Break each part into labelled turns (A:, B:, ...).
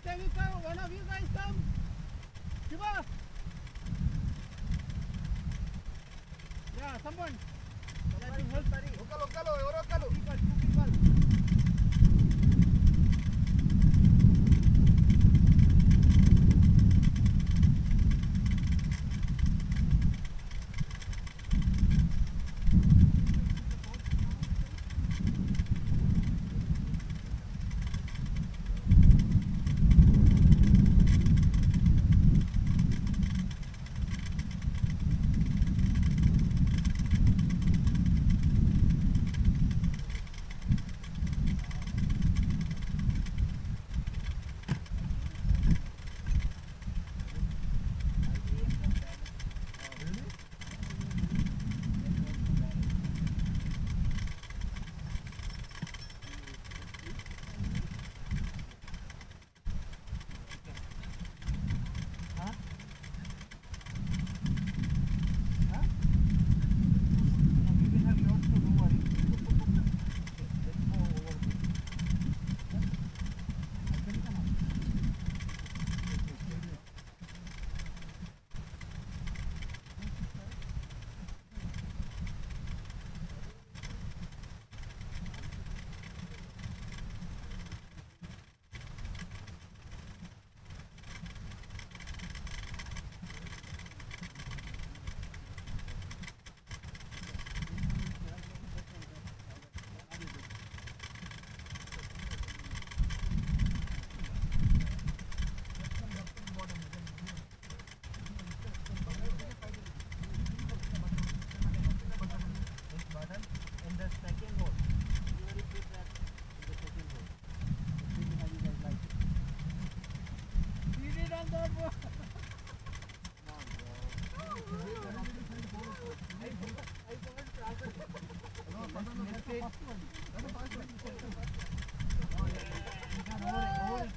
A: time you come, one of you guys come. Shiva. Yeah, someone. Somebody help. Okalo. Two people.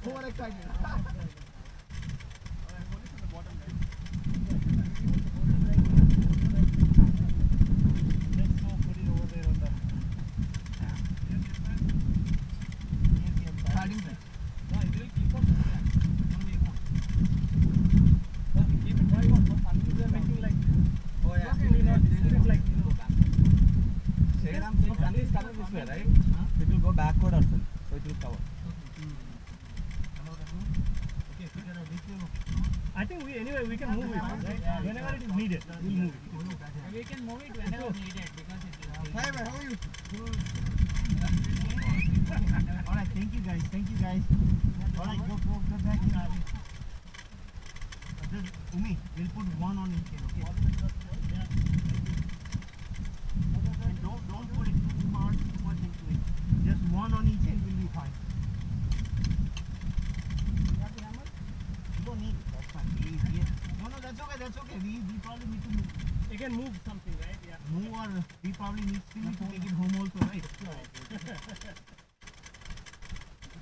A: Overexcited.
B: Backward also, so it will cover.
A: I think we can move it, right? Yeah, whenever it is needed, we'll move it.
C: We can move it whenever needed because it is.
B: Hi, how are you? Alright, thank you guys. Alright, go back in. Umi, we'll put one on each end, okay? And don't put it too hard, too much into it. Just one on each end will be fine. You have the hammer? You don't need it, that's fine. No, that's okay. We probably need to move.
A: You can move something, right? Yeah.
B: Move, or we probably need to take it home also, right?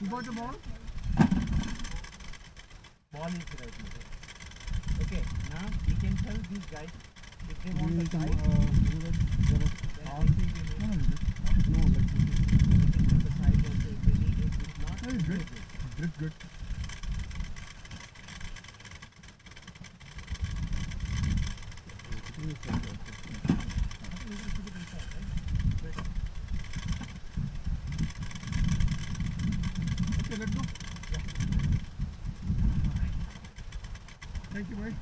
B: You got the ball? Ball is right here. Okay, now we can tell these guys if they want the side.
D: No, like this.
B: We can put the side also if they need it. If not,
D: Good. Okay, let's go. Thank you, bye.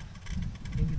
B: Thank you.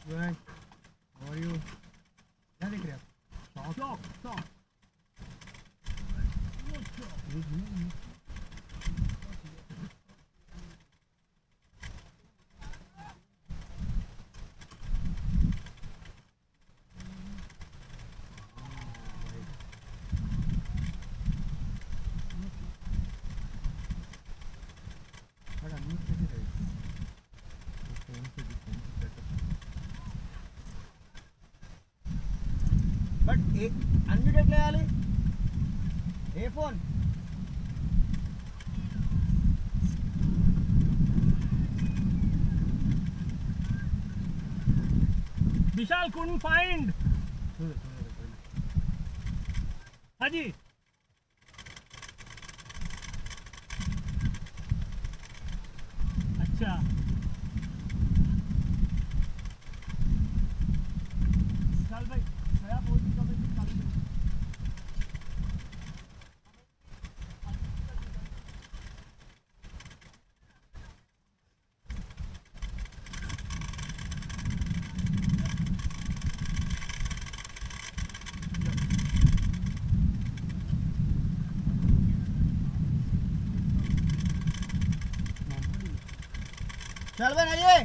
B: Good. How are you? क्या देख रहे हैं आप?
A: Stop.
B: But unmute कैसे करें? But unmuted ले आले. A phone.
A: Vishal couldn't find. Haji. अच्छा. चल भाई, नया बोल दी कमेंट चालू करो.
B: चल बन आइए.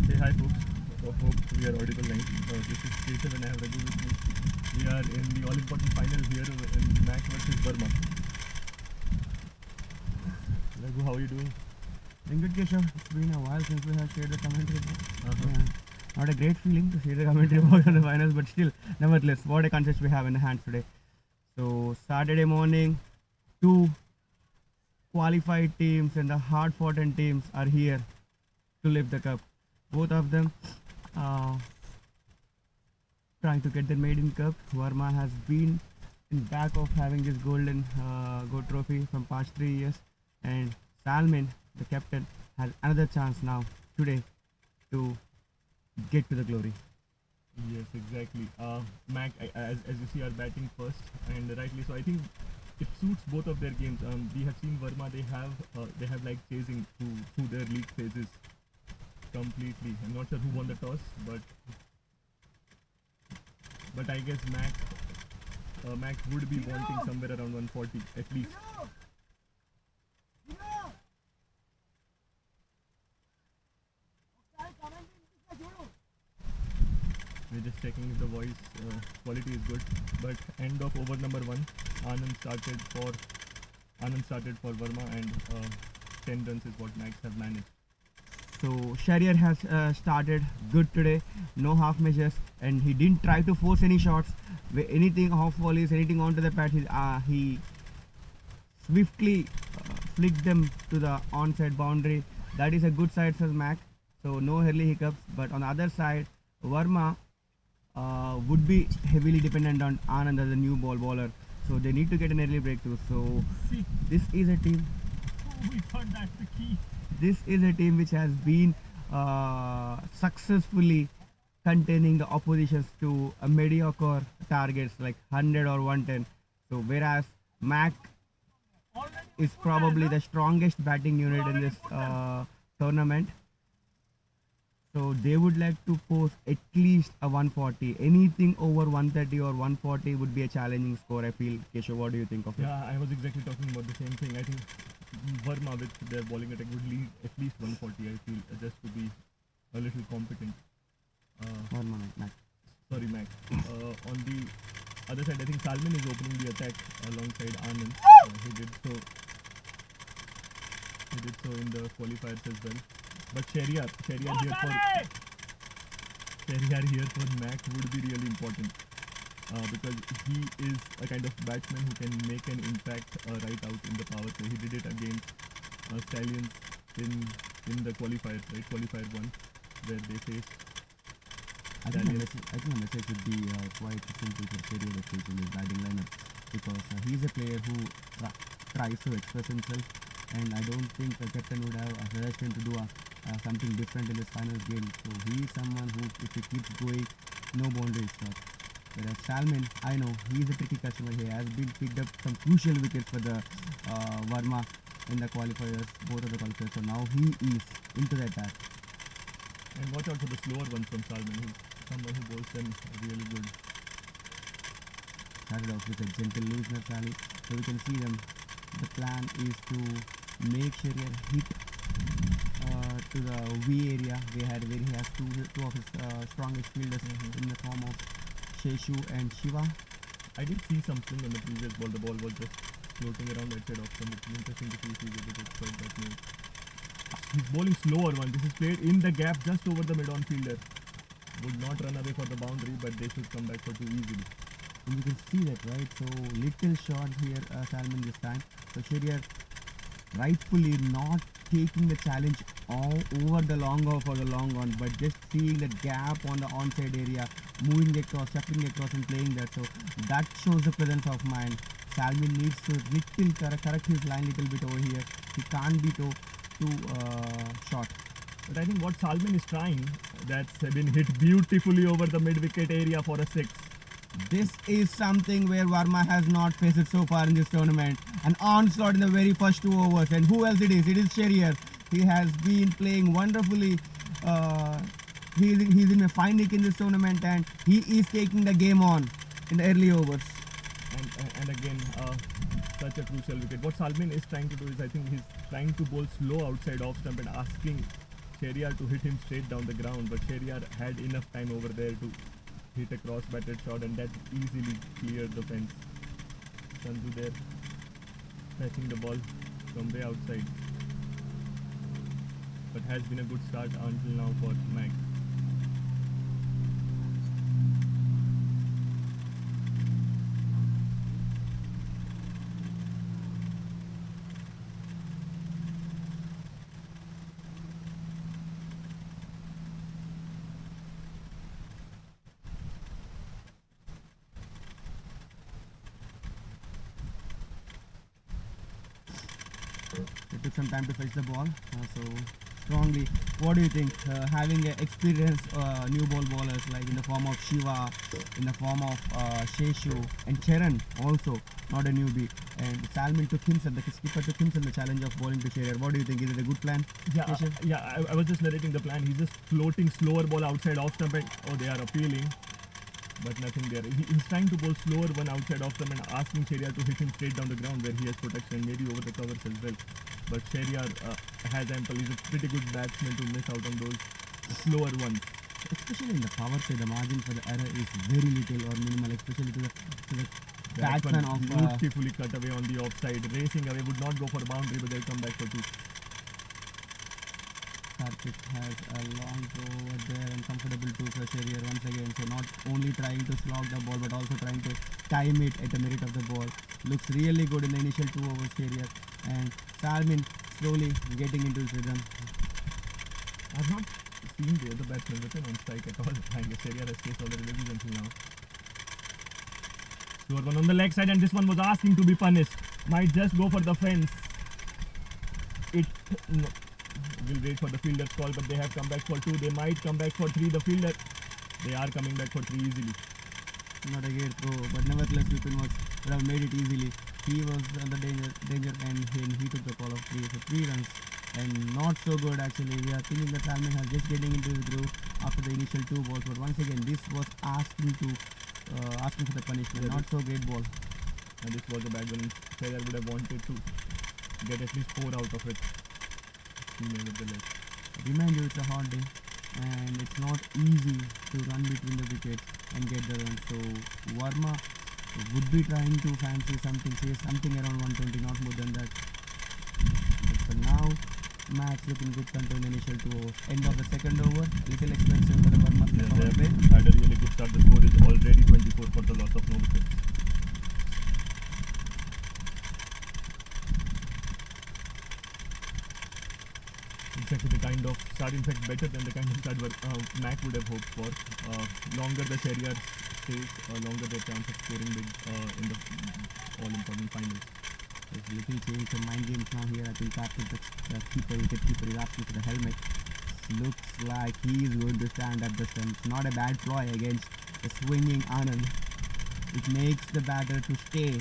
D: Hey, hi folks. Hope we are audible line. This is Keshav and I have Raghu with me. We are in the all-important final here in Mac versus Verma. Raghu, how are you doing?
B: Doing good, Keshav. It's been a while since we have shared the commentary.
D: Uh-huh.
B: Yeah. Not a great feeling to share the commentary about the finals, but still, nevertheless, what a contest we have in the hands today. So Saturday morning, two qualified teams and the hard-fought teams are here to lift the cup. Both of them trying to get the maiden cup. Verma has been in back of having this golden gold trophy from past 3 years, and Salman, the captain, has another chance now today to get to the glory.
D: Yes, exactly. Mac, as you see, are batting first, and rightly so. I think it suits both of their games. We have seen Verma; they have like chasing through their league phases completely. I'm not sure who won the toss, but I guess Mac would be wanting somewhere around 140 at least. We're just checking if the voice quality is good. But end of over number 1, Anand started for Verma, and 10 runs is what Max have managed.
B: So Shariar has started good today, no half measures, and he didn't try to force any shots, anything off volleys, anything onto the pad. He swiftly flicked them to the onside boundary. That is a good side for Mac. So no early hiccups. But on the other side, Verma would be heavily dependent on Anand as a new ball bowler. So they need to get an early breakthrough. So
A: See,
B: this is a team.
A: we thought that's the key.
B: This is a team which has been successfully containing the oppositions to a mediocre targets like 100 or 110. So whereas Mac is probably the strongest batting unit in this tournament. So they would like to post at least a 140. Anything over 130 or 140 would be a challenging score, I feel. Keshav, what do you think of it?
D: Yeah, I was exactly talking about the same thing. I think Verma with their bowling attack would lead at least 140. I feel just to be a little competent.
B: Verma, Mac.
D: Sorry, Mac. On the other side, I think Salman is opening the attack alongside Anand. He did so in the qualifiers as well. But Shariar here for Mac would be really important because he is a kind of batsman who can make an impact right out in the power play. He did it against Stallions in the qualifiers, right? Qualifier 1, where they faced.
B: I think the message would be quite simple for Shariar to face in his batting lineup because he's a player who tries to express himself, and I don't think the captain would have suggested him to do a something different in this finals game. So he is someone who, if he keeps going, no boundary shot. Whereas Salman, I know he is a tricky customer. He has been picked up some crucial wickets for the Verma in the qualifiers, both of the qualifiers. So now he is into the attack.
D: And watch out for the slower ones from Salman. He's someone who bowls them really good.
B: Started off with a gentle loosener sally. So we can see them. The plan is to make Shariar hit to the V area where he has two of his strongest fielders in the form of Sheshu and Shiva.
D: I did see something on the previous ball. The ball was just floating around that side off stump. It's interesting to see if he gets it quite that move. He's bowling slower one. This is played in the gap just over the mid-on fielder. Would not run away for the boundary, but they should come back for two easily.
B: And you can see that, right? So little short here, Salman this time. So Shariar rightfully not taking the challenge all over the long off or the long on, but just seeing that gap on the onside area, moving across, chucking across and playing that. So that shows the presence of mind. Salman needs to correct his line little bit over here. He can't be too short.
D: But I think what Salman is trying, that's been hit beautifully over the mid-wicket area for a 6.
B: This is something where Verma has not faced it so far in this tournament. An onslaught in the very first 2 overs. And who else it is? It is Shariar. He has been playing wonderfully. He's in a fine nick in this tournament and he is taking the game on in the early overs.
D: And again, such a crucial wicket. What Salman is trying to do is, I think he's trying to bowl slow outside off stump and asking Shariar to hit him straight down the ground. But Shariar had enough time over there to hit a cross-batted shot and that easily cleared the fence. Sanju there catching the ball from way outside. But has been a good start until now for Mac.
B: It took some time to fetch the ball. So strongly, what do you think? Having experienced new ball bowlers like in the form of Shiva, in the form of Sheshu and Charan also, not a newbie. And Salman took himself, the skipper took himself the challenge of bowling to Shariar. What do you think? Is it a good plan?
D: I was just narrating the plan. He's just floating slower ball outside off stump and they are appealing. But nothing there. He's trying to bowl slower one outside off stump and asking Shariar to hit him straight down the ground where he has protection and maybe over the covers as well. But Shariar has ample. He's a pretty good batsman to miss out on those slower ones.
B: Especially in the power play, the margin for the error is very little or minimal, especially to the batsman of
D: beautifully cut away on the offside, racing away, would not go for boundary, but they'll come back for 2.
B: Karthik has a long throw over there and comfortable 2 for Shariar once again. So not only trying to slog the ball but also trying to time it at the merit of the ball. Looks really good in the initial 2 overs Shariar. And Salman slowly getting into his rhythm.
D: I've not seen the other batsman written on strike at all. I guess Shariar has faced all the releases until now. Slower one on the leg side and this one was asking to be punished. Might just go for the fence. We'll wait for the fielder's call, but they have come back for 2. They might come back for 3. The fielder, they are coming back for 3 easily.
B: Not a great throw, but nevertheless Vipin would have made it easily. He was on the danger and he took the call of 3. So 3 runs and not so good actually. We are thinking that Salman has just getting into his groove after the initial 2 balls, but once again this was asking for the punishment. Not so great ball.
D: And this was a bad one. Shariar would have wanted to get at least 4 out of it.
B: Remind you, it's a hot day and it's not easy to run between the wickets and get the run. So Verma would be trying to fancy something, say something around 120, not more than that. But for now, match looking good control in initial 2 overs. End of the second over, little expensive for the Verma power play.
D: Had a really good start. The score is already 24 for the loss of no wickets. Exactly the kind of start, in fact better than the kind of start Mac would have hoped for. Longer the Shariar stays, longer their chance of scoring big in the all-important finals.
B: There's a little change of mind games now here. I think Karthik, the keeper, wicket keeper, is asking for the helmet. looks like he is going to stand at the stumps. Not a bad ploy against the swinging Anand. It makes the batter to stay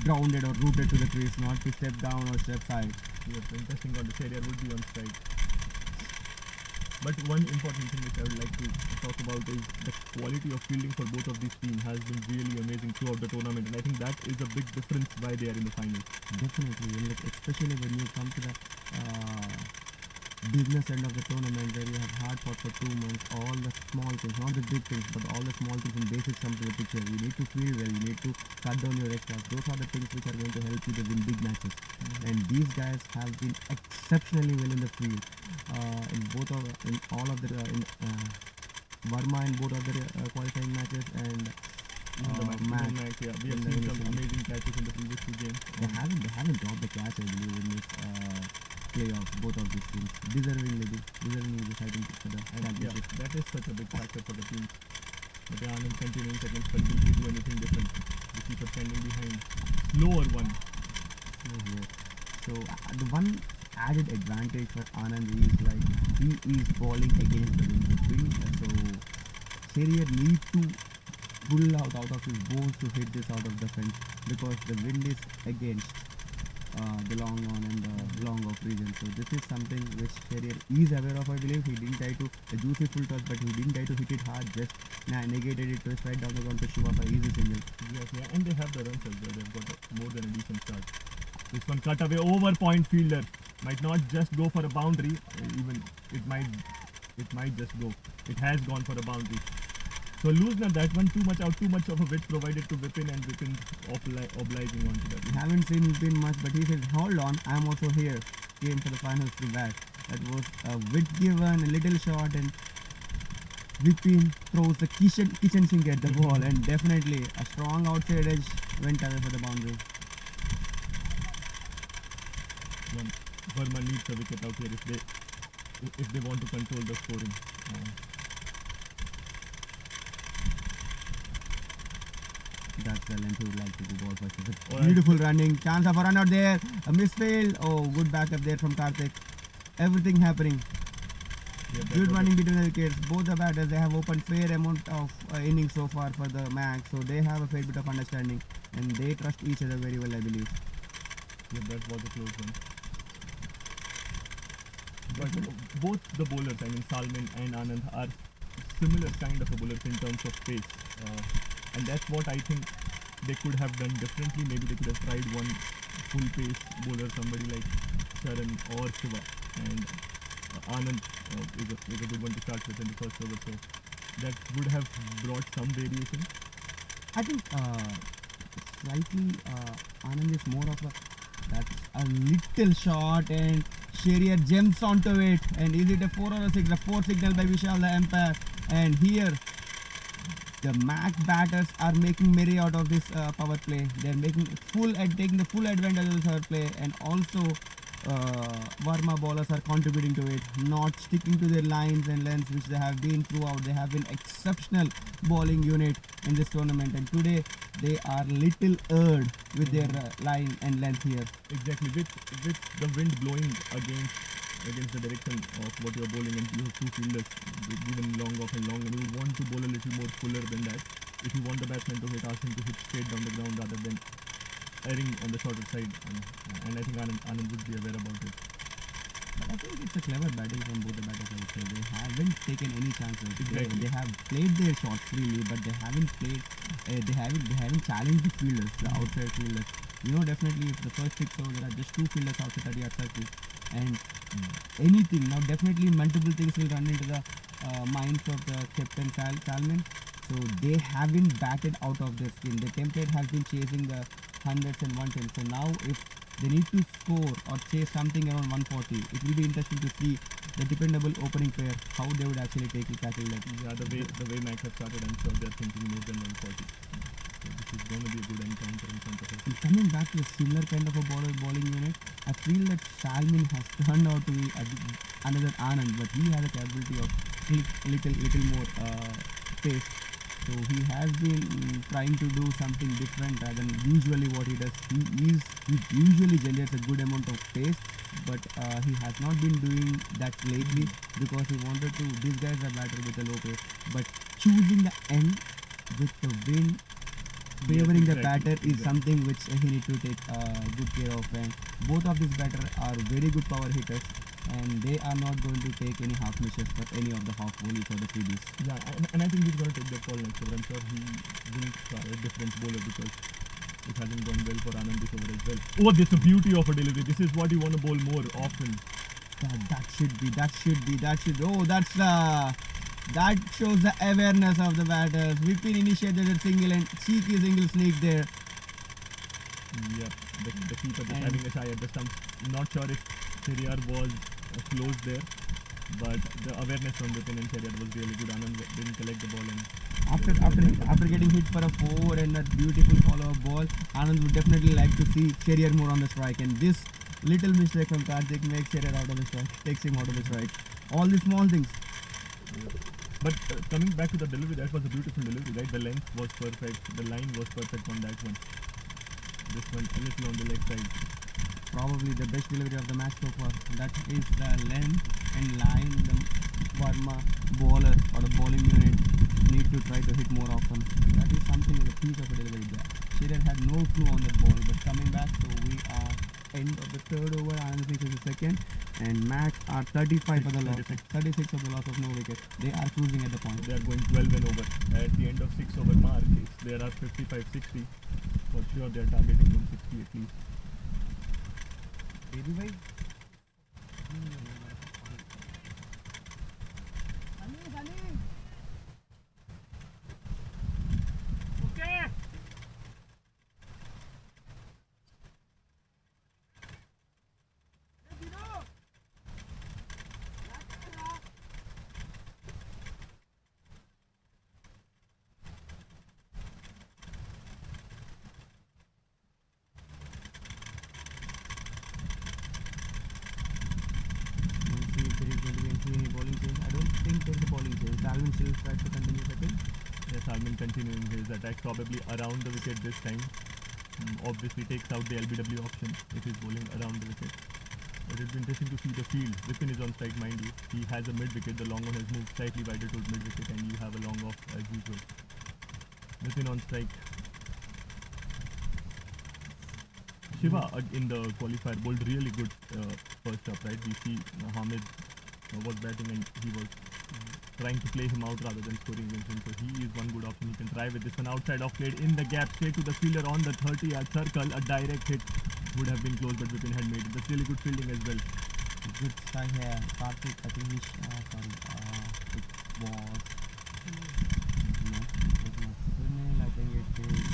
B: grounded or rooted to the crease, not to step down or step side.
D: Yeah, so interesting on the Sharia would be on strike. But one important thing which I would like to talk about is the quality of fielding for both of these teams has been really amazing throughout the tournament, and I think that is a big difference why they are in the finals.
B: Definitely, and especially when you come to the business end of the tournament where you have hard fought for 2 months, all the small things, not the big things, but all the small things and basics come to the picture. You need to feel well, you need to cut down your extras. Those are the things which are going to help you to win big matches. And these guys have been exceptionally well in the field. In all of the Verma in both of the qualifying matches and
D: Mac, yeah, we have seen some amazing catches in the previous 2 games.
B: They haven't dropped the catch, I believe, in this playoffs. Both of these teams deservingly fighting for the
D: Yeah,
B: championship.
D: that is such a big factor for the team. But yeah, Anand continuing seconds, but will he do anything different? The keeper standing behind. Slower one.
B: Here. So the one added advantage for Anand is like he is bowling against the wind. So Sharia need to pull out of his bones to hit this out of the fence because the wind is against the long on and the long off region. So this is something which Sharia is aware of. I believe he didn't try to a juicy full toss, but he didn't try to hit it hard. Just negated it to right down the ground to Shiva for easy single.
D: Yes, yeah, and they have the runs as well. They've got more than a decent start. This one cut away over point fielder. Might not just go for a boundary. Even it might just go. It has gone for a boundary. So Loosener, that one too much out, too much of a width provided to Vipin, and Vipin obliging onto that.
B: We haven't seen Vipin much, but he said, hold on, I'm also here. Came for the finals to bat. That was a width given, a little shot, and Vipin throws the kitchen sink at the ball, and definitely a strong outside edge went away for the boundary.
D: Verma needs a wicket out here if they want to control the scoring.
B: That's the length he would like to do ball first. It's a beautiful running. Chance of a run out there. A misfield. Oh, good backup there from Karthik. Everything happening.
D: Yeah,
B: Good running between the wickets. Both the batters, they have opened fair amount of innings so far for the Mac. So they have a fair bit of understanding. And they trust each other very well, I believe.
D: Yeah, that was a close one. But both the bowlers, I mean Salman and Anand, are similar kind of a bowlers in terms of pace. And that's what I think they could have done differently. Maybe they could have tried one full pace bowler, somebody like Sharan or Shiva. And Anand is a good one to start with in the first over. So that would have brought some variation.
B: I think slightly Anand is more of that's a little shot, and Sharia jumps onto it. And is it a 4 or a 6? The 4 signal by Vishal, the umpire. And here the Mac batters are making merry out of this power play. They're taking the full advantage of the power play, and also Verma bowlers are contributing to it, not sticking to their lines and lengths which they have been throughout. They have been exceptional bowling unit in this tournament, and today they are little erred with their line and length here.
D: Exactly, with the wind blowing against the direction of what you're bowling, and you have 2 fielders given long off and long, and you want to bowl a little more fuller than that. If you want the batsman to hit, ask him to hit straight down the ground rather than erring on the shorter side, and I think Anand would be aware about it.
B: But I think it's a clever batting from both the batters. I would say they haven't taken any chances.
D: Exactly.
B: They have played their shots freely, but they haven't played. They haven't challenged the fielders, the outside fielders. You know, definitely if the first 6 overs there are just 2 fielders outside 30-yard circle, and anything now, definitely multiple things will run into the minds of the captain Salman. So they haven't batted out of their skin. The template has been chasing the hundreds and 110. So now if they need to score or chase something around 140, it will be interesting to see the dependable opening pair, how they would actually tackle that.
D: Yeah, the way Mac has started, I'm sure they're thinking more than 140. So this is going to be a good encounter in front of us.
B: And coming back to a similar kind of a bowling unit, I feel that Salman has turned out to be another Anand, but he has a capability of little more pace. So he has been trying to do something different than usually what he does. He usually generates a good amount of pace, but he has not been doing that lately because he wanted to disguise the batter with a low pace. But choosing the end with the wind favoring the batter is something which he need to take good care of. And both of these batters are very good power hitters, and they are not going to take any half misses for any of the half volleys or the freebies.
D: Yeah, and I think he's going to take the call next over. I'm sure he will try a different bowler because it hasn't gone well for Anand this over as well. Oh, this is the beauty of a delivery. This is what you want to bowl more often.
B: That should be. Oh, that shows the awareness of the batters. Vipin initiated a single and cheeky single sneak there.
D: Yep, the keeper just having a shy at the stumps. Not sure if Sheriyar was close there, but the awareness from Vipin and Sheriyar was really good. Anand didn't collect the ball, and
B: After getting hit for a 4 and a beautiful follow-up ball, Anand would definitely like to see Sheriyar more on the strike, and this little mistake from Karthik makes Sheriyar out of the strike, takes him out of the strike. All the small things.
D: But coming back to the delivery, that was a beautiful delivery, right? The length was perfect, the line was perfect on that one. This one a little on the leg side.
B: Probably the best delivery of the match so far. That is the length and line the Verma bowler or the bowling unit need to try to hit more often. That is something with a piece of a delivery there. Sheriyar had no clue on that ball, but coming back, so we are end of the third over, Anand is the second, and Mac are 35 for the loss, 36 of the loss of no wicket. They are cruising at the point.
D: They are going 12 and over. At the end of 6 over mark, if there are 55-60, for sure they are targeting 160 at least.
B: Baby bhai?
A: Okay.
B: Any bowling change? I don't think there's a bowling change. Salman still tries to continue second.
D: Yes, Salman continuing his attack probably around the wicket this time. Obviously takes out the LBW option if he's bowling around the wicket. But it'll be interesting to see the field. Vipin is on strike, mind you. He has a mid wicket. The long one has moved slightly wider towards mid wicket, and you have a long off as usual. Vipin on strike. Shiva in the qualifier bowled really good first up, right? We see Hamid was batting and he was trying to play him out rather than scoring against him. So he is one good option. He can try with this one outside off plate in the gap, straight to the fielder on the 30-yard circle. A direct hit would have been close, but Vipin had made it. That's really good fielding as well.
B: Good try here. Karthik, I think it was. No, it was not Sunil. I think it is.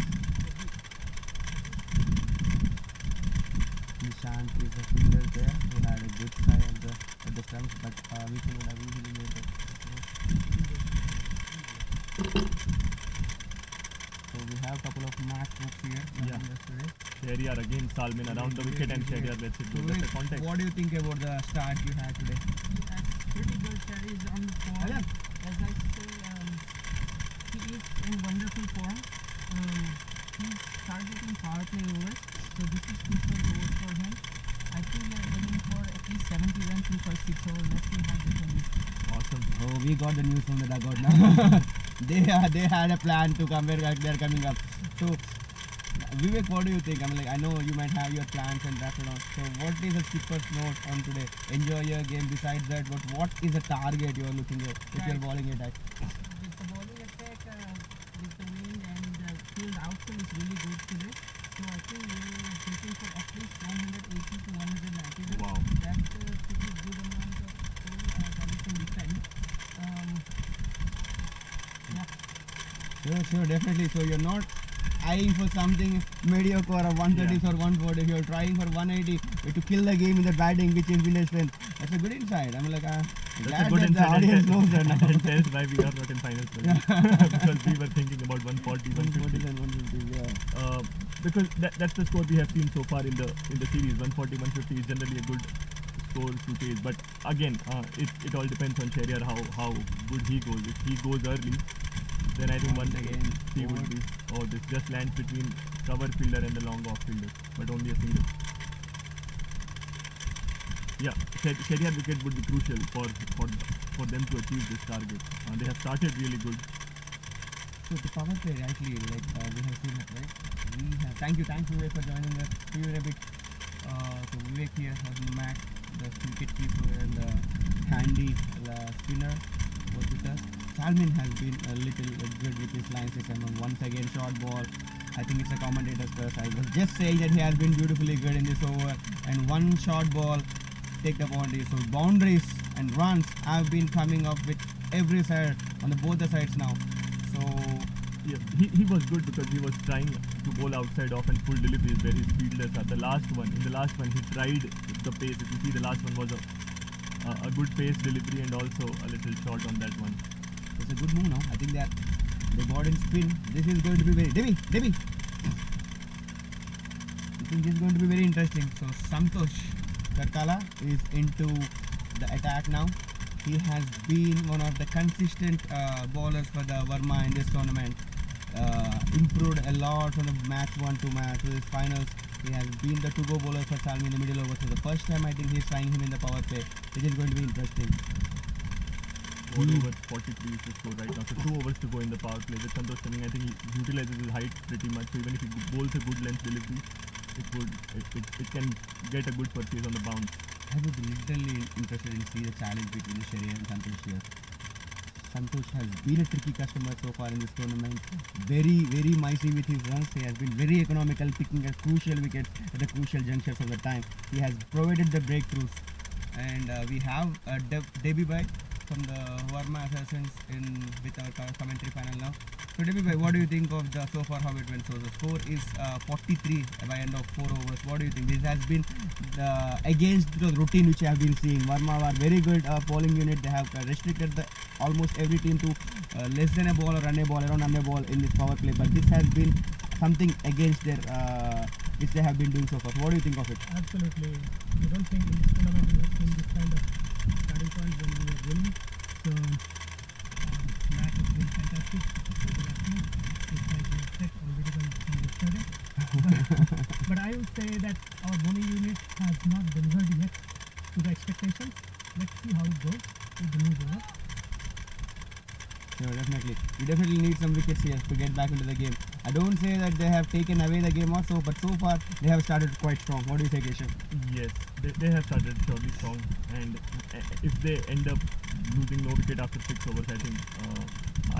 B: Nishant is the fielder there who had a good try at the stumps, but Vipin would have easily made it. So we have a couple of match books here.
D: Yeah.
B: Yesterday.
D: Sheriyar again, Salman around the wicket and Sheriyar lets it go. That's the contact.
B: What do you think about the start you had today?
C: That's pretty good. Sherry is on the form.
B: Hello.
C: As I say, he is in wonderful form. He's targeting power play overs, so this is crucial over for him. I think we are aiming for at least 70 runs in first 6 overs. Let's see how this one is.
D: Awesome.
B: Oh, we got the news from the dugout now. they had a plan to come where they're coming up. So, Vivek, what do you think? I mean, like, I know you might have your plans and that and all. So, what is the skipper's note on today? Enjoy your game. Besides that, what is the target you are looking at if you're bowling attack?
C: With the bowling attack, with the wind and the field outcome is really good today. So I think we're looking for at least 180 to 190 runs.
D: Wow.
C: That's a pretty good amount of score that we can defend.
B: Sure, definitely. So you're not eyeing for something mediocre or 130 or 140. If you're trying for 180 to kill the game in the batting, which is Village strength. That's a good insight. I'm like,
D: That's
B: glad
D: a good
B: that the
D: insight
B: audience knows that now.
D: and tells why we are not in finals. Because we were thinking about 140, 150.
B: and 150, yeah.
D: Because that's the score we have seen so far in the series. 140, 150 is generally a good score to chase. But again, it all depends on Sheriyar how good he goes. If he goes early, then I think
B: Once
D: once
B: again,
D: he would be. Oh, this just lands between cover fielder and the long off fielder, but only a single. Yeah, Shariar wicket would be crucial for them to achieve this target. They have started really good.
B: So the power play, rightly, like we have seen it, right? We have. Thank you, Vivek, for joining us. See you in a bit. So Vivek here was the Mac, the wicket keeper and the handy spinner was with us. Salmin has been a little good with his line system. Once again, short ball. I think it's a commentator's curse. I was just saying that he has been beautifully good in this over. And one short ball, take the boundary. So boundaries and runs have been coming up with every side on both the sides now. So
D: yeah, he was good because he was trying to bowl outside off and full deliveries where his fielders are. In the last one he tried the pace. If you see, the last one was a good pace delivery and also a little short on that one.
B: It's a good move now. I think that they got in spin. This is going to be very Devi. I think this is going to be very interesting. So Santosh Karkala is into the attack now. He has been one of the consistent bowlers for the Verma in this tournament. Improved a lot from the match 1 to match to his finals. He has been the to-go bowler for Salmi in the middle over. So the first time I think he's trying him in the power play. It is going to be interesting.
D: 4 over 43 is the score right now. So 2 overs to go in the power play. With Santosh coming, I think he utilizes his height pretty much. So even if he bowls a good length delivery, it can get a good purchase on the bounce.
B: I would be literally interested in see the challenge between Shariar and Santosh here. Santosh has been a tricky customer so far in this tournament. Very mighty with his runs. He has been very economical, picking at crucial wickets at the crucial junctures of the time. He has provided the breakthroughs. And we have a Debbie Bhai from the Verma Assassins with our commentary panel now. So Debbie Bhai, what do you think of so far how it went? So the score is 43 by end of 4 overs. What do you think? This has been against the routine which I have been seeing. Verma are very good bowling unit. They have restricted almost every team to less than a ball or around a ball in this power play. But this has been something against their which they have been doing so far. So what do you think of it?
A: Absolutely. I don't think in this tournament we have seen this kind of starting point when we were winning. So Mac has been fantastic. It's like we said already from yesterday. But I would say that our bowling unit has not delivered yet to the expectations. Let's see how it goes with the new bowler.
B: Sure, definitely. We definitely need some wickets here to get back into the game. I don't say that they have taken away the game also, but so far they have started quite strong. What do you say, Keshav?
D: Yes, they have started surely strong, and if they end up losing no wicket after 6 overs, I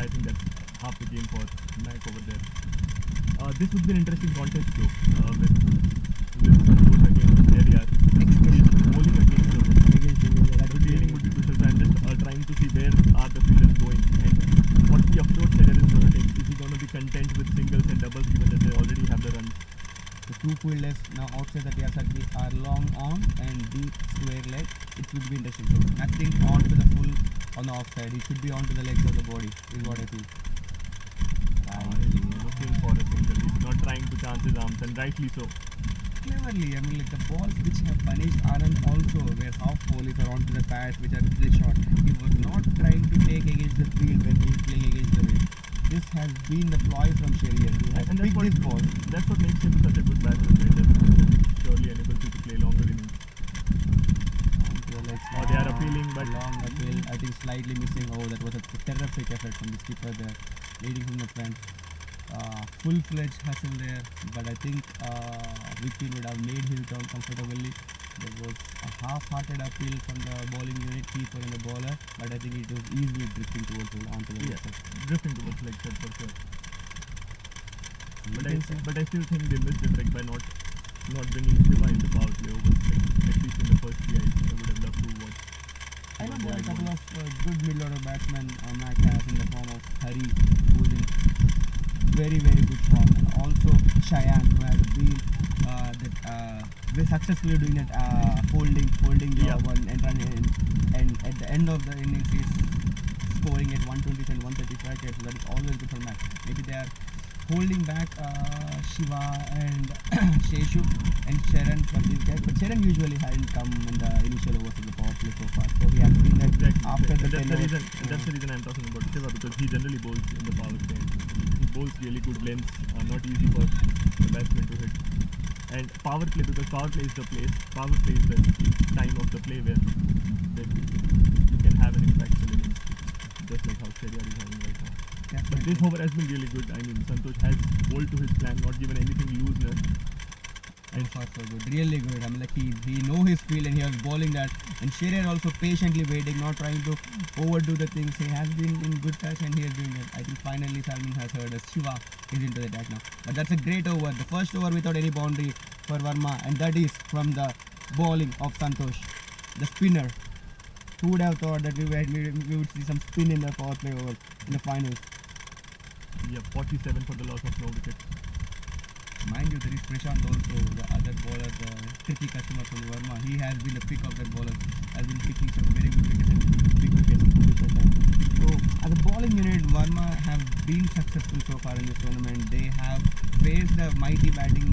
D: think that's half the game for Mac over there. This would be an interesting contest though, with Santosh against Shariar. Bowling against the that fielding would be crucial. So I'm just trying to see where are the fielders going and what the approach Shariar is going to take. Is he going to be content with singles and doubles given that they already have the runs?
B: The two fielders now outside the TR circle are long on and deep square leg. It would be interesting. So nothing on to the full on the offside. It should be on to the legs of the body is what I feel.
D: He's looking for a single. He's not trying to chance his arms, and rightly so.
B: Cleverly, I mean, like the balls which have punished Anand also were half volleys or onto the pads which are really short. He was not trying to take against the field when he was playing against the wind. This has been the ploy from Shariar. He has picked this ball.
D: That's what makes him such a good batsman. Right? Surely enables you to play longer innings. They are appealing, but
B: long appeal. I think slightly missing. Oh, that was a terrific effort from the skipper there, leading from the front. Full-fledged hustle there, but I think Vicky would have made his down comfortably. There was a half-hearted appeal from the bowling unit, keeper and the bowler, but I think it was easily drifting towards onto the leg side.
D: Drifting towards leg side for sure. But I still think they missed the trick by not bringing Shiva into power play over. At least in the first 3, I would have loved to watch.
B: I know there are a couple of good middle-order batsmen Mac has in the form of Hari, who is in very good form, and also Cheyenne, who has been successfully doing that holding job and at the end of the innings is scoring at 120 and 135 so that is always good for Mac. Maybe they are holding back Shiva and Sheshu and Sharan for these guys, but Sharan usually hadn't come in the initial overs of the power play so far, so he has been there after the 10 overs.
D: That's the reason I'm talking about Shiva, because he generally bowls in the power play. He bowls really good lengths, not easy for the batsman to hit. And power play, because power play is the time of the play where you can have an impactful innings, just like how Shariar is having right now. But this over has been really good. I mean, Santosh has bowled to his plan, not given anything looseness.
B: And far so good, really good. I mean, like he know his field and he was bowling that. And Shariar also patiently waiting, not trying to overdo the things. He has been in good touch and he has been good. I think finally Salman has heard us. Shiva is into the attack now. But that's a great over. The first over without any boundary for Verma, and that is from the bowling of Santosh, the spinner. Who would have thought that we would see some spin in the power play over in the finals?
D: Yeah, 47 for the loss of no wickets.
B: Mind you, there is Prashant also, the other bowler, the tricky customer from Verma. He has been the pick of that bowler, has been picking some very good wickets and big wickets at that time. So, as a bowling unit, Verma have been successful so far in this tournament. They have faced the mighty batting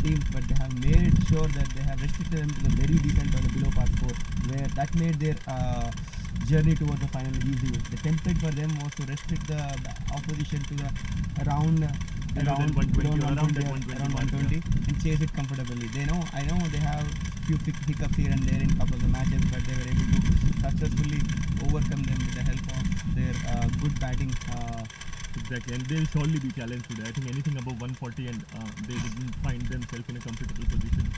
B: teams, but they have made sure that they have restricted them to the very decent or the below par score, where that made their journey towards the final easy. The template for them was to restrict the opposition to the around 120 and chase it comfortably. I know they have few hiccups here and there in a couple of the matches, but they were able to successfully overcome them with the help of their good batting.
D: Exactly, and they'll surely be challenged today. I think anything above 140 and they didn't find themselves in a comfortable position.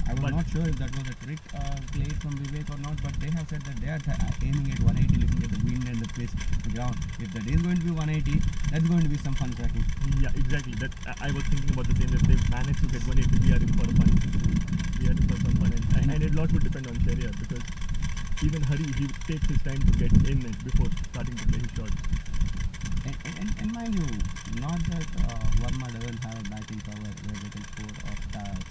B: I was not sure if that was a trick played from Vivek or not, but they have said that they are aiming at 180, looking at the wind and the pitch, the ground. If that is going to be 180, that's going to be some fun tracking.
D: Yeah, exactly. That I was thinking about the same. If they've managed to get 180, we are in for fun. We are in for some fun, and a lot would depend on Shariar, because even Hari, he takes his time to get in it before starting to play his shots.
B: And mind you, not that Verma doesn't have a batting power where they can score or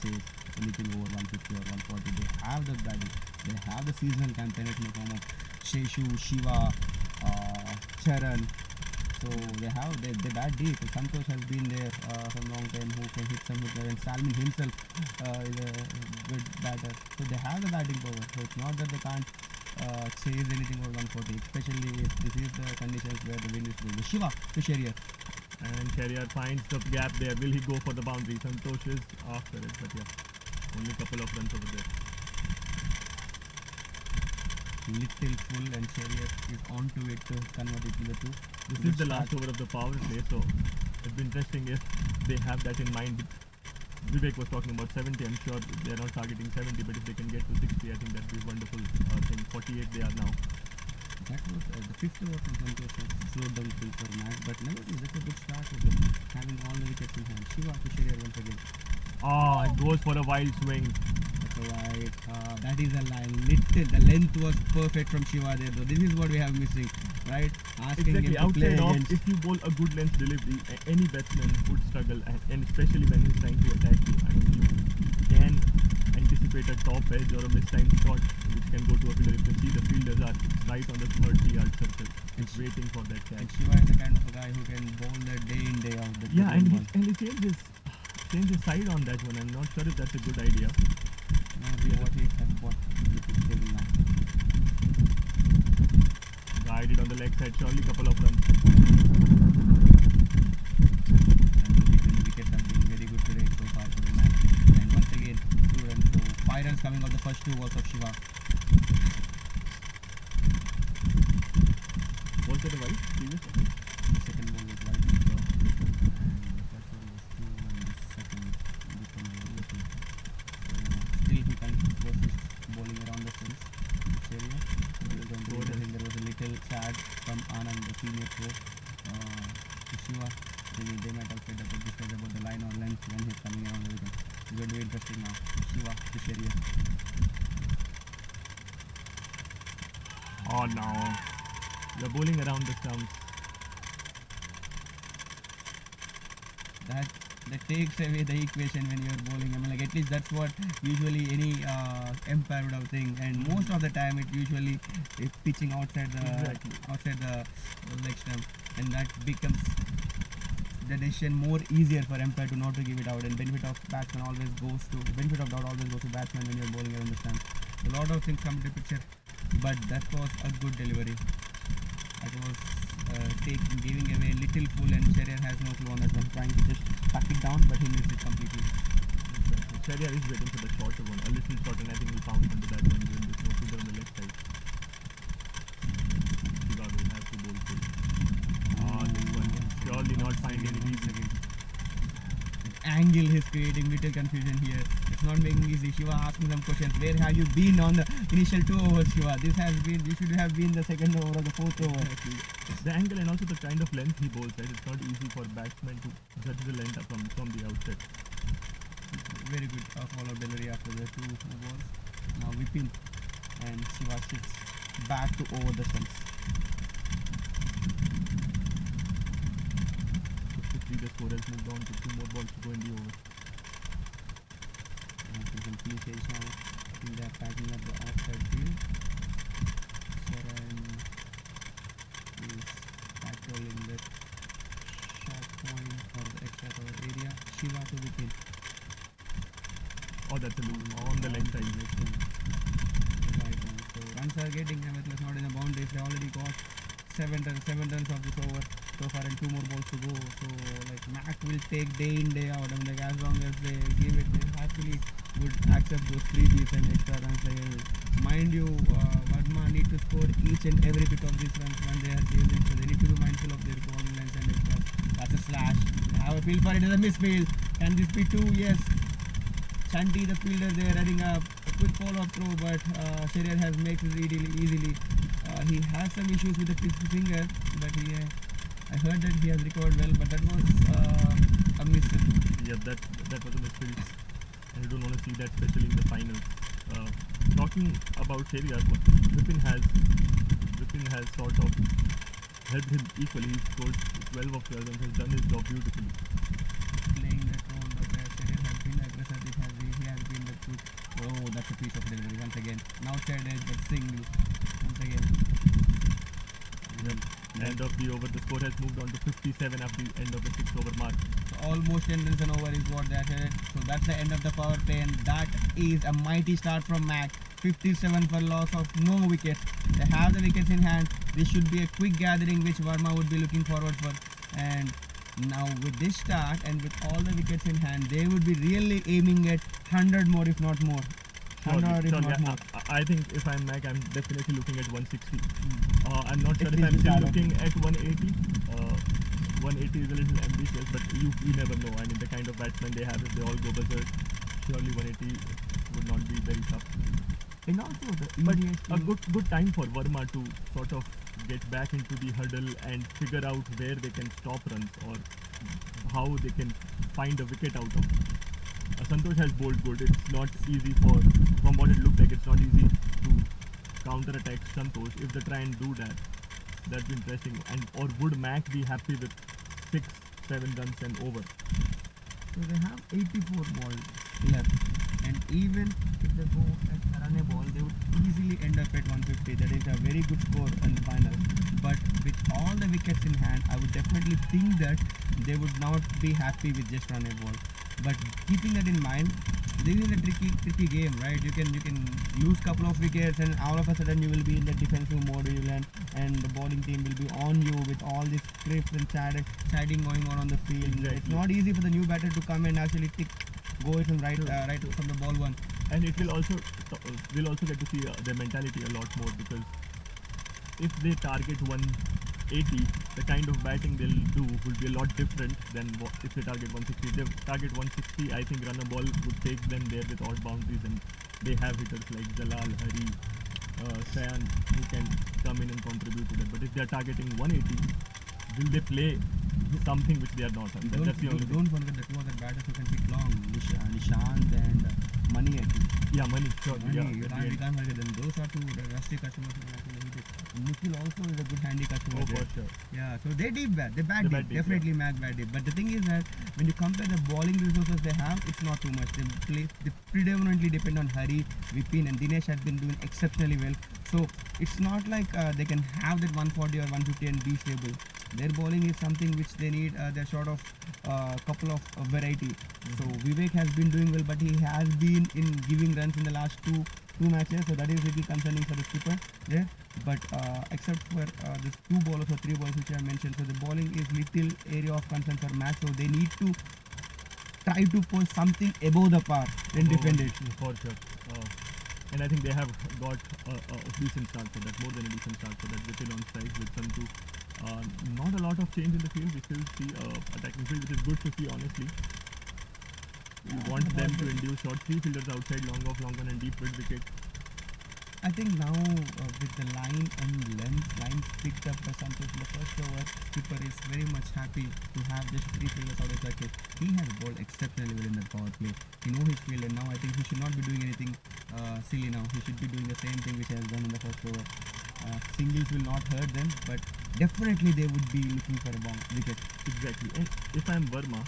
B: chase anything over 150 or 140. They have the batting. They have the seasonal campaign in the form of Sheshu, Shiva, Charan. So they bat deep. Santosh has been there for a long time, who can hit some hitter, and Salman himself is a good batter. So they have the batting power. So it's not that they can't chase anything over 140, especially if this is the conditions where the wind is blowing. Shiva to Shariar.
D: And Shariar finds the gap there. Will he go for the boundary? Santosh is after it, but yeah, only a couple of runs over there.
B: Little full, and Shariar is on to it to convert it to the two.
D: This is the last over of the power play, so it'd be interesting if they have that in mind. Vivek was talking about 70. I'm sure they're not targeting 70, but if they can get to 60, I think that'd be a wonderful thing. 48 they are now.
B: That was the fifth over from Santosh slowed down the for match, but nevertheless that's a good start with them having all the wickets in hand. Shiva to Shariar once again.
D: It goes for a wild swing.
B: That's right. That is a line. The length was perfect from Shiva there. So this is what we have missing, right? Asking
D: Exactly.
B: him to play
D: Outside off,
B: against.
D: if you bowl a good length delivery, any batsman would struggle, and especially when he's trying to attack you. I mean, you can anticipate a top edge or a mistimed shot which can go to a fielder. You can see the fielders are right on the 30-yard circle. It's waiting for that
B: And
D: catch.
B: Shiva is the kind of a guy who can bowl that day in, day out.
D: Yeah, and he changes side on that one. I'm not sure if that's a good idea. Guided on the leg side, surely couple of runs.
B: The wickets have been very good today so far for the match. And once again, 2 runs. So 5 runs coming off the first 2 balls of Shiva.
D: Was it a wild previously?
B: The second ball was wide. And the first one was 2 and the second this one was 2. So still he continues his bowling around the fence. This area. I think there was a little sad from Anand, the senior pro, to Shiva. They might have said that this was about the line or length when he's coming around the wicket. It's going to be interesting now. Shiva to Shariar.
D: Oh no. You're bowling around the stumps.
B: That takes away the equation when you're bowling. I mean, like, at least that's what usually any umpire would have think. And most of the time, it usually is pitching outside the leg stump, and that becomes the decision more easier for umpire to not to give it out. And benefit of doubt always goes to batsman when you're bowling around the stump. A lot of things come into picture, but that was a good delivery. That was giving away little full, and Shariar has no clue on that one, trying to just tuck it down, but he missed it completely.
D: Exactly. Shahryar is waiting for the shorter one, a little short, and I think he'll pounce onto that one given this no fielder on the left side. Shiva will have to bowl full. This one surely not finding it easy.
B: Angle he's creating little confusion here. It's not making easy. Shiva asking some questions. Where have you been on the initial 2 overs, Shiva? This should have been the second over or the 4th over.
D: Exactly. The angle and also the kind of length he bowls, right? It's not easy for batsmen to judge the length from the outset.
B: Very good follow delivery after the 2 balls. Now Vipin and Shiva sits back to over the stumps.
D: 53, the score has moved on to 2 more balls to go in the over.
B: Some key stage now. I think they are packing up the offside field. Saran is patrolling the short point for the extra cover area. Shiva to Vipin.
D: Oh, that's a loop on the left side.
B: Right one. So runs are getting nevertheless not in the boundaries. They already got 7 runs of this over so far and 2 more balls to go. So like Mac will take day in day out. I mean like as long as they give it, they happily would accept those 3 Gs and extra runs. Mind you, Verma need to score each and every bit of these runs when they are chasing. So they need to be mindful of their bowling lines and extras. That's a slash. They have a field for it. It's a misfield. Can this be 2? Yes. Shanti, the fielder, there running a quick follow-up throw, but Shahryar has makes it easily. He has some issues with the finger, but I heard that he has recovered well, but that was a miss.
D: Yeah, that was a misfield, and you don't want to see that, especially in the finals. Talking about Shahryar, Vipin has sort of helped him equally. He scored 12 of 12 and has done his job beautifully.
B: Playing that role, but Shahryar has been aggressive. He has been the quick. Oh, that's a piece of delivery once again. Now outside edge, but single once again.
D: End of the over, the score has moved on to 57 at the end of the 6th over mark.
B: So almost 10 runs an over is what they are said. So that's the end of the power play, and that is a mighty start from Mac. 57 for loss of no wickets. They have the wickets in hand. This should be a quick gathering which Verma would be looking forward for. And now with this start and with all the wickets in hand, they would be really aiming at 100 more if not more. 100 if not more.
D: I think if I'm Mac, I'm definitely looking at 160. I'm not sure if I'm still looking at 180. 180 is a little ambitious, but you never know. I mean, the kind of batsmen they have, if they all go berserk, surely 180 would not be very tough.
B: And also the
D: But
B: easiest
D: a good time for Verma to sort of get back into the hurdle and figure out where they can stop runs or how they can find a wicket out of. Santosh has bowled good. It's not easy from what it looks like, it's not easy to counter-attack Santosh. If they try and do that, that'd be interesting. Or would Mac be happy with 6-7 runs and over?
B: So they have 84 balls left, and even if they go at run a ball, they would easily end up at 150. That is a very good score in the final. But with all the wickets in hand, I would definitely think that they would not be happy with just run a ball. But keeping that in mind, this is a tricky game, right? You can lose couple of wickets, and all of a sudden you will be in the defensive mode, and the bowling team will be on you with all this scripts and chatting going on the field.
D: Exactly.
B: It's not easy for the new batter to come and actually go it from right from the ball one.
D: And it will also we'll also get to see their mentality a lot more, because if they target 180, the kind of batting they'll do will be a lot different than if they target 160. If they target 160, I think run a ball would take them there with odd boundaries, and they have hitters like Jalal, Hari, Sayan who can come in and contribute to that. But if they are targeting 180, will they play something which they are not? That's the only thing.
B: Don't forget the two other batters who can hit long, Nishant and Mani, I think.
D: Yeah, Mani, sure.
B: Mani,
D: Yeah,
B: we can't forget them. Those are two rusty customers who can actually hit it. Nikhil also is a good handy customer.
D: Oh,
B: there.
D: for sure.
B: Yeah, so they deep bat. They bat
D: bat
B: deep.
D: deep,
B: Definitely Mac bat deep. But the thing is that when you compare the bowling resources they have, it's not too much. They predominantly depend on Hari, Vipin, and Dinesh has been doing exceptionally well. So it's not like they can have that 140 or 150 and be stable. Their bowling is something which they need. They're short of couple of variety. So Vivek has been doing well, but he has been in giving runs in the last two matches. So that is really concerning for the skipper there. But except for these 2 bowlers or 3 bowlers which I mentioned, so the bowling is little area of concern for Mac. So they need to try to post something above the par and defend it.
D: For sure. And I think they have got a decent start for that, more than a decent start for that. Within on strike with Santu. Not a lot of change in the field. We still see attacking field, which is good to see, honestly. You want them to induce shots. 3 fielders outside, long off, long on, and deep mid wicket.
B: I think now with the line and lines picked up by Santosh in the first over, skipper is very much happy to have just 3 fielders out of that. He has bowled exceptionally well in that power play. He knows his field, and now I think he should not be doing anything silly now. He should be doing the same thing which he has done in the first over. Singles will not hurt them, but definitely they would be looking for a wicket.
D: Exactly. And if I am Verma,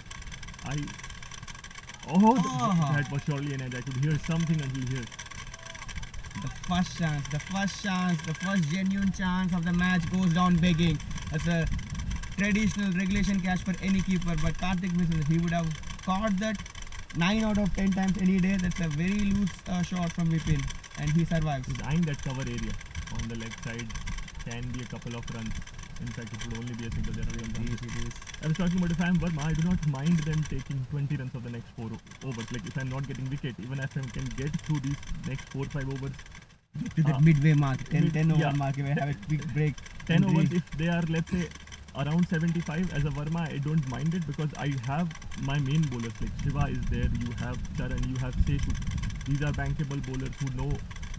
D: that was surely an edge. I could hear something until here.
B: The first chance, the first genuine chance of the match goes down begging. That's a traditional regulation catch for any keeper, but Karthik misses. He would have caught that 9 out of 10 times any day. That's a very loose shot from Vipin, and he survives.
D: He's eyeing that cover area on the leg side. Can be a couple of runs. In fact, it would only be a single. There are runs. I was talking about if I am Verma, I do not mind them taking 20 runs of the next 4 overs. Like if I am not getting wicket, even if I can get through these next 4-5 overs.
B: To the midway mark, 10 over mark, we have a quick break.
D: 10 overs, if they are, let's say, around 75, as a Verma, I don't mind it because I have my main bowlers. Like Shiva is there, you have Charan, you have Seshu. These are bankable bowlers who know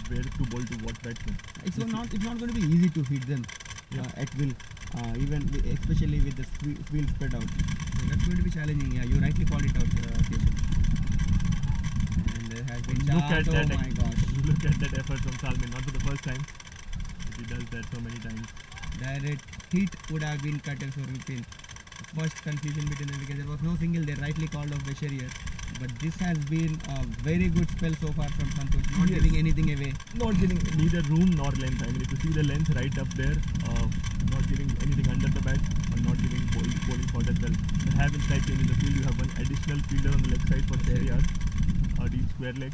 D: where to bowl to what batsman.
B: It's not going to be easy to hit them at will, especially with the field spread out. So that's going to be challenging. Yeah, you rightly called it out, Keshav. And there has been
D: Look at that!
B: Oh my gosh!
D: Look at that effort from Salman. Not for the first time, but he does that so many times.
B: Direct hit would have been cut for Vipin. First confusion between the wickets. There was no single. They rightly called off CricHeroes. But this has been a very good spell so far from Santosh, not giving anything away.
D: Not giving neither room nor length. I mean, if you see the length right up there, not giving anything under the bat, or not giving bowling shot as well. There have been slight change in the field. You have one additional fielder on the leg side for CricHeroes, deep square leg.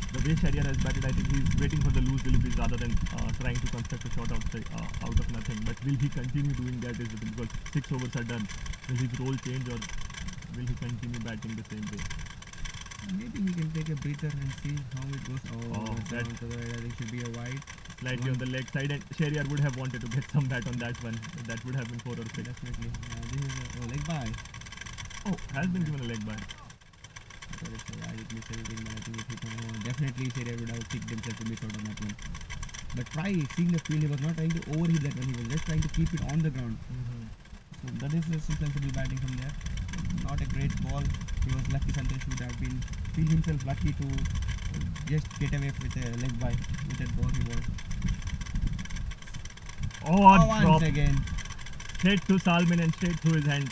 D: The way CricHeroes has batted, I think he's waiting for the loose deliveries rather than trying to construct a shot out of nothing. But will he continue doing that? Is because 6 overs are done. Will his role change or will he continue batting the same way?
B: Maybe he can take a breather and see how it goes. That to the right. I think should be a wide.
D: Slightly on the leg side, and CricHeroes would have wanted to get some bat on that one. That would have been 4 or 6.
B: Definitely. This is a leg by.
D: Oh, has been given a leg by.
B: I did miss everything, but I think if he can, definitely CricHeroes would have kicked himself to miss out on that one. But seeing the field, he was not trying to overhit that one. He was just trying to keep it on the ground. So that is some sensible batting from there. Not a great ball. He was lucky. Santosh would have feel himself lucky to just get away with a leg by with that ball he was. Once again.
D: Straight to Salman and straight through his hands.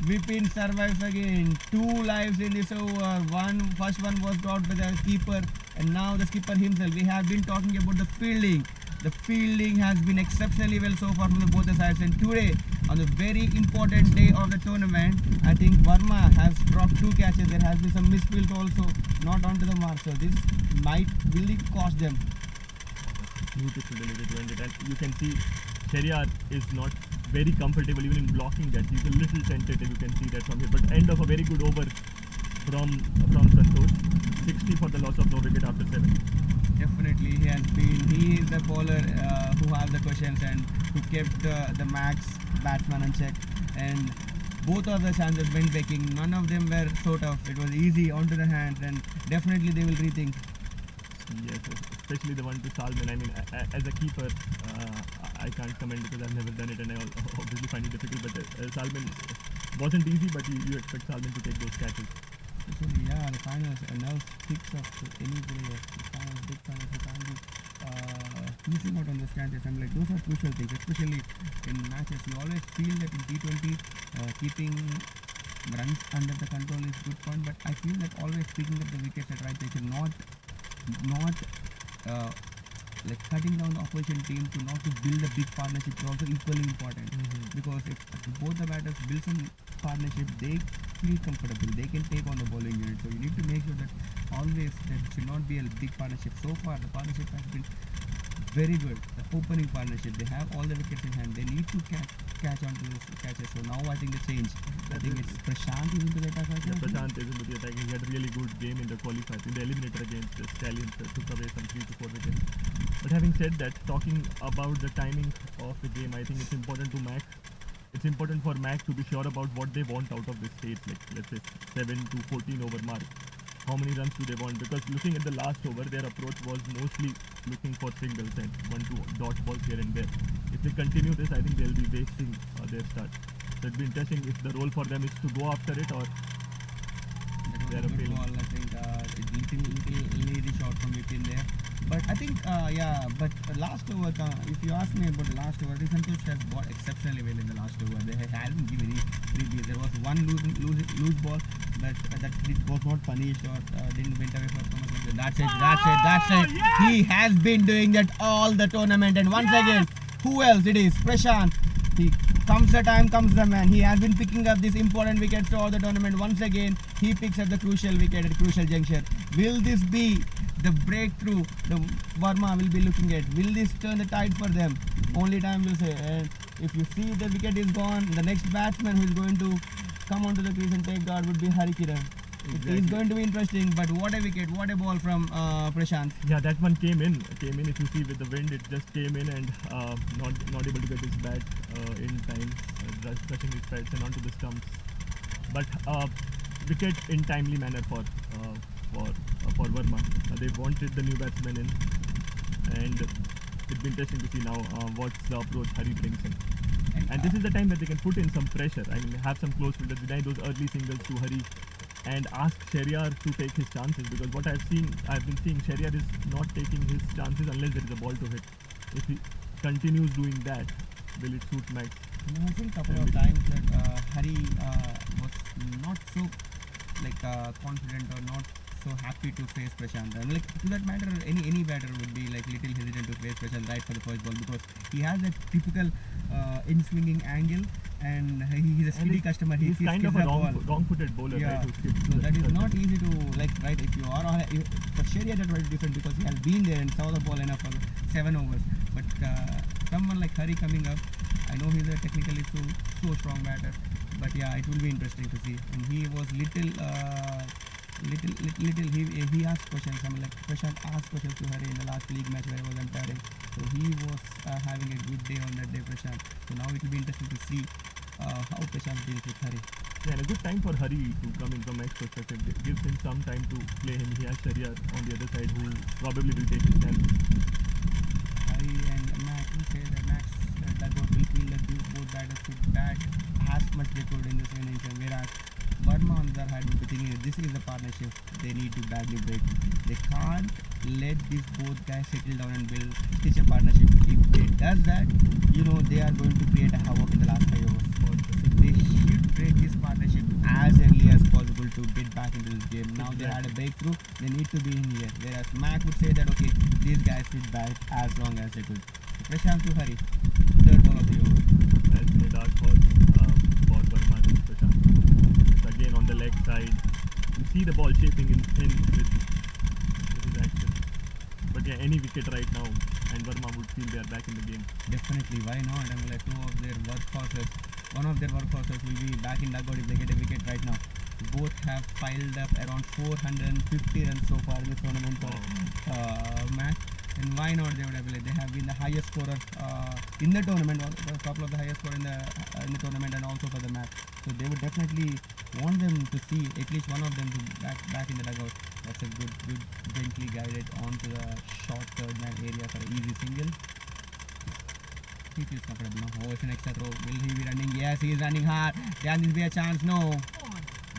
B: Vipin survives again. 2 lives in this over. First one was got by the keeper, and now the skipper himself. We have been talking about the fielding. The fielding has been exceptionally well so far from both the sides, and today, on the very important day of the tournament, I think Verma has dropped 2 catches. There has been some misfields also, not onto the mark. So this might really cost them.
D: Beautiful delivery to end it, and you can see CricHeroes is not very comfortable even in blocking that. He's a little tentative. You can see that from here. But end of a very good over from Santosh. 60 for the loss of no wicket after 7.
B: Definitely, he is the bowler who has the questions and who kept the Max batsman in check. And both of the chances went baking. None of them were sort of. It was easy onto the hands, and definitely they will rethink.
D: Yes, especially the one to Salman. I mean, as a keeper, I can't comment because I've never done it, and I obviously find it difficult. But Salman wasn't easy, but you expect Salman to take those catches.
B: Especially, the finals, nerves picks up to any player. The finals, big finals, you can't be missing out on those catches. And like those are crucial things, especially in matches. You always feel that in T20, keeping runs under the control is good fun. But I feel that always picking up the wickets at right place, not like cutting down the opposition team not to build a big partnership is also equally important. Because if both the batters build some partnership, they feel comfortable, they can take on the bowling unit. So you need to make sure that always there should not be a big partnership. So far the partnership has been very good. The opening partnership, they have all the wickets in hand, they need to catch catch onto those catches. So now I think the change. I think it's Prashant is into the attack right
D: Yeah,
B: now.
D: Prashant is into the attack. He had a really good game in the qualifiers, in the eliminator against the Stallions, took away some 3 to 4 wickets. But having said that, talking about the timing of the game, I think it's important to Mac. It's important for Mac to be sure about what they want out of this stage, like let's say 7 to 14 over mark. How many runs do they want? Because looking at the last over, their approach was mostly looking for singles and 1-2 dot balls here and there. If they continue this, I think they'll be wasting their start. So it'd be interesting if the role for them is to go after it or
B: That was a good ball. I think little lazy shot from Vipin there. But I think, but last over, if you ask me about the last over, Santosh has got exceptionally well in the last over. They haven't given any freebies. There was one loose ball, but that was not punished or didn't went away for so much. That's it. Yeah! He has been doing that all the tournament. And once again, who else it is? Prashant. He comes the time, comes the man. He has been picking up these important wickets throughout the tournament. Once again, he picks up the crucial wicket at crucial juncture. Will this be the breakthrough the Verma will be looking at? Will this turn the tide for them? Only time will say. And if you see the wicket is gone, the next batsman who is going to come onto the crease and take guard would be Harikiran.
D: Exactly.
B: It is going to be interesting, but what a wicket, what a ball from Prashant.
D: yeah, that one came in. If you see with the wind, it just came in and not able to get his bat in time, touching his pads and onto the stumps. But wicket in timely manner for Verma. They wanted the new batsman in, and it'd be interesting to see now what's the approach Hari brings in. And this is the time that they can put in some pressure. I mean, have some close fielders, deny those early singles to Hari, and ask Shahryar to take his chances, because what I've been seeing, Shahryar is not taking his chances unless there is a ball to hit. If he continues doing that, will it suit Max?
B: I've seen a couple of times that Hari was not so confident or not so happy to face Prashant. And to that matter, any batter would be little hesitant to face Prashant right for the first ball, because he has that typical in-swinging angle, and he's a speedy customer.
D: He's kind of a wrong-footed bowler,
B: yeah.
D: right? Who skips
B: So that is
D: circle.
B: not easy to right. If you are for Shahryar, that's very different, because he has been there and saw the ball enough for 7 overs. But someone like Hari coming up, I know he's a technically so strong batter, but yeah, it will be interesting to see. And he was he asked questions. Someone like Prashant asked questions to Hari in the last league match where I was umpiring. So he was having a good day on that day, Prashant. So now it will be interesting to see how Prashant deals with Hari.
D: Yeah, and a good time for Hari to come in from Max perspective. It gives him some time to play him. He has Shahryar on the other side, who probably will take his chance.
B: Hari and Max will say that Max dugout will feel that both batters could bat as much they could in this innings, and whereas Verma on the other hand will be thinking that this is a partnership they need to badly break. They can't let these both guys settle down and stitch a partnership. If they does that, they are going to create a havoc in the last 5 overs. So they should break this partnership as early as possible to get back into this game. Now they had a breakthrough, they need to be in here. Whereas Mac would say that okay, these guys should bat as long as they could. So Prashant to Hari, third ball of the over.
D: That's the dark horse for Verma and Prashant. It's again on the leg side. You see the ball shaping in with his action. But yeah, any wicket right now, and Verma would feel they are back in the game.
B: Definitely, why not? I mean, one of their workhorses will be back in dugout if they get a wicket right now. Both have piled up around 450 runs so far in this tournament for match. And why not? They have been the highest scorer in the tournament, a couple of the highest scorer in the tournament, and also for the match. So they would definitely want them to see at least one of them to back in the dugout. That's a good gently guided onto the short third man area for an easy single. He feels comfortable now. Oh, it's an extra throw. Will he be running? Yes, he is running hard. Can this be a chance? No.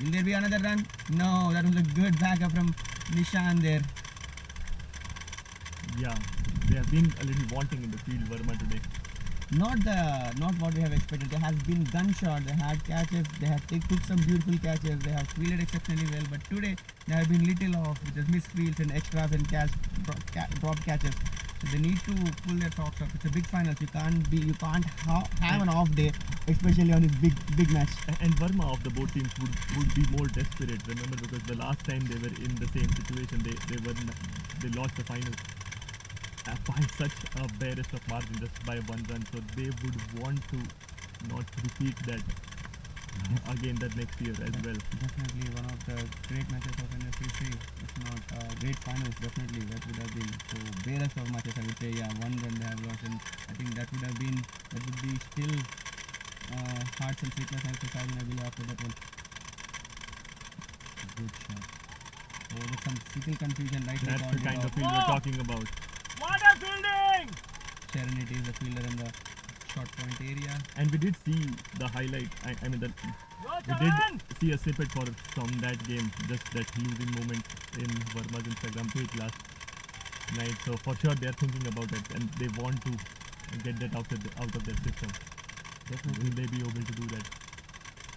B: Will there be another run? No. That was a good backup from Nishan there.
D: Yeah, they have been a little wanting in the field, Verma, today.
B: Not what we have expected. There has been gunshot. They had catches. They took some beautiful catches. They have fielded exceptionally well. But today there have been little of just misfields and extras and drop catches. So they need to pull their socks up. It's a big finals. You can't have an off day, especially on this big match.
D: And Verma of the both teams would be more desperate. Remember, because the last time they were in the same situation, they lost the final by such a barest of margin, just by 1 run. So they would want to not repeat that again that next year as well.
B: Definitely one of the great matches of NSCC, if not great finals. Definitely that would have been. So barest of matches, I would say. Yeah, one run they have lost, and I think that would be still hearts and sweetness and Sajin, I believe, after that one. Good shot. Oh, there's some little confusion, right?
D: That's the kind of field we're talking about.
A: What a fielding!
B: Serenity is the fielder in the short point area.
D: And we did see the highlight. I mean, we did see a snippet from that game, just that losing moment in Verma's Instagram page last night. So for sure they are thinking about it and they want to get that out of their system.
B: Definitely.
D: Will they be able to do that?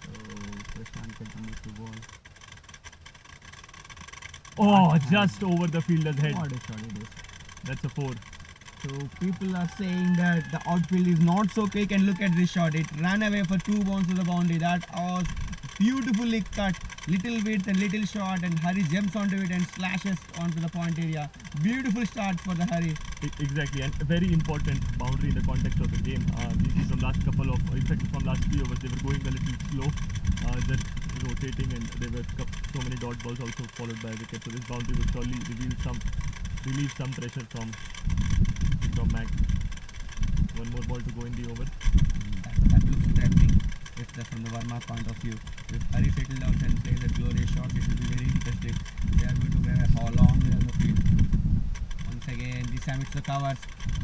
B: So Prashant continues to ball.
D: Oh, just over the fielder's head.
B: What a shot it is.
D: That's a 4.
B: So people are saying that the outfield is not so quick, and look at this shot. It ran away for 2 bounces to the boundary. That was beautifully cut. Little width and little shot, and Hari jumps onto it and slashes onto the point area. Beautiful start for the Hari.
D: Exactly, and a very important boundary in the context of the game. We see from last couple of, in fact from last 3 overs, they were going a little slow, just rotating, and there were so many dot balls also followed by a wicket. So this boundary will surely relieve some pressure from Mac. One more ball to go in the over.
B: That looks threatening. If from the Verma point of view, if Hari settles down and plays a glorious shot, it will be very interesting. They are going to go a long way on the field. Once again, this time it's the covers.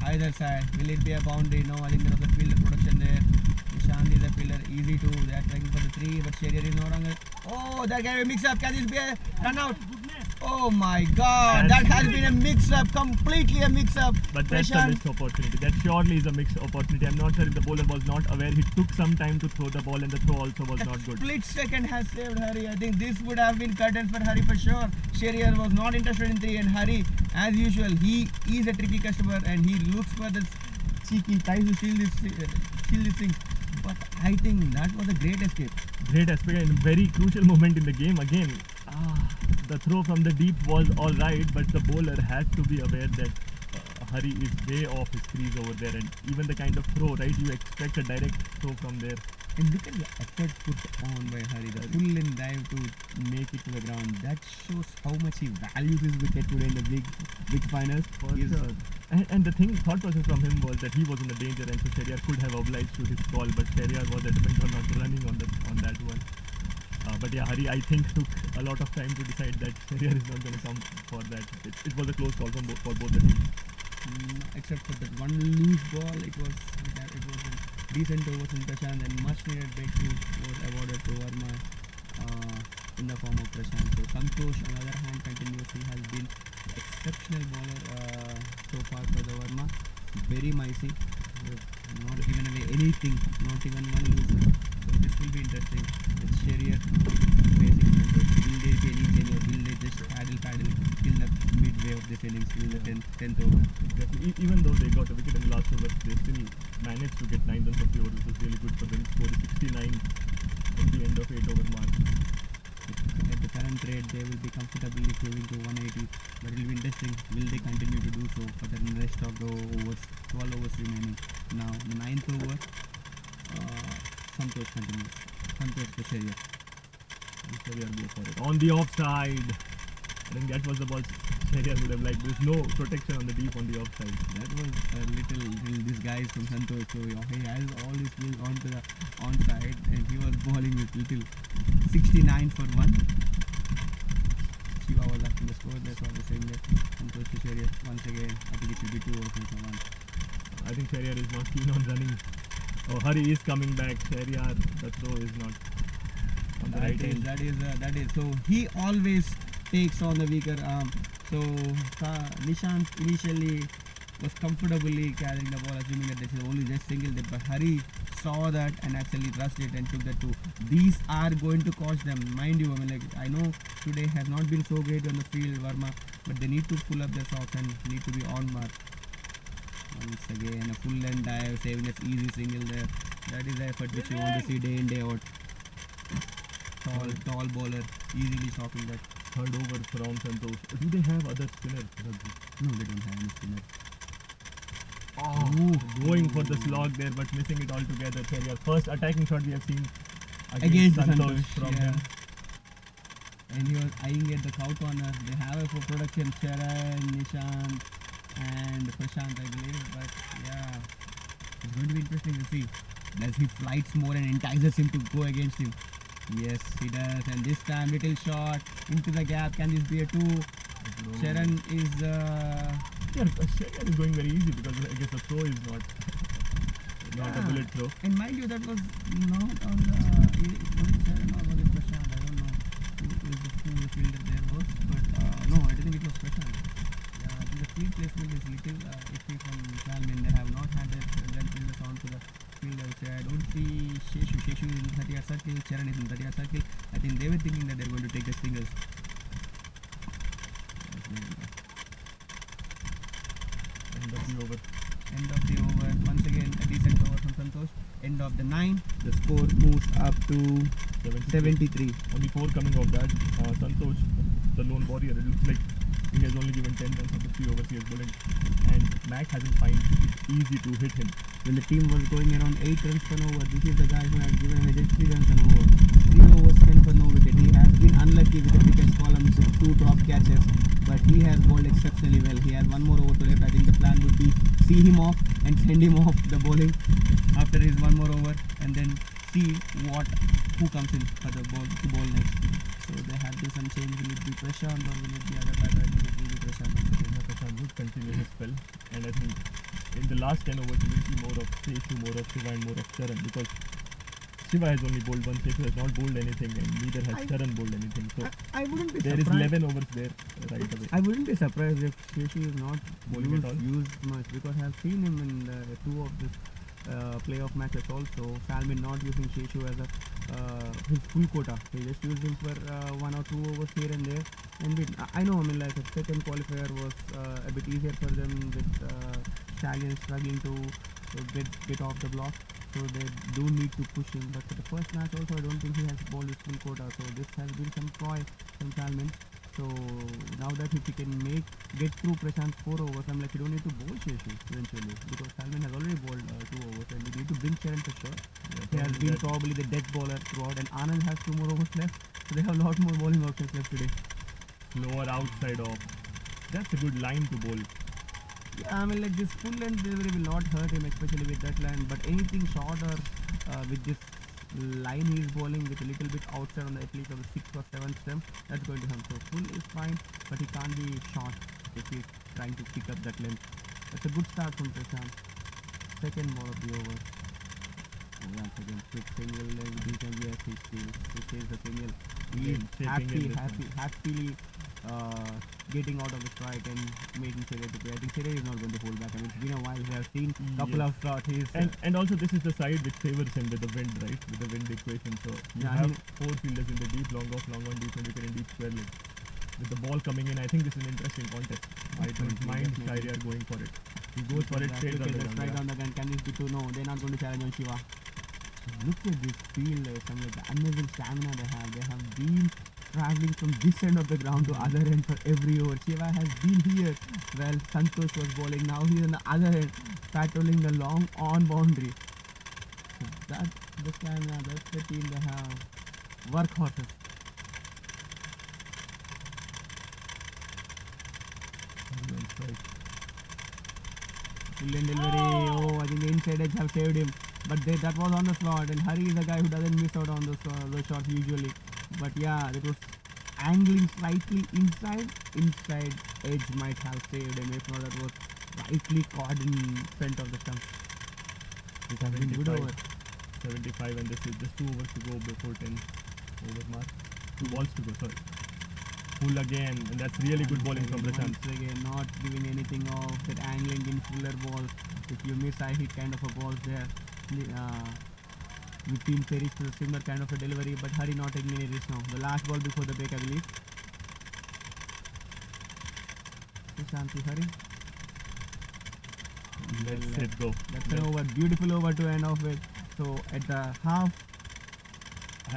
B: Either side, will it be a boundary? No, I think there was a fielder production there. Nishant is a fielder, easy to. They are trying for the 3, but Sherrier is no longer. Oh, that can be a mix up. Can this be a run out? Oh my God, that has been a mix up, completely a mix up.
D: But that's a missed opportunity. That surely is a mixed opportunity. I'm not sure if the bowler was not aware. He took some time to throw the ball, and the throw also was not good.
B: Split second has saved Hari. I think this would have been curtains for Hari for sure. Sherrier was not interested in 3, and Hari, as usual, he is a tricky customer and he looks for this cheeky, tries to steal this thing. But I think that was a great escape.
D: Great escape and very crucial moment in the game again. The throw from the deep was alright, but the bowler had to be aware that Hari is way off his crease over there, and even the kind of throw, right, you expect a direct throw from there.
B: And look at the effort put on by Hari, the full in dive to make it to the ground. That shows how much he values his wicket today in the big finals.
D: And the thought process from him was that he was in the danger, and so Sherrier could have obliged to his call, but Sherrier was adamant on not running on that one. But yeah, Hari, I think, took a lot of time to decide that Sherrier is not going to come for that. It was a close call for both the teams.
B: Except for that one loose ball, it was a decent over from Prashant, and much needed breakthrough was awarded to Verma in the form of Prashant. So Santosh, on the other hand, continuously has been exceptional bowler so far for the Verma. Very micey, not given away anything, not even one loser. So this will be interesting. With Sherrier facing Santosh, will they be any change, or will they just paddle till the midway of this innings, till the 10th over?
D: Exactly. Even though they got a wicket in the last over, they still managed to get 9 runs of the over, which was really good for them. Score is 69 at the end of 8 over mark.
B: At the current rate, they will be comfortably cruising to 180, but it will be interesting. Will they continue to do so for the rest of the overs? 12 overs remaining. Now, the 9th over, Santosh continues. Santosh to Sherrier.
D: And Sherrier go for it. On the offside. I think that was the ball Sherrier would have liked. There's no protection on the deep on the offside.
B: That was a little disguise from Santosh. So he has all his skills onto the onside, and he was bowling with little 69 for 1. Shiva was up in the score. That's what we're saying that Santosh to Sherrier. Once again, I think it should be 2 overs for 1.
D: I think Sherrier is not keen on running. Oh, Hari is coming back. Sherrier, the throw is not on the right end.
B: That is. So he always takes on the weaker arm. So Nishant initially was comfortably carrying the ball, assuming that this is only just single dip. But Hari saw that and actually rushed it and took that too. These are going to cost them, mind you. I mean, like, I know today has not been so great on the field, Verma, but they need to pull up their socks and need to be on mark. Once again, a full length dive, saving that easy single there. That is the effort which you want to see day in, day out. Tall bowler, easily stopping that.
D: Third over from Santosh. Do they have other spinners?
B: No, they don't have any spinner.
D: Going for the slog there, but missing it altogether. Shariar, first attacking shot we have seen
B: Against
D: against Santosh
B: Santosh,
D: from
B: yeah.
D: him.
B: And he was eyeing at the cow corner. They have a for production, Sharan, Nishant, and Prashant, I believe. But yeah, it's going to be interesting to see. Does he flights more and entices him to go against him? Yes, he does. And this time, little shot into the gap. Can this be a two? Sharan is.
D: Yeah, Shariar is going very easy because I guess the throw is not a bullet throw.
B: And mind you, that was not on the. Was it Sharan or was it Prashant? I don't know. Who is the fielder there was, but no, I think it was Prashant. Yeah, I think the field placement is little iffy from Salman. They have not had that fielders onto the field. I would say I don't see Sheshu. Sheshu is in 30-yard circle. Sharan is in 30-yard circle. I think they were thinking that they're going to take the singles.
D: End of the over.
B: End of the over. Once again, a decent over from Santosh. End of the 9. The score moves up to 73.
D: Only 4 coming off that. Santosh, the lone warrior, it looks like he has only given 10 runs of the 3 overs he has bowling. And Mac hasn't found it easy to hit him.
B: When the team was going around 8 runs per over, this is the guy who has given away just 3 runs per over. 3 overs 10 for no wicket. He has been unlucky with the wickets columns, 2 drop catches, but he has bowled exceptionally well. He has 1 more over to left. I think the plan would be see him off and send him off the bowling after his 1 more over, and then see who comes in for the ball to bowl next. So there have been some change. Will it be Prashant or will it be other batter? I think it will be Prashant.
D: Prashant would continue his spell, and I think in the last 10 overs we will see more of Seshu, more of Shiva and more of Charan, because Shiva has only bowled 1, Seshu has not bowled anything, and neither has Charan bowled anything. So
B: I wouldn't be
D: there is
B: surprised.
D: 11 overs there right away.
B: I wouldn't be surprised if Sheshi is not
D: Bowling at all?
B: used much, because I have seen him in the 2 of this playoff matches also. Salman not using Sheshu as his full quota. He just used him for 1 or 2 overs here and there. And I know, I mean, like the second qualifier was a bit easier for them with Stallion struggling to get off the block. So they do need to push him. But for the first match also, I don't think he has bowled his full quota. So this has been some ploy from Salman. So now that if he can get through Prashant's 4 overs, I'm like, you don't need to bowl Sheshu eventually, because Salman has already bowled 2 overs, and you need to bring Charan for sure. He has been probably the death bowler throughout, and Anand has 2 more overs left, so they have a lot more bowling options left today.
D: Lower outside off. That's a good line to bowl.
B: Yeah, I mean, like this full length delivery will not hurt him, especially with that line, but anything shorter with this line he is bowling with a little bit outside on the at least of the 6th or 7th stem, that's going to help. So full is fine, but he can't be short if he's trying to pick up that length. That's a good start from Prashant. Second ball of the over. And once again, quick single leg, yes, he says the single. He is happily getting out of the strike and making Sere to play. I think Sere is not going to hold back. I mean, it's been a while. We have seen a couple of shots.
D: And also this is the side which favors him with the wind, right? With the wind equation. So you have 4 fielders in the deep, long off, long on, deep, and wicket in deep square leg. With the ball coming in, I think this is an interesting contest. I don't mind Shariar going for it. He goes for it straight down the ground.
B: Down the gun. Can this be 2? No, they're not going to challenge on Shiva. Look at this field, some like the amazing stamina they have. They have been traveling from this end of the ground to other end for every over. Shiva has been here. Well, Santosh was bowling. Now he's on the other end, patrolling the long on boundary. So that's the stamina. That's the team they have. Workhorses. Full end delivery. Oh, I think the inside edge have saved him. But that was on the slot, and Hari is a guy who doesn't miss out on those shots usually. But yeah, that was angling slightly inside edge might have saved him. If not, that was rightly caught in front of the stump. It has been good over.
D: 75, and this is just 2 overs to go before 10 over mark. 2 balls to go, sorry. Full again, and that's really good bowling from Prashant.
B: Once again, not giving anything off, that angling in fuller balls. If you miss, I hit kind of a balls there. With Team Perish to a similar kind of a delivery, but Hari not taking any risk now. The last ball before the break, I believe. Prashant to Hari.
D: Let's it go.
B: That's an over. Beautiful over to end off with. So at the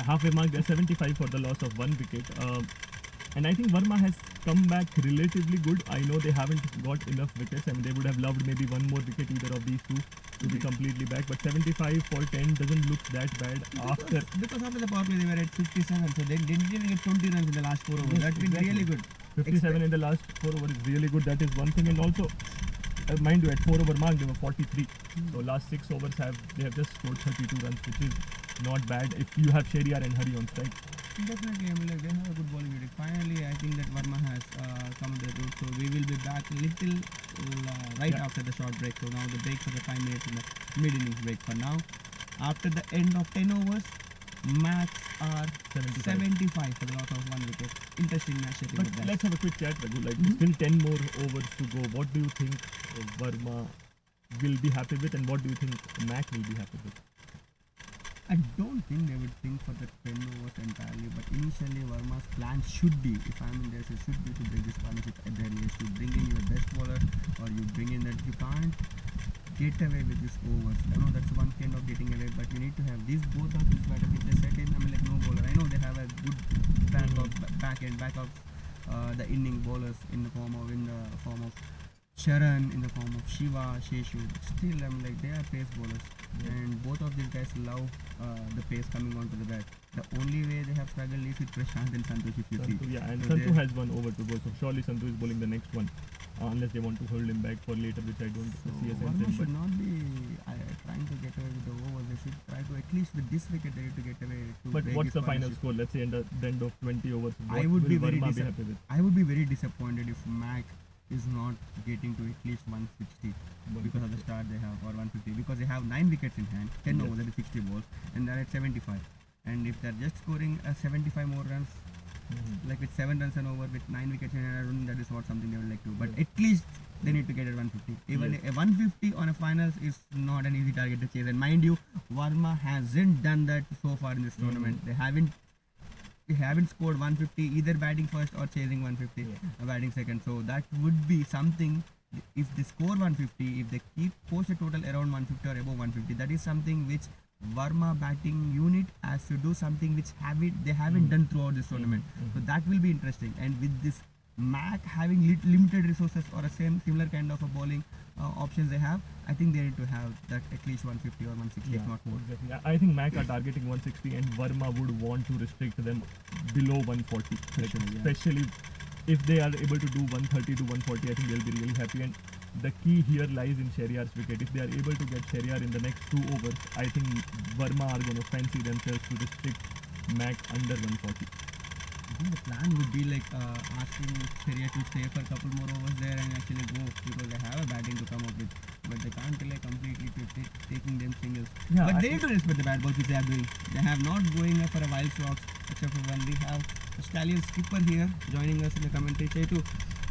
D: halfway mark, there's 75 for the loss of 1 wicket. And I think Verma has come back relatively good. I know they haven't got enough wickets. I mean, they would have loved maybe one more wicket, either of these two, to be completely back. But 75 for 10 doesn't look that bad after.
B: Because after the power play they were at 57, so they didn't even get 20 runs in the last 4 overs.
D: Yes,
B: That's been
D: exactly.
B: really good.
D: 57 in the last 4 overs is really good. That is one thing. And also, mind you, at 4 over mark they were 43. So last 6 overs they have just scored 32 runs, which is not bad if you have Sheriar and Hari on strike.
B: Definitely, I mean, like, they have a good bowling unit. Finally, I think that Verma has come on the road, so we will be back little after the short break. So now the break for the 5 minutes in the mid-innings break. For now, after the end of 10 overs, max are 75 for the loss of 1 wicket. Interesting match shaping
D: But
B: up there.
D: let's have a quick chat, Raghu. Like, still 10 more overs to go. What do you think Verma will be happy with, and what do you think Mac will be happy with?
B: I don't think they would think for the 10 overs entirely, but initially Verma's plan should be, if I'm in there, it should be to break this partnership at the earliest. You bring in your best bowler, or you bring in that you can't get away with these overs. I know that's one kind of getting away, but you need to have these both of these batters. If they set in, I mean, like, no bowler. I know they have a good back of the inning bowlers in the form of Sharan, in the form of Shiva, Sheshu. Still, I mean, like, they are pace bowlers, and both of these guys love the pace coming onto the bat. The only way they have struggled is with Prashant and Santosh, if you see.
D: Santu, yeah, and
B: So
D: Santu has 1 over to go, so surely Santu is bowling the next one, unless they want to hold him back for later, which I don't see a sense
B: Verma
D: in.
B: should
D: But
B: not be trying to get away with the overs. They should try to, at least with this wicket, they need to get away.
D: what's the final score? Let's say at the end of 20 overs, what
B: I would
D: will
B: be very
D: Verma be happy with?
B: I would be very disappointed if Mac is not getting to at least 160 because of the start they have, or 150, because they have 9 wickets in hand, 10
D: Yes.
B: overs, that is 60 balls, and they're at 75. And if they're just scoring 75 more runs, like with 7 runs and over with 9 wickets in hand, I don't think that is what something they would like to. But at least they need to get at 150. Even
D: Yes.
B: a 150 on a finals is not an easy target to chase. And mind you, Verma hasn't done that so far in this tournament. They haven't scored 150 either batting first or chasing 150 batting second. So that would be something. If they score 150, if they post a total around 150 or above 150, that is something which Verma batting unit has to do, something which they haven't done throughout this tournament. So that will be interesting. And with this Mac having limited resources or a similar kind of a bowling options they have, I think they need to have that at least 150 or 160, if not more.
D: Exactly. I think Mac are targeting 160, and Verma would want to restrict them below 140. Especially if they are able to do 130 to 140, I think they'll be really happy. And the key here lies in Sheriar's wicket. If they are able to get Sheriar in the next 2 overs, I think Verma are going to fancy themselves to restrict Mac under 140.
B: I think the plan would be like asking Sheriar to stay for a couple more overs there and actually go, because they have a batting to come up with, but they can't rely completely to taking them singles.
D: Yeah,
B: But they need to respect the bat balls which they are doing. They have not going for a wild shot, except for when we have a Stallion skipper here joining us in the commentary. Chetu,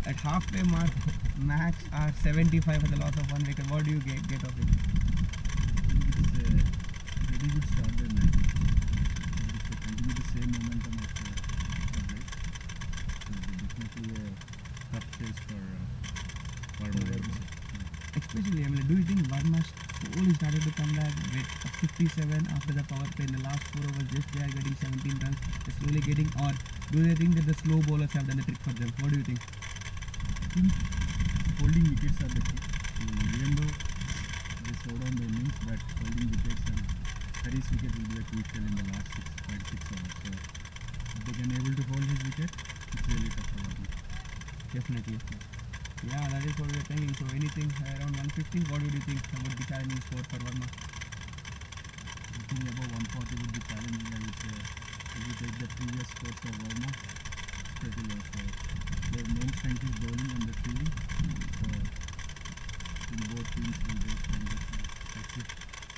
B: at halfway mark, Max are 75 for the loss of 1 wicket. What do you get of it?
E: It's a very good start there, man. If they continue the same momentum of the break, it will be definitely a tough chase for Verma.
B: Especially, I mean, do you think Verma slowly started to come back with 57 after the power play in the last 4 overs? Just they are getting 17 runs, they're slowly getting, or do they think that the slow bowlers have done the trick for them? What do you think?
E: I think holding wickets are the key. So even though they slow down the innings, but holding wickets, and Hari's wicket will be a crucial in the last 6 overs. So if they can able to hold his wicket, it's really tough for Verma.
B: Definitely. Yeah, that is what we are thinking. So anything around 150, what would you think would be challenging score for Verma?
E: Anything above 140 would be challenging, I would say. If you take the previous scores of Verma, it's pretty low. So their main strength is bowling and the fielding. So I think both teams will go for this. That's it.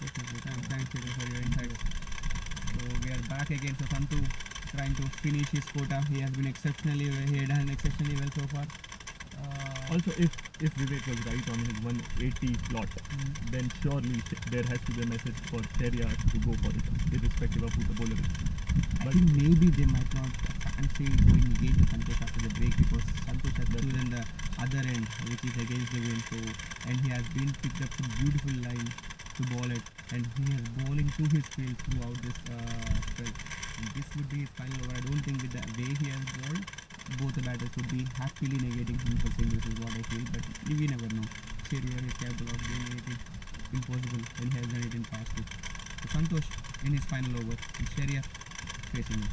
B: Definitely. Thanks Chetu, for your insights. So we are back again. So Santu trying to finish his quota. He has been exceptionally well so far.
D: Also, if Vivek was right on his 180 slot, then surely there has to be a message for Sheriar to go for it, irrespective of who the bowler is.
B: I think maybe they might not fancy going against the Santosh after the break, because Santosh has chosen the other end, which is against the wind. So, and he has been picked up a beautiful line to bowl it, and he is bowling to his field throughout this spell. And this would be his final over. I don't think with the way he has bowled, both the batters would be happily negating him for singles is what I feel, but we never know. Sherrier is capable of doing anything impossible and he has done it in past too. So Santosh in his final over and Sherrier facing him.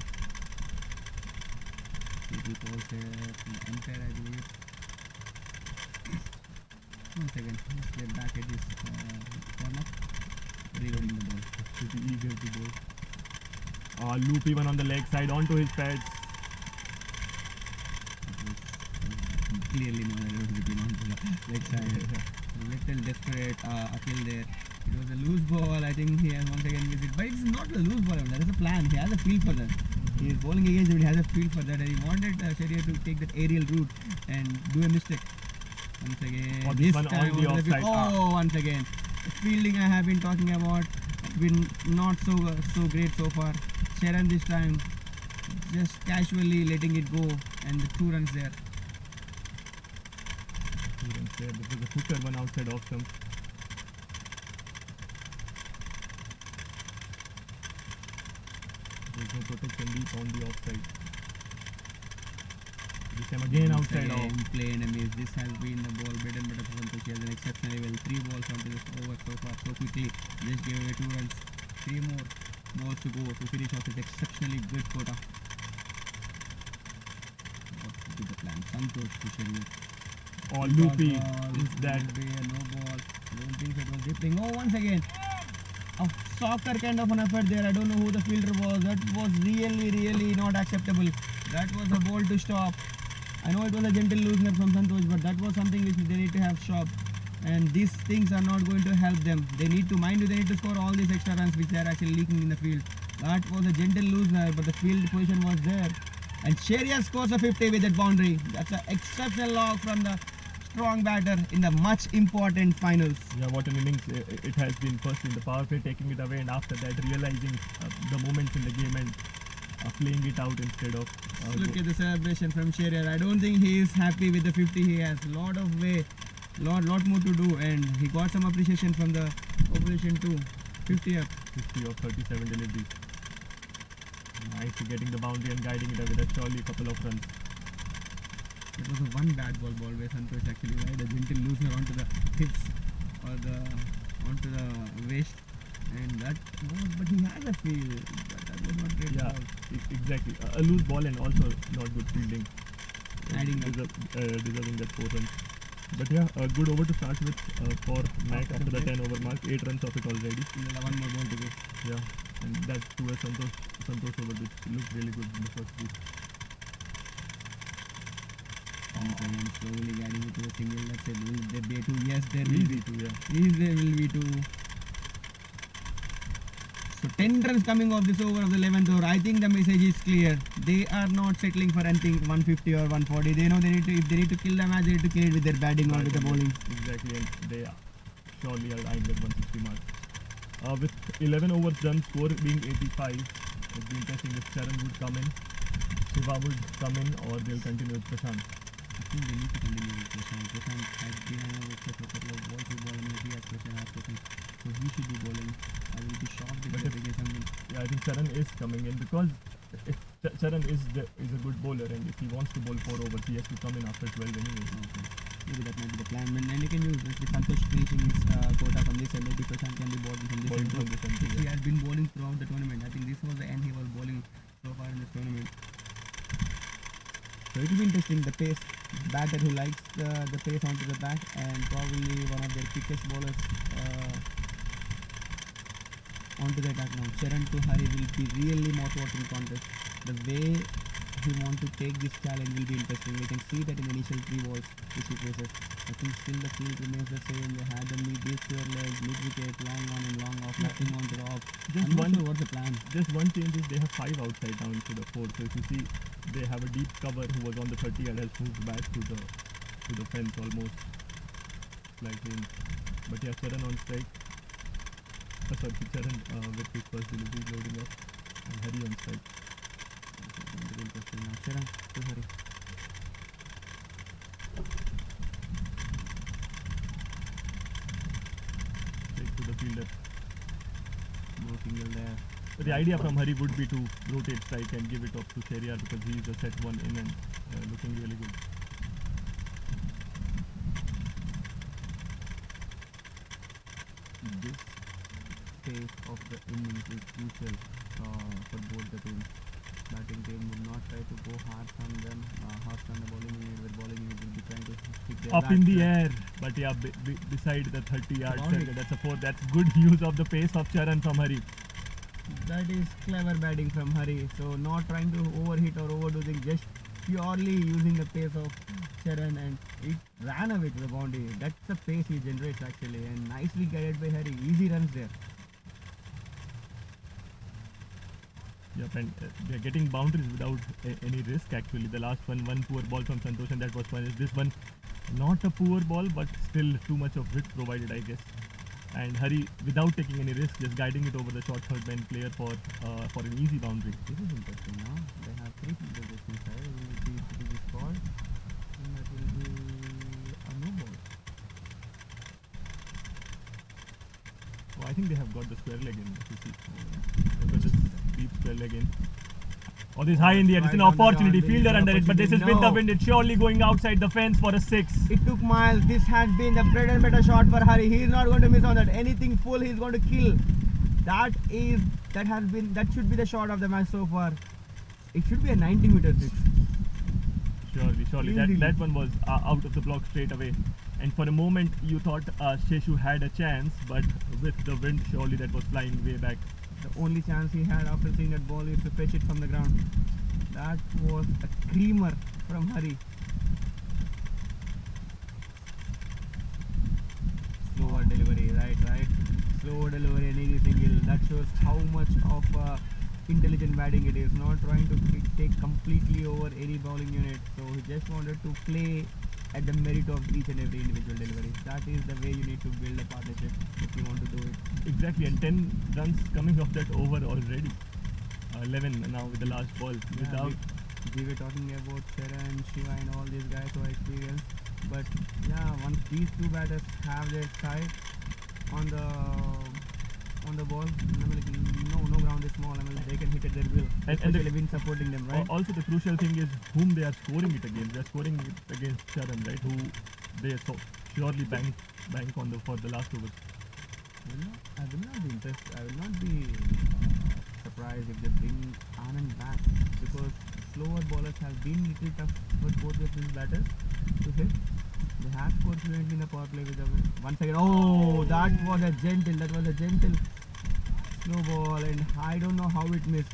B: He calls there from the umpire, I believe. Once again, let's get back at his corner. Reloading the ball.
D: Pretty eager to bowl. Loop even on the leg side onto his pads.
B: Clearly not allowed to be onto the leg side. Little desperate appeal there. It was a loose ball. I think he has once again missed it. But it's not a loose ball. There is a plan. He has a feel for that. He is bowling against it. He has a feel for that. And he wanted Sherrier to take that aerial route and do a mistake. Once again.
D: Oh, this one on the offside.
B: Once again. The fielding I have been talking about has been not so great so far. Sharan this time just casually letting it go and the 2 runs there.
D: 2 runs there. This was a quicker one outside off stump. There's no protection deep on the offside. This time again outside off.
B: Play and a miss. This has been the ball bread and butter for Santosh. He has done exceptionally well. 3 balls onto this over so far so quickly. Just gave away 2 runs. 3 more balls to go to finish off his exceptionally good quota. What would be the plan? Santosh to Sherrier.
D: Or loopy. Is that
B: No ball. I don't think it was dipping. Oh, once again. A soccer kind of an effort there. I don't know who the fielder was. That was really not acceptable. That was a ball to stop. I know it was a gentle loosener from Santosh, but that was something which they need to have stopped. And these things are not going to help them. They need to, mind you, they need to score all these extra runs which they are actually leaking in the field. That was a gentle loosener, but the field position was there. And Sherrier scores a 50 with that boundary. That's an exceptional log from the strong batter in the much important finals.
D: Yeah, what an innings it has been. First in the power play, taking it away, and after that realizing the moments in the game and playing it out instead of.
B: Look at the celebration from Sherrier. I don't think he is happy with the 50. He has lot more to do, and he got some appreciation from the opposition too. 50 up.
D: 50 of 37 deliveries. Nice to getting the boundary and guiding it away. That's surely a couple of runs.
B: It was a one bad ball where Santosh actually right a gentle loosener onto the hips or onto the waist, and that was, but he has a feel, but that was not great
D: Yeah,
B: ball.
D: exactly. A loose ball and also not good fielding.
B: Adding up.
D: Deserving that 4 runs. But yeah, a good over to start with for Mac after the 10 over mark. 8 runs of it already.
B: Still 1 more ball to go.
D: Yeah, and that's to a Santosh over which looked really good in the first 3.
B: Once again, slowly guiding it to a single. That's it. Will there be a 2? Yes, there will be.
D: 2, yeah.
B: Yes, there will be 2. So 10 runs coming off this over of the 11th over. I think the message is clear. They are not settling for anything 150 or 140. They know they need to, if they need to kill the match, they need to kill it with their batting or with the bowling.
D: Exactly, and they are surely are eyeing that 160 mark. With 11 overs done, score being 85. It'd be interesting if Charan would come in, Shiva would come in, or they'll continue with Prashant.
B: I think they need to continue with Prashant. Prashant has been on a for a couple of balls to bowl, and if he has Prashant has Prashant, so he should be bowling. I will be shocked if they get something.
D: Yeah, I think Charan is coming in because if Charan is a good bowler, and if he wants to bowl 4 overs, he has to come in after 12 anyway.
B: Okay. Maybe that might be the plan. And you can use this. If Santosh finishing his quota from this end, maybe Prashant can be bowling from this
D: Bowling
B: end.
D: from this end,
B: He
D: yeah.
B: has been bowling throughout the tournament. I think this was the end he was bowling so far in this tournament. So it will be interesting. The pace batter who likes the pace onto the bat, and probably one of their quickest bowlers onto the attack now. Charan to Hari will be really mouth-watering contest. The way he wants to take this challenge will be interesting. We can see that in the initial 3 balls which he faces. I think still the field remains the same. They had them deep to your legs, mid-wicket, long on and long off, nothing on to the off.
D: Just
B: I'm not
D: one-
B: sure what's the plan.
D: Just one change is they have 5 outside now instead of 4. So if you see, they have a deep cover who was on the 30 and has moved back to the fence almost slightly. But yeah, Charan on strike. Charan with his first delivery loading up, and Hari on strike.
B: Very interesting now. Charan to Hari.
D: Straight to the fielder.
B: No single there.
D: The idea from Hari would be to rotate strike and give it up to Shehryar because he is a set one in and looking really good.
B: This phase of the innings is crucial for both the teams. Batting team would not try to go hard on them, hard on the bowling unit, where bowling unit will be trying to hit their
D: Up in the
B: bats.
D: air, but yeah, beside the 30-yard
B: Boundary.
D: circle. That's a four. That's good use of the pace of Charan from Hari.
B: That is clever batting from Hari. So not trying to overhit or overdo things, just purely using the pace of Charan, and it ran away to the boundary. That's the pace he generates actually, and nicely guided by Hari. Easy runs there.
D: Yep, and they're getting boundaries without any risk actually. The last one poor ball from Santosh and that was punished. This one, not a poor ball, but still too much of width provided, I guess. And Hari, without taking any risk, just guiding it over the short third man player for an easy boundary.
B: This is interesting now. They have three people this inside. One will be to be called, and that will be a no ball.
D: Oh, I think they have got the square leg in. If you see, they've got this deep square leg in. Oh, this high in the air. It's an
B: Right on the
D: opportunity.
B: ground,
D: Fielder
B: this is
D: under it, but this is with the
B: no.
D: wind. It's surely going outside the fence for a six.
B: It took miles. This has been the bread and butter shot for Hari. He is not going to miss on that. Anything full, he is going to kill. That should be the shot of the match so far. It should be a 90-meter six.
D: Surely.
B: Easily.
D: That one was out of the block straight away. And for a moment, you thought Sheshu had a chance, but with the wind, surely that was flying way back.
B: The only chance he had after seeing that ball is to fetch it from the ground. That was a creamer from Hari. Slower delivery, right. Slow delivery and easy single. That shows how much of intelligent batting it is. Not trying to take completely over any bowling unit. So he just wanted to play at the merit of each and every individual delivery. That is the way you need to build a partnership if you want to do it.
D: Exactly, and 10 runs coming off that over already. 11 now with the last ball. Without
B: We were talking about Charan, Shiva and all these guys who are experienced. But yeah, once these two batters have their sight on the ball, no ground is small. They can hit at their will.
D: And
B: Especially
D: the-
B: been supporting them, right?
D: Also, the crucial thing is whom they are scoring it against. They are scoring it against Charan, right? Who they surely bank on for the last over.
B: I will not be interested. I will not be surprised if they bring Anand back, because slower bowlers have been little tough for both of these batters to hit. They have scored fluently in the power play with the once again. Oh, that was a gentle slow ball, and I don't know how it missed.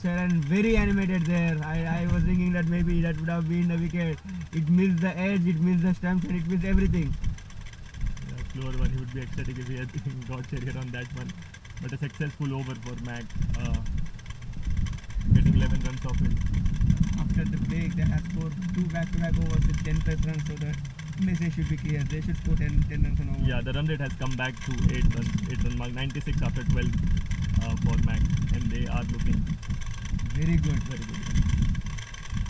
B: Charan very animated there. I was thinking that maybe that would have been the wicket. It missed the edge, it missed the stumps, and it missed everything.
D: Yeah, slower one. He would be ecstatic if he had got Shehryar on that one. But a successful over for Mac. Getting 11 runs off it.
B: After the break, they have scored two back-to-back overs with 10 plus runs, so the message should be clear. They should score 10 runs on over.
D: Yeah, the run rate has come back to 8 runs. 8 run mark. 96 after 12 for Mac, and they are looking
B: Very good.
D: very good.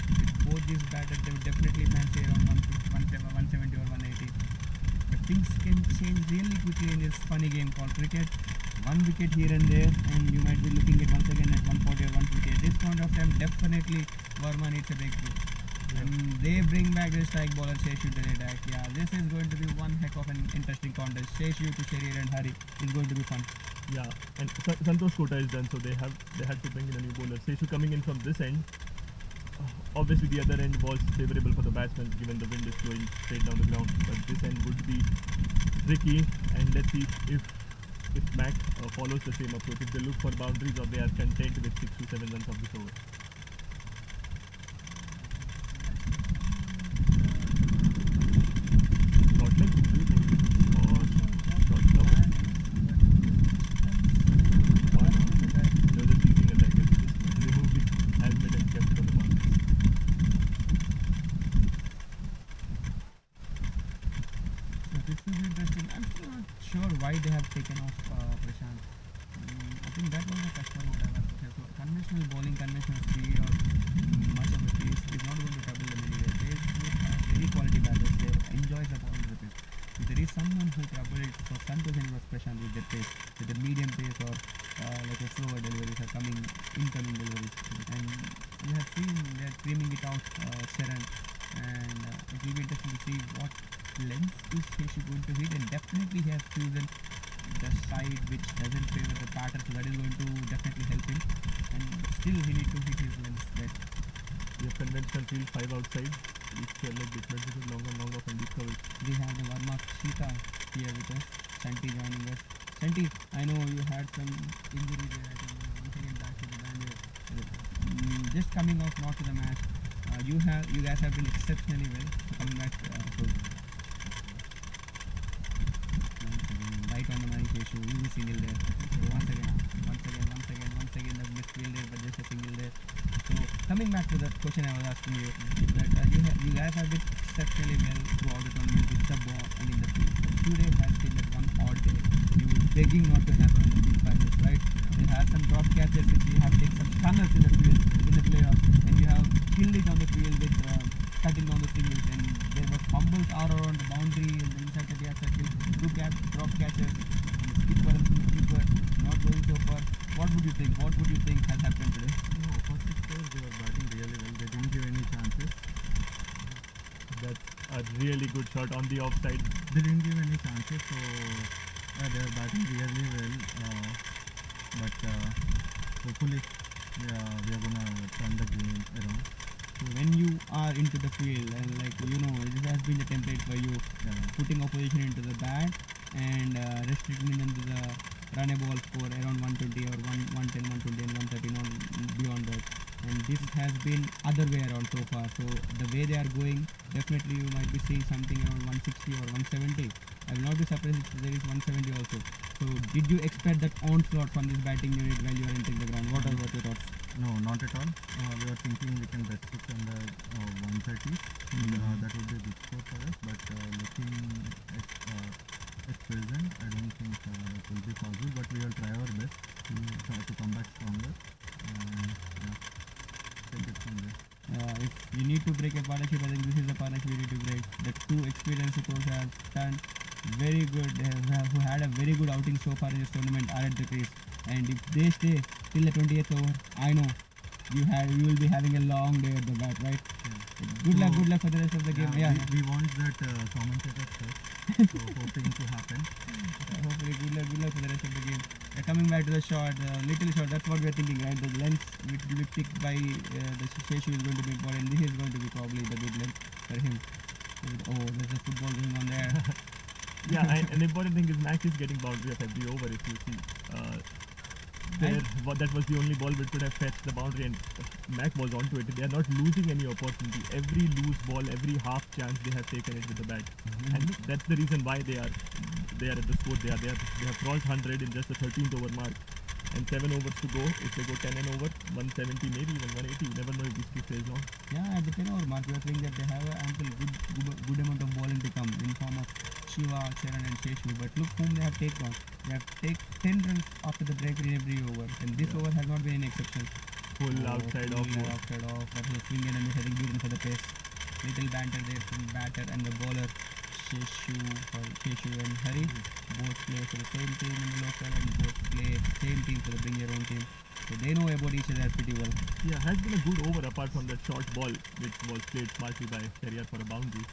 B: With both these batters, they would definitely fancy around 170 or 180. But things can change really quickly in this funny game called cricket. One wicket here and there, and you might be looking at once again at 140 or 150. At this point of time, definitely Verma needs a breakthrough. And they bring back the strike bowler Sheshu to the attack. Yeah, this is going to be one heck of an interesting contest. Sheshu to Shehryar and Hari is going to be fun.
D: Yeah, and Santosh Kota is done, so they had to bring in a new bowler. Seshu coming in from this end. Obviously, the other end was favourable for the batsman, given the wind is blowing straight down the ground. But this end would be tricky, and let's see if Mac follows the same approach. If they look for boundaries, or they are content with 6 to 7 runs of this over. Short leg, do you think? Or short cover? They were just teasing us, I guess. Just removed the helmet and kept it on the boundary.
B: So this will be interesting. I'm still not sure why they have taken off Prashant. I think that was a customer whatever. Okay, so conventional bowling, conventional speed, or much of the pace is not going to trouble them anyway. They have very quality batters. They enjoy the ball with it. there is someone who troubled for Santosh and was Prashant with their pace, with the medium pace or like a slower deliveries are coming, incoming deliveries. And you have seen they're screaming it out, Sharon. And it will be interesting to see what length is Sheshu going to hit, and definitely he has chosen the side which doesn't favor the pattern, so that is going to definitely help him. And still he need to hit his length there.
D: We have conventional field 5 outside. Each leg different with long and long off and deep coverage.
B: We have the Verma Cheetah here with us. Santi joining us. Santi, I know you had some injury there. I think once again back to the band. Just coming off not to the match. You guys have been exceptionally well. So coming back, right on the money issue. Easy single there. So once again, the midfield there, but just a single there. So coming back to the question I was asking you, that you guys have been exceptionally well throughout the tournament with the ball and in the field. Today has been that one odd day. You were begging not to happen in the big finals, right? You had some drop catches which you have taken some stunners in the field in the playoffs, and you have killed it on the field with cutting on the singles. And there were fumbles all around the boundary and the inside the gap circle, drop catches, and the keeper not going so far. What would you think? What would you think has happened today?
E: No, first 6 overs they were batting really well. They didn't give any chances.
D: That's a really good shot on the offside.
E: They didn't give any chances, so they are batting really well. But hopefully, we are gonna turn the game around.
B: So when you are into the field and this has been the template for you, putting opposition into the bat and restricting them to the run a ball score around 120 or 110, 120 and 130, not beyond that. And this has been other way around so far. So the way they are going, definitely you might be seeing something around 160 or 170. I will not be surprised if there is 170 also. So did you expect that onslaught from this batting unit while you are entering the ground? What are your thoughts?
E: No, not at all. We were thinking we can restrict on the 130. That would be a good score for us. But looking at present, I don't think it will be possible. But we will try our best to come back stronger. Take it from there.
B: If you need to break a partnership, I think this is the partnership you need to break. The two experienced pros have done very good. They have who had a very good outing so far in this tournament are at the crease. And if they stay till the 20th over, I know you will be having a long day at the bat, right? Good luck for the rest of the game.
E: We want that commentator first. So hoping to happen.
B: Hopefully, good luck for the rest of the game. Coming back to the shot, little shot, that's what we are thinking, right? The length which will be picked by the Sheshu is going to be important. This is going to be probably the good length for him. Oh, there's a football going on there.
D: An important thing is Mac is getting boundary of every over. If you see, that was the only ball which could have fetched the boundary, and Mac was onto it. They are not losing any opportunity. Every loose ball, every half chance, they have taken it with the bat, and that's the reason why they are at the score. They have crossed 100 in just the 13th over mark, and 7 overs to go. If they go 10 and over, 170, maybe even 180. You never know if this stays long.
B: Yeah, at the 10 over mark, we are saying that they have an ample good amount of bowling to come in form of Shiva, Charan and Sheshu. But look whom they have taken on. They have taken 10 runs after the break in every over, and this over has not been an exception.
D: Full outside off.
B: That was swing and miss. I think beaten for the pace. Little banter there from batter and the bowler. Sheshu and Hari both play for the same team in the local and both play same team for the bring your own team. So they know about each other pretty well.
D: Yeah, has been a good over apart from that short ball which was played smartly by Sherrier for a boundary.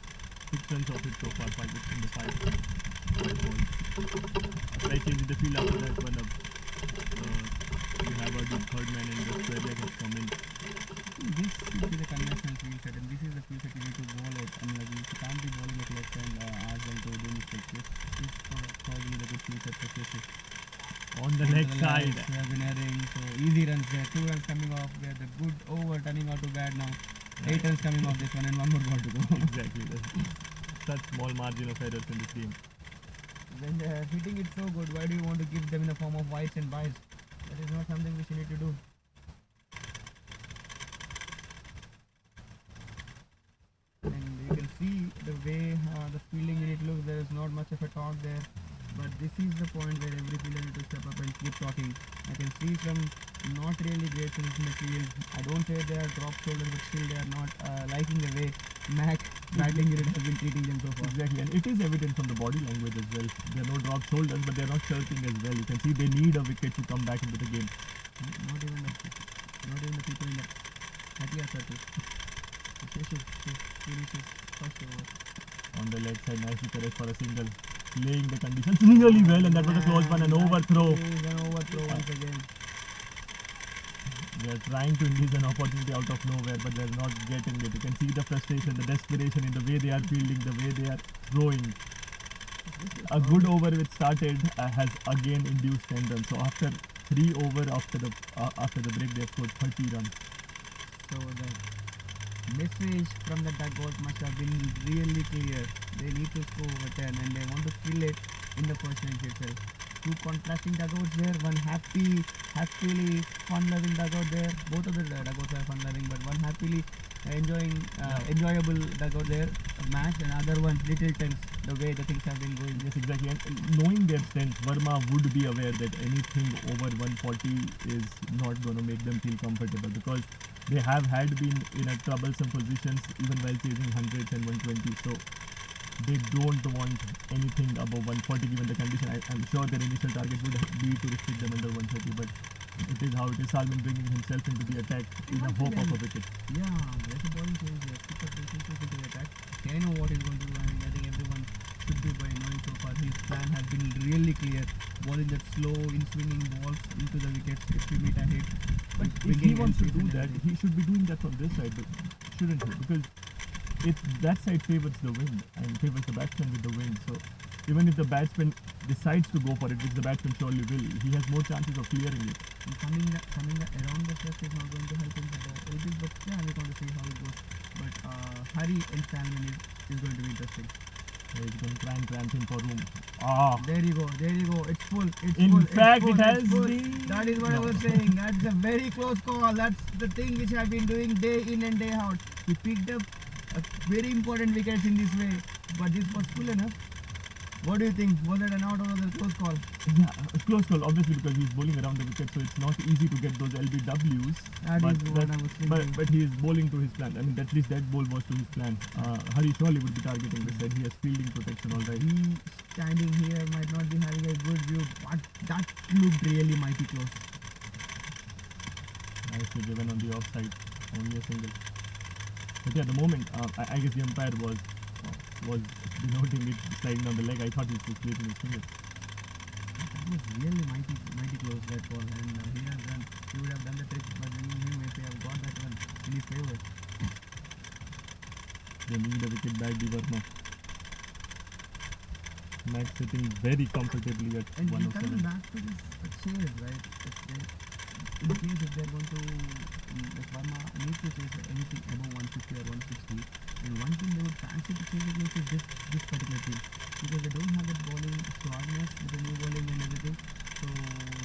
D: 6 runs of it so far, 5 hits in the 5 balls. A slight change in the field after that when we have a good third man and the square leg has come in.
B: This should be the conventional field set, and this is the field set you need to bowl at. I mean, you can't be bowling at left and as well to do mistakes. This is probably the good field set for Sheshu.
D: On the leg side.
B: They have been erring, so easy runs there. 2 runs coming off. We have the good over turning out to bad now. 8 runs coming off this one and 1 more ball to go.
D: Exactly. Such small margin of errors in this game.
B: When they are hitting it so good, why do you want to give them in the form of wides and byes? That is not something which you need to do. And you can see the way the fielding unit looks. There is not much of a talk there. But this is the point where every fielder needs to step up and keep talking. I can see some not really great things in the field. I don't say they are drop shoulders, but still they are not liking the way Mac batting unit has been treating them so far.
D: Exactly, and it is evident from the body language as well. There are no dropped shoulders, but they are not chirping as well. You can see they need a wicket to come back into the game.
B: Not even the people in the Hatia circle. Finishes first over.
D: On the leg side, nicely Perez for a single, playing the conditions really well, and that was a close one, an overthrow.
B: An overthrow once again.
D: They are trying to induce an opportunity out of nowhere, but they are not getting it. You can see the frustration, the desperation in the way they are fielding, the way they are throwing. A good over which started has again induced 10 runs. So after 3 over after the break, they have scored 30 runs.
B: So the message from the dugout must have been really clear. They need to score over 10 and they want to kill it in the first innings itself. Two contrasting dugouts there, one happily fun-loving dugout there. Both of the dugouts are fun-loving, but one happily enjoyable dugout there, match, and other one little tense, the way the things have been going.
D: Yes, exactly. And knowing their strength, Verma would be aware that anything over 140 is not going to make them feel comfortable, because they have had been in a troublesome positions even while chasing hundreds and 120. So they don't want anything above 140 given the condition. I'm sure their initial target would be to restrict them under 130, but it is how it is. Salman bringing himself into the attack in the hope of a wicket.
B: Yeah, there's a bowling change here. Pick up the himself into the attack. They know what he's going to do. I think everyone should be by knowing so far. His plan has been really clear. Bowling that slow, in-swinging balls into the wickets if we meet a hit.
D: But if he wants to do that, he should be doing that from this side, shouldn't he? Because if that side favors the wind and favors the batsman with the wind, so even if the batsman decides to go for it, which the batsman surely will, he has more chances of clearing it.
B: And coming around the stretch is not going to help him with the LBs, but yeah, we're going to see how it goes. But Hari and Salman is going to be interesting.
D: He's going to try and cramp him for room.
B: There you go. It's full.
D: In fact, it has been.
B: That is what I was saying. That's a very close call. That's the thing which I've been doing day in and day out. He picked up very important wickets in this way, but this was full enough. What do you think? Was it an out or was it a close call?
D: Yeah, a close call, obviously, because he's bowling around the wicket, so it's not easy to get those LBWs.
B: That is what I was thinking.
D: But he is bowling to his plan. I mean, at least that ball was to his plan. Hari surely would be targeting this side. He has fielding protection already.
B: He standing here might not be having a good view, but that looked really mighty close.
D: Nicely given on the offside, only a single. But yeah, the moment, I guess the umpire was denoting it sliding down the leg. I thought he was creating his finger.
B: That was really mighty close, that ball, and he would have done the trick by bringing him if he have got that one in his favor.
D: They need a wicket back, the Verma. Max sitting very comfortably at
B: And we're
D: 107.
B: coming back to this chase, right? In case if they're going to, if Verma needs to chase anything above 150 or 160, and one thing they would fancy to chase against is this particular team, because they don't have that bowling squadness with the new bowling and everything. So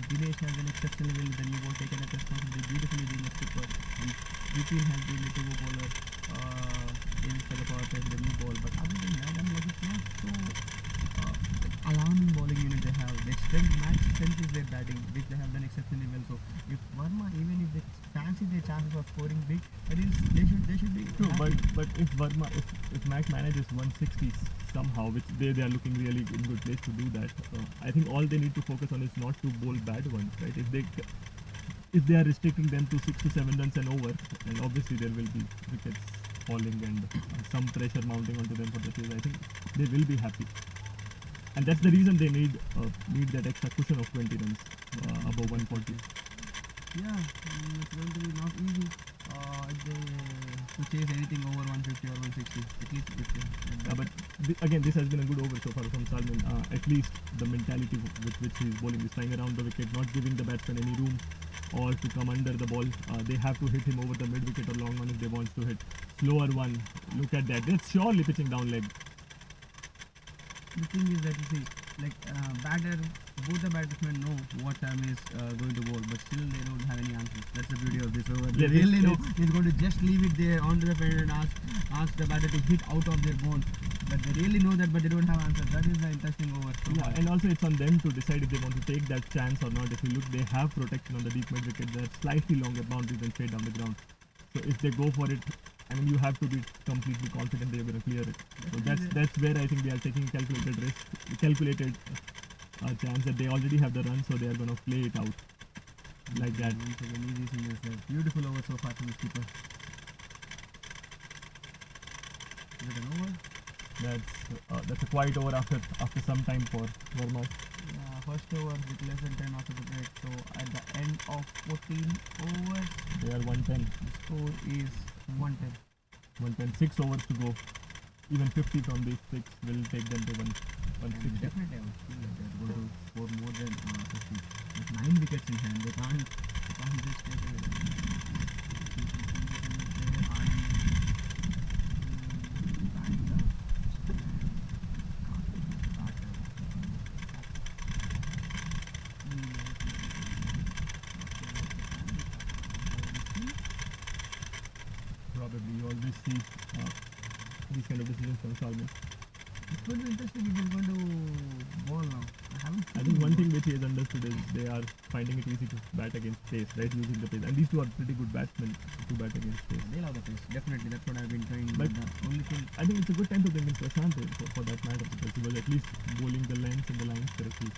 B: Dinesh has been exceptionally well with the new ball, taken that responsibility beautifully being a skipper, and Vipin has been the two bowler in for the power play with the new ball. But other than that, I'm like, it's not so alarming bowling unit they have. Their strength is their batting, which they have done exceptionally well. So if Verma, even if they fancy their chances of scoring big, they should be
D: True,
B: happy.
D: but if Verma, if Mac manages 160 somehow, which they are looking really in good place to do that, I think all they need to focus on is not to bowl bad ones, right? If they are restricting them to 6 to 7 runs and over, and obviously there will be wickets falling and some pressure mounting onto them for the chase, I think they will be happy. And that's the reason they need that extra cushion of 20 runs above 140.
B: Yeah, it's going to be not easy to chase anything over 150 or 160, at least 50.
D: But again, this has been a good over so far from Salman. At least the mentality with which he is bowling is trying around the wicket, not giving the batsman any room or to come under the ball. They have to hit him over the mid wicket or long one if they want to hit. Slower one, look at that. That's surely pitching down leg.
B: The thing is that you see, like both the batsmen know what Sam is going to bowl, but still they don't have any answers. That's the beauty of this over. They really know he's going to just leave it there onto the field and ask the batter to hit out of their bones. But they really know that, but they don't have answers. That is the interesting over. So
D: Yeah, and also it's on them to decide if they want to take that chance or not. If you look, they have protection on the deep mid wicket. They're slightly longer boundaries than straight down the ground. So if they go for it, I mean, you have to be completely confident they're going to clear it. So that's where I think they are taking calculated risk, calculated chance that they already have the run, so they are going to play it out like that.
B: Once again, easy singles there. Beautiful over so far from the keeper. Is it an over?
D: That's a quiet over after some time for Verma.
B: Yeah, first over with less than 10 after the break. So at the end of 14 overs,
D: They are 110.
B: the score is 110.
D: 110, 6 overs to go. Even 50 from these 6 will take them to 160.
B: Definitely, I would feel like they're going to score more than 50. With 9 wickets in hand, they can't just take it.
D: Probably you always see these kind of decisions from Salman.
B: It would be interesting if he's going to ball now.
D: I think one thing which he has understood is they are finding it easy to bat against pace, right? Using the pace. And these two are pretty good batsmen to bat against pace.
B: They love the pace. Definitely, that's what I've been trying.
D: But
B: the only thing,
D: I think it's a good time to bring in Prashant for that matter, because he was at least bowling the lengths and the lines correctly.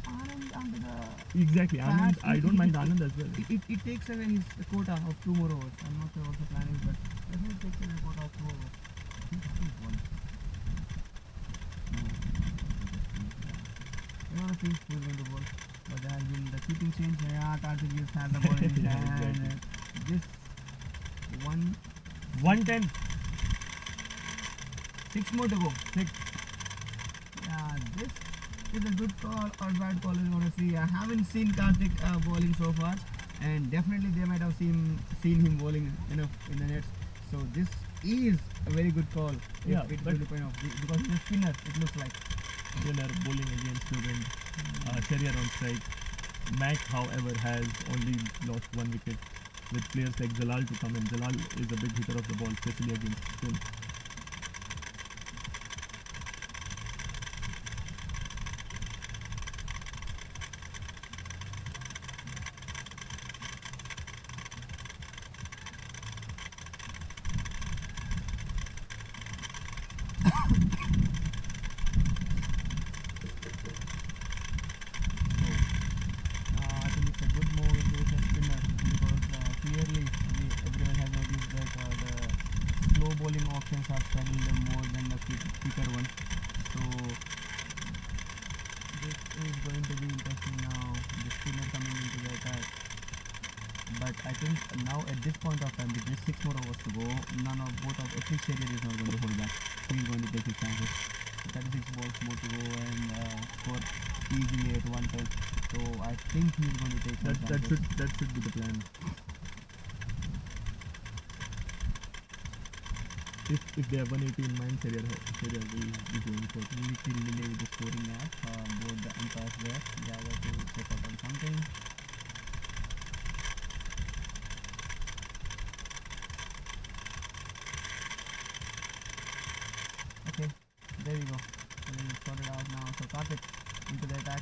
B: Anand under the
D: Exactly. Anand,
B: Perhaps
D: I don't mind Anand as well.
B: it takes away his quota of 2 more overs. I'm not sure what the plan is, but definitely takes away a quota of 2 overs. I think one. You want to see who's going to bowl, but there has been the keeping change. Yeah, Karthik just had the ball in his
D: Yeah,
B: hand.
D: exactly.
B: This
D: 110.
B: 6 more to go.
D: 6.
B: Yeah, this is a good call or bad call is going to see. I haven't seen Karthik bowling so far, and definitely they might have seen him bowling enough in the nets. So this is a very good call.
D: Yeah,
B: it's
D: but-
B: going to pay off because he's a spinner. It looks like.
D: Spinner bowling against the wind. Sherrier on strike. Mac, however, has only lost 1 wicket with players like Jalal to come in. Jalal is a big hitter of the ball, especially against spin.
B: I think it's a good move into the spinner because clearly everyone has noticed that the slow bowling options have struggled more than the quicker ones. So this is going to be interesting now. The spinner coming into the attack. But I think now at this point of time, with just 6 more overs to go, at least Sherrier is not going to hold back. He is going to take his chances. 36 balls more to go and score easily at 110. So I think he's going to take some chances.
D: That should be the plan. If they have 180 in mind, Sherrier will be going for it.
B: Little delay with the scoring app. Both the umpires there. They are going to check out on something. Okay, there you go. So we sorted out now. So Karthik into the attack.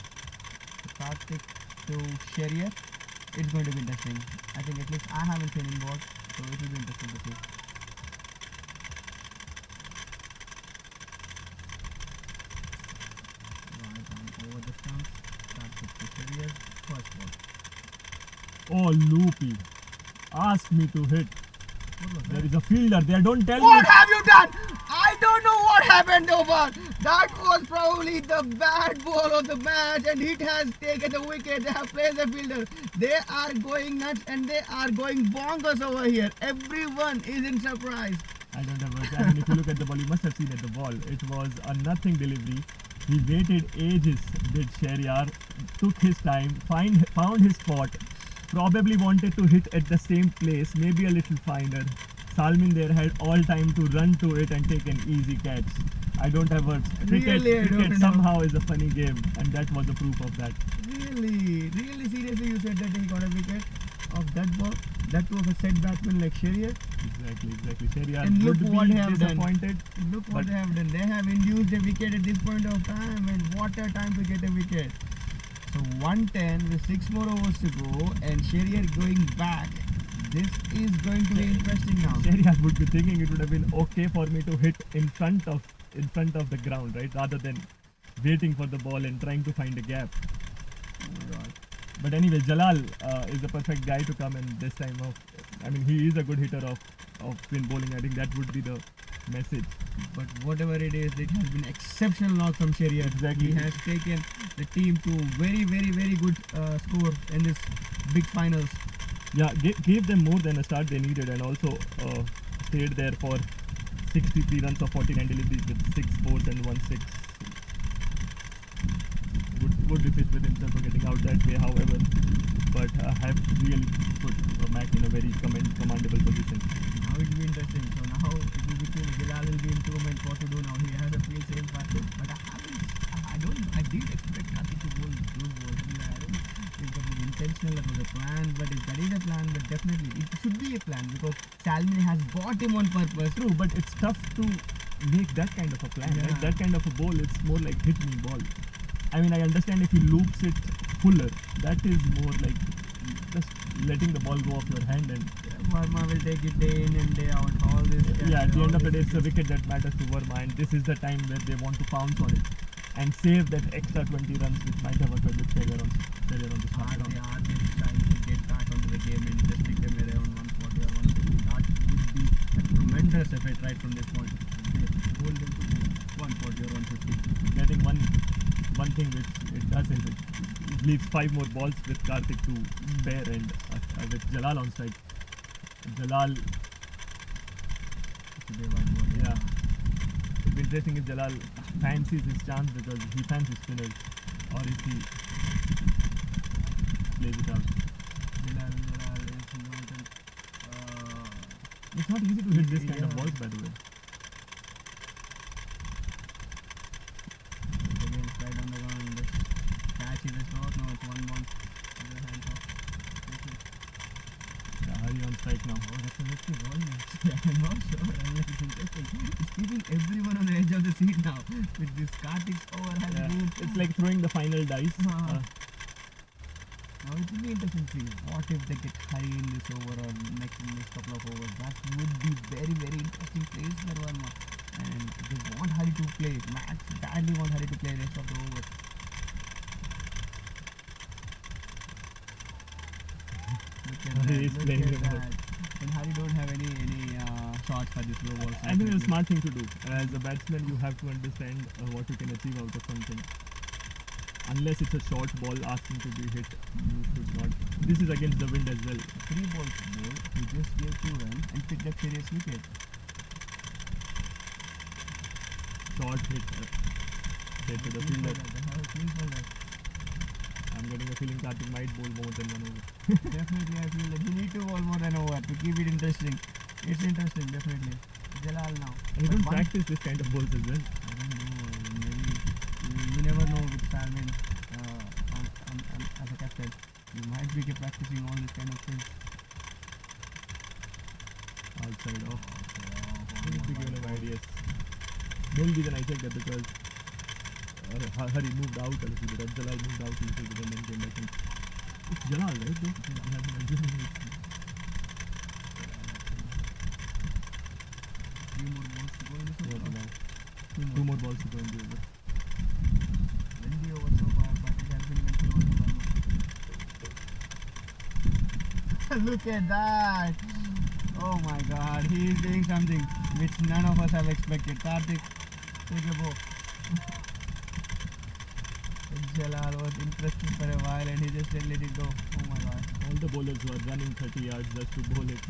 B: So Karthik to Sherrier. It's going to be interesting. I think at least I haven't seen him bowl, so it will be interesting to see. Right on over the stumps. Karthik to Sherrier. First ball.
D: Oh, loopy. Ask me to hit.
B: What was
D: There
B: that?
D: is a fielder there. Don't tell
B: What
D: me.
B: have you done? I don't know what happened over. That was probably the bad ball of the match, and it has taken the wicket. They have placed the fielder. They are going nuts and they are going bonkers over here. Everyone is in surprise.
D: I don't have words. I mean, if you look at the ball, you must have seen at the ball. It was a nothing delivery. He waited ages, did Sherrier, took his time, found his spot, probably wanted to hit at the same place, maybe a little finer. Salman there had all time to run to it and take an easy catch. I don't have words.
B: Really, I don't
D: Cricket
B: know.
D: somehow is a funny game, and that was the proof of that.
B: Really seriously, you said that he got a wicket of that ball? That was a set batsman like Sherrier.
D: Exactly. Sherrier
B: And look
D: would
B: what
D: be
B: they have done.
D: disappointed.
B: Look what
D: But-
B: they have done. They have induced a wicket at this point of time, and what a time to get a wicket. So 110 with 6 more overs to go, and Sherrier going back. This is going to be interesting now.
D: Shahryar would be thinking it would have been okay for me to hit in front of the ground, right, rather than waiting for the ball and trying to find a gap.
B: Oh my god.
D: But anyway, Jalal is the perfect guy to come in this time of. I mean, he is a good hitter of spin bowling. I think that would be the message.
B: But whatever it is, it has been exceptional knock from Shahryar.
D: Exactly.
B: He has taken the team to very, very, very good score in this big finals.
D: Yeah, gave them more than a start they needed, and also stayed there for 63 runs of 49 deliveries with 6 fours and 1 6. Would be fit with himself for getting out that way, however, but have really put Mac in a very commandable position.
B: Now it will be interesting. So now it will be clear. Jalal will be in 2 minutes. What to do now? He has a field same part. But I did expect Karthik to bowl those balls. I mean, I don't know if it was intentional, it was a plan, but if that is a plan, but definitely it should be a plan because Salman has bought him on purpose.
D: True, but it's tough to make that kind of a plan,
B: Yeah.
D: right? That kind of a ball, it's more like hit me ball. I mean, I understand if he loops it fuller, that is more like just letting the ball go off your hand and
B: Verma will take it day in and day out. All this.
D: yeah, at the
B: all
D: end of the day,
B: this
D: it's the wicket that matters to Verma, and this is the time where they want to pounce on it and save that extra 20 runs which might have occurred with failure on the start
B: Are
D: round.
B: they trying to get back onto the game and just take them around 140 or 150? That would be a tremendous effort right from this point. They hold them to 140 or 150.
D: Getting one thing which it does is it leaves 5 more balls with Karthik to spare and with Jalal on strike. Jalal, yeah. It'll be interesting if Jalal fancies his chance because he fancies spinners, or if he plays it out.
B: Jalal is not an,
D: It's not easy to hit this kind of
B: Yeah.
D: balls, by the way.
B: again slide on the ground. Just catch it is not. No, it's one bounce. Other hands off.
D: Yeah, hurry on strike now.
B: Oh, that's a risky ball. Actually, I'm not sure. I'm like, it's interesting. It's keeping everyone on the edge of the seat now. With this Karthik's over has
D: Yeah,
B: been.
D: it's like throwing the final dice.
B: Now it will be interesting to see what if they get hurry in this over or next couple of overs. That would be very, very interesting place for Verma. And they want Hari to play. Max badly want Hari to play rest of the overs. Look at
D: Hari
B: that.
D: is
B: Look
D: playing
B: at
D: him out.
B: that. And Hari don't have any shots for this low ball.
D: I think it's a smart thing to do. As a batsman, you have to understand what you can achieve out of something. Unless it's a short ball asking to be hit, you should not. This is against the wind as well.
B: 3 balls ball. He just gave 2 runs and picked up serious wicket.
D: Short hit to the fielder. I'm getting a feeling Karthik might bowl more than 1 over.
B: Definitely, I feel that you need to bowl more than over to keep it interesting. It's interesting, definitely. Jalal now.
D: And you
B: But
D: don't
B: one-
D: practice this kind of balls as well.
B: I don't know. Maybe you never know with Salman as a captain. You might be practicing all this kind of things.
D: Outside off. He'll be given him ideas. Main reason I checked that because Hari moved out a little bit. Jalal moved out a little bit and then came back in. It's Jalal, right? Though? I have been assuming it's
B: 3 more balls to go in this over.
D: Jalal. 2 more balls to go in the over.
B: Windy over so far, but it has been even close to one. Look at that! Oh my god, he is doing something which none of us have expected. Karthik, take a bow. Jalal was interested for a while and he just let it go. Oh my god.
D: All the bowlers who are running 30 yards just to bowl it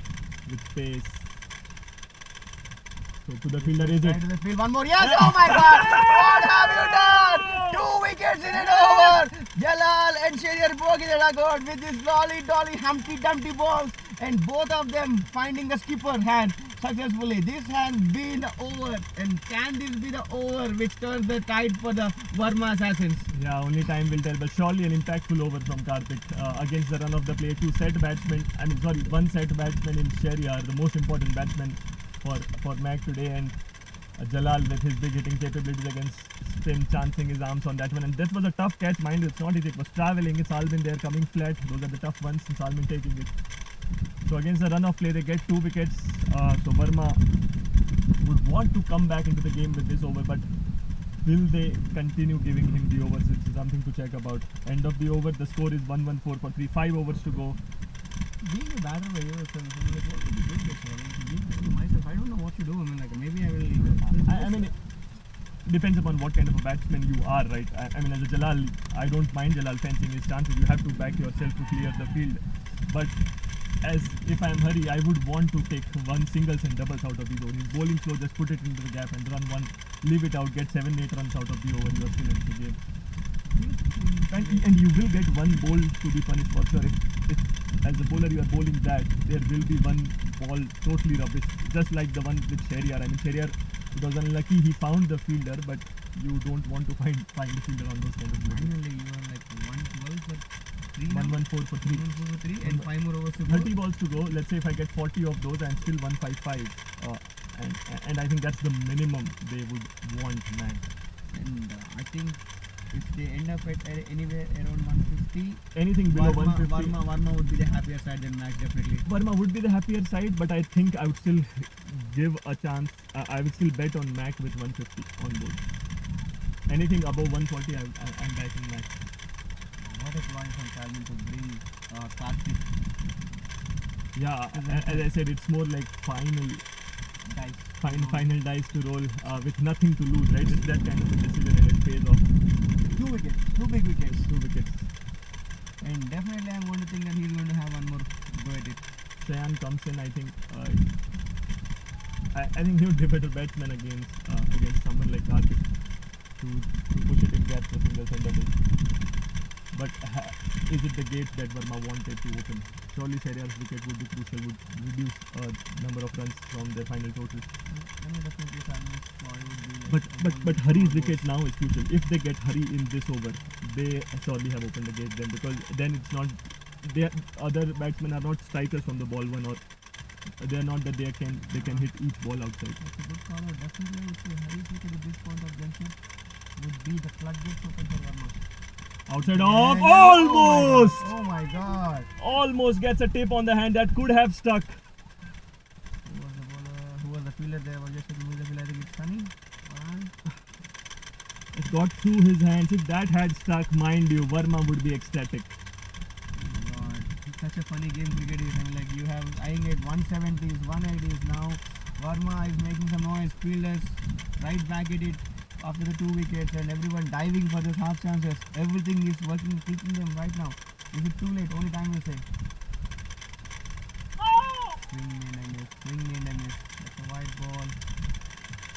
D: with pace. So to the fielder, is it?
B: Right to the field, one more. Yes! Oh my god! What have you done? 2 wickets in an over! Jalal and Shahryar both in the dugout with this lolly-dolly Humpty Dumpty balls and both of them finding the skipper hand successfully. This has been the over, and can this be the over which turns the tide for the Verma Assassins?
D: Yeah, only time will tell, but surely an impactful over from Karthik against the run of the play. 2 set batsmen, 1 set batsman in Shahryar, the most important batsman for Mac today, and Jalal with his big hitting capabilities against spin, chancing his arms on that one. And that was a tough catch, mind you, it's not easy, it was travelling, it's Salman there coming flat. Those are the tough ones, and Salman taking it. So against the run of play, they get 2 wickets. So Verma would want to come back into the game with this over, but will they continue giving him the overs? It's something to check about. End of the over, the score is 1-1-4 for 3. 5 overs to go.
B: Being a batter by yourself, I'm like, what would you do this? Myself, I don't know what to do. I mean, like, maybe I will.
D: I mean, it depends upon what kind of a batsman you are, right? I mean, as a Jalal, I don't mind Jalal fencing his chances. You have to back yourself to clear the field. But as if I am Hari, I would want to take one singles and doubles out of the over. He's bowling slow, just put it into the gap and run one, leave it out, get 7-8 runs out of the over. You are still in the game. And you will get one ball to be punished for sure. If as a bowler you are bowling that, there will be one ball totally rubbish, just like the one with Shahryar. I mean, Shahryar, it was unlucky he found the fielder, but you don't want to find the fielder on those kind of balls.
B: Finally, you are like 112 for 3.
D: 1-1-4 for 3.
B: 1-1-4 for 3 and 5 more overs to go.
D: 30 balls to go. Let's say if I get 40 of those, I'm still 155. And I think that's the minimum they would want, man.
B: And I think if they end up at anywhere around 150,
D: Anything below 150.
B: Verma would be the happier side than Max, definitely.
D: Verma would be the happier side, but I think I would still give a chance. I would still bet on Mac with 150 on board. Anything above 140, I'm backing Mac.
B: What a point from Salman to bring Karthik
D: Yeah, as I said, it's more like final
B: dice.
D: dice to roll with nothing to lose, right? It's that kind of a decision and it pays off.
B: 2 wickets, 2 big wickets.
D: 2 wickets.
B: And definitely I'm going to think that he's going to have one more go at it.
D: Cheyenne comes in, I think. I think he would be a better batsman against someone like Karthik to push it in gaps for singles and doubles. But is it the gate that Verma wanted to open? Surely Shahryar's wicket would be crucial, would reduce number of runs from their final total.
B: I mean, definitely Salman's score would be like
D: But Hari's wicket now is crucial. If they get Hari in this over, they surely have opened the gate then, because then it's not, their other batsmen are not strikers from the ball one, or they are not that they can hit each ball outside.
B: That's a good call. Definitely, if Hari's wicket at this point of junction would be the floodgates open for Verma.
D: Outside
B: Yeah,
D: off,
B: yeah,
D: almost!
B: Oh my god!
D: Almost gets a tip on the hand that could have stuck.
B: Who was the bowler? Who was the fielder there? Was just who was the fielder? I think it's Sunny.
D: It got through his hands. If that had stuck, mind you, Verma would be ecstatic.
B: God, it's such a funny game cricket is. I mean, like you have eyeing at 170s, 180s now. Verma is making some noise. Fielders right back at it after the 2 wickets, and everyone diving for those half chances. Everything is working, clicking them right now. Is it too late? Only time will say. Swing in and miss. Swing in and miss. That's a wide ball.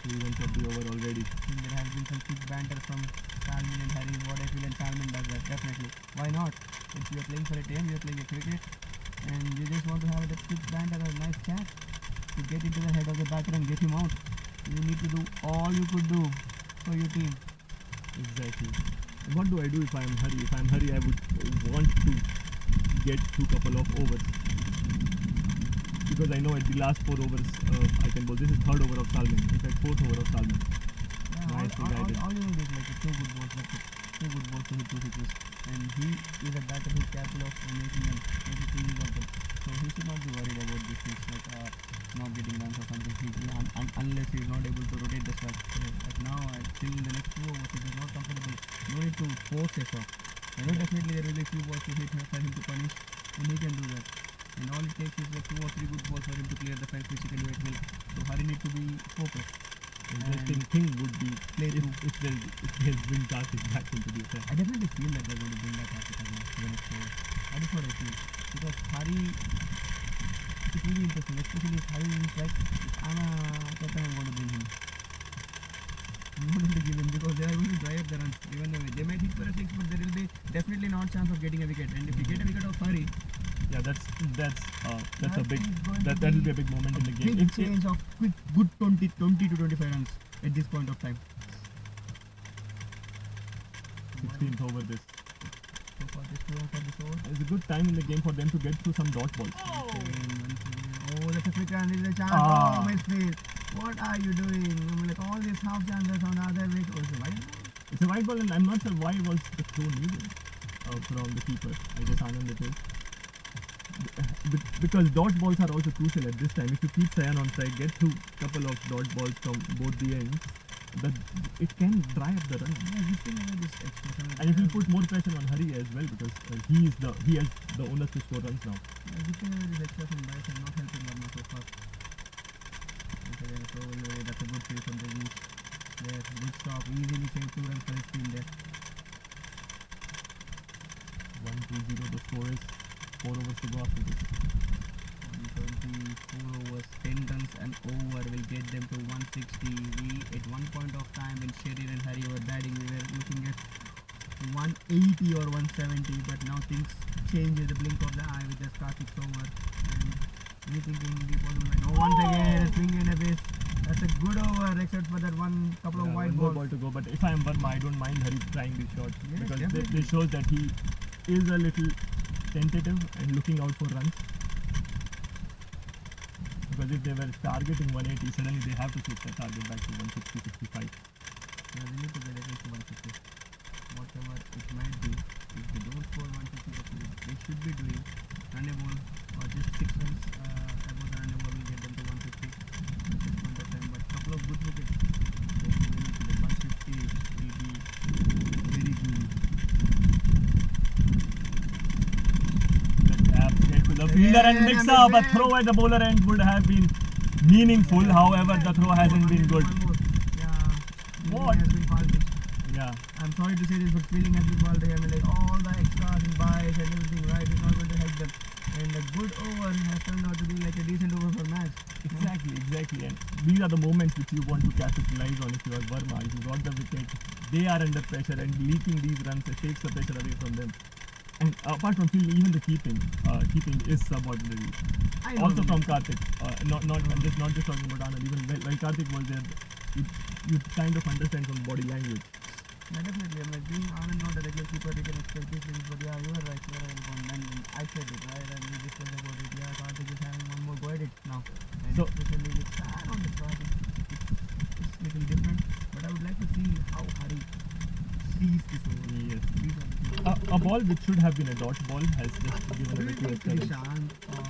D: 3 runs of the over already.
B: I think there has been some quick banter from Salman and Hari. What I feel, and Salman does that, definitely. Why not? If you are playing for a team, you are playing a cricket, and you just want to have a quick banter, a nice chat to get into the head of the batter and get him out. You need to do all you could do for your team.
D: Exactly. And what do I do if I am Hari? If I am Hari, I would want to get through couple of overs, because I know at the last 4 overs I can bowl. This is 3rd over of Salman. In fact, 4th over of Salman.
B: Yeah,
D: Nicely guided.
B: all you need is like 2 good balls, that's it. 2 good balls to hit 2 sixes. And he is a batter who's capable of making them, maybe 2 of them. So he should not be worried about these things like not getting runs or something. Unless he is not able to rotate the stuff. Like now, still in the next 2 overs, if he is not comfortable, no need to force a shot. I know definitely there will be a few balls to hit for him to punish, and he can do that. And all it takes is like 2 or 3 good balls for him to clear the fence, which he can do at will. So Hari need to be focused.
D: Interesting thing would be
B: Play through.
D: if they'll bring Karthik back into the affair.
B: I definitely feel that they're going to bring back Africa now to the next over. That is what I feel. Because Hari, it will be interesting, especially if Hari is like, if I'm a captain, I'm going to bring him. I'm going to give him, because they are going to drive the runs even away. They might hit for a 6, but there will be definitely not chance of getting a wicket. And if you get a wicket of Hari,
D: Yeah, that's a big
B: is going to
D: that will be a big moment in the game.
B: big change of quick, good 20 to 25 runs at this point of time.
D: 16th over this.
B: So for this 2 runs for this over.
D: It's a good time in the game for them to get through some dot balls.
B: Oh, that's a quick run. This is a chance.
D: Ah.
B: Oh, misfield. What are you doing? I mean, like all these half chances on the other wicket. Oh, it's a wide ball.
D: It's a white ball, and I'm not sure why was the throw needed from the keeper. I guess Anand it is. because dot balls are also crucial at this time. If you keep Sayan on strike, get through couple of dot balls from both the ends, that it can dry up the run.
B: Yeah, we still have this extra.
D: And it will put more pressure on Hari as well, because he has the onus to score runs now.
B: Yeah, we still have this extra from bias and not helping Verma so far. Once again, so that's a good play from the East. There, good stop, easily saved 2 runs for his team there.
D: 1-2-0 the score is. 4 overs to go after this.
B: 124 overs, 10 runs and over will get them to 160. We at one point of time when Sherir and Hari were batting, we were looking at 180 or 170, but now things change at the blink of the eye with just Karthik's over. And anything can be possible right now. Once again, a swing and a base. That's a good over, except for that one couple of
D: One
B: wide
D: more
B: balls.
D: ball to go, but if I am Verma, I don't mind Hari trying these shots,
B: Yes,
D: because
B: definitely.
D: they shows that he is a little tentative and looking out for runs. Because if they were targeting 180, suddenly they have to switch their target back to 160, 65.
B: Yeah, they need to get at least 150. Whatever it might be, if they don't score 150, they should be doing runnable or just 6 runs above the runnable will get them to 150 at this point of time. But couple of good wickets, then going to the 150 will be very good.
D: Straight to the fielder and mix up. A throw at the bowler end would have been meaningful. However, the throw hasn't been good.
B: One more. Yeah,
D: What?
B: has been faulty.
D: Yeah.
B: I'm sorry to say this, but fielding has been faulty. I mean, like all the extras and buys and everything, right, is not going to help them. And a good over has turned out to be like a decent over for Max.
D: Exactly. And these are the moments which you want to capitalize on if you are Verma. If you got the wicket, they are under pressure, and leaking these runs takes the pressure away from them. And apart from fielding, even the keeping is subordinary.
B: I know.
D: Also from Karthik, I'm just talking about Anand. Even while Karthik was there, you kind of understand from body language.
B: Yeah, definitely. I'm like, being Anand not a regular keeper, you can expect these things, but yeah, you are right. And I said it, right? And we discussed about it. Yeah, Karthik is having one more go at it now. And
D: So-
B: especially with Stan on the track, it's a little different. But I would like to see how Hari sees this over.
D: Yes.
B: These are the things.
D: A ball which should have been a dot ball has just given
B: Do
D: away
B: you
D: to
B: think
D: a
B: Nishant or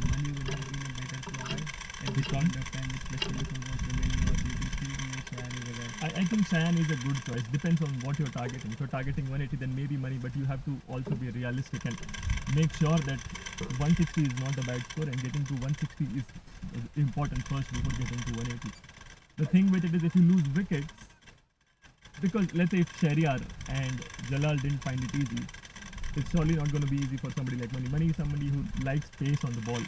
B: Mani would have been a better throw, right? At this
D: Nishant?
B: point of time, especially for was remaining, or do you think still Nishant is a guy?
D: I think Cheyenne is a good choice. Depends on what you're targeting. If you're targeting 180, then maybe money, but you have to also be realistic and make sure that 160 is not a bad score, and getting to 160 is important first before getting to 180. The thing with it is, if you lose wickets, because let's say if Shahryar and Jalal didn't find it easy, it's surely not going to be easy for somebody like Mani. Mani is somebody who likes pace on the ball,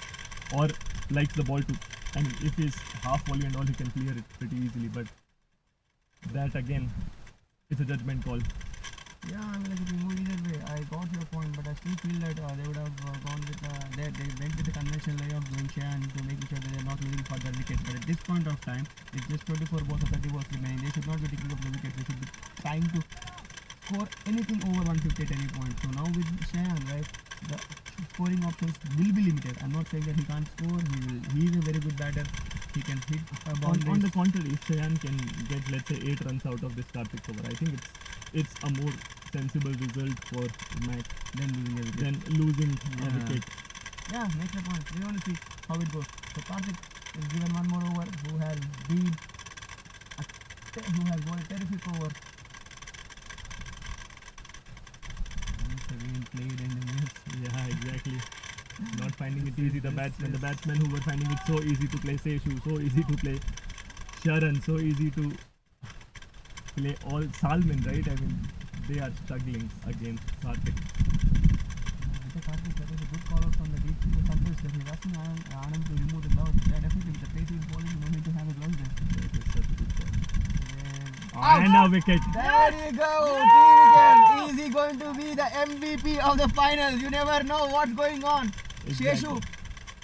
D: or likes the ball to. I mean, if he's half volley and all, he can clear it pretty easily. But that again, it's a judgment call.
B: Yeah, I mean, like if you move either way, I got your point, but I still feel that they would have gone with they went with the conventional way of going Shan to making sure that they're not losing further wickets. But at this point of time, it's just 24 balls or 30 balls remaining. They should not be taking up the wickets. They should be trying to score anything over 150 at any point. So now with Shan, right, the scoring options will be limited. I'm not saying that he can't score. He is a very good batter. He can hit a ball.
D: On the contrary, if Cheyenne can get, let's say, 8 runs out of this Karthik over, I think it's a more sensible result for Mac
B: then losing a wicket.
D: than losing a
B: Yeah.
D: wicket.
B: Yeah, makes a point. We want to see how it goes. So Karthik is given one more over, who has got a terrific over. Once again played and missed.
D: Yeah, exactly. Not finding it easy. The batsmen who were finding it so easy to play Seshu, so easy to play Sharan, so easy to play all Salman, right? I mean, they are struggling against Karthik.
B: Karthik, that was a good call out from the deep field. Santosh, that he's asking Anand to remove the gloves. Yeah, definitely. The pace is falling, no need to have the gloves there.
D: That is such a good call.
B: And
D: And a wicket.
B: there you go, 3 wickets. Is he going to be the MVP of the finals? You never know what's going on.
D: Exactly.
B: Sheshu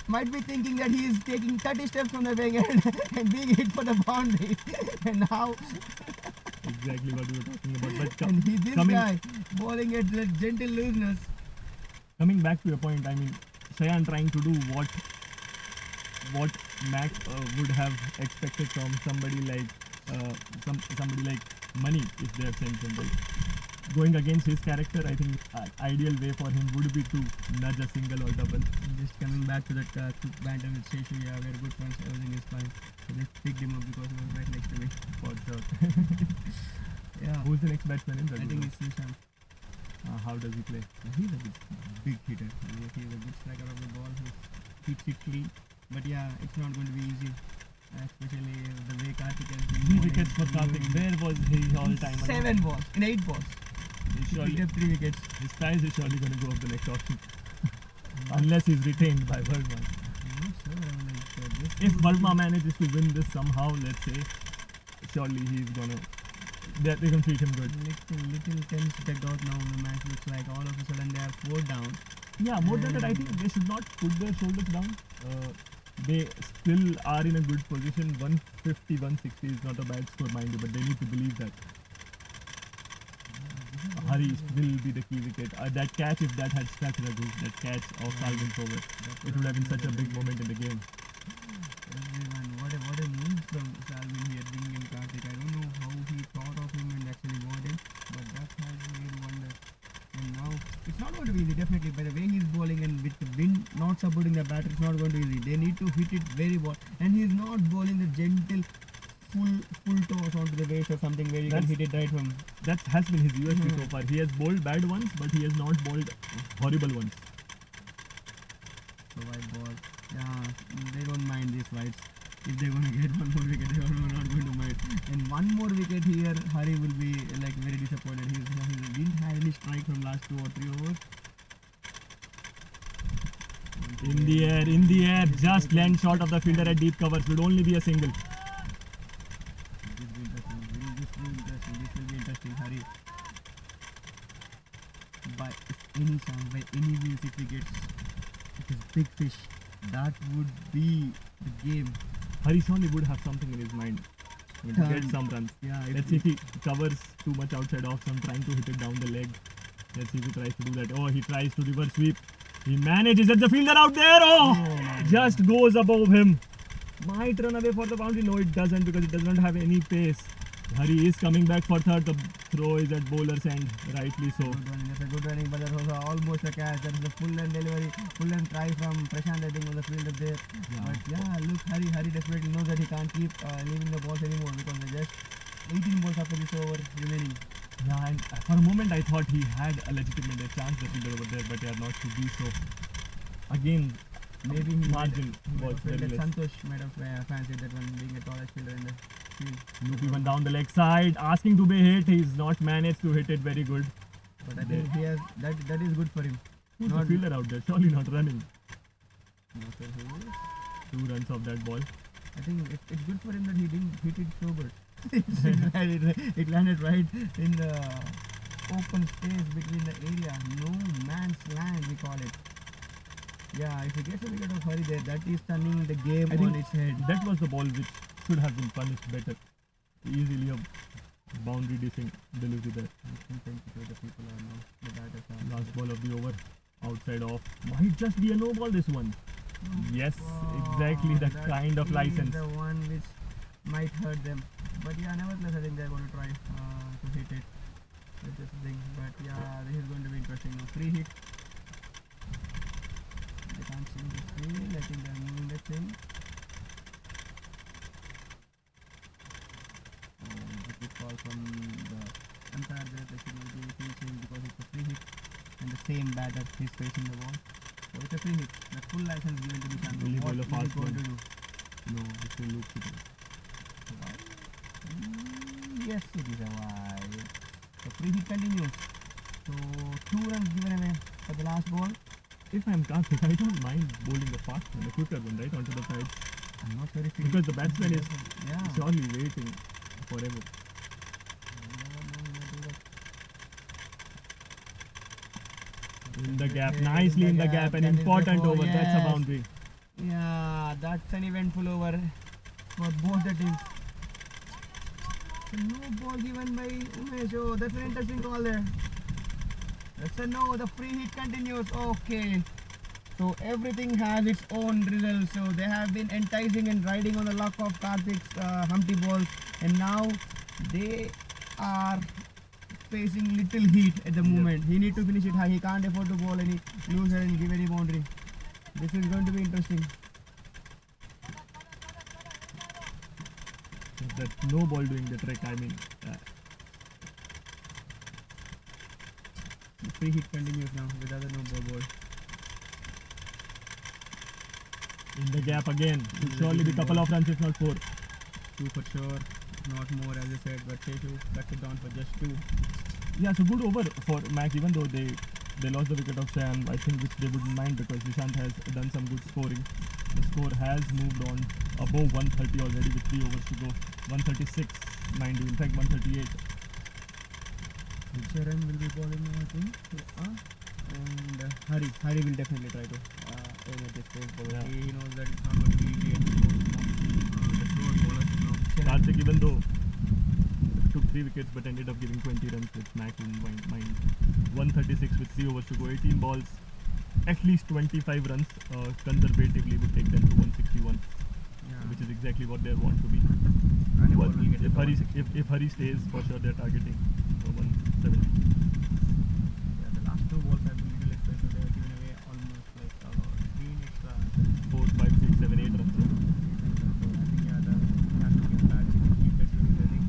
B: might be thinking that he is taking 30 steps from the wing and being hit for the boundary. And now,
D: Exactly what we were talking about. But
B: and this
D: coming-
B: guy bowling at the gentle looseness.
D: coming back to your point, I mean, Cheyenne trying to do what Mac would have expected from somebody like somebody like Mani if they have sent him, right? going against his character, I think ideal way for him would be to nudge a single or double.
B: Just coming back to that quick banter with Seshu, yeah, we're good friends, everything is fine. So just picked him up because he was right next to me.
D: For sure.
B: Yeah,
D: Who's the next batsman in
B: I think it's Nishant.
D: how does he play?
B: He's a big hitter. He's a good striker of the ball. He hits it clean. But yeah, it's not going to be easy. Especially the way Karthik has been.
D: 3 wickets for Karthik. Where was he all time?
B: 7 balls in 8 balls.
D: He
B: He
D: surely,
B: picked up 3 wickets.
D: his prize is surely going to go up the next option. Unless he's retained by Verma.
B: I'm not sure. This
D: If Verma manages to win this somehow, let's say, surely he's gonna. They can treat him good.
B: little tense dugout now. The match looks like all of a sudden they are 4 down.
D: Yeah, more than that, I think they should not put their shoulders down. They still are in a good position. 150, 160 is not a bad score, mind you, but they need to believe that. Hari will be the key wicket. That catch, if that had struck Raghu, that catch of Salvin's over, it would have been such a big moment in the game.
B: Everyone, what a move from Salvin here, bringing in Karthik. I don't know how he thought of him and actually bowled him, but that has made wonders. And now it's not going to be easy, definitely. By the way he's bowling and with the wind not supporting the batter, it's not going to be easy. They need to hit it very well, and he's not bowling the gentle full toss onto the waist or something where you can hit it right from.
D: That has been his USP so far. He has bowled bad ones, but he has not bowled horrible ones.
B: The white ball. Yeah, they don't mind these whites. If they're going to get one more wicket, they are not going to mind. And one more wicket here, Hari will be like very disappointed. He didn't have any strike from last 2 or 3 overs.
D: In the air, just land short of the fielder at deep covers. Would only be a single.
B: This will be interesting. Hari. By any chance, by any means, if he gets his big fish, that would be the game.
D: Hari surely would have something in his mind. I mean, to get some runs.
B: Yeah,
D: Let's see if he covers too much outside off some, trying to hit it down the leg. Let's see if he tries to do that. Oh, he tries to reverse sweep. He manages at the fielder out there. Oh, just goes above him. Might run away for the boundary. No, it doesn't, because it does not have any pace. Hari is coming back for third. The throw is at bowler's end, rightly so.
B: Good running, that's a good running, but that was almost a catch. That is a full length delivery, full length try from Prashant, I think, was the fielder there.
D: Yeah.
B: But yeah, look, Hari definitely knows that he can't keep leaving the balls anymore, because they're just 18 balls after this over remaining.
D: Yeah, and for a moment I thought he had a legitimate chance, the fielder over there, but yeah, not to be so. Again,
B: Maybe he
D: margin was very
B: that
D: less.
B: Santosh might have fancied that one, being a tallest fielder in the field.
D: Loop even down the leg side, asking to be hit. He's not managed to hit it very good.
B: But I think he has that is good for him.
D: Who's
B: Not-
D: the fielder out there? Surely not running.
B: Not sure who is.
D: 2 runs off that ball.
B: I think it's good for him that he didn't hit it so good. it landed right in the open space between the area. No man's land, we call it. Yeah, if he gets a wicket of Hari there, that is turning the game
D: I
B: on
D: think
B: its head.
D: that was the ball which should have been punished better. Easily a boundary dishing delivery there.
B: The people are now, the batters are.
D: Last ball of the over, outside off. Might just be a no ball this one. Yes, exactly the
B: That
D: kind of
B: is
D: license.
B: the one which might hurt them. But yeah, nevertheless, I think they're going to try to hit it with this thing. But yeah, this is going to be interesting. Now, free hit. They can't seem to feel. I think they're moving the thing. This is call from the umpire there. They should not do a field change because it's a free hit. And the same batter is facing the ball. So it's a free hit. The full license given to Nishant.
D: Will he bowl a
B: What is
D: fast
B: he going
D: one?
B: to do?
D: No, it will loop it.
B: Yes, it is a wide. The free hit continues. So 2 runs given away for the last ball.
D: If I'm Karthik, I don't mind bowling the fast one, the quicker one, right, onto the side.
B: I'm not sure if he
D: Because the batsman is
B: yeah.
D: surely waiting forever. In the gap,
B: Okay,
D: nicely in the gap, an
B: that is the
D: important
B: ball,
D: over, that's a
B: yes.
D: boundary.
B: Yeah, that's an eventful over for both the teams. So no ball given by Umesh. Oh, that's an interesting call there. That's a no. The free hit continues. Okay. So everything has its own results. So they have been enticing and riding on the luck of Karthik's Humpty balls, and now they are facing little heat at the moment. He need to finish it high. He can't afford to bowl any loser and give any boundary. This is going to be interesting.
D: That no ball doing the trick. I mean,
B: The free hit continues now with other no ball.
D: in the gap again. Should surely be couple of runs if not 4.
B: 2 for sure, not more as I said, but Sheshu cuts it down for just 2.
D: Yeah, so good over for Max, even though they lost the wicket of Sayan, I think which they wouldn't mind because Nishant has done some good scoring. The score has moved on above 130 already with 3 overs to go. 136, mind you, in fact 138.
B: Charan will be bowling now, I think. And Hari will definitely try to aim at this pace bowler.
D: Yeah.
B: He knows that it's not going to be easy at the slower bowlers. No, Charan.
D: Karthik, even though took 3 wickets but ended up giving 20 runs, which Max wouldn't mind. 136 with 3 overs to go, 18 balls, at least 25 runs conservatively would take them to 161, which is exactly what they want to be.
B: And
D: Well,
B: will get
D: if
B: to
D: Hari
B: 160.
D: if Hari stays, for sure they're targeting 170.
B: Yeah, the last 2 balls have been little expensive. They have given away almost like 3 extra.
D: 4, 5, 6, 7, 8 runs. Yeah.
B: So I think the have to give back to keep that doing the thing.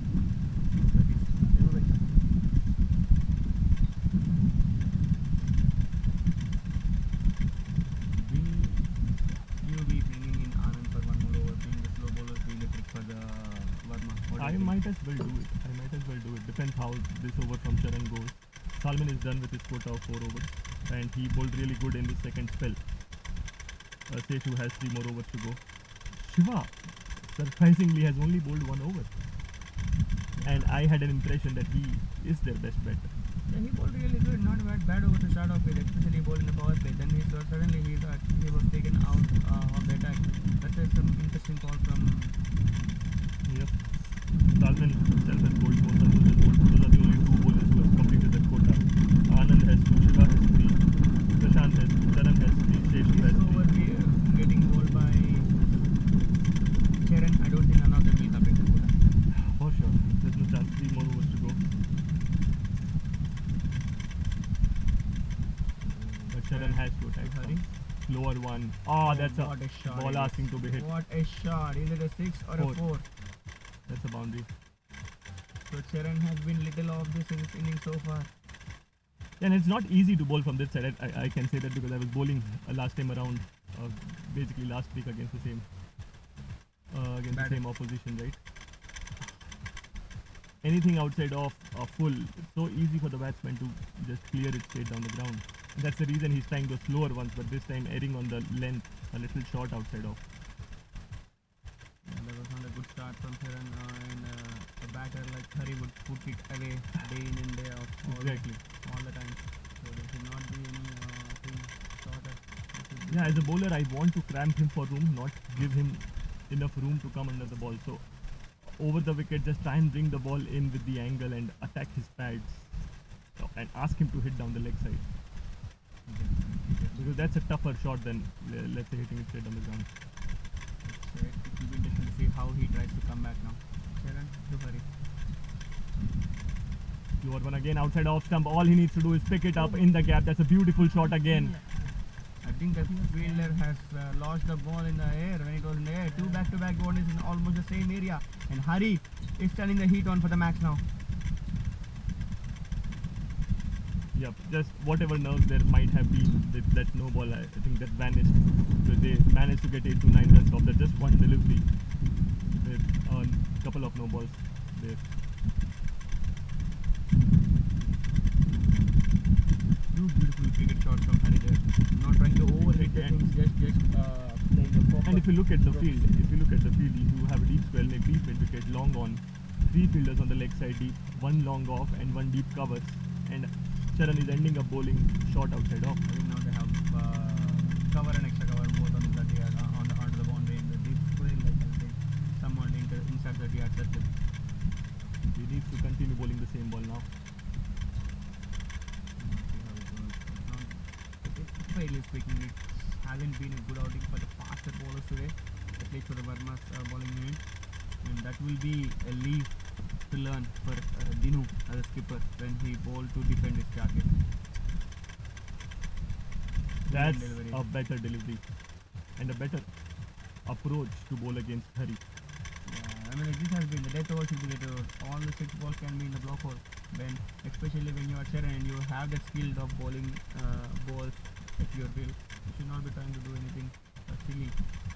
B: That is everybody. Will you be bringing in Anand for one more over, being the slow bowler, being the trick for the Verma? What do
D: I
B: you think?
D: might as well do it. Depends how this over from Charan goes. Salman is done with his quota of 4 overs and he bowled really good in the second spell. Seshu has 3 more overs to go. Shiva surprisingly has only bowled 1 over. And I had an impression that he is their best bet.
B: Yeah, he bowled really good, not bad over to start off with, especially he bowled in the power play. Then suddenly he was taken out of the attack. That's some interesting call from.
D: Yep. Salman himself has bowled 4, Santosh has bowled 2. Those are the only 2 bowlers who have completed that quota. Anand has 2, Shiva has 3, Prashant has 2, Charan has 3, Seshu
B: This
D: has 3.
B: over getting bowled by Charan. I don't think none of them will complete the quota.
D: For sure. There's no chance. 3 more overs to go. But Charan has to attack.
B: Hari.
D: Slower one. Oh, that's
B: What a shot
D: ball
B: it is.
D: asking to be hit.
B: What a shot! Is it a 6 or a 4?
D: That's a boundary.
B: So Charan has been little off this inning so far.
D: And it's not easy to bowl from this side. I can say that because I was bowling last time around, basically last week against the same opposition, right? Anything outside of full, it's so easy for the batsman to just clear it straight down the ground. And that's the reason he's trying those slower ones, but this time erring on the length, a little short outside off.
B: Yeah, that was not a good start from Charan, and a batter like Hari would put it away day in and day out.
D: Exactly.
B: All the time. So there should not be any thing shorter.
D: Yeah, as a bowler, I want to cramp him for room, not give him enough room to come under the ball. So over the wicket, just try and bring the ball in with the angle and attack his pads and ask him to hit down the leg side. Because that's a tougher shot than, let's say, hitting it straight on the ground.
B: So it will be interesting to see how he tries to come back now. Charan to Hari.
D: Slower one again outside off stump. All he needs to do is pick it up in the gap. That's a beautiful shot again.
B: I think the fielder has lost the ball in the air when it was in the air. 2 back-to-back bowlers in almost the same area. And Hari is turning the heat on for the Max now.
D: Yep, just whatever nerves there might have been with that no ball, I think that vanished. So they managed to get 8 to 9 runs off that just one delivery with a couple of no balls there.
B: Two beautiful cricket shots from Hari there. Not trying to overhit the things, just playing the proper.
D: And if you look at the field, you have a deep square leg, deep mid wicket, long on, 3 fielders on the leg side deep, 1 long off and 1 deep covers. And Charan is ending up bowling short outside off.
B: I think now they have cover and extra cover both on the 30 yard, onto the boundary in the deep square like I think someone inside the 30 yard circle.
D: He needs to continue bowling the same ball now.
B: Fairly speaking, it hasn't been a good outing for the faster bowlers today, at least for the Verma's bowling unit, and that will be a leave to learn for Dinu as a skipper when he bowled to defend his target.
D: That's
B: Delivery.
D: a better delivery and a better approach to bowl against Hari.
B: Yeah, I mean, this has been the death over should be death over. All the 6 balls can be in the block hole. Especially when you are Sharon and you have that skill of bowling balls at your will. You should not be trying to do anything silly.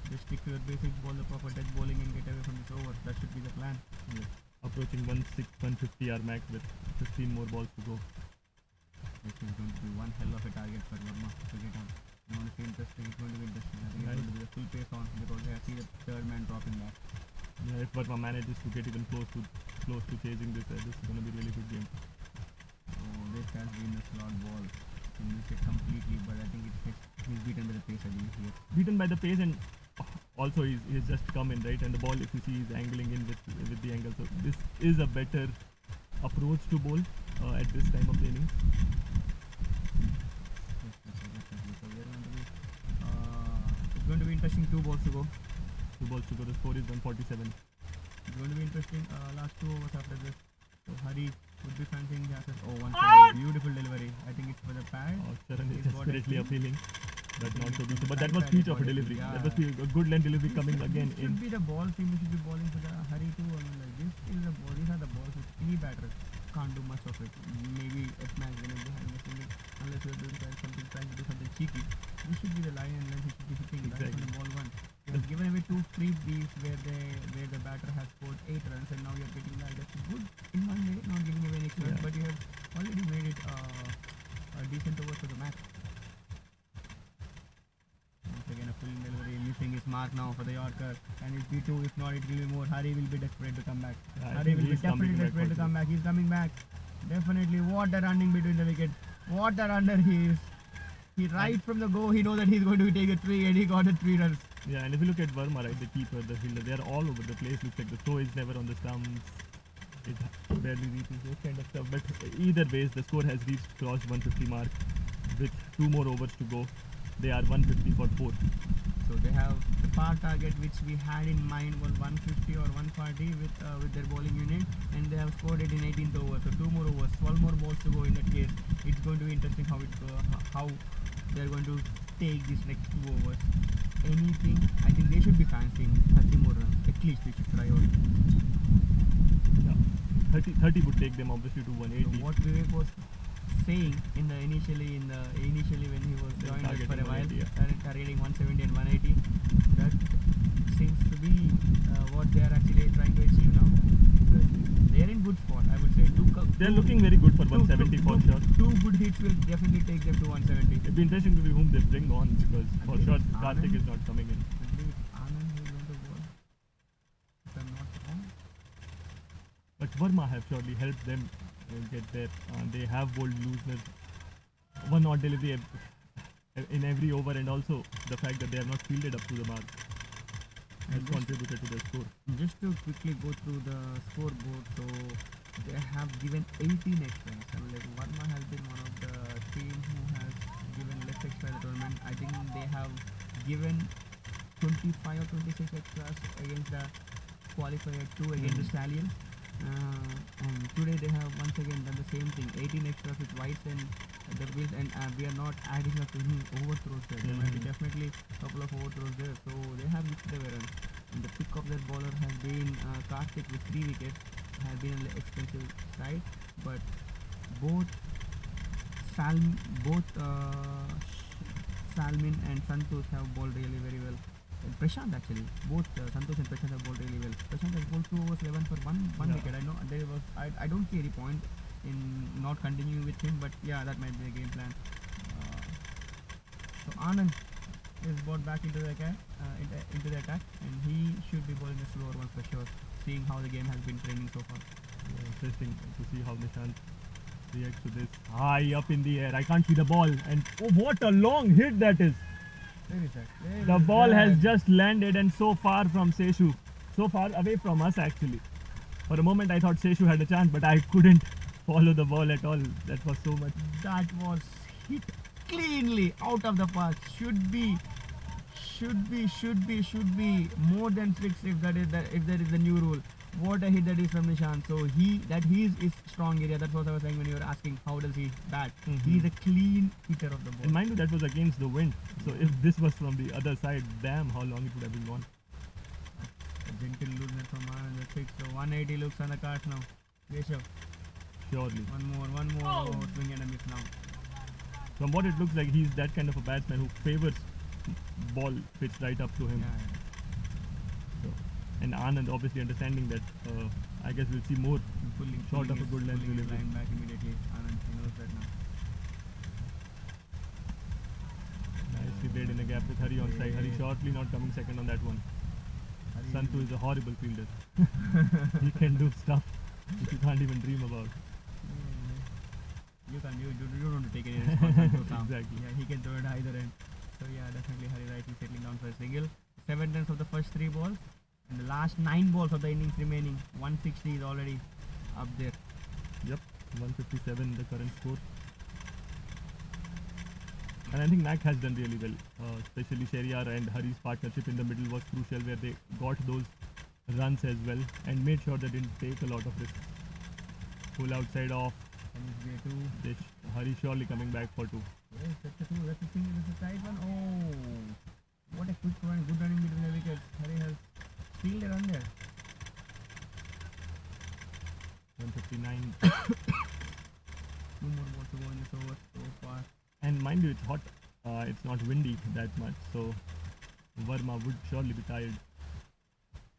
B: Just stick to your basics, bowl the proper death bowling and get away from this over. That should be the plan.
D: Yes. Approaching 150 our max with 15 more balls to go.
B: This is going to be one hell of a target for Verma to get on. Honestly interesting. It's going to be interesting. I think it's going to be the full pace on because I see the third man dropping back.
D: Yeah, if Verma manages to get even close to chasing this, this is going to be a really good game.
B: Oh, this has been a slot ball. He missed it completely, but I think he's beaten by the pace, I believe, here.
D: Beaten by the pace, and also he's just come in, right? And the ball, if you see, is angling in with the angle. So this is a better approach to bowl at this time of the innings.
B: So we are going to be, it's going to be interesting. 2 balls to go.
D: 2 balls to go. The score is 147.
B: It's going to be interesting. Last 2 overs after this. So Hari would be fancying the assets. Oh, one beautiful delivery. I think it's for the pad.
D: Sharan is
B: It's what I
D: desperately
B: think.
D: appealing, but not so
B: It's
D: big.
B: the
D: But that
B: side
D: was
B: pad
D: speech
B: is
D: of a
B: what it is.
D: delivery.
B: Yeah.
D: That was a good length delivery coming again
B: This
D: in.
B: should be the ball team should be bowling for the Hari too. I mean, like this is the ball. These are the balls which any batter can't do much of it. Maybe at max they may be having a single unless you're doing trying to do something cheeky. This should be the line and then he should be hitting right
D: Exactly.
B: on the ball 1. He has given away 2 free beats where the batter has scored 8 runs and now you're getting that. That's good in one way, not giving away any runs,
D: Yeah.
B: but you have already made it a decent over for the match. Once again a full delivery, missing his mark now for the Yorker, and it's B2. If not, it will be more. Hari will be desperate to come back.
D: I
B: Hari
D: think
B: will be
D: he's coming
B: definitely
D: back
B: desperate
D: for
B: to come back. He's coming back. Definitely. What a running between the wicket. What a runner he is. He right from the go, he knows that he's going to take a 3 and he got a 3 runs.
D: Yeah, and if you look at Verma, right, the keeper, the fielder, they are all over the place. Looks like the throw is never on the stumps. It barely reaches those kind of stuff. But either ways, the score has crossed 150 mark with 2 more overs to go. They are 150 for 4.
B: So they have the par target which we had in mind was 150 or 140 with their bowling unit, and they have scored it in 18th over. So 2 more overs, 12 more balls to go in that case. It's going to be interesting how they're going to take these next 2 overs. Anything, I think they should be fancying 30 more runs. At least we should try out.
D: Yeah. 30 would take them obviously to
B: So
D: 180.
B: what Vivek was saying initially when he was joined us for a while,
D: Targeting 180, yeah.
B: targeting 170 and 180, that seems to be what they are actually trying to achieve now. They are in good spot, I would say.
D: They're looking very good for 170 for sure.
B: 2 good hits will definitely take them to 170.
D: It'd be interesting to see whom they bring on because for
B: believe
D: sure
B: it's
D: Karthik
B: Anand.
D: is not coming in.
B: I believe it's Anand who is going to bowl, if I'm not wrong.
D: But Verma have surely helped them get there. They have bowled looseners, 1 odd delivery in every over, and also the fact that they have not fielded up to the mark has
B: And
D: contributed to the score.
B: Just to quickly go through the scoreboard, so they have given 18 extras. I mean, like Verma has been one of the team who has given less extra in the tournament. I think they have given 25 or 26 extras against the qualifier 2 against the Stallions. And today they have once again done the same thing, 18 extras with whites and the wheels, and we are not adding up any overthrows there. There might be definitely a couple of overthrows there, so they have lifted away runs. And the pick of that bowler has been Karthik with 3 wickets, has been an expensive side, but both Salmin and Santosh have bowled really very well. And Prashant actually, both Santosh and Prashant have bowled really well. Prashant has bowled 2 overs 11 for one
D: Yeah.
B: wicket. I know there was I don't see any point in not continuing with him, but yeah, that might be the game plan. So Anand is brought back into the attack, and he should be bowling the slower one for sure, seeing how the game has been trending so far.
D: Yeah, interesting to see how Nishant reacts to this. High up in the air, I can't see the ball, and oh, what a long hit that is!
B: Where is that?
D: The ball has just landed and so far from Seshu, so far away from us actually. For a moment I thought Seshu had a chance, but I couldn't follow the ball at all. That was so much.
B: That was hit cleanly out of the park. Should be more than 6 if there is the new rule. What a hit that is from Nishant. So that is his strong area. That's what I was saying when you were asking how does he bat. He's a clean hitter of the ball.
D: And mind you, that was against the wind. So if this was from the other side, damn, how long it would have been gone.
B: A gentle looseness from Anand, the 6. So 180 looks on the cards now. Keshav,
D: Surely.
B: one more. Oh, swing and a miss now.
D: From what it looks like, he's that kind of a batsman who favors ball pitched right up to him.
B: Yeah.
D: So, and Anand obviously understanding that, I guess we'll see more short of a good length
B: pulling his
D: delivery.
B: line back immediately. Anand, he knows that now.
D: Nicely played in the gap with Hari on side. Hari shortly not coming second on that one. Santu is a horrible fielder. He can do stuff which you can't even dream about.
B: You don't want to take any responsibility.
D: Exactly.
B: Yeah, he can throw it either end. So yeah, definitely Hari rightly settling down for a single. 7 runs of the first 3 balls, and the last 9 balls of the innings remaining. 160 is already up there.
D: Yep, 157 the current score. And I think Mac has done really well, especially Sheriar and Hari's partnership in the middle was crucial, where they got those runs as well and made sure they didn't take a lot of risks. Full outside off.
B: And it's way 2.
D: Hari surely coming back for 2.
B: Yes, that's a 2. That's a single. That's a tight one. Oh, what a quick run. Good running between the wickets. Hari has stealed a run there.
D: 159.
B: 2 more balls to go in this over so far.
D: And mind you, it's hot. It's not windy that much, so Verma would surely be tired.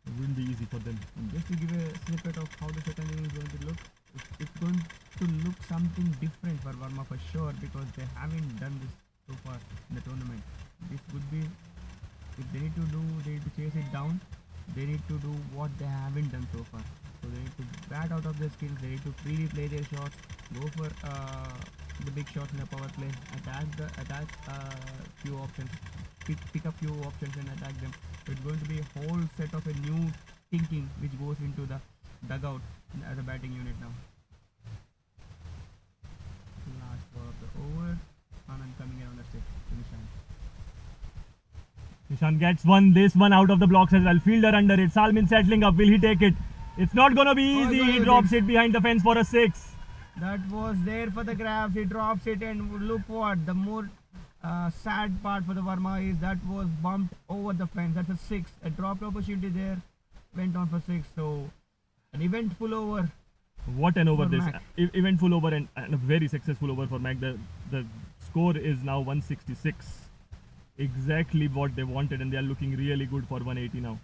D: It wouldn't be easy for them.
B: And just to give a snippet of how the second inning is going to look, it's going to look something different for Verma for sure, because they haven't done this so far in the tournament. This would be, if they need to chase it down, they need to do what they haven't done so far. So they need to bat out of their skills, they need to freely play their shots, go for the big shots in the power play, attack few options, pick up few options and attack them. So it's going to be a whole set of a new thinking which goes into the dugout as a batting unit now. Last ball of the over. Anand coming in on the 6th to Nishant.
D: Nishant gets this one out of the blocks as well. Fielder under it. Salmin settling up. Will he take it? It's not gonna be easy. He drops it behind the fence for a 6.
B: That was there for the grabs. He drops it, and look what the more sad part for the Verma is that was bumped over the fence. That's a 6. A dropped opportunity there. Went on for 6. So an eventful over.
D: What an over
B: For
D: this.
B: Mac.
D: Eventful over and a very successful over for Mac. The score is now 166. Exactly what they wanted, and they are looking really good for 180 now.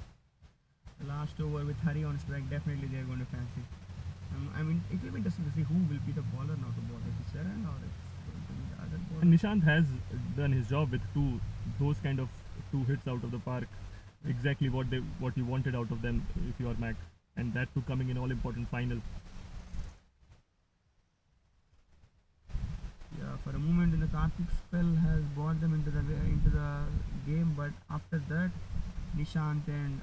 B: The last over with Hari on strike, definitely they are going to fancy. I mean, it will be interesting to see who will be the bowler now to bowl. Is it Sharan or is it going to be the other bowler?
D: And Nishant has done his job with those kind of 2 hits out of the park. Exactly what you wanted out of them if you are Mac, and that too coming in all important final.
B: Yeah, for a moment in the Karthik spell has brought them into the game, but after that, Nishant and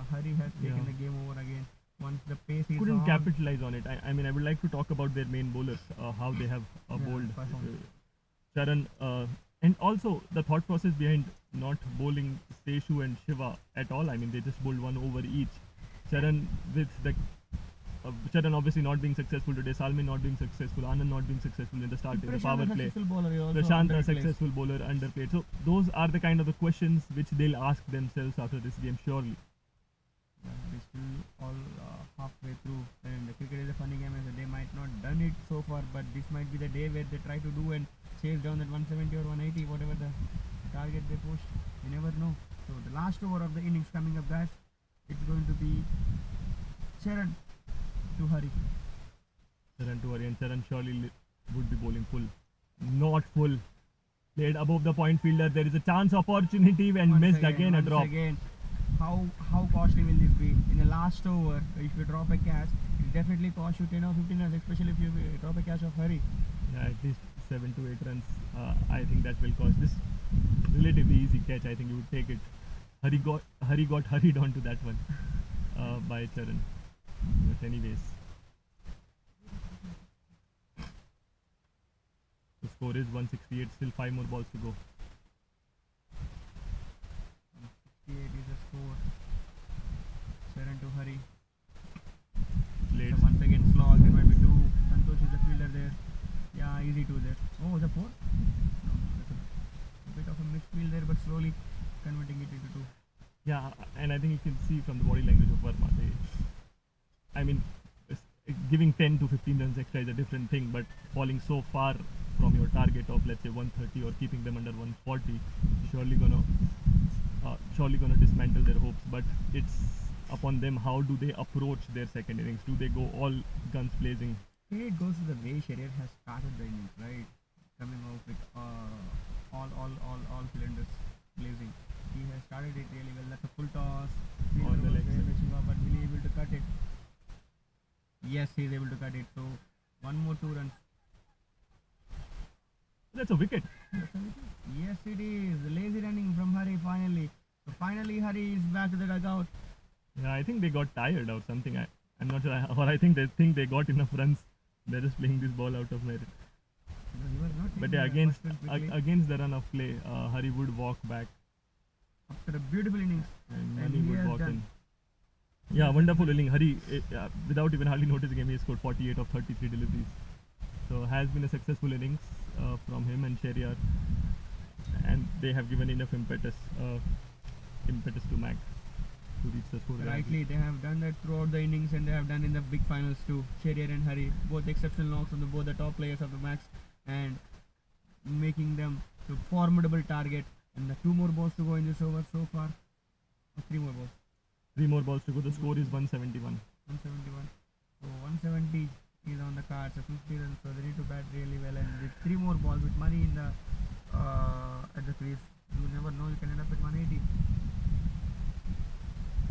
B: Hari has taken
D: Yeah.
B: the game over again. Once the pace is
D: Couldn't
B: on.
D: capitalize on it. I mean, I would like to talk about their main bowlers, how they have bowled
B: performed.
D: Charan, and also the thought process behind not bowling Seshu and Shiva at all. I mean, they just bowled 1 over each. Charan with the Charan obviously not being successful today, Salmin not being successful, Anand not being successful in the start in the
B: Prashant,
D: power
B: a
D: play.
B: successful bowler, he also
D: Prashant, a
B: underplays.
D: successful bowler, underplayed. So those are the kind of the questions which they'll ask themselves after this game, surely.
B: Yeah, we're still all halfway through, and the cricket is a funny game. As they might not done it so far, but this might be the day where they try to do and chase down that 170 or 180, whatever the target they push. You never know. So the last over of the innings coming up, guys. It's going to be Charan to Hari.
D: Charan to Hari, and Charan surely would be bowling full. Not full. Played above the point fielder. There is a chance opportunity and
B: Once
D: missed again a
B: once
D: drop.
B: Again, how costly will this be? In the last over, if you drop a catch, it definitely cost you 10 or 15 runs, especially if you drop a catch of Hari.
D: Yeah, at least 7 to 8 runs. I think that will cost. This relatively easy catch. I think you would take it. Hari got hurried onto that one by Charan. But anyways, the score is 168. Still 5 more balls to go.
B: 68 is the score. Charan to Hari. slowly converting it into 2.
D: Yeah, and I think you can see from the body language of Verma, I mean, giving 10 to 15 runs extra is a different thing, but falling so far from your target of let's say 130 or keeping them under 140, surely gonna dismantle their hopes. But it's upon them. How do they approach their second innings? Do they go all guns blazing?
B: It goes to the way Sherrier has started the innings, right? Coming off with all cylinders blazing. He has started it really well. That's a full toss.
D: On the leg side.
B: But will he able to cut it? Yes, he is able to cut it. So one more 2 runs.
D: That's a wicket.
B: Yes, it is. Lazy running from Hari finally. So finally Hari is back to the dugout.
D: Yeah, I think they got tired or something. I'm not sure. Or I think they got enough runs. They're just playing this ball out of merit.
B: No, he was not
D: But
B: taking
D: yeah,
B: the
D: against
B: first quickly.
D: against the run of play, Hari would walk back
B: After a beautiful innings.
D: and
B: And
D: Mani
B: he
D: would
B: has
D: walk
B: done.
D: in. Yeah, wonderful inning. Hari, without even hardly noticing him, he scored 48 of 33 deliveries. So has been a successful innings from him and Sherrier, and they have given enough impetus to Mac to reach the score.
B: Rightly, they have done that throughout the innings and they have done in the big finals too. Sherrier and Hari, both exceptional knocks on both the top players of the match and making them a formidable target. And the 2 more balls to go in this over so far. Or 3 more balls.
D: 3 more balls to go. The score is 171.
B: 171. So 170 is on the cards. So 50 runs. So they need to bat really well. And with 3 more balls with money in the at the crease, you never know. You can end up at 180.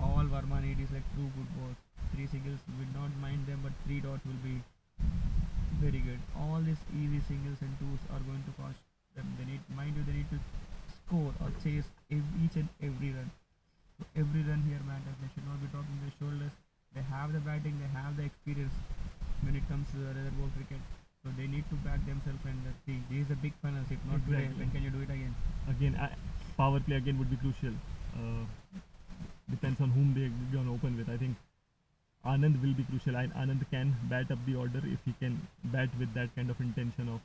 B: All Verma need is like 2 good balls. 3 singles, we will not mind them, but 3 dots will be very good. All these easy singles and 2s are going to cost them. They need, mind you, they need to score or chase each and every run. So every run here matters. They should not be dropping their shoulders. They have the batting, they have the experience when it comes to the other ball cricket. So they need to back themselves and see. This is a big finals. If not today,
D: Exactly.
B: when can you do it again?
D: Again, power play again would be crucial. Depends on whom they're going to open with. I think Anand will be crucial. Anand can bat up the order if he can bat with that kind of intention of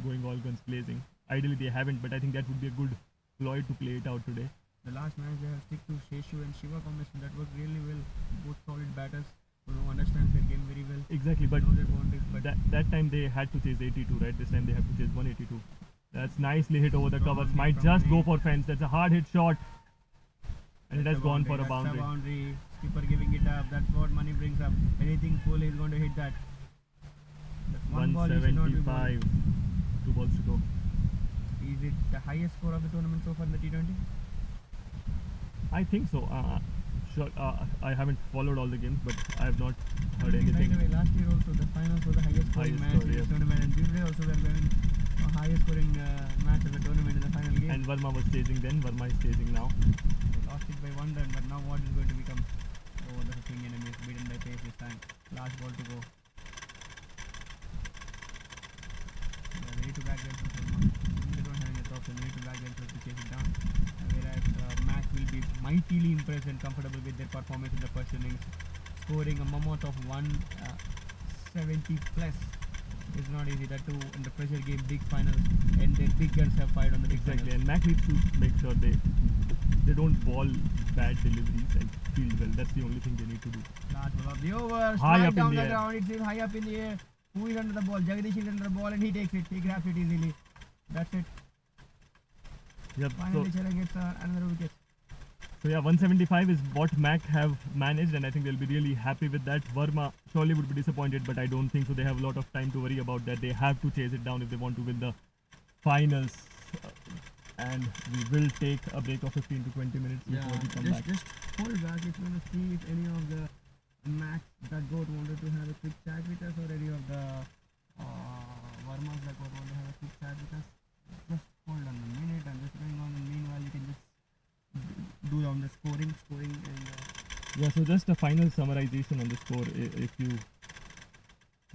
D: going all guns blazing. Ideally they haven't, but I think that would be a good ploy to play it out today.
B: The last match they have stick to Sheshu and Shiva combination. That worked really well. Both solid batters who understand their game very well.
D: Exactly, but
B: Know their boundaries, but
D: that time they had to chase 82, right? This time they have to chase 182. That's nicely hit over the
B: Strong
D: covers.
B: hit
D: Might
B: from
D: just
B: the-
D: go for fence. That's a hard hit shot. And it
B: that's
D: has gone for a
B: That's
D: boundary.
B: a boundary. Skipper giving it up. That's what money brings up. Anything full is going to hit that. That's one ball you should not be bowling.
D: 175. 2 balls to go.
B: Is it the highest score of the tournament so far in the T20?
D: I think so. Sure. I haven't followed all the games, but I have not heard
B: By
D: anything.
B: the way, last year also the finals was the highest scoring
D: Highest
B: match
D: score,
B: in this
D: yeah.
B: tournament, and this day also we are having a highest scoring match of the tournament in the final game.
D: And Verma was chasing then. Verma is chasing now.
B: They lost it by 1 run, but now what is going to become? Oh, the hitting enemy is beaten by pace this time. Last ball to go. Yeah, they need to back themselves for more. They don't have any thoughts, and they need to back themselves to chase it down. Whereas Mac will be mightily impressed and comfortable with their performance in the first innings, scoring a mammoth of 170 plus. It's not easy. That too in the pressure game, big finals, and their big guns have fired on the big
D: Exactly.
B: finals.
D: And Mac needs to make sure they don't ball bad deliveries and field well. That's the only thing they need to do.
B: Last ball of the over.
D: High
B: Strike
D: up in
B: down
D: the
B: the
D: air.
B: ground. It's high up in the air. Who is under the ball? Jagdish is under the ball and he takes it. He grabs it easily. That's it.
D: Yep.
B: Finally, Charan gets another wicket.
D: So yeah, 175 is what Mac have managed, and I think they'll be really happy with that. Verma surely would be disappointed, but I don't think so. They have a lot of time to worry about that. They have to chase it down if they want to win the finals. And we will take a break of 15 to 20 minutes before we come back.
B: just hold back if you want to see if any of the Max that goat wanted to have a quick chat with us, or any of the Vermas that goat want to have a quick chat with us. Just hold on a minute. I'm just going on, and meanwhile you can just do on the scoring and
D: Yeah, so just a final summarization on the score, if you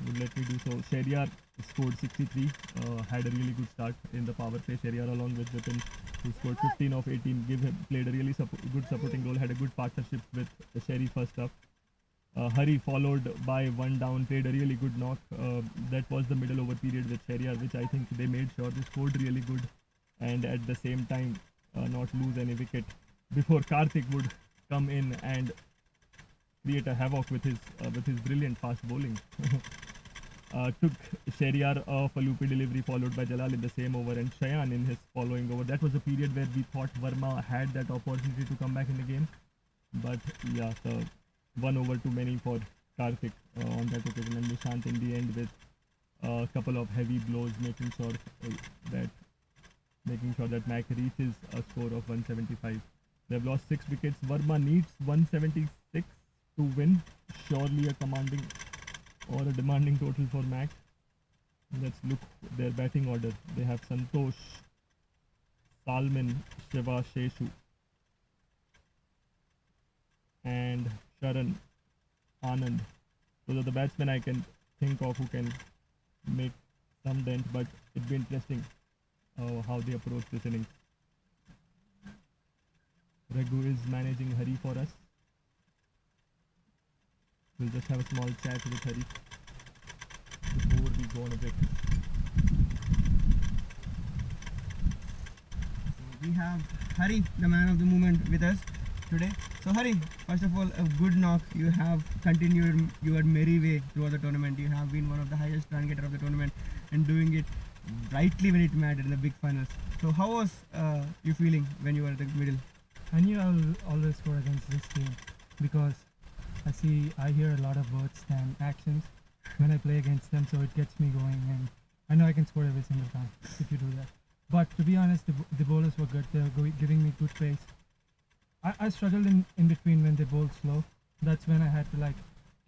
D: would let me do so. Sherrier scored 63, had a really good start in the power play. Sherrier along with Vipin, who scored 15 of 18, played a really good supporting role, had a good partnership with Sherry first up. Hari followed by 1 down, played a really good knock. That was the middle over period with Sherrier, which I think they made sure they scored really good, and at the same time not lose any wicket before Karthik would come in and create a havoc with his brilliant fast bowling. Took Shehryar off a loopy delivery followed by Jalal in the same over and Shayan in his following over. That was a period where we thought Verma had that opportunity to come back in the game. But yeah, so 1 over too many for Karthik on that occasion, and Nishant in the end with a couple of heavy blows, making sure that Mac reaches a score of 175. They've lost 6 wickets. Verma needs 176 to win. Surely a commanding or a demanding total for Mac. Let's look their batting order. They have Santosh, Salman, Shiva, Sheshu, and Sharan, Anand. Those are the batsmen I can think of who can make some dent, but it'd be interesting how they approach this innings. Raghu is managing Hari for us. We'll just have a small chat with Hari before we go on a break.
B: We have Hari, the man of the moment, with us today. So Hari, first of all, a good knock. You have continued your merry way throughout the tournament. You have been one of the highest run getter of the tournament and doing it rightly when it mattered in the big finals. So how was you feeling when you were at the middle?
A: I knew I will always score against this team because I hear a lot of words than actions when I play against them, so it gets me going, and I know I can score every single time if you do that. But to be honest, the bowlers were good. They were giving me good pace. I struggled in between when they bowled slow. That's when I had to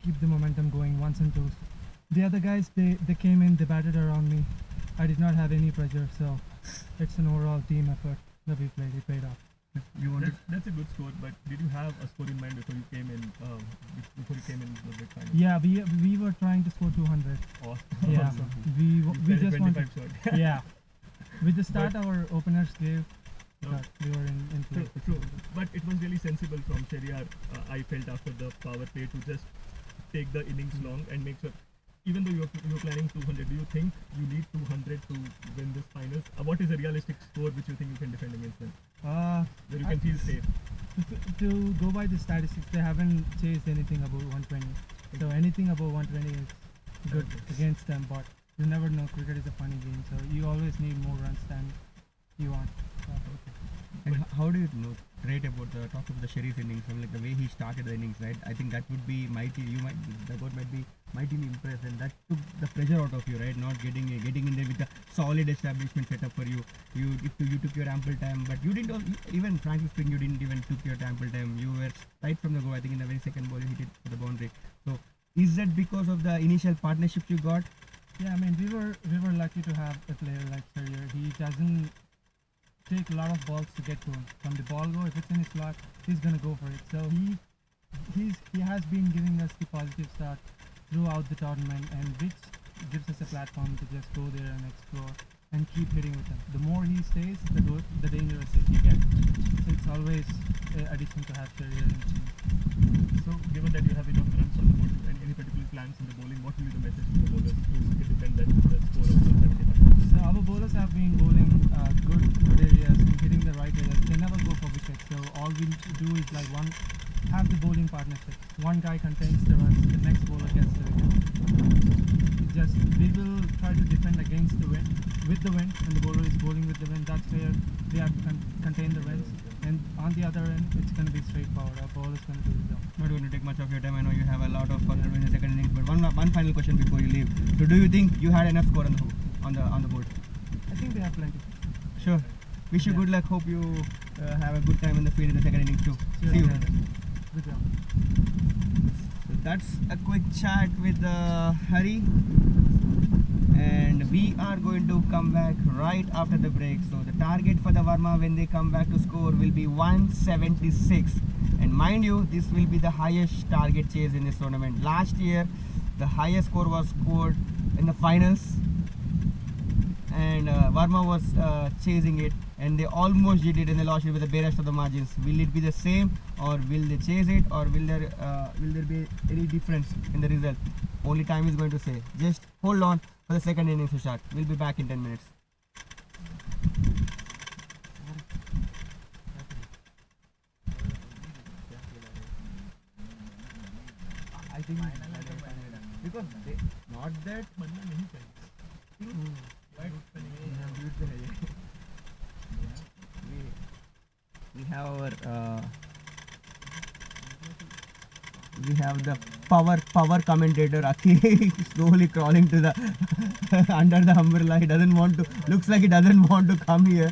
A: keep the momentum going, ones and twos. The other guys, they came in, they batted around me. I did not have any pressure, so it's an overall team effort that we played. It paid off.
D: That's a good score, but did you have a score in mind before you came in? Before you came in the big final?
A: Yeah, we were trying to score 200.
D: Oh,
A: Yeah,
D: awesome.
A: we just wanted.
D: Shot.
A: Yeah, with the start our openers gave.
D: No.
A: That we were in play.
D: True. But it was really sensible from Shehryar, I felt, after the power play to just take the innings long and make sure, even though you're planning 200, do you think you need 200 to win this finals? What is a realistic score which you think you can defend against them? Where you can feel safe?
A: To go by the statistics, they haven't chased anything above 120. So anything above 120 is good against them, but you never know. Cricket is a funny game, so you always need more runs than you want.
B: And how do you rate about the talk of the Sharif innings? I mean, like the way he started the innings, right? I think that would be mighty. The board might be mightily impressed, and that took the pressure out of you, right? Not getting in there with a solid establishment setup for you. You took your ample time, but you didn't even frankly speaking, you didn't even took your ample time. You were right from the go. I think in the very second ball you hit it for the boundary. So is that because of the initial partnership you got?
A: Yeah, I mean we were lucky to have a player like Shehryar. He doesn't take a lot of balls to get to him. From the ball go, if it's in his slot, he's gonna go for it. So he has been giving us the positive start throughout the tournament, and which gives us a platform to just go there and explore and keep hitting with him. The more he stays, the dangerous he gets. So it's always an addition to have Shehryar in the team.
D: So, given that you have enough runs on the board and any particular plans in the bowling, what will be the message to the bowlers to defend that score of 175?
A: So our bowlers have been bowling good areas and hitting the right areas. They never go for wickets. So all we do is have the bowling partnership. One guy contains the runs, the next bowler gets the wicket. We will try to defend against the wind, with the wind, and the bowler is bowling with the wind. That's where we have to contain the winds. And on the other end, it's going to be straightforward. Our bowler is going to do the job.
B: Not going to take much of your time. I know you have a lot of fun in the second innings, but one final question before you leave. So do you think you had enough score on the board?
A: I think we have plenty.
B: Sure. Wish you good luck. Hope you have a good time in the field in the second innings too.
A: Sure,
B: See you.
A: Good job.
B: So that's a quick chat with Hari, and we are going to come back right after the break. So the target for the Verma when they come back to score will be 176, and mind you, this will be the highest target chase in this tournament. Last year the highest score was scored in the finals, and Verma was chasing it, and they almost did it, and they lost it with the barest of the margins. Will it be the same, or will they chase it, or will there be any difference in the result? Only time is going to say. Just hold on for the second innings to start. We'll be back in 10 minutes. think because they, not that
D: बनना नहीं चाहिए
B: but we have our we have the power commentator Aki slowly crawling to the under the umbrella. He doesn't want to, looks like he doesn't want to come here.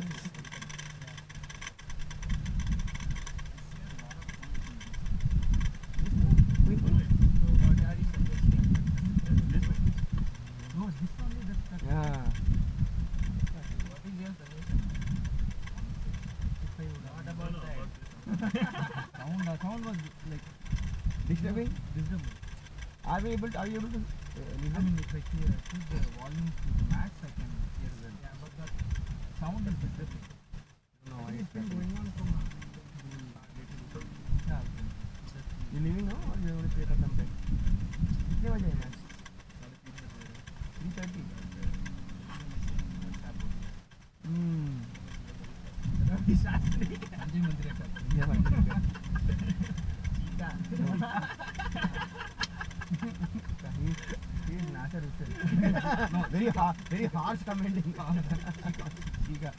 B: Yeah.
E: Sound was like
B: Disturbing? Are you able to
E: I
B: listen?
E: mean, if I put the volume to the max, I can hear well. Yeah, but that sound is disturbing.
B: No,
E: It's been going on from yeah,
B: you leaving now or you want to stay for some time? कितने बजे है match? 3:30. Ravi Shastri.
E: Sanjay Mandira Cup.
B: Yeah, he is natural. No, very harsh commenting. Chika.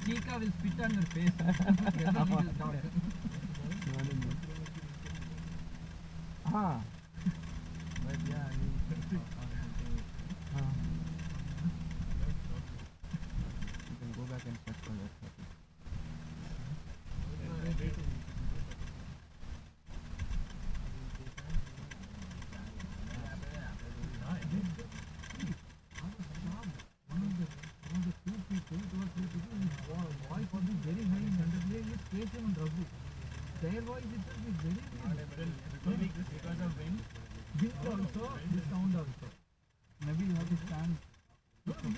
E: Chika will spit on your face.
B: हाँ. But yeah, you can go back and check for that.
E: Their voice itself is very because of wind. This also, this sound also. Maybe you have to stand. Okay.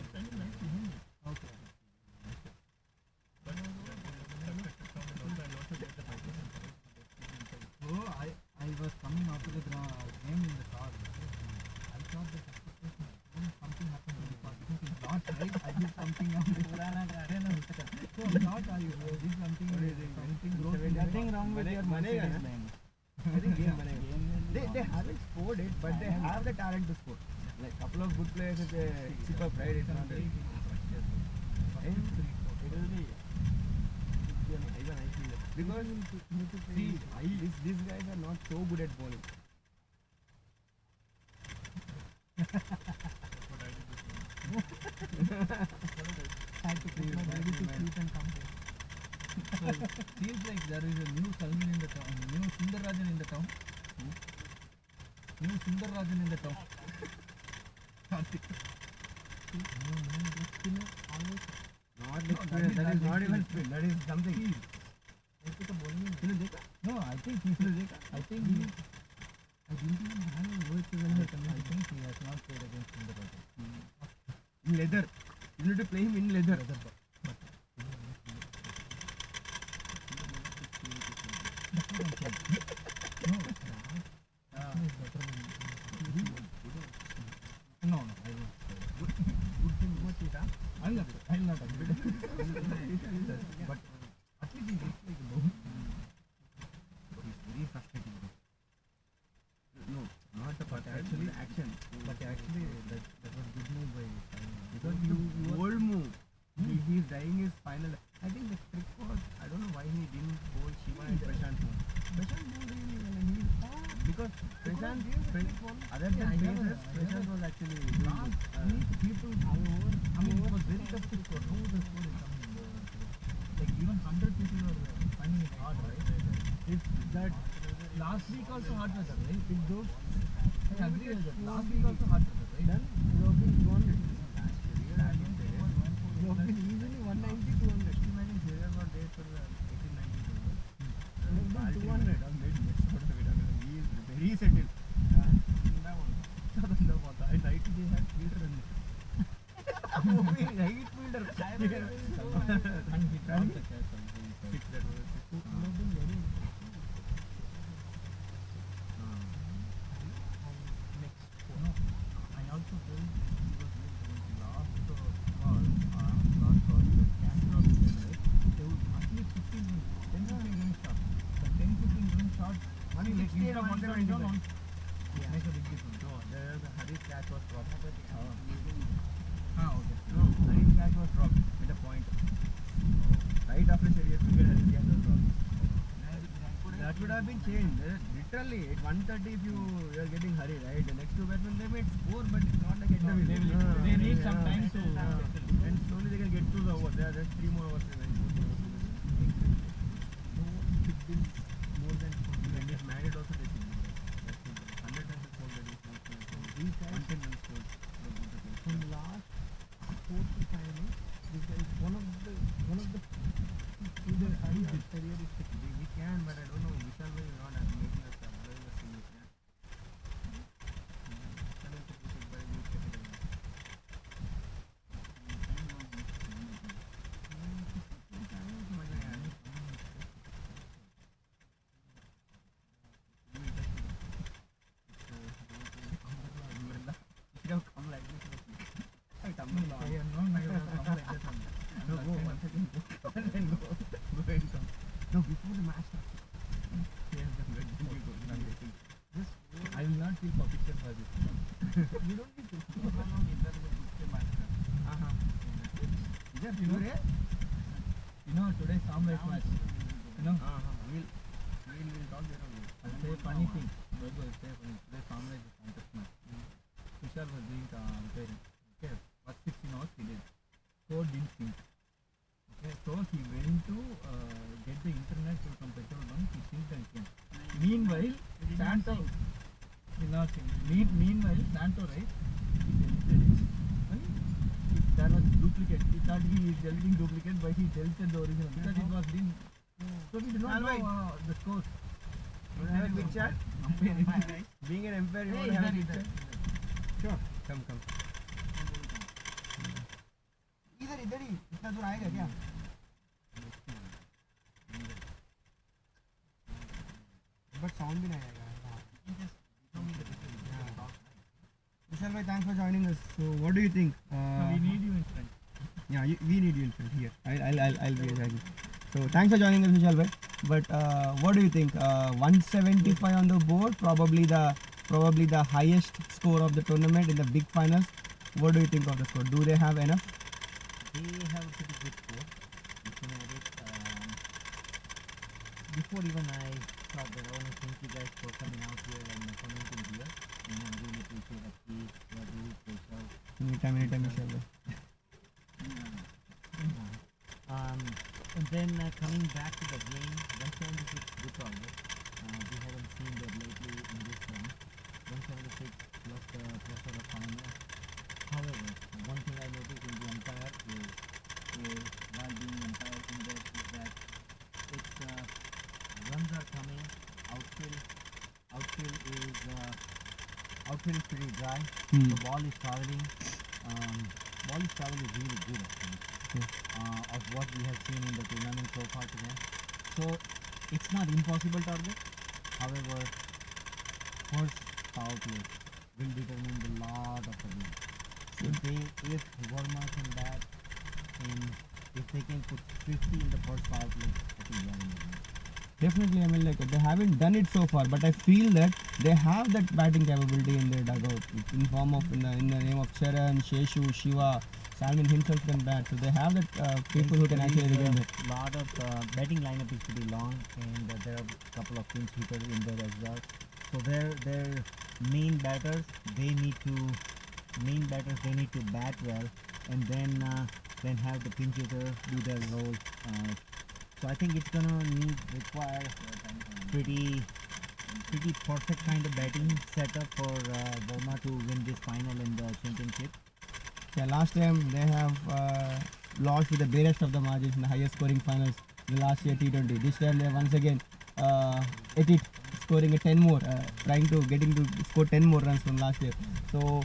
E: Oh, I was coming after the game in the car. I thought that something happened in the car. Not right. I did something on the so not I did something broke.
C: Nothing wrong with your Mercedes Benz.
B: I think game banega. They haven't scored it, but they have the talent to score. Like couple of good players, if they chip up, right? It's not that. And it will be. Because see, these guys are not so good at bowling.
E: Had to put my baby to sleep and come here. So it seems like there is a new Salman in the town, new Sundarrajan in the town. New Sundarrajan in the town.
B: Not like spin, that is not even spin, that is something.
E: No, I think he didn't even have a word to when he came. I think he has not played against Sundarrajan.
B: In leather. You need to play him in leather.
E: No, I won't. I'll not agree. But at least he looks like a bowler.
B: He's very frustrating. No, not the part,
E: Actually,
B: the action.
E: But actually, that was good move by
B: Because the bold move. He's dying his final. I think the trick was, I don't know why he didn't bowl Shiva and Prashant more. Prashant bowled really well and because Prashant, other than paces, Prashant was actually
E: people all over. I mean, it was very tough to score. How the score is coming? Like even 100 people are finding it hard, right? If that last week also hard weather, right? If those, I agree with that. Last week also hard weather, right?
B: then you have been 200.
E: You have been easily 190, 200.
B: Estimating Xavier was there for 18, 19.
E: 200.
B: He is very settled.
E: I tried to have fielder in it.
B: Right fielder.
E: And he dropped the catch.
B: Six, that was a six.
E: No, I also told he was last call, the catch dropped in, right? They would at least 10-15 run shot. The 10-15 run shot,
B: One
E: like
B: 60
E: instead of
B: and
E: 170
B: 175.
E: on
B: make a big difference. No, the Harish catch was dropped.
E: Okay.
B: No, Harish catch was dropped at a point. Right after Sharier's wicket, Harish catch was dropped. That would have been changed. Literally, at 130, if you are getting hurry, right? The next two batsmen they may score, but it's not like
C: No, they need some time to
B: and slowly they can get to the over. There are just 3 more overs remaining. 4 more overs remaining. No one should be more than 40. And if married also they should be. That's it. 100 times it's more than this. 110 runs scored.
A: From last 4 to 5 innings, this guy is one of the either Harish or Sharir is
B: We can, but I don't know. Vishal Bhai is not making us allowing us to use that. Vishal Bhai should be by youth category. No, before the match starts.
E: I will not feel perfection for this.
A: you don't need to.
E: You know, today's Samraj match. You know,
B: We'll talk there only.
E: I'll say funny thing. Babu, I'll say funny. Today's Samraj contest match. Vishal was doing umpiring. Okay, first 16 hours he did. So didn't think. Okay, so he went to get the internet to some petrol bunk. He synced and came. Meanwhile, Santo did not sing. Meanwhile, Santo, right? He deleted it. And there was duplicate. He thought he is deleting duplicate, but he deleted the original because it was been. So we did not know the scores.
B: You want to have a quick chat? Being an umpire, you want to have a quick chat? Sure. Come.
A: इधर ही इतना दूर आएगा क्या? But sound भी नहीं आएगा. Vishal bhai, thanks for joining us.
B: So, what do you think?
E: So we need you in front.
B: Yeah, we need you in front here. I'll be happy. So, thanks for joining us, Vishal bhai. But what do you think? 175 on the board, probably the highest score of the tournament in the big finals. What do you think of the score? Do they have enough?
E: They have a pretty good score. Looking at it, before even I thought that I want to thank you guys for coming out here and commenting here. And I really appreciate Aki, Radu, Keshav.
B: Anytime, Vishal bhai.
E: And then coming back to the game, 176 good target. We haven't seen that lately in this round. 176 plus the pressure of final. However, one thing I noticed in the umpire is while being umpire in that is that it's runs are coming, outfield is pretty dry. The ball is traveling. Ball is traveling really good actually. Of what we have seen in the tournament so far today. So it's not impossible target. However, first power play will determine the lot of the game. If Verma can bat and if they can put 50 in the first power play, I think they are in the game.
B: Definitely, I mean, like they haven't done it so far, but I feel that they have that batting capability in their dugout in form of in the name of Charan, Sheshu, Shiva. Salman himself can bat, so they have that people who can actually begin it.
E: A lot of batting lineup is pretty long, and there are a couple of pinch hitters in there as well. So their main batters they need to bat well, and then have the pinch hitter do their role. So I think it's gonna require pretty perfect kind of batting setup for Verma to win this final in the championship.
B: Yeah, last time they have lost with the barest of the margins in the highest scoring finals the last year T20. This time they once again at it, scoring a 10 more, getting to score 10 more runs from last year. So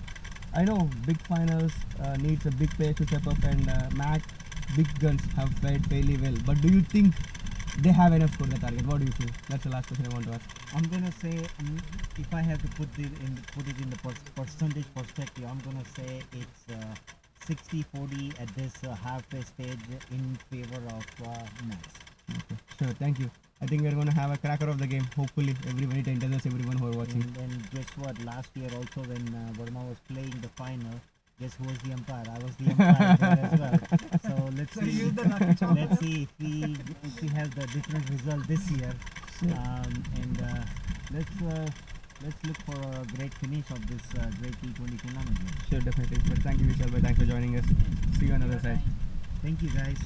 B: I know big finals needs a big pace to step up, and Mac big guns have fared fairly well. But do you think they have enough for the target? What do you feel? That's the last question I want to ask.
E: I'm gonna say if I have to put it in the percentage perspective, I'm gonna say it's 60-40 at this halfway stage in favor of Max.
B: Okay, sure, thank you. I think we're going to have a cracker of the game. Hopefully, everybody enters us, everyone who are watching.
E: And guess what? Last year also when Verma was playing the final, guess who was the umpire? I was the umpire there as well. So let's see. Let's see if we have the different result this year. Let's look for a great finish of this great T20 tournament.
B: Sure, definitely. But thank you, Vishal. Thanks for joining us. See you on the other side.
E: Thank you, guys.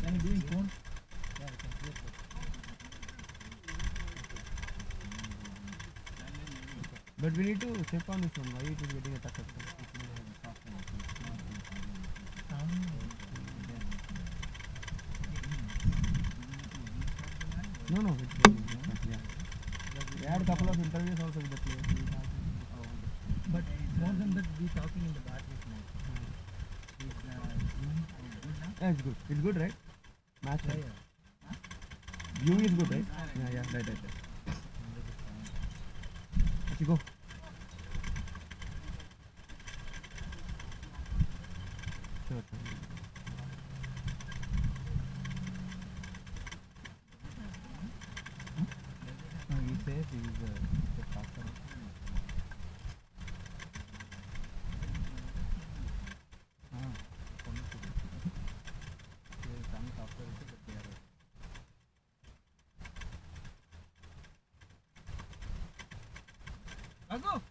E: Can you do it phone? Yeah, I can do it.
B: But we need to check on this one. Why it is getting a touch up? No, yeah. We had a couple of interviews also with the players.
C: But more than that, we talking in the back with me.
B: Yeah, it's good. It's good, right? Match.
C: Yeah,
B: right?
C: yeah.
B: Viewing is good, right? Yeah, right. Let's go. Sure. No, he says he is a faster.
C: Go.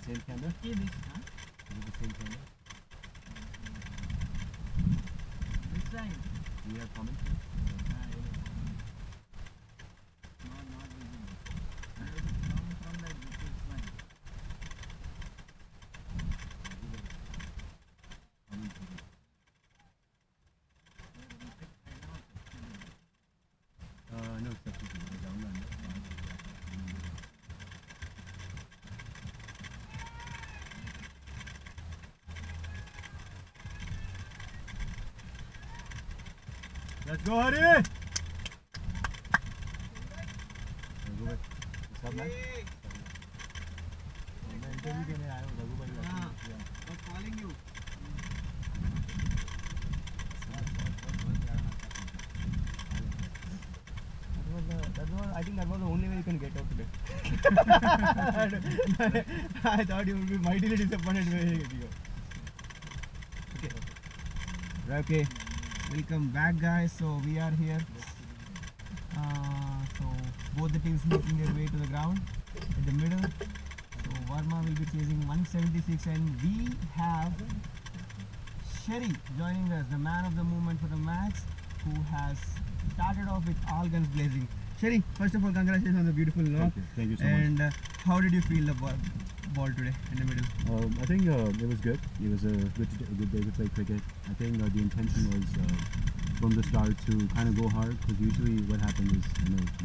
E: Same camera?
C: See this, huh?
E: The same camera?
C: This side.
E: Do you have comments?
C: Not visible. From the this line.
E: No, substitute. Download.
B: Let's go, Hari!
E: सब match मैं interview देने आया हूँ रघु भाई
B: I'm calling you. I think that was the only way you can get out today. I thought you would be mightily disappointed when you get go. Okay. Welcome back, guys. So we are here. So both the teams making their way to the ground in the middle. So Verma will be chasing 176, and we have Sherry joining us, the man of the moment for the match, who has started off with all guns blazing. Sherry, first of all, congratulations on the beautiful knock.
D: Thank you so much.
B: And how did you feel the ball today in the middle?
D: I think it was good. It was a good day to play cricket. I think the intention was from the start to kind of go hard, because usually what happens is,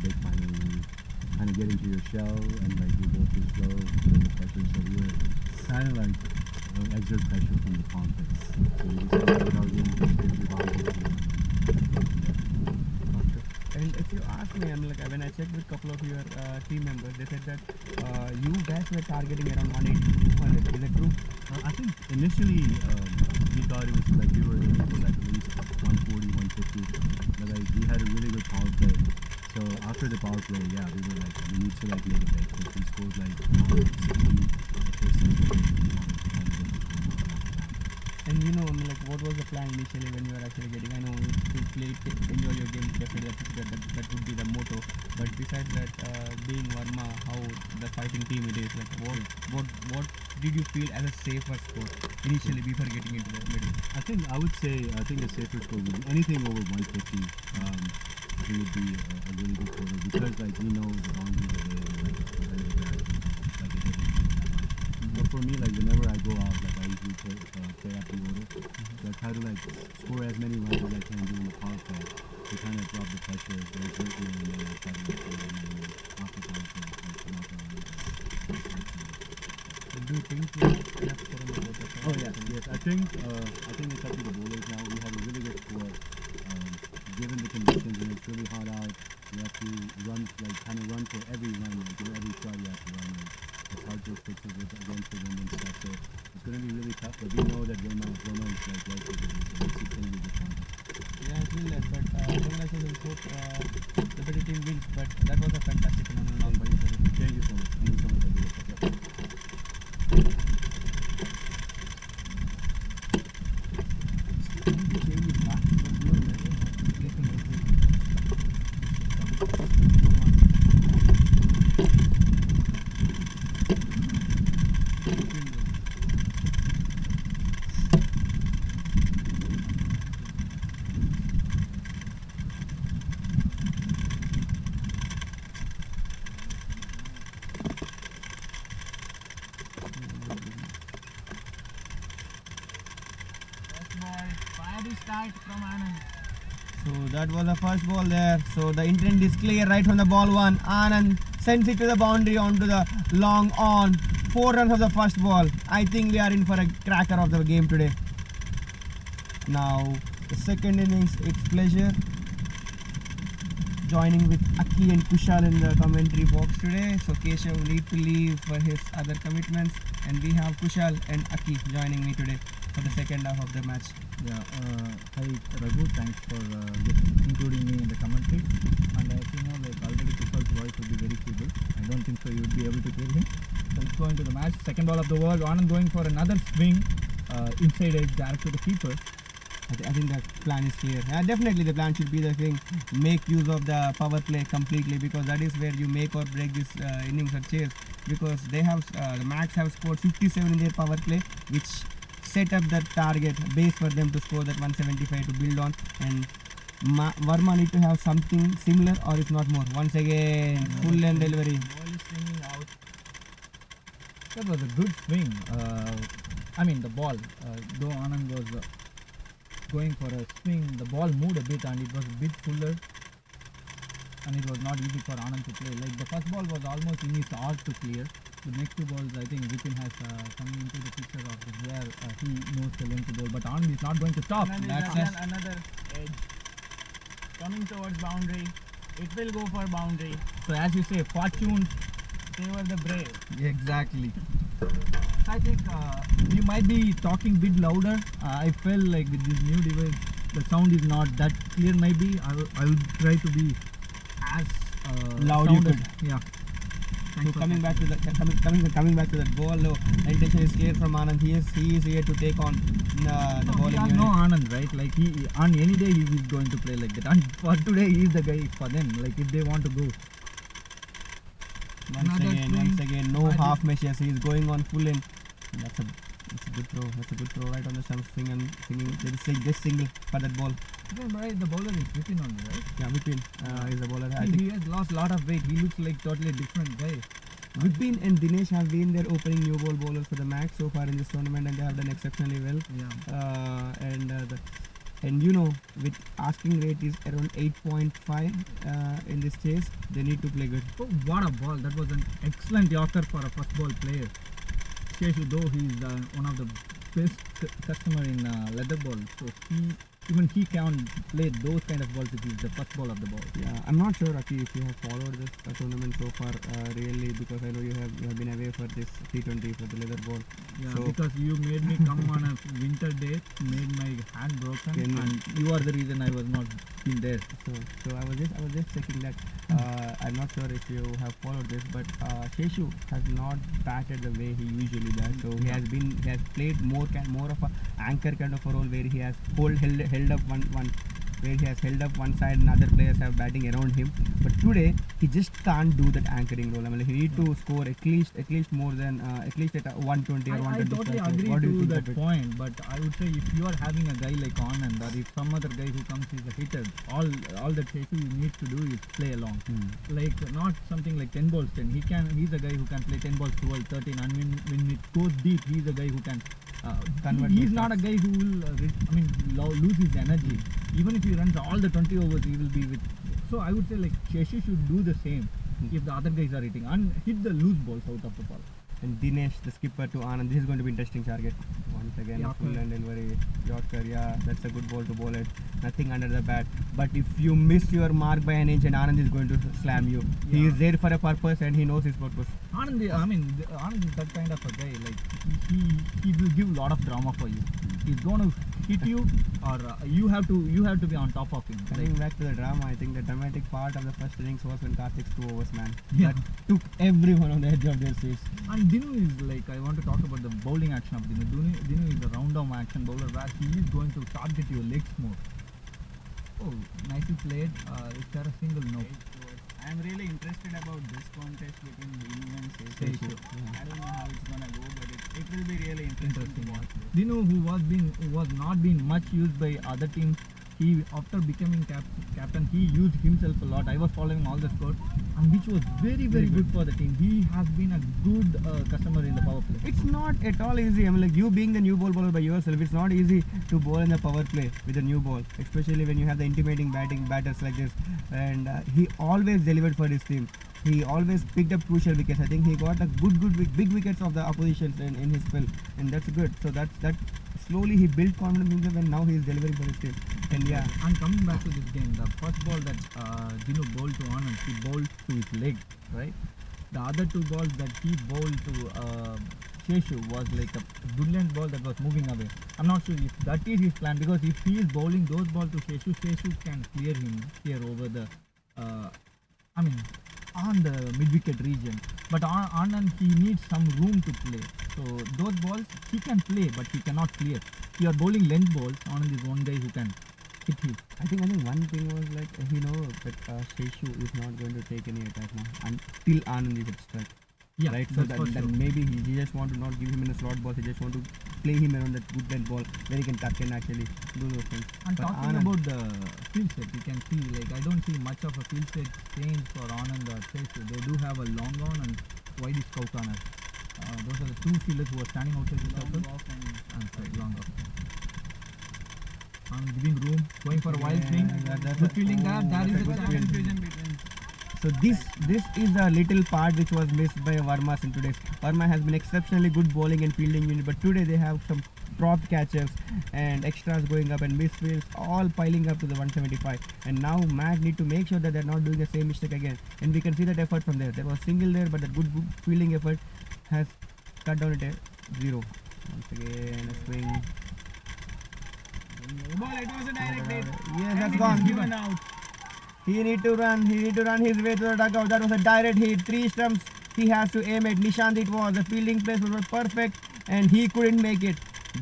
D: big final, you kind of get into your shell and like you go too slow, feel the pressure. So we were kind of like exert pressure from the confidence. So we just played our game,
B: And if you ask me, when I checked with a couple of your team members, they said that you guys were targeting around 180 to 200. Is that true?
D: I think initially we thought it was like we were aiming for like at least 140, 150. But like we had a really good power play. So after the power play, yeah, we were like, we need to like make it big. Because we scored like 60 the first set.
B: And what was the plan initially when you were actually getting? I know to play, enjoy your game, definitely that would be the motto. But besides that, being Verma, how the fighting team it is, like what did you feel as a safer score initially before getting into the middle?
E: I think the safer score would be anything over 150. I think would be a really good total because like we know the boundaries are there, like competitive match, like it doesn't change that much. But for me, like whenever I go out, like I usually play up the order. So I try to like score as many runs as I can during the power play to kind of drop the pressure, to exert me, and then I try to like score and then off the power play, like come out there and
B: Do you think you have enough score on the board?
E: Oh yes. I think it's up to the bowlers now. We have a really good score. Given the conditions and it's really hot out, you have to run, like kind of run for every run, like every shot you have to run. Like it's hard to fix it against the wind and stuff. So it's going to be really tough. But we know that Verma is like well capable. So it's going to be good fun.
B: Yeah, I feel that, but Bangladesh was also the better team wins. But that was a fantastic phenomenal long body service.
E: Thank you so much. Thank you so much. I do appreciate it.
C: Fiery start from Anand.
B: So that was the first ball there. So the intent is clear right from the ball one. Anand sends it to the boundary onto the long on. 4 runs of the first ball. I think we are in for a cracker of the game today. Now the second innings, it's pleasure joining with Aki and Kushal in the commentary box today. So Keshav will need to leave for his other commitments, and we have Kushal and Aki joining me today for the second half of the match.
F: Yeah, hi Raghu, thanks for including me in the commentary. And as you know, like already Kushal's voice will be very feeble. I don't think so you would be able to hear him. So let's go into the match. Second ball of the over. Anand going for another swing inside edge direct to the keeper.
B: I think the plan is clear. Definitely the plan should be the thing. Make use of the power play completely, because that is where you make or break this innings or chase. Because they have the Max have scored 57 in their power play, which set up the target base for them to score that 175 to build on. And Verma need to have something similar, or if not more. Once again, full length delivery.
F: Ball is swinging out. That was a good swing. I mean the ball. Though Anand was going for a swing, the ball moved a bit and it was a bit fuller. And it was not easy for Anand to play. Like the first ball was almost in his arc to clear. The next two balls, I think Vipin has coming into the picture of where he knows the length to bowl. But Anand is not going to stop.
C: Another edge coming towards boundary. It will go for boundary.
F: So as you say, fortune.
C: Favor the brave.
B: Exactly.
F: I think we might be talking a bit louder. I felt like with this new device, the sound is not that clear. Maybe I will try to be as
B: Loud you
F: sound as-
B: could.
F: Yeah.
B: So coming back to that ball, no, the intention is clear from Anand. He is here to take on the
F: We
B: bowling
F: all
B: unit.
F: know Anand, right? Like he on any day he is going to play like that. And for today he is the guy for them. Like if they want to go.
B: Once again, no
F: I think-
B: half measures. He is going on full in. That's a good throw. That's a good throw right on the stump. Singing. Just single for that ball.
F: Right, the bowler is Vipin only, right?
B: Yeah, Vipin is the bowler. I think
F: He has lost a lot of weight. He looks like totally different guy.
B: Vipin and Dinesh have been their opening new ball bowlers for the Max so far in this tournament, and they have done exceptionally well.
F: Yeah.
B: And you know, with asking rate is around 8.5 in this chase, they need to play good.
F: Oh, what a ball. That was an excellent yorker for a first ball player. Sheshu, though he is one of the best customer in leather ball, so he can play those kind of balls if he's the first ball of the ball.
B: Yeah, I'm not sure, Aki, if you have followed this tournament so far, really, because I know you have been away for this T20 for the leather ball.
F: Yeah,
B: So
F: because you made me come on a winter day, made my hand broken,
B: Can you-
F: and you are the reason I was not been there.
B: so I was just checking that. I'm not sure if you have followed this, but Sheshu has not batted the way he usually does. So he has played more of a anchor kind of a role where he has held up one where he has held up one side and other players have batting around him. But today he just can't do that anchoring role. I mean, he need to score at least more than at least at 120 or
F: I
B: 120.
F: totally
B: So
F: agree
B: what do you
F: to
B: think
F: that
B: of it?
F: point, but I would say if you are having a guy like Anand or if some other guy who comes is a hitter, all that Shesu needs to do is play along. Like not something like 10 balls 10. He's a guy who can play 10 balls 12, 13, and when it goes deep, he's a guy who can.
B: Convert
F: He's
B: those
F: not a
B: shots.
F: guy who will, lose his energy. Even if he runs all the 20 overs, he will be with. So I would say like Sheshi should do the same if the other guys are hitting and hit the loose balls out of the ball.
B: And Dinesh, the skipper to Anand, this is going to be interesting target. Once again, a full
F: Yorker.
B: and delivery. Yorker, yeah, that's a good ball to bowl it. Nothing under the bat. But if you miss your mark by an inch and Anand is going to slam you. He
F: Yeah.
B: is there for a purpose and he knows his purpose.
F: Anand is that kind of a guy. Like he will give a lot of drama for you. He's going to hit you, or you have to be on top of him.
B: Coming
F: Like,
B: back to the drama, I think the dramatic part of the first innings was when Karthik's 2 overs, man.
F: Yeah.
B: That took everyone on the edge of their seats.
F: and Dinu is like, I want to talk about the bowling action of Dinu. Dinu is a round arm action bowler where he is going to target your legs more. Oh, nicely played. Is there a single? No.
E: I am really interested about this contest between Dinu and
F: Seishu.
E: I don't know how it's gonna go, but it will be really interesting to watch.
F: Dinu, who was not being much used by other teams, he after becoming captain, he used himself a lot. I was following all the scores, and which was very good for the team. He has been a good customer in the power play.
B: It's not at all easy. I mean, like you being the new ball bowler by yourself, it's not easy to bowl in the power play with a new ball, especially when you have the intimidating batters like this. And he always delivered for his team. He always picked up crucial wickets. I think he got a big wickets of the opposition in his spell, and that's good. So that slowly he built confidence in himself, and now he is delivering for his team. And yeah,
F: And coming back to this game, the first ball that Dinu bowled to Anand, he bowled to his leg, right? The other two balls that he bowled to Sheshu was like a good length ball that was moving away. I'm not sure if that is his plan, because if he is bowling those balls to Sheshu, Sheshu can clear him here over the, on the mid-wicket region. But Anand, he needs some room to play. So those balls he can play, but he cannot clear. If you are bowling length balls, Anand is one guy who can hit you.
B: I think one thing was like that Sheshu is not going to take any attack now until Anand is at strike.
F: Yeah,
B: Right, so
F: that's for
B: then
F: sure.
B: maybe he just want to not give him in a slot ball. He just want to play him around that good length ball where he can tuck and actually do those things.
F: And
B: But
F: talking
B: Anand-
F: about the field set, you can see like I don't see much of a field set change for Anand or Chase. They do have a long on and wide is cow corner. Those are the two fielders who are standing outside the circle.
E: Long off and
F: Sorry, long off. I'm giving room, going for a wild
B: Yeah,
F: swing.
B: that's
F: Good
B: a-
F: fielding there. There
B: that's
F: is
B: a
F: a
B: good
F: chance.
B: field.
E: confusion between.
B: So this is a little part which was missed by Verma in today's. Verma has been exceptionally good bowling and fielding unit, but today they have some prop catches and extras going up and misfields all piling up to the 175. And now Matt need to make sure that they're not doing the same mistake again. And we can see that effort from there. There was single there, but the good fielding effort has cut down it at 0. Once again a swing.
E: Ball, it was a direct hit.
B: Yes,
E: And
B: that's
E: it is
B: gone.
E: given out.
B: He need to run his way to the dugout. That was a direct hit. 3 stumps he has to aim at. Nishant it was. The fielding placement was perfect and he couldn't make it.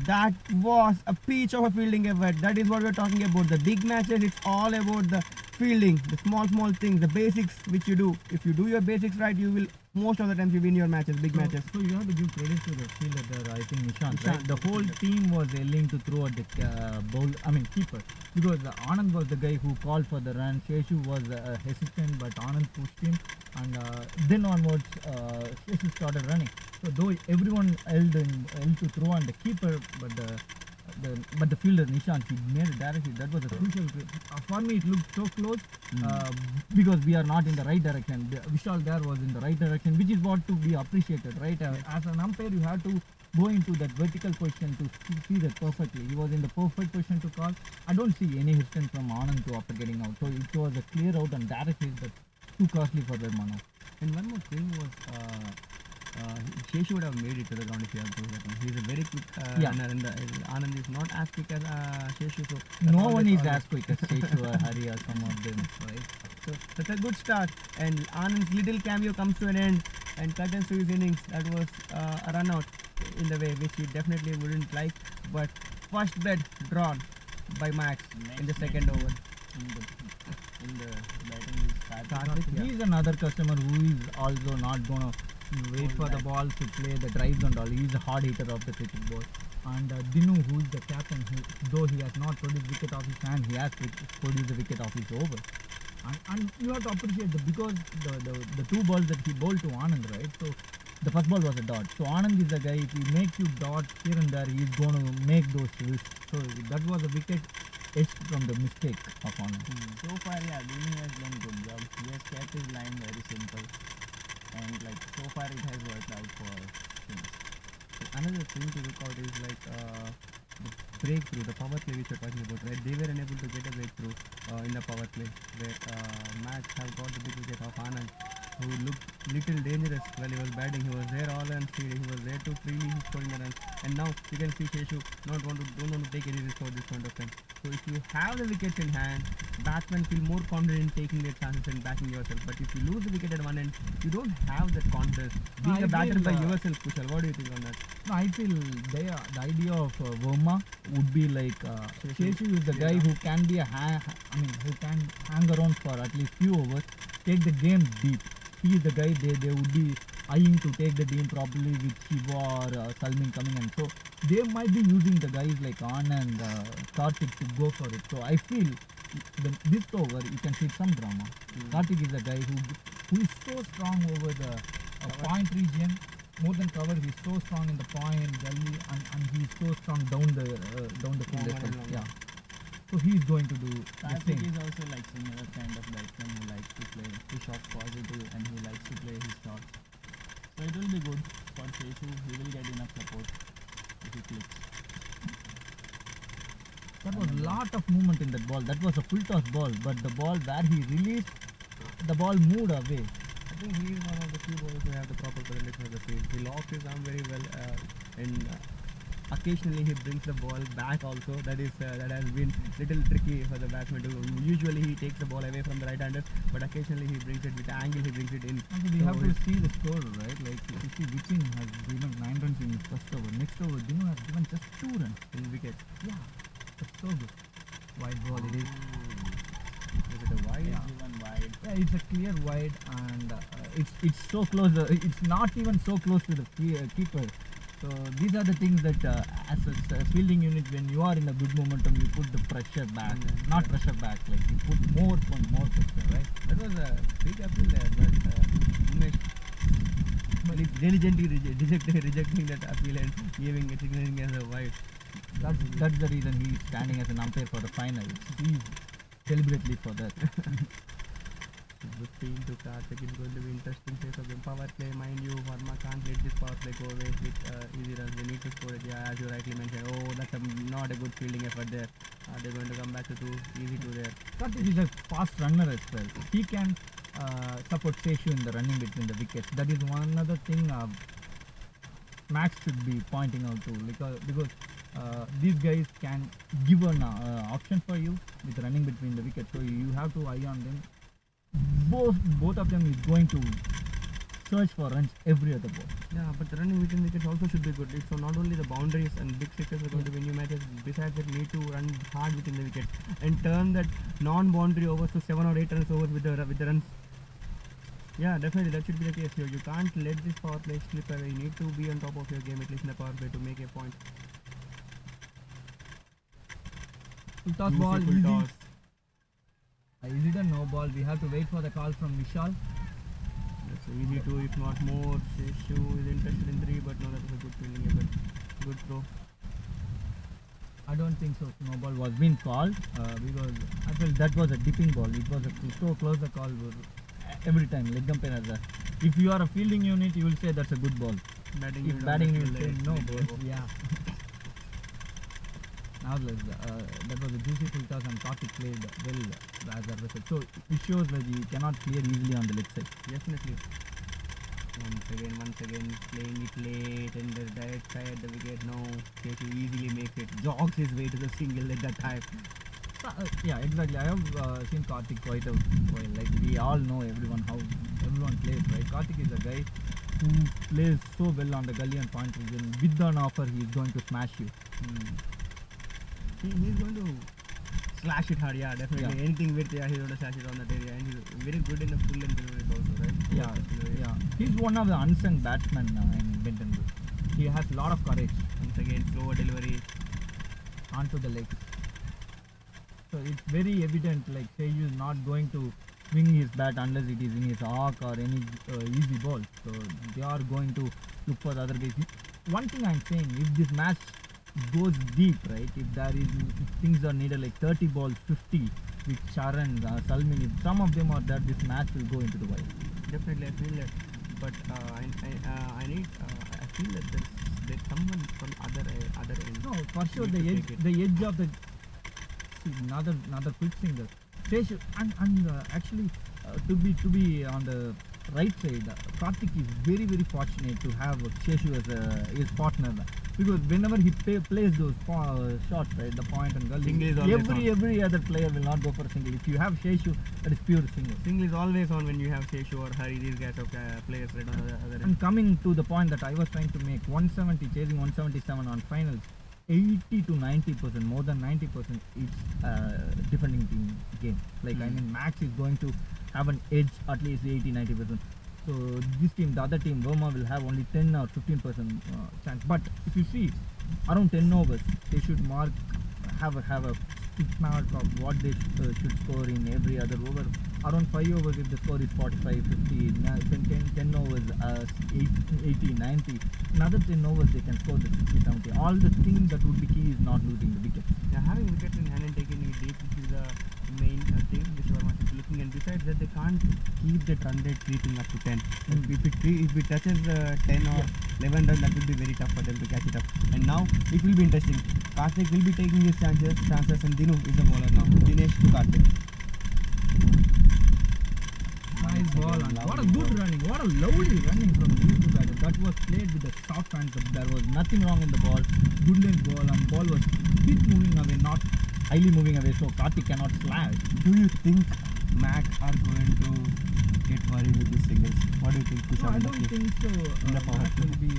B: That was a peach of a fielding effort. That is what we're talking about. The big matches, it's all about the fielding, the small things, the basics which you do. If you do your basics right, you will most of the times you win your matches, big matches.
F: So you have to give credit to the fielder there, I think Nishant, right?
B: Nishant.
F: The whole team was yelling to throw at the keeper, because Anand was the guy who called for the run. Sheshu was hesitant, but Anand pushed him, and then onwards Sheshu started running. So though everyone yelled to throw on the keeper, but the fielder Nishant, he made a direct hit. That was a crucial. For me, it looked so close because we are not in the right direction. Vishal there was in the right direction, which is what to be appreciated, right? As an umpire, you have to go into that vertical position to see that perfectly. He was in the perfect position to call. I don't see any hesitation from Anand to after getting out. So it was a clear out and direct hit, but too costly for Verma now.
B: And one more thing was Sheshu would have made it to the ground if he had thrown that one. He's a very quick
F: Yeah.
B: runner, and Anand is not as quick as Sheshu. So
F: No
B: always-
F: one is
B: always-
F: as quick as Sheshu or Hari or some of them, right?
B: So that's a good start. And Anand's little cameo comes to an end and curtains to his innings. That was a run out in the way, which he definitely wouldn't like. But first bet drawn by Max in the second over.
E: In the batting is
B: Karthik, yeah.
F: He's another customer who is also not gonna wait for the balls to play the drives and all. He's a hard hitter of the cricket ball. And Dinu, who is the captain, though he has not produced wicket off his hand, he has produced the wicket off his over. And you have to appreciate that because the two balls that he bowled to Anand, right? So the first ball was a dot. So Anand is the guy, if he makes you dot here and there, he's going to make those twists. So that was a wicket edged from the mistake of Anand.
E: So far, yeah, Dini has done good job. He has kept his line very simple, and like so far it has worked out for him.
B: Another thing to look out is like the breakthrough, the power play which you're talking about, right? They were unable to get a breakthrough in the power play where Max have got the big wicket of Anand, who looked little dangerous while he was batting. He was there all and speed. He was there to freely scoring the runs. And now you can see Sheshu don't want to take any risk at this point of time. So if you have the wickets in hand, batsmen feel more confident in taking their chances and backing yourself. But if you lose the wicket at one end, you don't have that confidence. Being
F: I
B: a batter
F: feel,
B: by yourself, Kushal, what do you think on that?
F: No, I feel the idea of Verma would be like Sheshu is the guy who can be who can hang around for at least few overs, take the game deep. He is the guy they would be eyeing to take the game probably with Shiva or Salmin coming in. So they might be using the guys like Anand, Karthik to go for it. So I feel this over you can see some drama. Karthik is a guy who is so strong over the point region. More than cover, he's so strong in the point, gully, and he's so strong down the field as well. Yeah. So he's going to do the
E: Karthik
F: same.
E: is also like similar kind of batsman who likes to play his shots positive and he likes to play his shots. So it will be good for Sheshu. He will get enough support if he clicks.
F: That was a lot of movement in that ball. That was a full toss ball, but the ball where he released, the ball moved away.
B: I think he is one of the few bowlers who have the proper coordination of the field. He locks his arm very well, and occasionally he brings the ball back also. That has been little tricky for the batsman to. Usually he takes the ball away from the right-hander, but occasionally he brings it with the angle. He brings it in.
F: Also, we
B: So
F: have to see the score, right? Like if you see Vichin has given 9 runs in his first over. Next over, Dinu has given just 2 runs.
B: in wicket.
F: Yeah, that's so good. Wide ball it is.
B: Is it a wide?
F: Yeah.
E: Given wide.
F: Yeah, it's a clear wide, and it's so close. It's not even so close to the keeper. So these are the things that as a fielding unit, when you are in a good momentum, you put the pressure back, not pressure back. Like you put more pressure, right?
B: That was a big appeal there, but Umesh diligently rejecting that appeal and giving it signaling as a wide.
F: That's the reason he is standing as an umpire for the final. He's deliberately for that.
B: Good team to Karthik. It's going to be interesting phase of the power play. Mind you, Verma can't let this power play go away with easy runs. They need to score it. Yeah, as you rightly mentioned. Oh, that's not a good fielding effort there. They're going to come back to 2 easy 2 there.
F: Karthik is a fast runner as well. He can support Sheshu in the running between the wickets. That is one other thing Max should be pointing out to, because these guys can give an option for you with running between the wickets. So you have to eye on them. Both of them is going to search for runs every other ball.
B: Yeah, but the running between wickets also should be good. So not only the boundaries and big sixes are going to win you matches, besides that need to run hard within the wicket and turn that non-boundary overs to 7 or 8 runs overs with the runs. Yeah, definitely that should be the case here. You can't let this power play slip away. You need to be on top of your game at least in the power play to make a point.
F: Full toss
B: Juicy
F: ball,
B: full
F: easy.
B: toss.
F: Is it a no ball? We have to wait for the call from Vishal.
B: That's easy 2 if not more. Sheshu is interested in 3, but no, that was a good fielding effort. Good throw.
F: I don't think so. No ball was being called because I felt that was a dipping ball. It was so close the call. Every time leg umpire has a. If you are a fielding unit, you will say that's a good ball.
B: Batting
F: If batting, you will say
B: it's
F: no
B: late
F: ball.
B: level.
F: Yeah. Now that was a juicy full toss and Karthik played well as a result. So it shows that you cannot clear easily on the leg side.
B: Definitely. Once again, playing it late and the right side, the wicket. No, Ketu easily makes it. Jogs his way to the single at that time.
F: Yeah, exactly. I have seen Karthik quite a while. Like we all know how everyone plays, right? Karthik is a guy who plays so well on the gully and point region. With an offer, he is going to smash you.
B: He's going to slash it hard, yeah, definitely.
F: Yeah.
B: Anything with, yeah, he's going to slash it on that area, and he's very good in the full and deliveries also, right?
F: Yeah. He's one of the unsung batsmen in Bentonville. He has a lot of courage
B: Once again, slower delivery.
F: onto the legs. So it's very evident, like Seju is not going to swing his bat unless it is in his arc or any easy ball. So they are going to look for the other ways. One thing I'm saying, if this match goes deep, right? If things are needed like 30 balls, 50 with Sharan, Salmin, if some of them are there, this match will go into the wire.
B: Definitely, I feel that. But I feel that there's someone from other end.
F: No, for sure
B: Need to
F: the
B: take it.
F: edge of the another quick singer. Seju and actually to be on the right side, Karthik is very fortunate to have Seju as his partner, because whenever he plays those shots, right, the point and gully,
B: Single is always
F: every other player will not go for a single. If you have Seju, that is pure single.
B: Single is always on when you have Seju or Hari, these guys of players right on the other end.
F: And coming to the point that I was trying to make, 170 chasing 177 on finals, 80 to 90%, more than 90% is defending team game. Like I mean, Max is going to have an edge at least 80-90%. So this team, the other team, Verma, will have only 10 or 15% chance. But if you see, around 10 overs, they should have a strict mark of what they should score in every other over. Around 5 overs, if the score is 45, 50, 10 overs, 80, 90. Another 10 overs, they can score the 60, 70. All the things that would be key is not losing the wicket.
B: Yeah, having wickets in hand and taking it deep, which is the main thing which Verma is looking. And besides that, they can't keep that run rate creeping up to 10. If it touches 10 or 11 runs, that will be very tough for them to catch it up. And now it will be interesting. Karthik will be taking his chances, and Dinu is the bowler now. Dinesh to Karthik.
F: Nice ball, and what a good running, what a lovely running from these two batters. That was played with a soft hand. There was nothing wrong in the ball. Good length ball, and ball was bit moving away, not highly moving away, so Karthik cannot slash.
B: Do you think Mac are going to get worried with the singles? What do you think, Kushal?
F: No, I don't think so.
B: In the power
F: Mac
B: play.
F: will be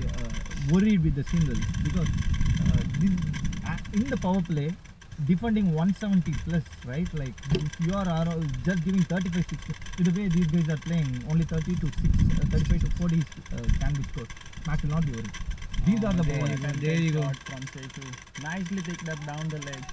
F: worried with the singles, because in the power play, defending 170 plus, right? Like if you are just giving 35 60, with the way these guys are playing, only 30 to 35 to 40 can be scored. Mac will not be worried. These are the bowlers.
B: There you go.
E: From Seju. Nicely picked up down the leg.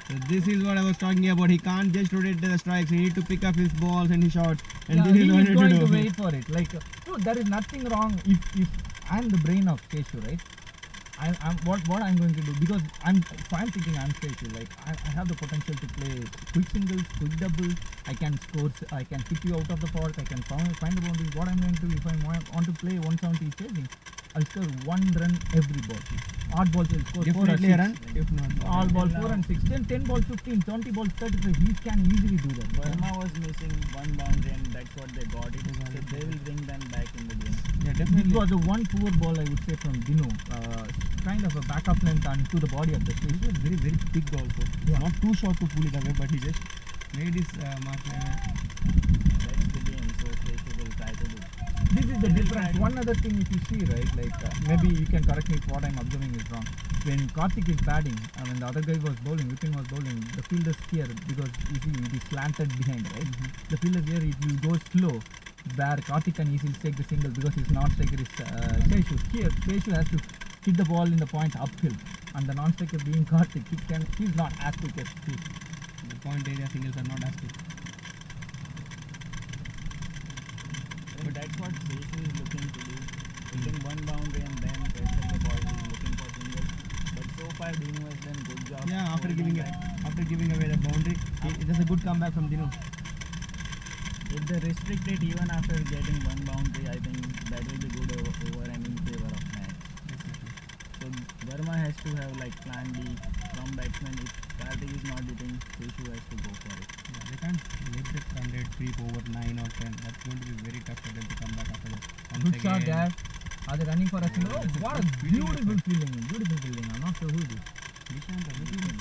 B: So this is what I was talking about. He can't just rotate the strikes. He need to pick up his balls and his shots. And
F: Yeah,
B: this
F: he
B: is what
F: is
B: he
F: going
B: do.
F: to wait for it. Like, no, there is nothing wrong if I'm the brain of Seju, right? I'm what I'm going to do, because I'm thinking I'm Seju. Like I have the potential to play quick singles, quick doubles. I can score. I can hit you out of the park. I can find the boundaries. What I'm going to do, if I want to play 170 chasing, I'll score 1 run every ball. Odd balls will score 4 or 6.
B: Definitely a run. If not,
F: All ball 4 and 6, 10 balls 15, 20 balls 35. He can easily do that.
E: Verma was missing one boundary, and that's what they got it. So they will bring them back in the game.
B: yeah,
F: This
B: definitely.
F: was the one poor ball, I would say, from Dino. Kind of a backup length and to the body of the
B: This
F: fish.
B: was very big also.
F: Yeah.
B: Not too short to pull it away, but he just made his mark.
E: That's the game. So Seju will try to do.
F: This is the difference. One other thing, if you see, right, like maybe you can correct me if what I'm observing is wrong. When Karthik is batting, when the other guy was bowling, Vipin was bowling, the fielders here, because you see it is slanted behind, right? The fielders here, it will go slow, where Karthik can easily take the single because his non-striker is Seju. Here, Seju has to hit the ball in the point uphill, and the non-striker being Karthik, he's not as quick as he.
B: The point area singles are not as quick.
E: But that's what Seju is looking to do. Hitting one boundary and then rest of the ball is looking for singles. But so far Dino has done good job.
B: Yeah, after
E: holding
B: giving away the boundary, it is a good comeback from Dino.
E: If they restrict it even after getting one boundary, I think that will be good over and in favor of Max. So Verma has to have like plan B from batsman. If Karthik is not hitting, Seshu has to go for it.
B: Yeah, they can't let that run rate creep over 9 or 10. That's going to be very tough for them to come back after that. Once
F: Good shot
B: again,
F: there. Are they running for a single?
B: that's a
F: What a
B: good fielding
F: beautiful fielding. Beautiful fielding. I'm not sure who it is.
B: Nishant or Nitin.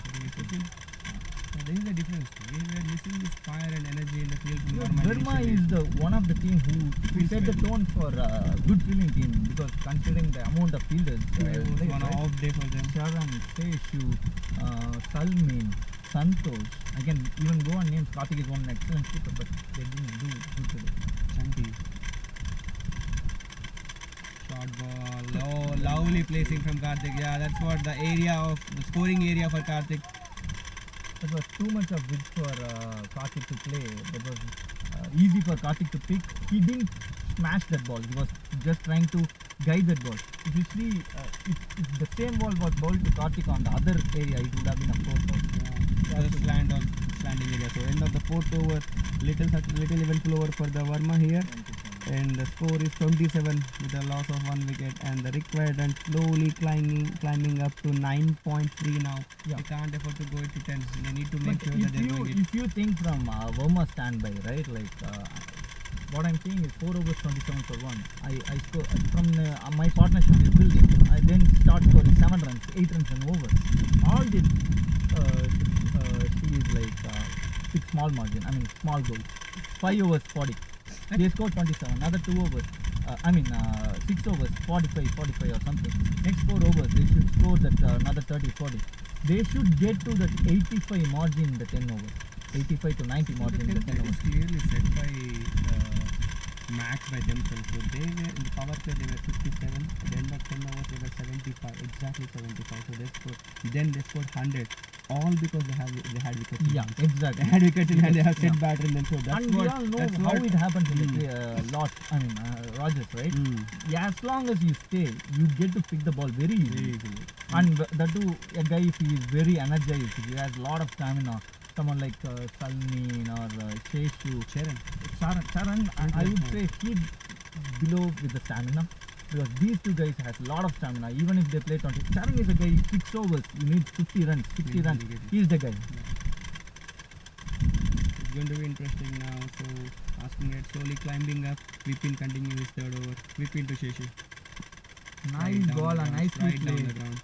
B: There is a difference. We were missing this fire and energy in the field from Verma
F: Verma
B: initially.
F: is the one of the team who set the tone for good fielding team because considering the amount of fielders.
B: It was
F: played,
B: one
F: right?
B: off day for them.
F: Sharan, Seshu, Salmin, Santosh. I can even go on names. Karthik is one excellent keeper, but they didn't do good today.
B: Chanti. Short ball. Oh, lovely placing from Karthik. Yeah, that's what the area of the scoring area for Karthik.
F: That was too much of width for Karthik to play. That was easy for Karthik to pick. He didn't smash that ball. He was just trying to guide that ball. If you see, if the same ball was bowled to Karthik on the other area, it would have been a 4 ball.
B: The slant or slanting area. So end of the fourth over, little eventful over for the Verma here, and the score is 27 with a loss of 1 wicket, and the required run slowly climbing up to 9.3 now.
F: Yeah.
B: They can't afford to go it to 10. They need to
F: But
B: make sure that they're going it.
F: if you think from Verma standby, right? Like what I'm saying is 4 overs 27 for 1. I score from my partnership is building. I then start scoring 7 runs, 8 runs and over. All did she is like 6 small margin. I mean small goals. 5 overs 40. They scored 27. Another 2 overs. 6 overs 45 or something. Next 4 overs they should score that another 30 40. They should get to that 85 margin in the 10 overs. 85 to 90 margin in the 10
B: It
F: overs.
B: is clearly set by Max by themselves. So they were in the power play, they were 57. At the end of 10 overs, they were 75, exactly 75. So they scored. Then they scored 100, all because they had wickets. in
F: Yeah,
B: hand.
F: exactly.
B: They had wickets in hand. They have set
F: Yeah.
B: batter in them. So that's
F: And
B: what.
F: we all know
B: that's
F: how
B: what,
F: it happens in the lot. I mean, Rogers, right? Yeah, as long as you stay, you get to pick the ball very easily. And that too, a guy if he is very energized, if he has a lot of stamina, someone like Salmin or Sheshu, Charan, I would say he below with the stamina. Because these two guys has a lot of stamina. Even if they play 20, Charan is a guy 6 overs. You need 50 runs, 60 runs. He's the guy.
B: It's going to be interesting now. So asking it slowly climbing up. Vipin continues his third over. Vipin to Sheshi.
F: Nice ball and nice
B: right down
F: play.
B: the ground.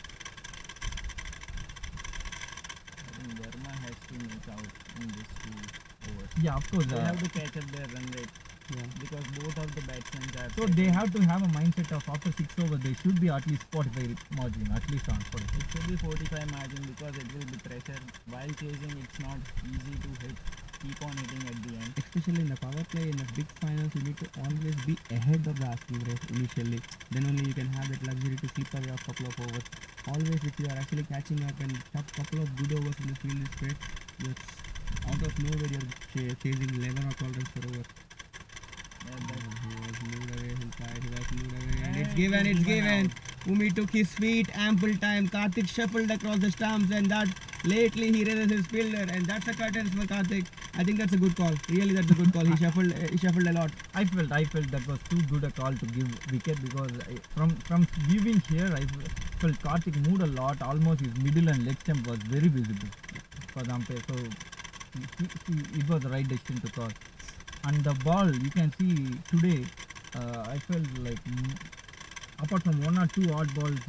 E: I think Verma has to make out in this 2 overs.
F: Yeah, of course.
E: They have to catch up their run rate
B: Yeah.
E: because both of the batsmen are.
F: So they have to have a mindset of after 6 overs, they should be at least 45 margin, at least on 45.
E: It should be 45 margin because it will be pressure. While chasing, it's not easy to hit. Keep on hitting at the end.
B: Especially in the power play, in the big finals, you need to always be ahead of the asking rate initially. Then only you can have that luxury to slip away a couple of overs. Always, if you are actually catching up and have a couple of good overs in the field is straight, you're out of nowhere you're chasing 11 or 12 runs per over. He was moved away, he was moved away, and it's given. Umi took his feet, ample time. Karthik shuffled across the stumps, and that lately he raises his fielder, and that's a curtains for Karthik. I think that's a good call. Really, that's a good call. He shuffled a lot.
F: I felt that was too good a call to give wicket because from viewing here, I felt Karthik moved a lot. Almost his middle and leg stump was very visible for the umpire. So it was the right decision to call. And the ball, you can see today, I felt like apart from 1 or 2 odd balls,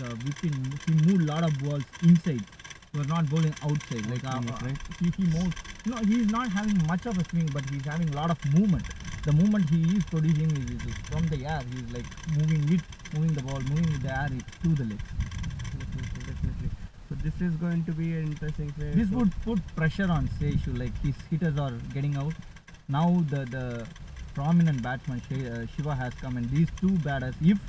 F: he moved a lot of balls inside. He was not bowling outside. Like
B: right?
F: he moved. No, he is not having much of a swing, but he's having a lot of movement. The movement he is producing is from the air. He's like moving the ball, moving with the air to the legs.
B: Definitely. So this is going to be an interesting play.
F: This would put pressure on Seshu, like his hitters are getting out. Now the prominent batsman Shiva has come, and these 2 batters, if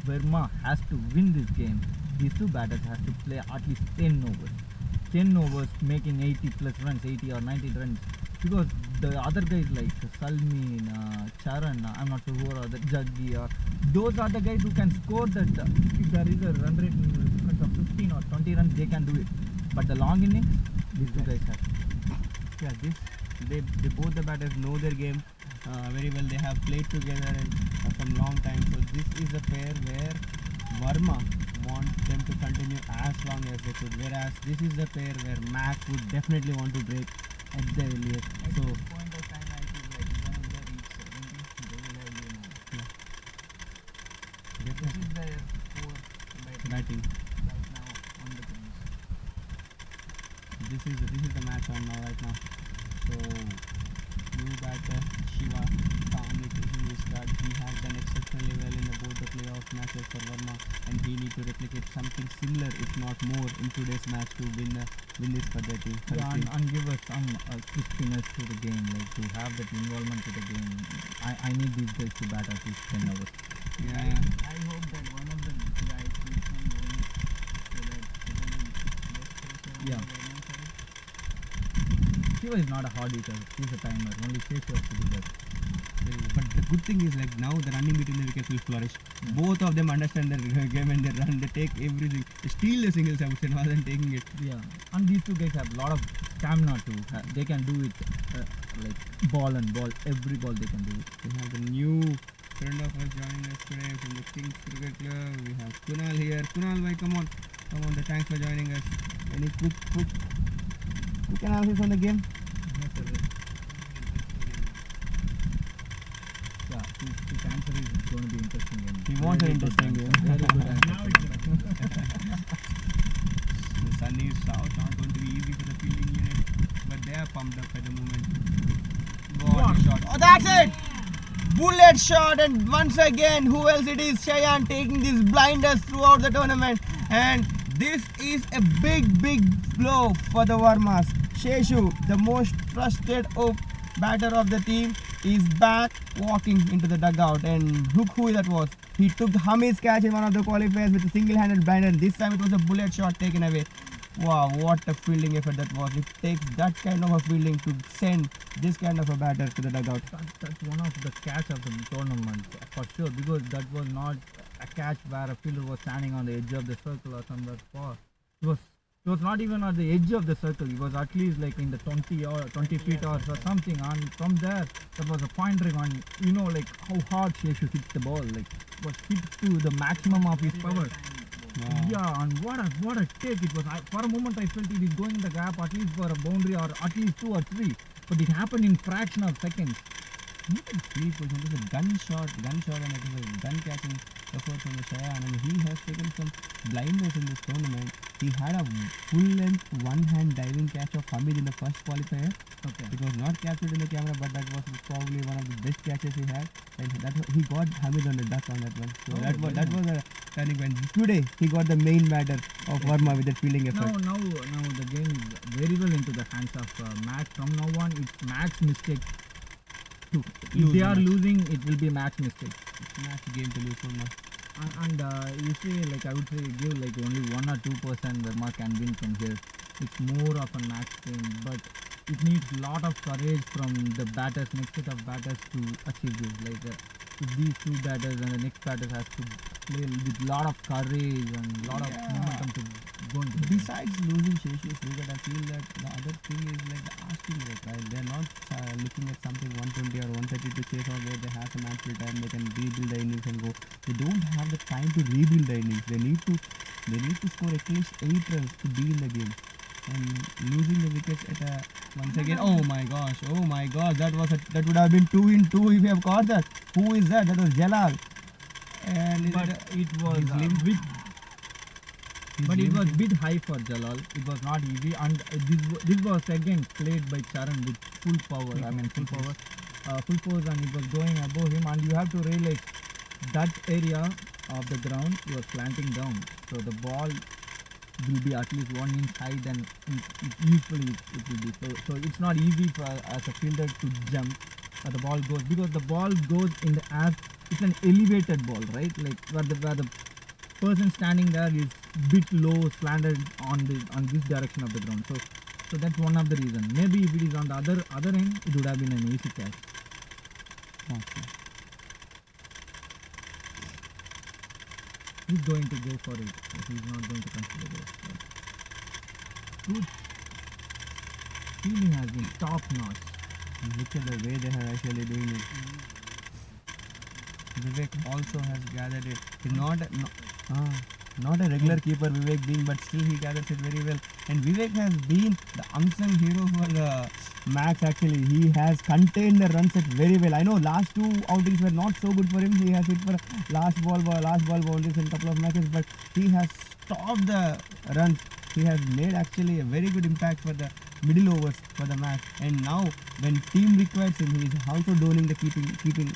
F: Verma has to win this game, these 2 batters have to play at least 10 overs. 10 overs making 80 plus runs, 80 or 90 runs. Because the other guys like Salmin, Charan, I'm not sure who are the Jaggi, those are the guys who can score that. If there is a run rate difference of 15 or 20 runs, they can do it. But the long innings, these 2 guys have.
B: Yeah, they both the batters know their game very well. They have played together from long time. So this is a pair where Verma want them to continue as long as they could. Whereas this is the pair where Mac would definitely want to break at the earliest.
F: At
B: So
F: this point of time, I feel like even if they reach 70, they will have game over. This
B: definitely
F: is their core
B: batting.
F: right now on the greens.
B: This is the match on now right now. So new batter Shiva calmly taking his start. He has done exceptionally well in both the playoff matches for Verma, and he need to replicate something similar, if not more, in today's match to win this for their team. For his
F: Yeah,
B: team.
F: and give us some crispiness to the game, like to have that involvement to the game. I need these guys to bat at least 10 hours.
B: Yeah.
E: I hope that one of the guys keeps on going so that it will be less pressure on
F: Yeah.
E: the Verma side.
F: Shiva is not a hard hitter, he's a timer. Only Sheshu has to do that.
B: But the good thing is like now the running between the wickets will flourish. Both of them understand their game and they run. They take everything. They steal the singles, I would say, rather than taking it.
F: Yeah, and these two guys have a lot of stamina too. They can do it like ball and ball. Every ball they can do it.
B: We have the new friend of us joining us today from the Kings Cricket Club. We have Kunal here. Kunal, bhai, come on. Thanks for joining us. Any quick analysis on the game?
F: Yeah, his answer is going to be interesting game.
B: He wants an
F: Very good
B: interesting
F: answer,
B: game.
F: Very good answer.
A: Now it's
B: The sun is out, not going to be easy for the fielding unit, but they are pumped up at the moment. What a shot! Oh, that's it! Bullet shot, and once again, who else it is? Cheyenne taking these blinders throughout the tournament, and this is a big blow for the Vermas. Sheshu, the most trusted batter of the team, is back walking into the dugout, and look who that was. He took Hamid's catch in one of the qualifiers with a single-handed blinder, and this time it was a bullet shot taken away. Wow, what a fielding effort that was. It takes that kind of a fielding to send this kind of a batter to the dugout.
F: That's one of the catch of the tournament for sure, because that was not a catch where a fielder was standing on the edge of the circle or somewhere far. It was not even at the edge of the circle. It was at least like in the 20 feet or something. And from there, that was a point drive. And you know, like how hard Sheshu hits the ball. Like it was hit to the maximum of his power.
B: Wow.
F: Yeah, and what a take it was. For a moment, I felt it is going in the gap at least for a boundary or at least 2 or 3. But it happened in fraction of seconds.
B: Look at the field position. It was a gunshot, and it was a gun catching effort from the Cheyenne. And he has taken some blindness in this tournament. He had a full-length, one-hand diving catch of Hamid in the first qualifier.
F: Okay.
B: It was not captured in the camera, but that was probably one of the best catches he had. And he got Hamid on the duck on that one. So that was a turning point. Today he got the main batter of Verma with that fielding effort.
F: Now the game is very well into the hands of Max. From now on, it's Max mistake. If they are losing, it will be Max mistake.
B: It's match game to lose from now.
F: And you say, like I would say, give like only 1 or 2% Verma can win from here. It's more of a Max game, but it needs lot of courage from the batters, next set of batters to achieve this. Like if these two batters and the next batter has to play with lot of courage and lot of momentum to go into the game.
B: Besides losing Sheshu's wicket, I feel that the other thing is like the asking rate, right? They're not looking at something 120 or 130 to chase out where they have some ample time, they can rebuild the innings and go. They don't have the time to rebuild the innings. They need to score at least 8 runs to be in the game. And losing the wickets at once again. Oh my gosh, that would have been 2 in 2 if you have caught that. Who is that? That was Jalal. And
F: But it was it was bit high for Jalal. It was not easy, and this was again played by Charan with full power. Full force, and it was going above him. And you have to realize that area of the ground was slanting down, so the ball will be at least 1 inch high than usually it will be. So it's not easy for as a fielder to jump where the ball goes, because the ball goes in the air. It's an elevated ball, right? Like where the person standing there is bit low, slanted on this direction of the ground. So that's one of the reasons. Maybe if it is on the other end, it would have been an easy catch.
B: Okay.
F: He's going to go for it. He's not going to consider it. Good feeling has been top notch.
B: And look at the way they are actually doing it. Vivek also has gathered it. He's not Not a regular keeper, Vivek being, but still he gathers it very well. And Vivek has been the unsung hero for Max actually. He has contained the run set very well. I know last two outings were not so good for him. He has hit for last ball boundaries in a couple of matches, but he has stopped the runs. He has made actually a very good impact for the middle overs for the match. And now when team requires him, he is also doing the keeping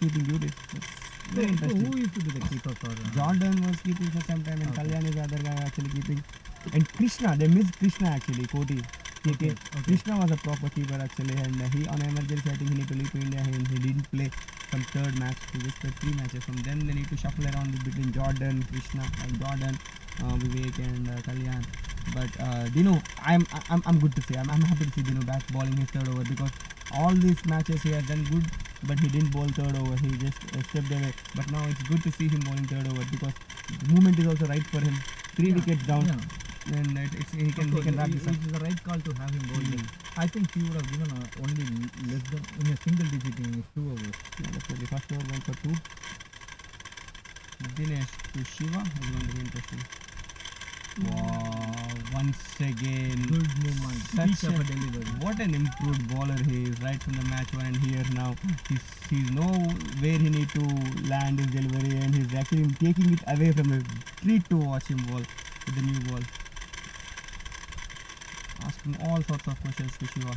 B: duties. It's very
F: So
B: interesting.
F: who used to be the keeper for
B: Jordan was keeping for some time, and
F: Okay.
B: Kalyan is the other guy actually keeping. And Krishna, they missed Krishna actually, Koti.
F: Okay, okay.
B: Krishna was a proper keeper actually, and he on emergency I think he need to leave to India. He didn't play from third match. He just played 3 matches. From then they need to shuffle around between Jordan, Krishna, Vivek, and Kalyan. But Dino, I'm good to say. I'm happy to see Dino back bowling his third over because all these matches he has done good, but he didn't bowl third over. He just stepped away. But now it's good to see him bowling third over because the movement is also right for him. Three
F: Yeah,
B: wickets down,
F: yeah.
B: and he can wrap this up.
F: It is the right call to have him bowl.
B: Mm.
F: I think he would have given only less than in a single digit in his 2 overs.
B: Yeah, definitely. First over went for 2. Dinesh to Shiva is going to be interesting. Wow, once again.
F: Good movement.
B: Such
F: Speech of a delivery.
B: What an improved bowler he is right from the match one, and here now he's know where he need to land his delivery, and he's actually taking it away from the treat to watch him bowl with the new ball. Asking all sorts of questions to Shiva.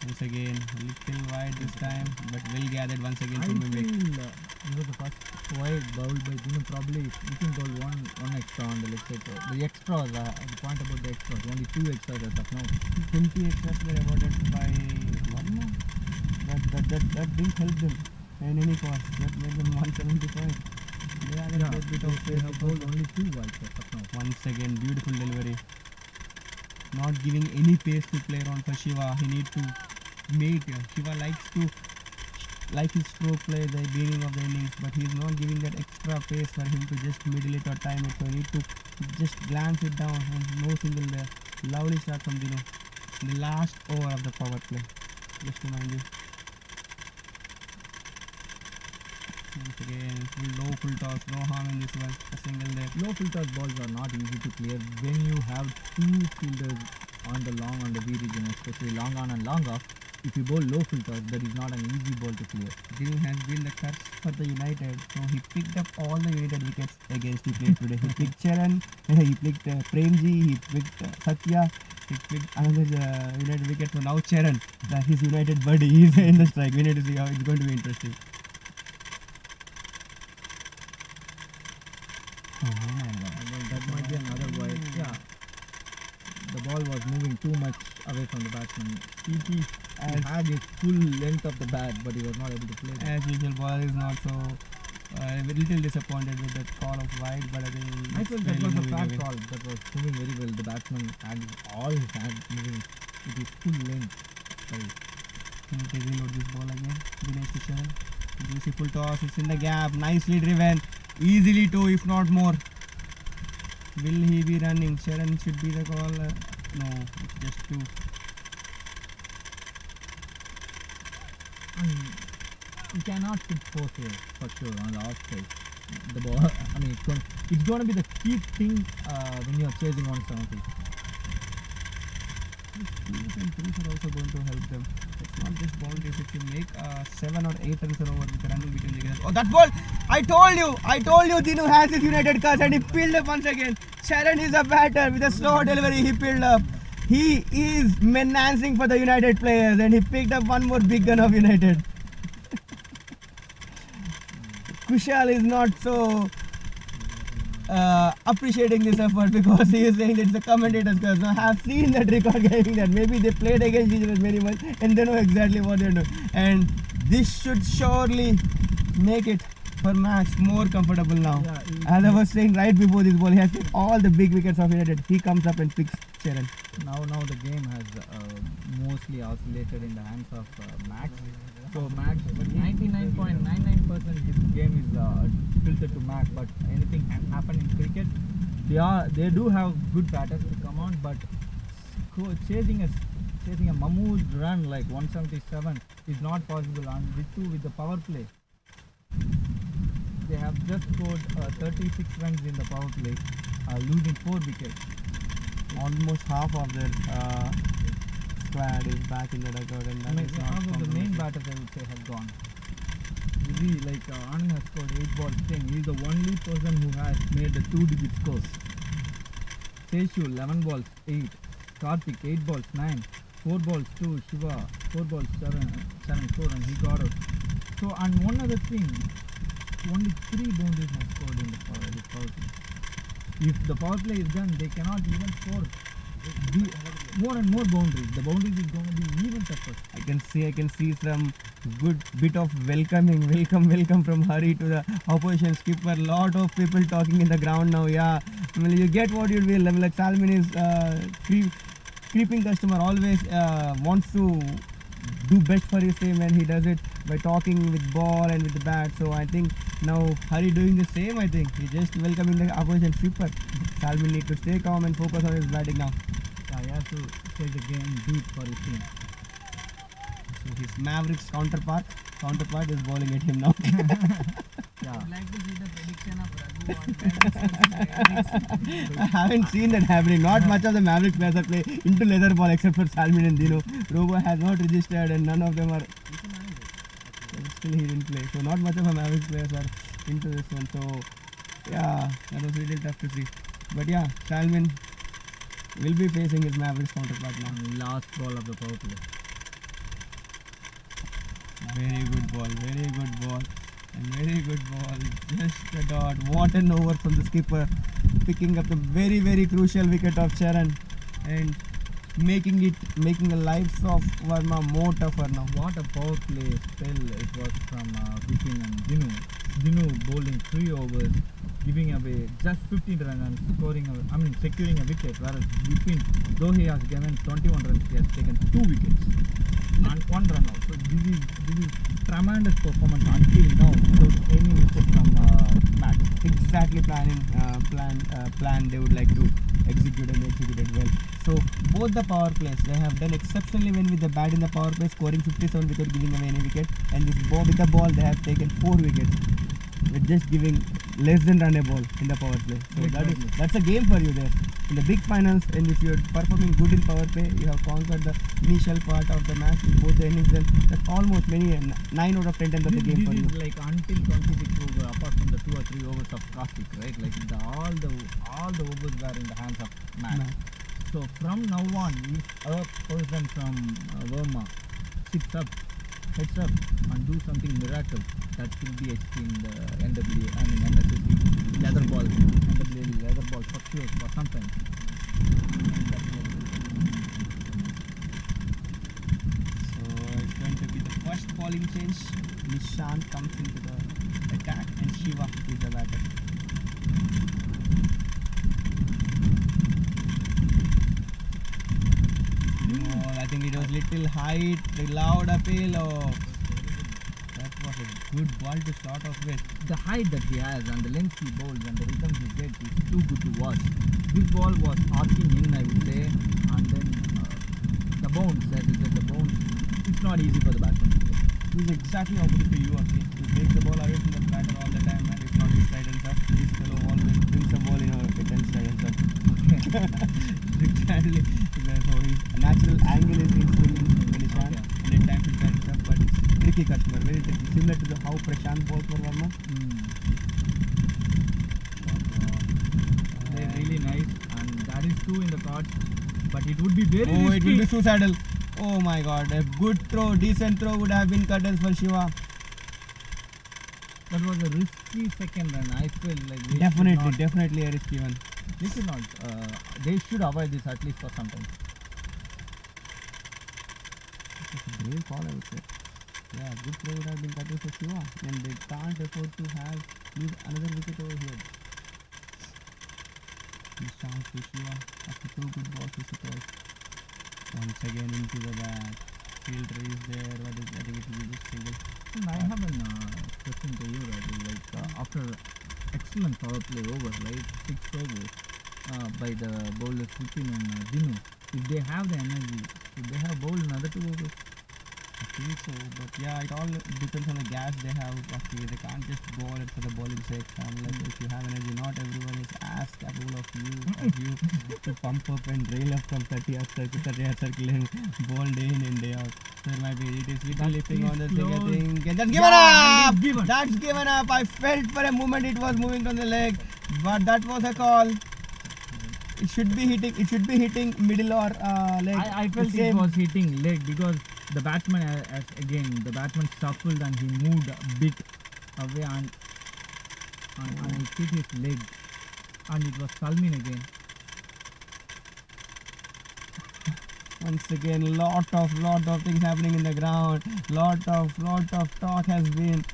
B: Once again, a little wide this time, but well gathered once again
F: I
B: from
F: feel
B: Vivek.
F: the first wide bowled by Dino probably you can bowl one extra on the leg side. So the extras, the point about the extras, only 2 extras as of now.
B: 20 extras were awarded by Verma. That didn't help them in any cost. That made them 175. They added a bit of
F: they have bowled only 2 wides as of now.
B: once again, beautiful delivery. Not giving any pace to play around for Shiva. He needs to make Shiva like his stroke play at the beginning of the innings, but he is not giving that extra pace for him to just middle it or time it. So he need to just glance it down and no single there. Lovely start from Dino. The last over of the power play. Just to mind you. Once again, full toss, no harm in this one. A single there.
F: Low filter balls are not easy to clear when you have 2 fielders on the V region, especially long on and long off. If you bowl low filters, that is not an easy ball to clear.
B: Dino has been the curse for the United, so he picked up all the United wickets against he played today. He picked Charan, he picked Premji, he picked Satya, he picked another United wicket. So now Charan, his United buddy, is in the strike. We need to see how it's going to be interesting. Oh my god.
F: Well, that might be another wide. Yeah, the ball was moving too much away from the batsman. He had his full length of the bat, but he was not able to play that.
B: As usual, ball is not so a little disappointed with that call of wide, but I think
F: I
B: it's
F: felt that
B: barely
F: was a
B: moving
F: fat
B: away.
F: call. That was moving very well. The batsman had all his hands moving with his full length. Right.
B: Need to reload this ball again. Dinesh to Charan. Juicy full toss. It's in the gap. Nicely driven. Easily 2 if not more. Will he be running? Charan should be the call. No, it's just 2.
F: You cannot hit 4 here for sure on the offside. The ball, I mean, it's going to be the key thing when you are chasing 170.
B: These and 3s are also going to help them. It's not just boundaries. If you make 7 or 8 runs an over with the running between the wickets. Oh, that ball! I told you Dino has his United curse and he peeled up once again. Charan is a batter with a slow delivery. He peeled up. He is menacing for the United players and he picked up one more big gun of United. Kushal is not so appreciating this effort because he is saying that it's the commentator's curse. Now, I have seen that record getting that. Maybe they played against each other very much and they know exactly what they're doing. And this should surely make it for Max more comfortable now.
F: Yeah,
B: As I was saying right before this ball, he has taken all the big wickets of United. He comes up and picks Charan.
F: Now the game has mostly oscillated in the hands of Max. So Max, but 99.99% this game is tilted to Max. But anything can happen in cricket. They do have good batters to come on, but chasing a Mahmood run like 177 is not possible. And with the power play. they have just scored 36 runs in the power play, losing 4 wickets.
B: Almost half of their squad is back in the dugout, and
F: I
B: that
F: mean,
B: is not
F: half of the main
B: compromising.
F: batters I would say have gone. You see, like Anand has scored 8 balls 10. He is the only person who has made the 2-digit scores. Seshu 11 balls 8. Karthik 8 balls 9. 4 balls 2. Shiva 4 balls 7 4, and he got out. So, and one other thing, only 3 boundaries have scored in the power play. If the power play is done, they cannot even score more and more boundaries. The boundaries is going to be even tougher.
B: I can see some good bit of welcome from Hari to the opposition skipper. Lot of people talking in the ground now. Yeah, well, you get what you will. I mean, like Salman is creeping customer, always wants to do best for his team, and he does it by talking with ball and with the bat. So I think now Hari doing the same. I think he just welcoming the opposition skipper. Salman need to stay calm and focus on his batting now.
F: Yeah, he has to take the game deep for his team.
B: So his Mavericks counterpart is bowling at him now.
F: Yeah.
C: I'd like to see the prediction of Raghu on Mavericks.
B: I haven't seen that happening. Not much of the Mavericks players are play into leather ball except for Salman and Dino. Robo has not registered, and none of them are. Still he didn't play. So not much of the Mavericks players are into this one. So yeah, that was really tough to see. But yeah, Salman will be facing his Mavericks counterpart now.
F: And last ball of the power play.
B: Very good ball, and very good ball. Just a dot. What an over from the skipper, picking up the very crucial wicket of Charan, and making the lives of Verma more tougher now.
F: What a power play spell it was from Vipin and Dinu. Dinu bowling 3 overs, giving away just 15 runs and securing a wicket, whereas Vipin, though he has given 21 runs, he has taken 2 wickets and 1 run out. So this is tremendous performance until now without any mistake from Matt.
B: Exactly plan they would like to execute, and executed well. So both the power plays, they have done exceptionally well with the bat in the power play, scoring 57 without giving away any wicket, and this ball with the ball they have taken 4 wickets with just giving less than run a ball in the power play. So
F: Exactly.
B: that's a game for you there in the big finals. And if you're performing good in power play, you have conquered the initial part of the match in both the innings. Then that's almost 9 out of 10 times of the game for you.
F: This is like until 26 over, apart from the 2 or 3 overs of Karthik, right? Like all the overs were in the hands of Matt. So from now on, if a person from Verma sits up, heads up, and do something miracle, that will be in the NSCC leather ball, NWA leather ball for sure, for some time.
B: So it's going to be the first bowling change. Nishant comes into the attack, and Shiva is the batter. I think it was little height, the loud appeal. Oh, that was a good ball to start off with.
F: The height that he has and the length he bowls and the rhythm he gets is too good to watch. This ball was arcing in, I would say, and then the bounce, that is the bounce. It's not easy for the batsman to play.
B: He's exactly opposite to you, Aki. He takes the ball away from the batter all the time, and it's not his right hand sir. This fellow always brings the ball in our against right hand sir. Exactly. So his natural angle is in swinging Nishant, and at times it's right sir, but it's tricky customer, very tricky. Similar to how Prashant bowls for Verma.
F: They're really nice, and that is too in the cards, but it would be very
B: Oh,
F: risky.
B: it will be suicidal. Oh my god, a good throw, decent throw would have been cutters for Shiva.
F: That was a risky second run. I feel like they
B: Definitely a risky one.
F: should not. They should avoid this at least for some time.
B: It's a great call, I would say. Yeah, good throw would have been cutters for Shiva, and they can't afford to lose another wicket over here. Nishant to Shiva after 2 good balls to support. Once again into the back. Fielder is there. I think it will be just single.
F: And I have a question to you, Raju. Like after excellent power play over, right? 6 overs by the bowlers Vipin and Dinu. If they have the energy, should they have bowled another 2 overs?
B: Of think so, but yeah, it all depends on the gas they have. Okay, they can't just go all it for the bowling sake unless if you have energy. Not everyone is as capable of you as you to pump up and rail up from 30-yard circle and bowl day in and day out. So there might be it is little lifting on the thing. I think and that's given up. That's given up. I felt for a moment it was moving from the leg, but that was a call. It should be hitting. It should be hitting middle or leg.
F: I felt it was hitting leg because the batsman the batsman shuffled and he moved a bit away and it hit his leg and it was Salmin again.
B: Once again, lot of things happening in the ground. Lot of talk has been,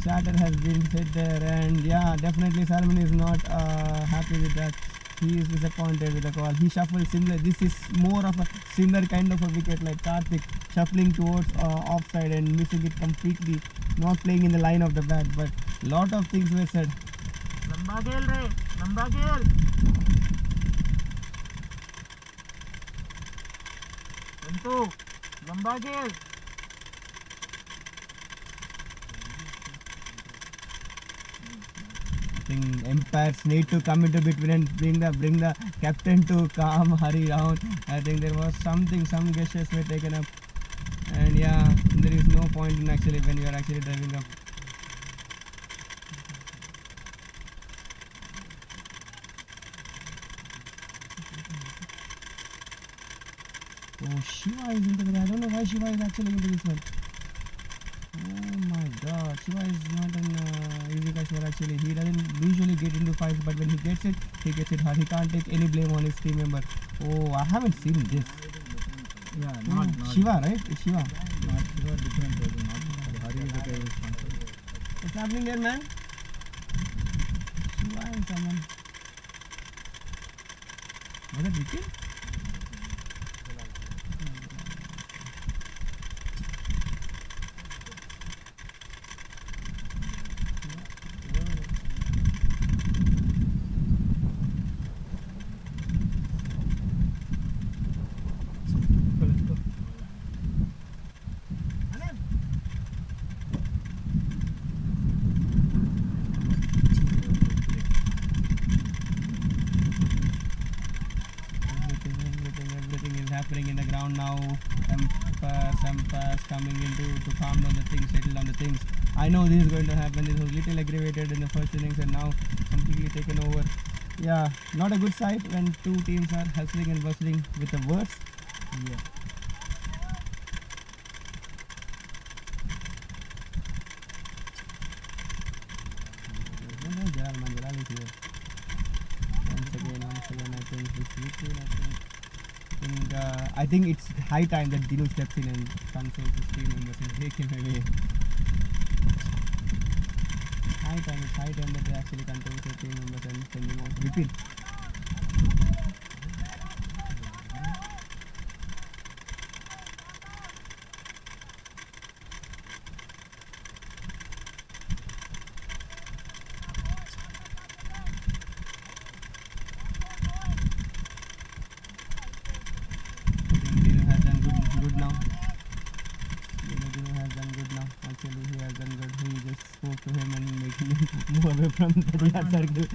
B: chatter has been said there, and yeah, definitely Salman is not happy with that. He is disappointed with the call. He shuffled similar. This is more of a similar kind of a wicket like Karthik shuffling towards offside and missing it completely, not playing in the line of the bat. But lot of things were said.
F: Lamba gel re, lamba gel. Santu, lamba gel.
B: I think umpires need to come into between and bring the captain to calm, hurry down. I think there was some gestures were taken up, and yeah, there is no point in actually when you are actually driving up. Oh, Shiva is into the. I don't know why Shiva is actually into this one. Oh my god, Shiva is not an easy customer actually. He doesn't usually get into fights, but when he gets it hard. He can't take any blame on his team member. Oh, I haven't seen this.
F: Yeah, not
B: Shiva, right? It's Shiva.
F: Not Shiva, different person. Not Hari is the guy who's responsible.
B: What's happening there, man? Shiva and someone. Was it wicket? Everything is happening in the ground now. Umpires coming into to calm down the things, settle down the things. I know this is going to happen. This was little aggravated in the first innings and now completely taken over. Yeah, not a good sight when two teams are hustling and bustling with the words.
F: Yeah.
B: Jalal is here. Once again, I think this weekend, I think it's high time that Dinu steps in and consoles his team members and take him away. It's high time that they actually control their team members and send him out. Repeat. Dinu has done good now. Dinu has done good now. Actually, he has done good. He just spoke to him and making him move away from the yard circle.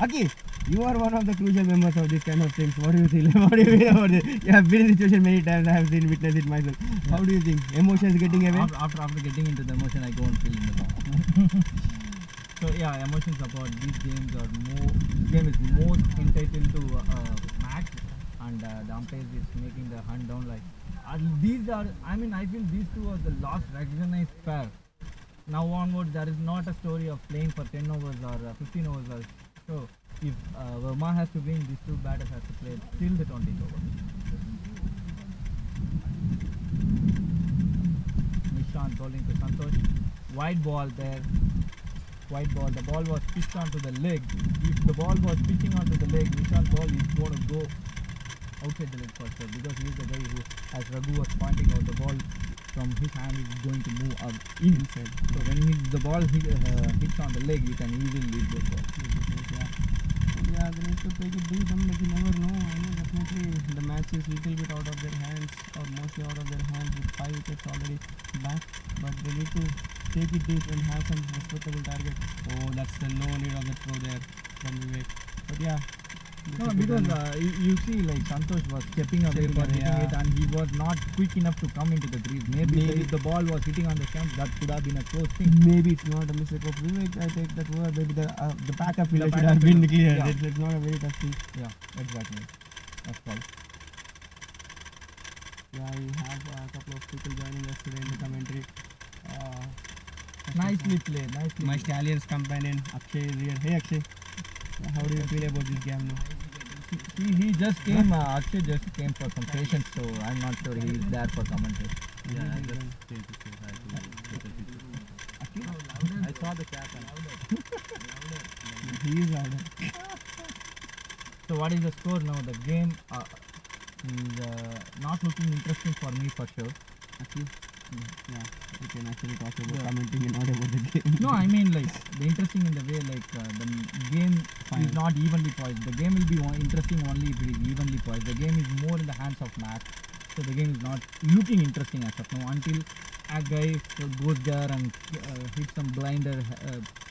B: Aki, you are one of the crucial members of this kind of things. What do you think? What do you feel about it? You have been in the situation many times. I have witnessed it myself. How do you think? Emotions getting away?
F: After getting into the emotion, I go and fill in the ball. So yeah, emotions about these games are more. This game is most entitled to Max, and the umpires is making the hand down like. These are. I mean, I feel these two are the last recognized pair. Now onwards, there is not a story of playing for 10 overs or 15 overs. Or so if Verma has to win, these two batters have to play till the 20th over. Nishant bowling to Santosh. Wide ball there. Wide ball. The ball was pitched onto the leg. If the ball was pitching onto the leg, Nishant's ball is going to go outside the leg for sure because he is the guy who, as Raghu was pointing out, the ball from his hand is going to move up inside. So when the ball hits on the leg, you can easily leave the ball.
B: yeah, they need to take it deep, and you never know. I mean, definitely the match is little bit out of their hands, or mostly out of their hands with 5 wickets already back. But they need to take it deep and have some respectable target. Oh, that's the no need of the throw there from Vivek. But yeah. this
F: No,
B: is good
F: because
B: running.
F: you see, like Santosh was stepping away
B: Stepping
F: for
B: away,
F: hitting
B: yeah.
F: it, and he was not quick enough to come into the crease. Maybe
B: Maybe.
F: if the ball was hitting on the stump, that could have been a close thing.
B: Maybe it's not a mistake of Vivek. I take that word. Maybe the backup fielder should
F: backup
B: have been
F: fielder,
B: clear.
F: yeah.
B: It's not a very tough thing.
F: Yeah, exactly. That's all.
B: Yeah, we have a couple of people joining us today in the commentary.
F: Nicely played, nicely.
B: My
F: played.
B: Stallions companion Akshay is here. Hey Akshay, how do you feel about this game now?
F: He just came. Akshay just came for some patience, so I'm not sure he is there for commentary.
E: Yeah, I just came to say hi to the people. I saw the cap and
B: He is louder.
F: So what is the score now? The game is not looking interesting for me for sure.
B: Actually, yeah, we can actually talk about
F: Yeah.
B: commenting and not about the game.
F: No, I mean like the interesting in the way like the game
B: Fine.
F: is not evenly poised. The game will be interesting only if it is evenly poised. The game is more in the hands of Mac, so the game is not looking interesting as of now until a guy goes there and hits some blinder,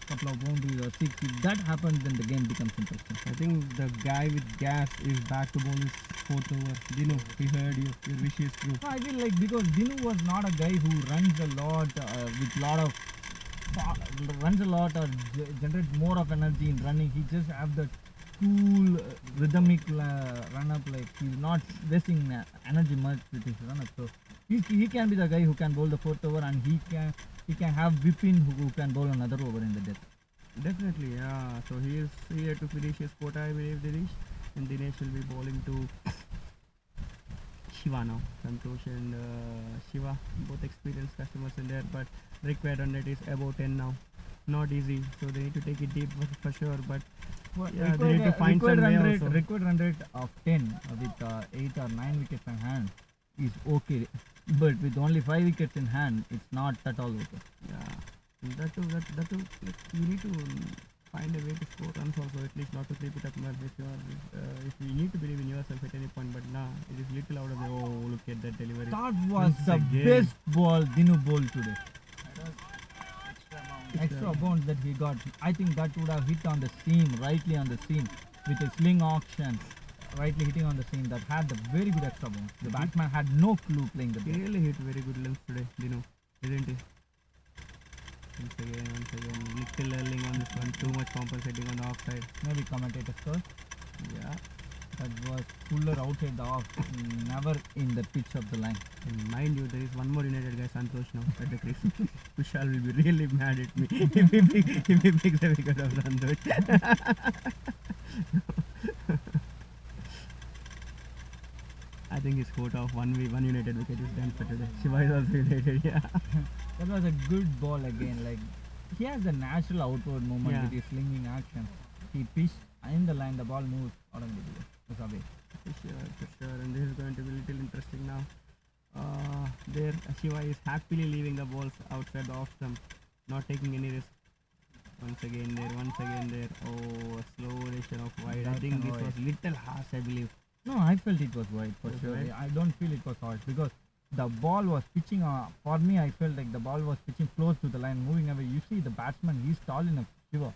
F: couple of boundaries or six. If that happens, then the game becomes interesting.
B: I think the guy with gas is back to bowl his 4th over. Dino, we heard you. Your wish is true.
F: No, I feel like because Dinu was not a guy who runs a lot with lot of runs a lot or generates more of energy in running. He just have that cool rhythmic run up. Like he's not wasting energy much with his run up. So he can be the guy who can bowl the 4th over, and he can have Vipin who can bowl another over in the death.
B: Definitely, yeah. So he is here to finish his quota, I believe, Dinesh. And Dinesh will be bowling to Shiva now. Santosh and Shiva, both experienced customers in there, but required run rate is above 10 now. Not easy, so they need to take it deep for sure. But yeah, they need to find some way also.
F: Required run rate of 10 with 8 or 9 wickets in hand is okay, but with only 5 wickets in hand, it's not at all okay.
B: Yeah, and that too, like, you need to find a way to score runs also, at least not to keep it up much if you need to believe in yourself at any point, but nah, it is little out of the, oh, look at that delivery.
F: That was
B: Once
F: the
B: again.
F: best ball Dinu bowled today.
E: extra bounce.
F: Extra bounce that he got. I think that would have hit on the seam, rightly on the seam, with a sling auction, rightly hitting on the seam. That had a very good extra bounce. The batsman had no clue playing the
B: He
F: ball.
B: really hit very good length today, Dino, didn't he? Once again, little earning on this one, too much compensating on the offside.
F: Maybe commentator score.
B: Yeah,
F: That was Fuller outside the off, never in the pitch of the line.
B: and mind you, there is one more United guy, Santosh now at the crease. Kushal will be really mad at me if he picks the wicket of Santosh. I think his quota of one United wicket is done for today. Shiva is also United, yeah.
F: That was a good ball again. Like he has a natural outward movement
B: Yeah.
F: with his slinging action. He pitched in the line, the ball moved automatically. It was away.
B: For sure. And this is going to be a little interesting now. There, Shiva is happily leaving the balls outside the off stump, not taking any risk. Once again there. Oh, a slow rotation of wide. I
F: That's
B: think
F: an
B: this
F: wide.
B: was little harsh, I believe.
F: No, I felt it was wide for
B: Was
F: sure.
B: wide?
F: I don't feel it was harsh because the ball was pitching. For me, I felt like the ball was pitching close to the line, moving away. You see, the batsman, he's tall enough. Shiva,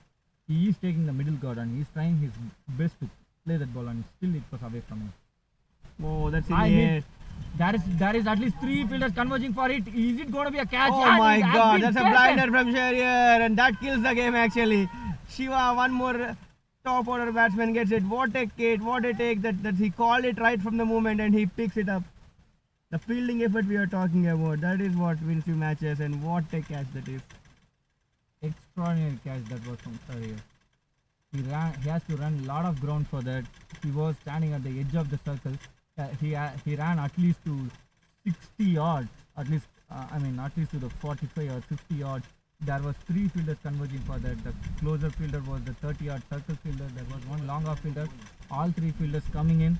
F: he is taking the middle guard and he's trying his best to play that ball, and still it was away from him.
B: Oh, that's in
F: I
B: the
F: mean,
B: air.
F: there is at least 3 fielders converging for it. Is it going to be a catch?
B: Oh
F: And
B: my
F: it has
B: god,
F: been
B: that's a
F: taken.
B: blinder from Sherrier, and that kills the game actually. Shiva, one more top order batsman gets it. What a take that he called it right from the moment and he picks it up. The fielding effort we are talking about, that is what wins you matches, and what a catch that is.
F: Extraordinary catch that was from Sherrier. He has to run a lot of ground for that. He was standing at the edge of the circle. He ran at least to 60 yards, at least to the 45 or 50 yards. There was 3 fielders converging for that. The closer fielder was the 30-yard circle fielder. There was one long off fielder. All 3 fielders coming in.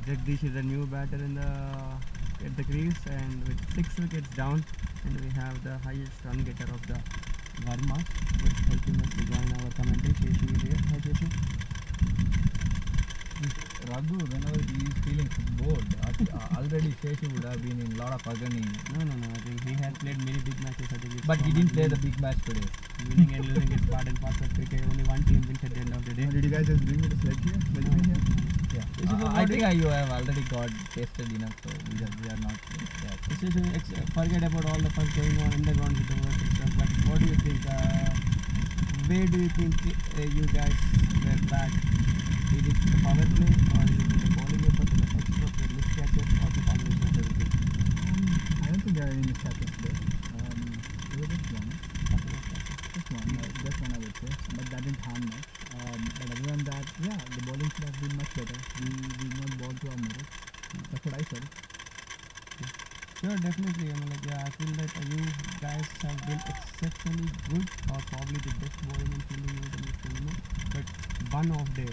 B: Jagdish is a new batter at the crease, and with 6 wickets down, and we have the highest run getter of the Verma, helping us to join our commentary. Sheshu is here. Hi Sheshu.
F: Raghu, whenever he is feeling bored, already Sheshu would have been in a lot of agony.
B: No. I think he has played many big matches. I think it's
F: But he
B: common.
F: didn't play the big match today.
B: Winning and losing is part and parcel of cricket. Only one team wins at the end of the day.
E: Did you guys just bring me the sledge here? Sledge me here?
F: Yeah. I think you have already got tasted enough, so we are not that.
B: Forget about all the fuss going on in the ground with the work and stuff. But what do you think? Where do you think you guys were bad? Is it the power play, or is it the bowling effort, the extra, the lift catches, or the combination of everything?
E: I don't think there are any miscatches today. There was just one. Just one I would say. But that didn't harm much. But other than that, yeah, the bowling should have been much better. We did not bowl to our merit. That's what I said.
B: Sure, definitely. I feel that you guys have been exceptionally good, or probably the best bowling and fielding unit in this tournament. But one off day,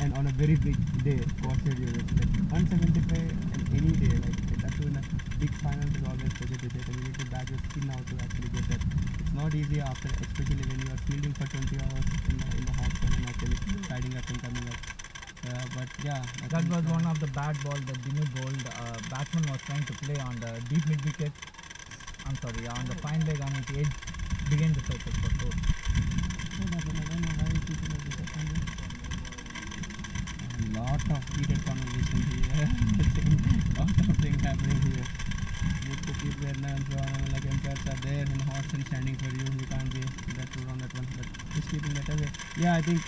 B: and on a very big day, costed you. Like 175 and any day, like that too in a big final is always such a debate, and you need to back your skin out to actually get that. It's not easy after, especially when you are fielding for 20 hours in the hot sun and actually tiding up and coming up. But yeah,
F: That was one of the bad balls that Dinu bowled. Batsman was trying to play on the deep mid wicket. I'm sorry, on the fine leg, and it edge began the circle for four.
B: I don't know why people are disappointed. A lot of heated conversation here. Lot of things happening here. Good to keep Verma and so on. Like empires are there and horse and standing for you. You can't be that rude on that one. But just keeping that away. Yeah, I think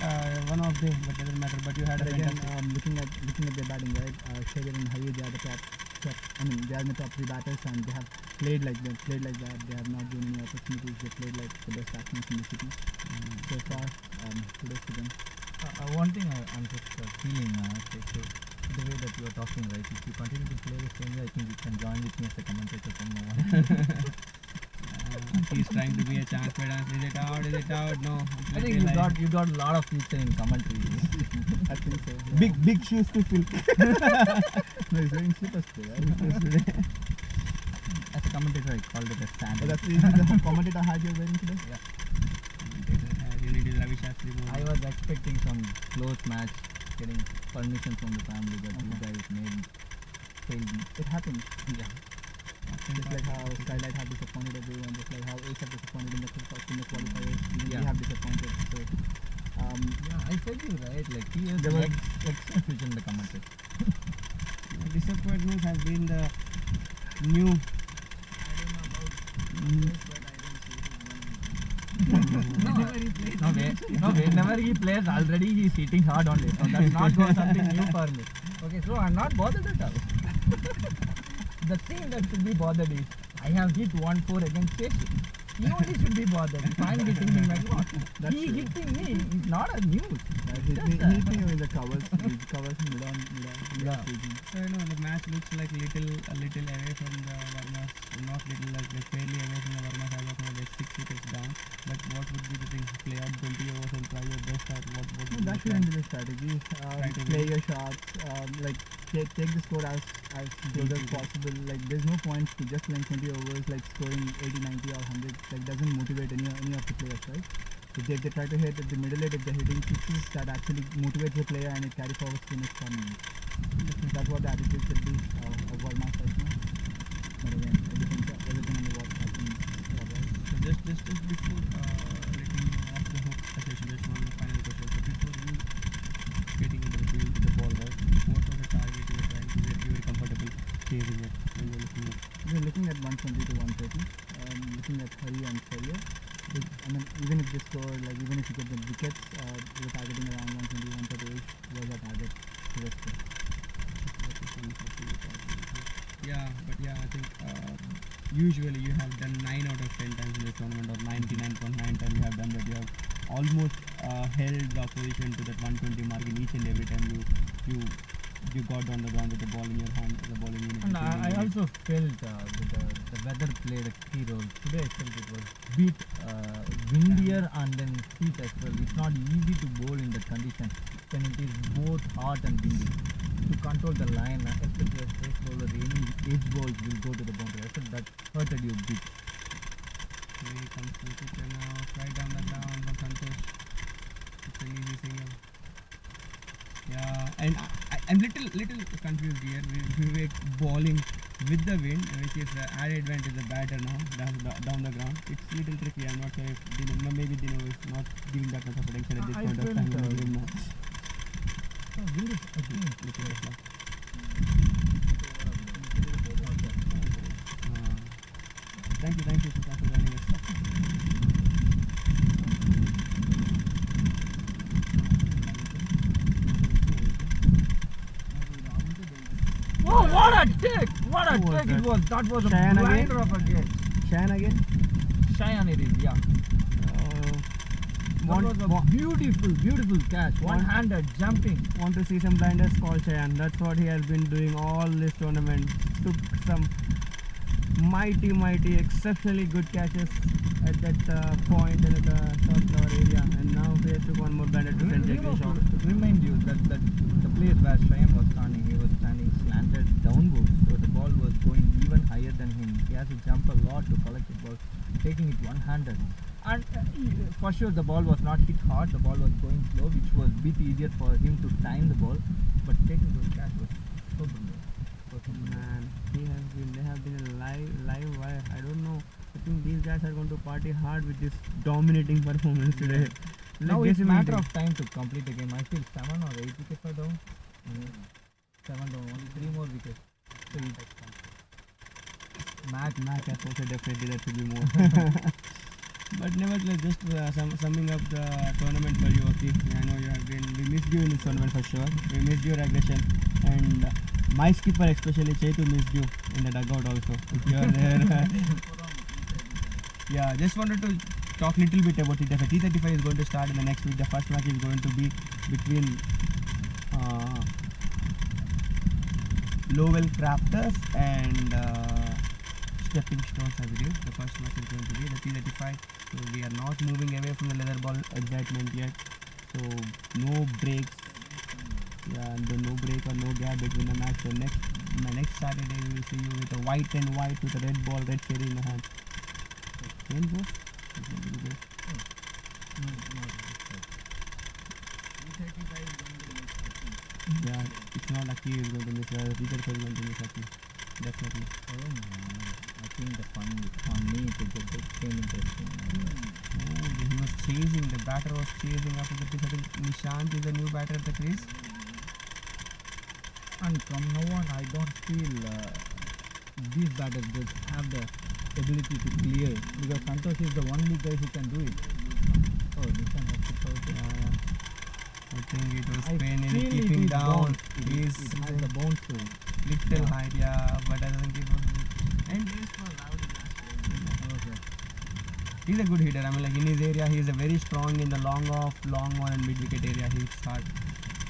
B: one of them, but doesn't matter. But you had a
E: Again,
B: fantastic.
E: looking at their batting, right? Shariar and Hari, they are the top. They are the top 3 batters, and they have played like that. They have not given any opportunities. They played like the best batsmen in the city so far. Kudos to them.
F: One thing I'm just feeling, the way that you are talking, right? If you continue to play the same way, I think you can join with me as a commentator from now on.
B: He's trying to be a chance player. Is it out? Is it out? No.
F: I think you got a lot of future in commentary.
E: I think so. Yeah.
B: Big shoes to fill.
E: No, he's wearing slippers today, right?
F: As a commentator, I called it a stand.
E: Oh, that's the commentator hat you're wearing today?
F: Yeah.
B: I
F: I was expecting some close match, getting permission from the family, but you guys failed me.
E: It happens.
F: Yeah.
E: Just like how Skylight have disappointed everyone, just like how Ace have disappointed in the qualifiers, even
F: Yeah.
E: we have disappointed. So,
F: Yeah, I said you right. Like he is
E: There was-
F: extra future in the commentary.
B: Disappointment has been the new.
F: Whenever he plays, already he is hitting hard on it. So that's not something new for me. Okay, so I'm not bothered at all. The thing that should be bothered is I have hit 1-4 against Cheshi. He only should be bothered. If I'm hitting him like what?
E: That's
F: He
E: true.
F: hitting me is not a news.
E: he
F: Just,
E: hit me in the covers mid on
F: Yeah.
E: staging.
B: So the match looks like a little away from the Vermas, not little, like fairly away from the Vermas as of now. They're 6 wickets down. But what would be the thing? Play out 20 overs and try your best, or what would
E: No,
B: be
E: that
B: the
E: shouldn't
B: plan?
E: be the strategy.
B: Try to
E: Play
B: win.
E: your shots, like take the score as close as possible. Like there's no point to just playing 20 overs, like scoring 80, 90 or 100. Like doesn't motivate any of the players, right? If they try to hit at the middle eight, if they're hitting sixes, that actually motivates the player and it carries forward to the next tournament. That's what the attitude should be of Verma right now. But again, it depends on everything on the what happens.
B: So just before letting you off the hook, just one final question. So before you getting into the field with the ball, right? What was the target you were trying to get? You were comfortable chasing it when you were looking at?
E: We're looking at 120 to 130. Looking at Hari and Shariar. Even if they score, like even if you get the wickets, we're targeting around 120, 130 was our target.
B: Yeah, but yeah, I think usually you have done 9 out of 10 times in this tournament, or 99.9 times you have done that. You have almost held the opposition to that 120 mark in each and every time you got on the ground with the ball in your hand, the ball in your
F: And
B: hand.
F: I also felt that the weather played a key role. Today I felt it was bit windier and then heat as well. It's not easy to bowl in that condition when it is both hot and windy. to control the line, especially as pace bowler, any edge balls will go to the boundary. I thought that hurted you a bit.
B: Here he comes to the pitcher now, right down the ground for Santosh. It's an easy single. Yeah, and I'm little confused here. We were bowling with the wind, which is added advantage the batter now down the ground. It's little tricky. I'm not sure if maybe Dino is not giving that much of attention at this
F: I
B: point of
F: felt,
B: time in the game now.
F: Wind is again
B: Looking at that. Thank you Shashank, for joining us.
F: Oh, what a take! What a
B: Who was
F: take
B: that?
F: it was! That was a
B: Cheyenne again?
F: blinder of a catch.
B: Shayan again.
F: Cheyenne it is, yeah. That was a beautiful catch. One-handed jumping.
B: Want to see some blinders? Call Shayan. That's what he has been doing all this tournament. Took some mighty, exceptionally good catches at that point and at the short flower area. And now he has took one more blinder to send Jackie shot.
F: Remind you that the place where Cheyenne was standing, he was standing slanted downwards, so the ball was going even higher than him. He has to jump a lot to collect the ball, taking it one-handed. And for sure the ball was not hit hard, the ball was going slow, which was a bit easier for him to time the ball, but taking those catch was so brilliant.
B: Man, they have been a live wire. I don't know. I think these guys are going to party hard with this dominating performance today.
F: Now
B: Let's
F: it's
B: get
F: a
B: him
F: matter
B: into-
F: of time to complete the game. I feel 7 or 8 wickets are down. 7 down, only 3 more wickets. So
B: Mac has also definitely that should be more. But nevertheless, just summing up the tournament for you, okay. I know we missed you in this tournament for sure. We missed your aggression, and my skipper especially Chetu missed you in the dugout also. If you are there. Yeah, just wanted to talk a little bit about it. The T35 is going to start in the next week. The first match is going to be between Lowell Crafters and Stepping Stones, I believe. The first match is going to be the T35. So we are not moving away from the leather ball excitement yet. So no breaks. Yeah, and no break or no gap between the match. So next Saturday we will see you with a white and white with a red ball, red cherry in the hand. Same goes. It's going to be good. Yeah, it's not lucky he's going to miss. T35 is going to miss lucky. Definitely.
F: Oh man, I think the fun for me to get the game interesting.
B: Oh, he was chasing. The batter was chasing after the pitch. I think Nishant is the new batter at the crease.
F: And from now on, I don't feel these batters just have the ability to clear, because Santosh is the only guy who can do it. Oh, Nishan has to throw it.
B: I think it was
F: I
B: pain in
F: feel
B: keeping
F: it is
B: down.
F: bounce.
B: He's
F: It has the bounce to it.
B: little
F: Yeah.
B: height, yeah, but I think it was. And
F: Okay.
B: he's a good hitter. I mean, like in his area, he's a very strong in the long off, long on, and mid wicket area. He hits hard.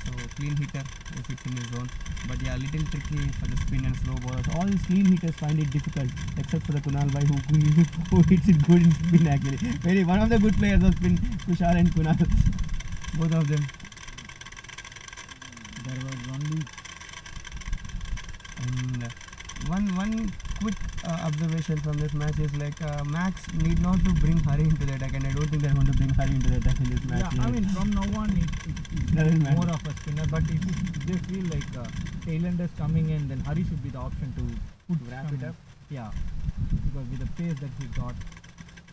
B: So clean hitter if it's in his zone. But yeah, little tricky for the spin and slow bowlers. All these clean hitters find it difficult, except for the Kunal bhai who hits it good in spin actually. Very one of the good players of spin, Tushar and Kunal, both of them.
F: There was only
B: And one quick observation from this match is like Max need not to bring hurry into the attack, and I don't think they're going to bring hurry into the attack in this match.
F: I mean, from now on, it's
B: Doesn't matter.
F: more of a spinner. But if they feel like tailenders coming in, then Hari should be the option to
B: wrap it up.
F: Yeah, because with the pace that he got.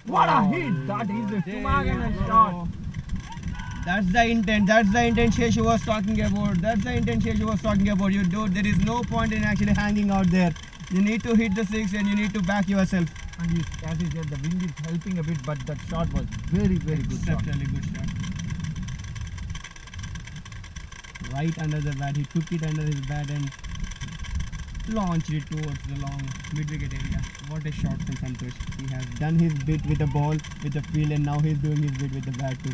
F: What a hit! That is a Sumagana shot.
B: That's the intent. That's the intent Sheshu was talking about. That's the intent Sheshu was talking about. You do. There is no point in actually hanging out there. You need to hit the six and you need to back yourself.
F: And you, as you said, the wind is helping a bit, but that shot was very good shot.
B: Exceptionally good shot. Right under the bat. He took it under his bat and launched it towards the long mid-wicket area. What a shot from Santosh. He has done his bit with the ball, with the field, and now he's doing his bit with the bat too.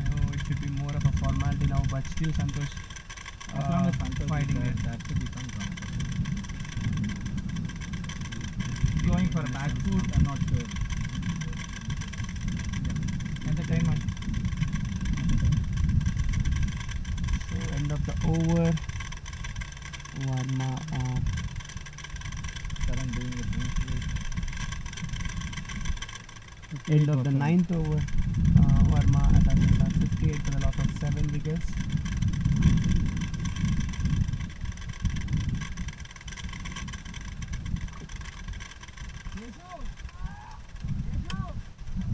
B: I know it should be more of a formality now, but still Santosh
F: As long as Santosh
B: fighting
F: is
B: there.
F: there, that should be some drama. Going for a back foot, I'm not sure. Yeah. Entertainment.
B: End of the over. Verma
F: Karan doing it nicely.
B: end of the 9th over. Verma attacking at 58 for the loss of 7 wickets.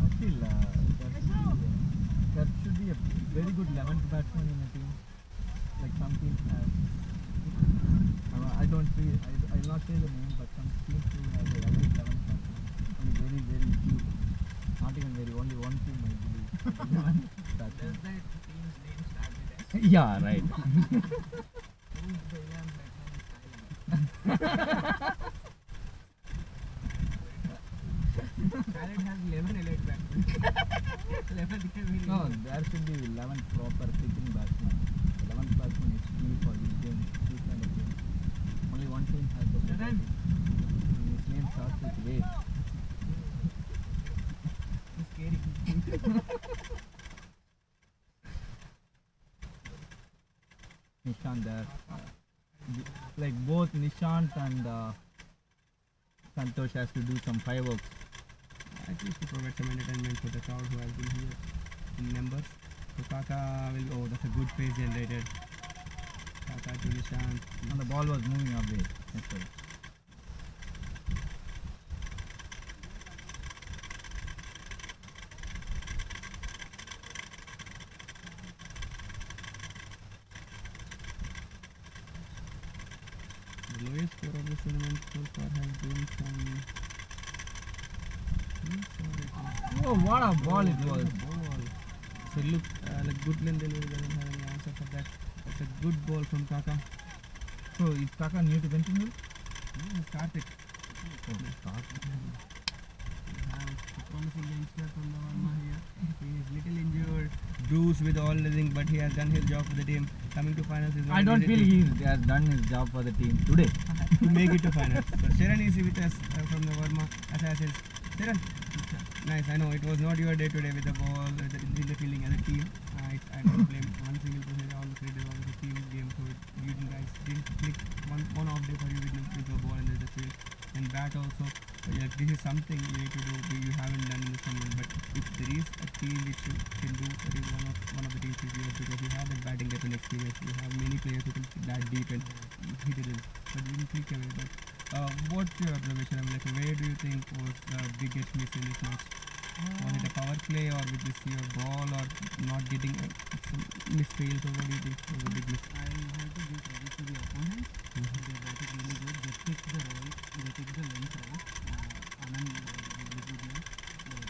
F: I feel that should be a very good 11th batsman in a team, like some teams have. I don't see, I will not say the name, but some teams do have the 11th batsman. Only very, very few. Not even very, only one team I believe.
C: Does the team's name start with S?
F: Yeah, right.
C: Who is the 11th batsman in Thailand? Thailand has 11 elite batsmen. 11 can be
F: No, there should be 11 proper pitching batsmen. 11th batsman is key for this game, this kind of game. Only one team has the
C: Sharan.
F: His name starts with Wade.
C: It's scary.
F: Nishant there. Like both Nishant and Santosh has to do some fireworks.
B: At least to provide some entertainment for the crowd who has been here in numbers. So Kaka will, oh, that's a good pace generated. Kaka to Nishant.
F: And the ball was moving away. That's right.
B: The lowest score of this tournament so far has been from.
F: Oh, what a ball it was.
B: Ball. So look, like good length delivery doesn't have any answer for that. That's a good ball from Kaka.
F: So is Kaka new to benching hill?
B: Karthik.
F: Oh, Karthik.
B: We have a promising youngster from the Verma here. He is little injured, bruised with all the things, but he has done his job for the team. Coming to finals is not
F: I don't
B: easy
F: feel
B: thing
F: he has done his job for the team today.
B: to make it to finals. So Sharan is with us from the Verma Assassins. Sharan, nice. I know it was not your day today with the ball, in the fielding as a team. I don't blame one single person. All the credit was a team game. So you guys didn't click one off day for you with the ball and the field and bat also. Yeah, this is something you need to do. You haven't done in the summer. But if there is a team which you can do, that is one of the teams is yours because you have that batting depth and experience. You have many players who can hit that deep and hit it in. But we didn't click away. But what's your observation? I mean, like, where do you think was the biggest miss in this match? Was it a power play or with this your ball or not getting some misfails or what do you think was the big miss?
E: I have to give credit to the opponents. They batted really good. They picked the right, they picked the length right. Anand really good length, but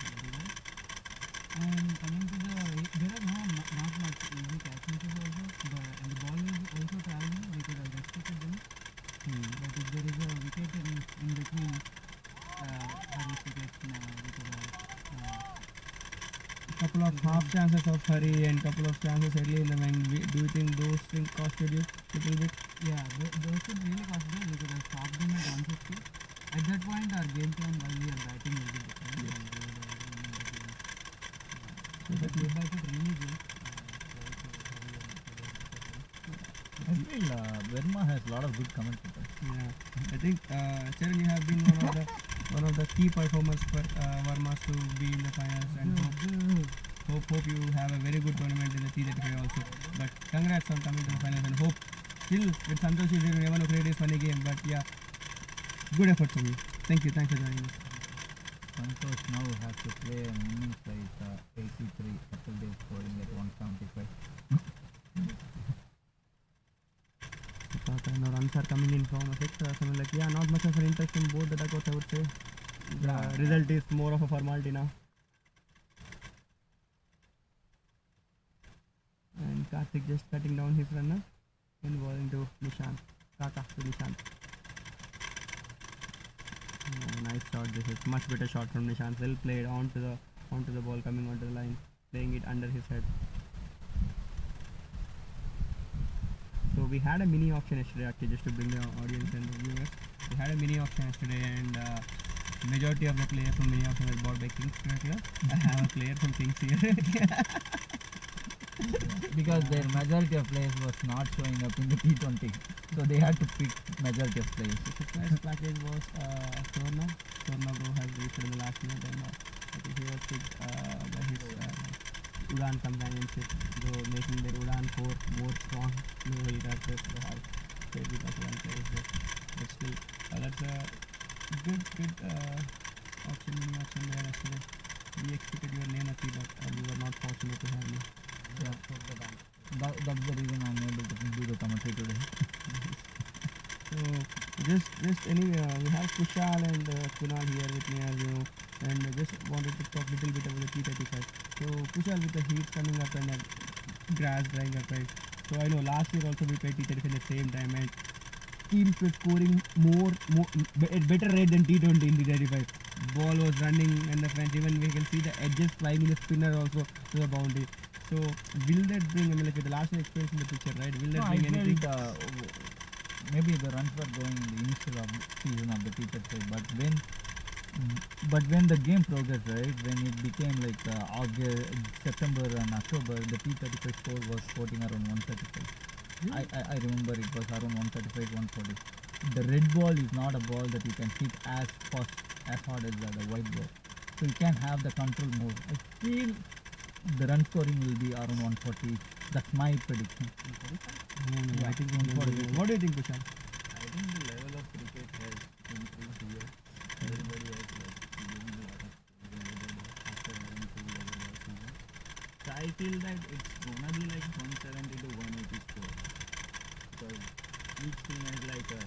E: very well. And coming to the, there are not much easy catch misses also, but and the ball is also traveling. We could have restricted them. But if there is a wicket in between, Hari's wicket, we could have.
B: Couple of half chances of hurry and couple of chances early in the main. Do you think those things costed you a little bit?
E: Yeah, those could really cost them. We could have stopped them at 150. At that point, our game plan while we are batting will be different.
B: Yes.
E: And we would have won the game.
B: But
E: They batted really good.
F: I feel Verma has a lot of good commentators.
B: yeah, I think Charan, you have been one of the key performers for Vermas to be in the finals and hope you have a very good tournament in the T20 also. But congrats on coming to the finals and hope still with Santosh is there, never know create a funny game. But yeah, good effort from you. Thanks for joining us.
F: Santosh now has to play an innings like 83, couple days scoring at 175.
B: No runs are coming in from a 6 or something like yeah, not much of an interest in both the dugouts I would say. The result is more of a formality now. And Karthik just cutting down his runner and bowling to Nishant. Kaka to Nishant. Oh, nice shot. This is much better shot from Nishant. Well played onto the ball coming onto the line, playing it under his head. So we had a mini auction yesterday actually just to bring the audience and the viewers. We had a mini auction yesterday and majority of the players from mini auction were bought by Kings here. I have a player from Kings here.
F: Because their majority of players was not showing up in the T20, so they had to pick majority of players.
B: So first package was Verma. Verma who has reached in the last minute, and I think he was picked by his Udan companionship, though making their Udan core more strong. No way that they have played with us one player, but still that's a good option, new option there yesterday. We expected your name at but you were not fortunate to have me.
F: That's the reason I'm able to do the commentary today.
B: So just anyway, we have Kushal and Kunal here with me as you know, and just wanted to talk a little bit about the T35. So Kushal, with the heat coming up and the grass drying up, right? So I know last year also we played T35 at the same time and teams were scoring at better rate than T20 in T35. Ball was running and the fence, even we can see the edges flying in the spinner also to the boundary. So will that bring, I mean, like with the last year experience in the picture, right? Will that
F: No,
B: bring
F: I
B: anything?
F: felt maybe the runs were going in the initial of season of the T35, but when the game progressed, right, when it became like August, September and October, the T35 score was floating around 135. I remember it was around 135, 140. The red ball is not a ball that you can hit as fast, as hard as the white ball. So you can have the control more. I feel the run scoring will be around 140. That's my prediction.
B: No,
F: Yeah,
B: I think
F: 140.
B: what do you think, Kushal?
E: I think the level of cricket has increased here. Everybody has like given a lot of after having two level season. So I feel that it's gonna be like 170 to 180 score because each team has like a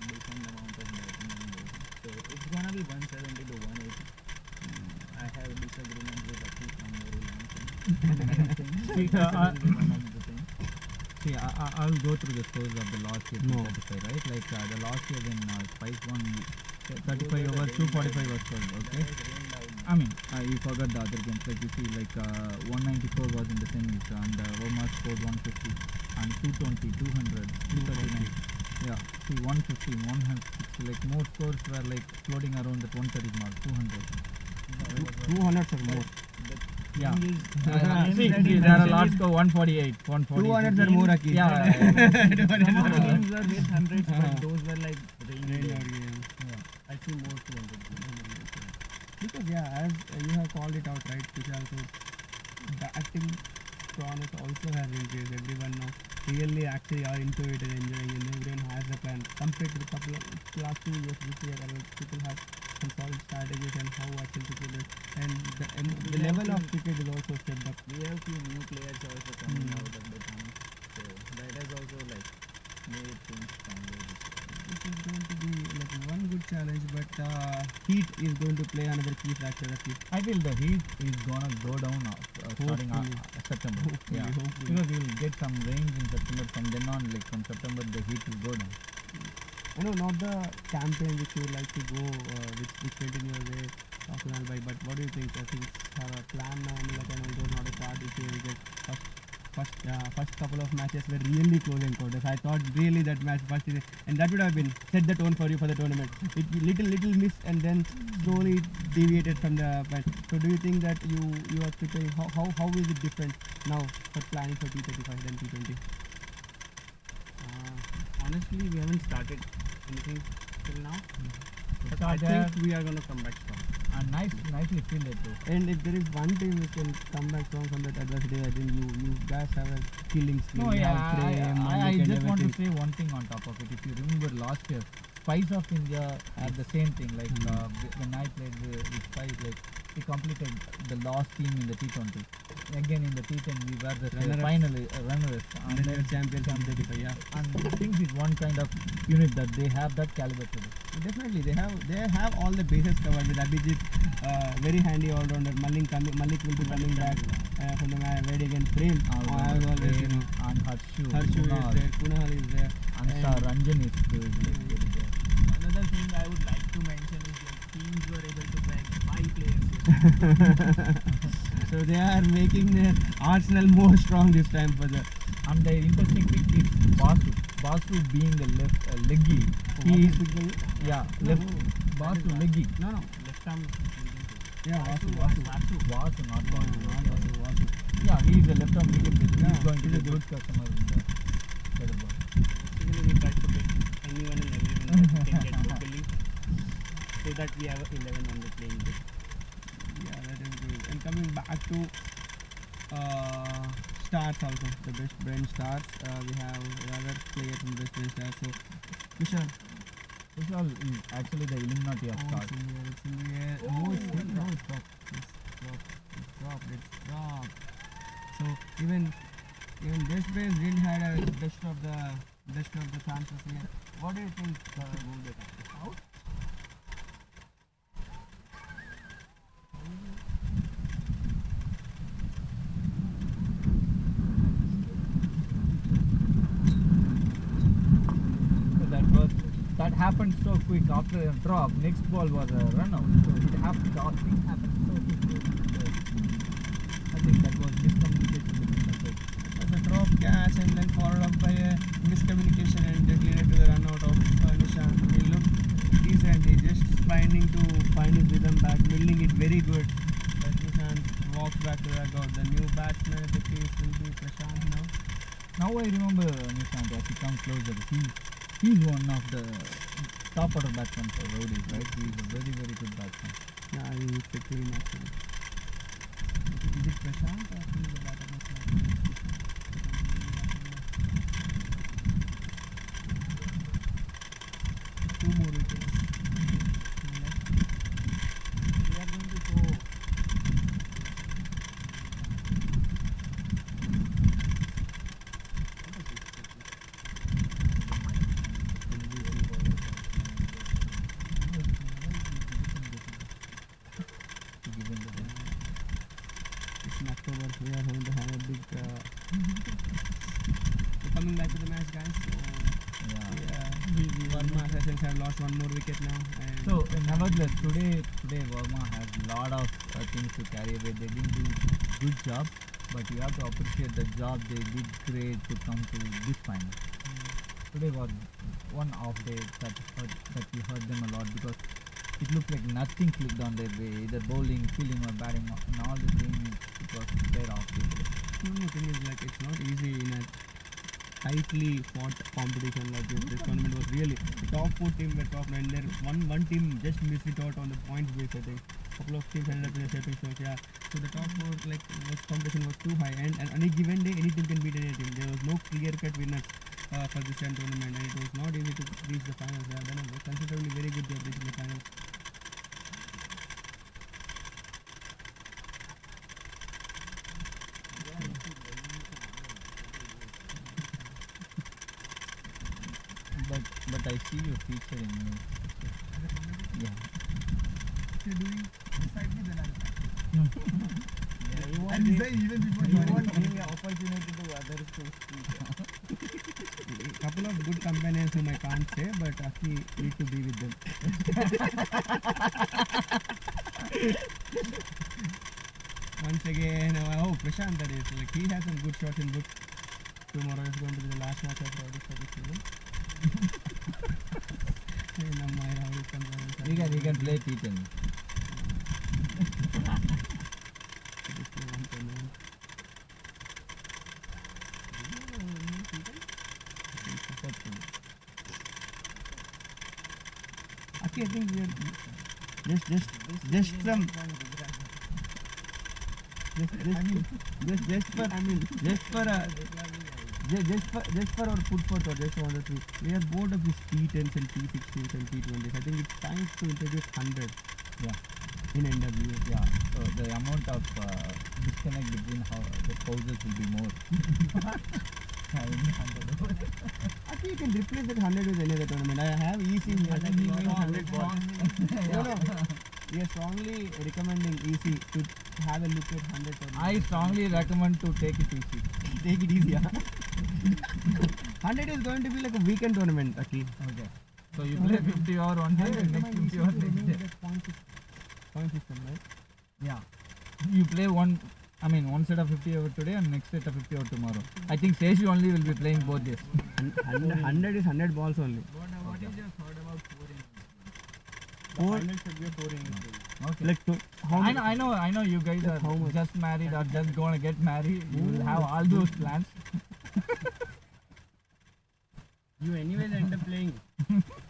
E: decent amount of batting and bowling. So it's gonna be 170 to 180. I have disagreement with Aki from very long time. Many things.
F: See,
E: This will be one of the things.
F: See, I'll go through the scores of the last year
B: No.
F: T35, right? Like the last year when Spice won,
E: Those
F: 35
E: were the
F: overs,
E: rained
F: 245
E: out.
F: was scored,
E: That
F: okay?
E: was rained out.
F: I mean, you forgot the other games, like you see, like 194 was in the semis, and Verma scored 150, and 220, 200, 239. Yeah, see, 150, 160, like more scores were like floating around the 130 mark, 200.
B: 200 or more.
F: Yeah.
E: Thing is,
F: See, there are lots go 148, 140.
B: 200 are more, Aki.
F: Yeah.
E: some of the games were with hundreds, but those were like rainy
B: Rain
E: days.
B: or game.
E: I see more 200 games.
B: Because yeah, as you have called it out, right, Kushal, so batting prowess also has increased. Everyone now really actually are into it and enjoying it. Everyone has a plan. Compared to the couple of last 2 years, this year, people have some solid strategies and how actually to play it. And the level of cricket is also stepped up.
E: We have few new players also coming out of the town, so that has also like made things stronger this year.
B: This is going to be like one good challenge, but heat is going to play another key factor.
F: I feel the heat is gonna go down starting
B: Hopefully.
F: September.
B: Hopefully,
F: Yeah,
B: hopefully.
F: because we will get some rains in September. From then on, like from September, the heat will go down.
B: I know not the campaign which you would like to go, which went in your way, Kunal bhai, but what do you think? Things have a plan now. I mean, like I know it was not a start this year. We get first couple of matches were really close encounters. I thought really that match first, and that would have been set the tone for you for the tournament. It little miss and then slowly deviated from the match. So do you think that you are preparing? How is it different now for planning for T35 than T20?
A: Honestly, we haven't started anything till now. But
F: So
A: I
F: there-
A: think we are going to come back strong.
F: And nicely fielded too.
B: And if there is one team which can come back strong from that adversity, I think you guys have a killing skill.
F: No,
B: You
F: yeah,
B: have frame,
F: I
B: Malik and
F: just want to
B: everything.
F: say one thing on top of it. If you remember last year, Spice of India had the same thing. Like when I played with Spice, like we completed the last team in the T20. Again in the T10, we were the
B: Runners.
F: finally runners.
B: And then you're champions in T35, yeah.
F: And things is one kind of unit that they have that caliber to do.
B: Definitely, they have all the bases covered with Abhijit, very handy all rounder. Malik will be coming back from the wait again. Prem, as always, you know.
F: And Harshu
B: Harshu is there, Kunal is there.
F: and Ranjan is good. Like, very good.
E: Another thing I would like to mention is like teams were able to bag 5 players.
B: So they are making their arsenal more strong this time for the.
F: And the interesting pick is Basu. Basu being the left leggy. He is left. Basu leggy.
A: No, left arm.
B: Yeah,
F: Vasu, not Basu.
B: Vasu.
F: Yeah, he is a left arm medium pacer.
A: Yeah,
F: He's going to
A: he's
F: be
A: a
F: a good customer in the leaderboard.
A: Basically, we try to get anyone and everyone that we can get locally, so that we have 11 on the playing day.
B: Yeah, that is good. And coming back to starts also, the best brain starts. We have another player from best brain starts. So, Vishal.
F: Vishal is actually the Illuminati of stars.
B: It's in the air. Oh, it's hit. No, it's dropped. It's dropped. So even best brains didn't have a best of the chances here. What do you think? Out?
F: That happened so quick after a drop. Next ball was a run out. So it happened. All things happened so quick. I think that was miscommunication between the players.
B: The drop catch and then followed up by a miscommunication and it led to the run out of Nishant. He looked decent. He just trying to find his rhythm back, building it very good. But Nishant walks back to the dugout. The new batsman at the case will be Prashant now.
F: Now I remember Nishant as he comes closer. He's one of the top order batsmen for roadies, right? He's a very, very good batsman.
B: Yeah, he hits it very naturally. Is it Prashant or who is the batsman? Two more wickets. We are going to go. It's in October. We are going to have a big. So coming back to the match, guys. So Verma Sessions have lost one more wicket now. And
F: So nevertheless, today Verma has a lot of things to carry away. They didn't do good job, but you have to appreciate the job they did great to come to this final. Today was one off day that will hurt them a lot because it looked like nothing clicked on their way, either bowling, fielding or batting, and all the thing it was their off day today.
B: one more thing is like it's not easy in a tightly fought competition like this. This tournament was really the top 4 teams were top 9. There one team just missed it out on the points base. I think couple of teams ended up in a stepping stones. Yeah, so the top 4 like was competition was too high, and on any given day any team can beat any team. There was no clear cut winners for this tournament, and it was not easy to reach the finals. They have done a considerably very good job reaching the finals.
F: But I see you feature in news. Yeah.
B: You're doing slightly better.
F: You
B: And he said even before
F: you
B: joining
F: won't give opportunity to others to speak.
B: a couple of good companions whom I can't say, but actually need to be with them. Once again, Prashant, that is like he has some good shots in book. Tomorrow is going to be the last match of Rowdies for this season.
F: You can play T10.
B: Actually, I think we are just some just for our food for thought, just wanted to. We are bored of these T10s and T16s and T20s. I think it's time to introduce 100.
F: Yeah.
B: In NW.
F: Yeah. So the amount of disconnect between how the spouses will be more.
B: Actually, you can replace that 100 with any other tournament. I have EC here.
F: I think he means
B: 100 balls.
F: Yeah.
B: No. We are strongly recommending EC to have a look at 100 tournament.
F: I strongly recommend to take it easy.
B: Take it easy, huh? 100 is going to be like a weekend tournament, Aki.
F: Okay. So you play 50 hour one day and next 50 hour next day.
B: Point system, right?
F: Yeah. You play one set of 50 over today and next set of 50 over tomorrow. I think Seshi only will be playing both days.
B: 100 is 100 balls only.
C: What is your thought about 4 innings?
B: Four?
C: Final should be a 4 innings.
F: Okay.
B: Like how much?
F: I know you guys
B: Like
F: are
B: how much?
F: just married or just gonna get married. You will have all those plans.
B: You anyways end up playing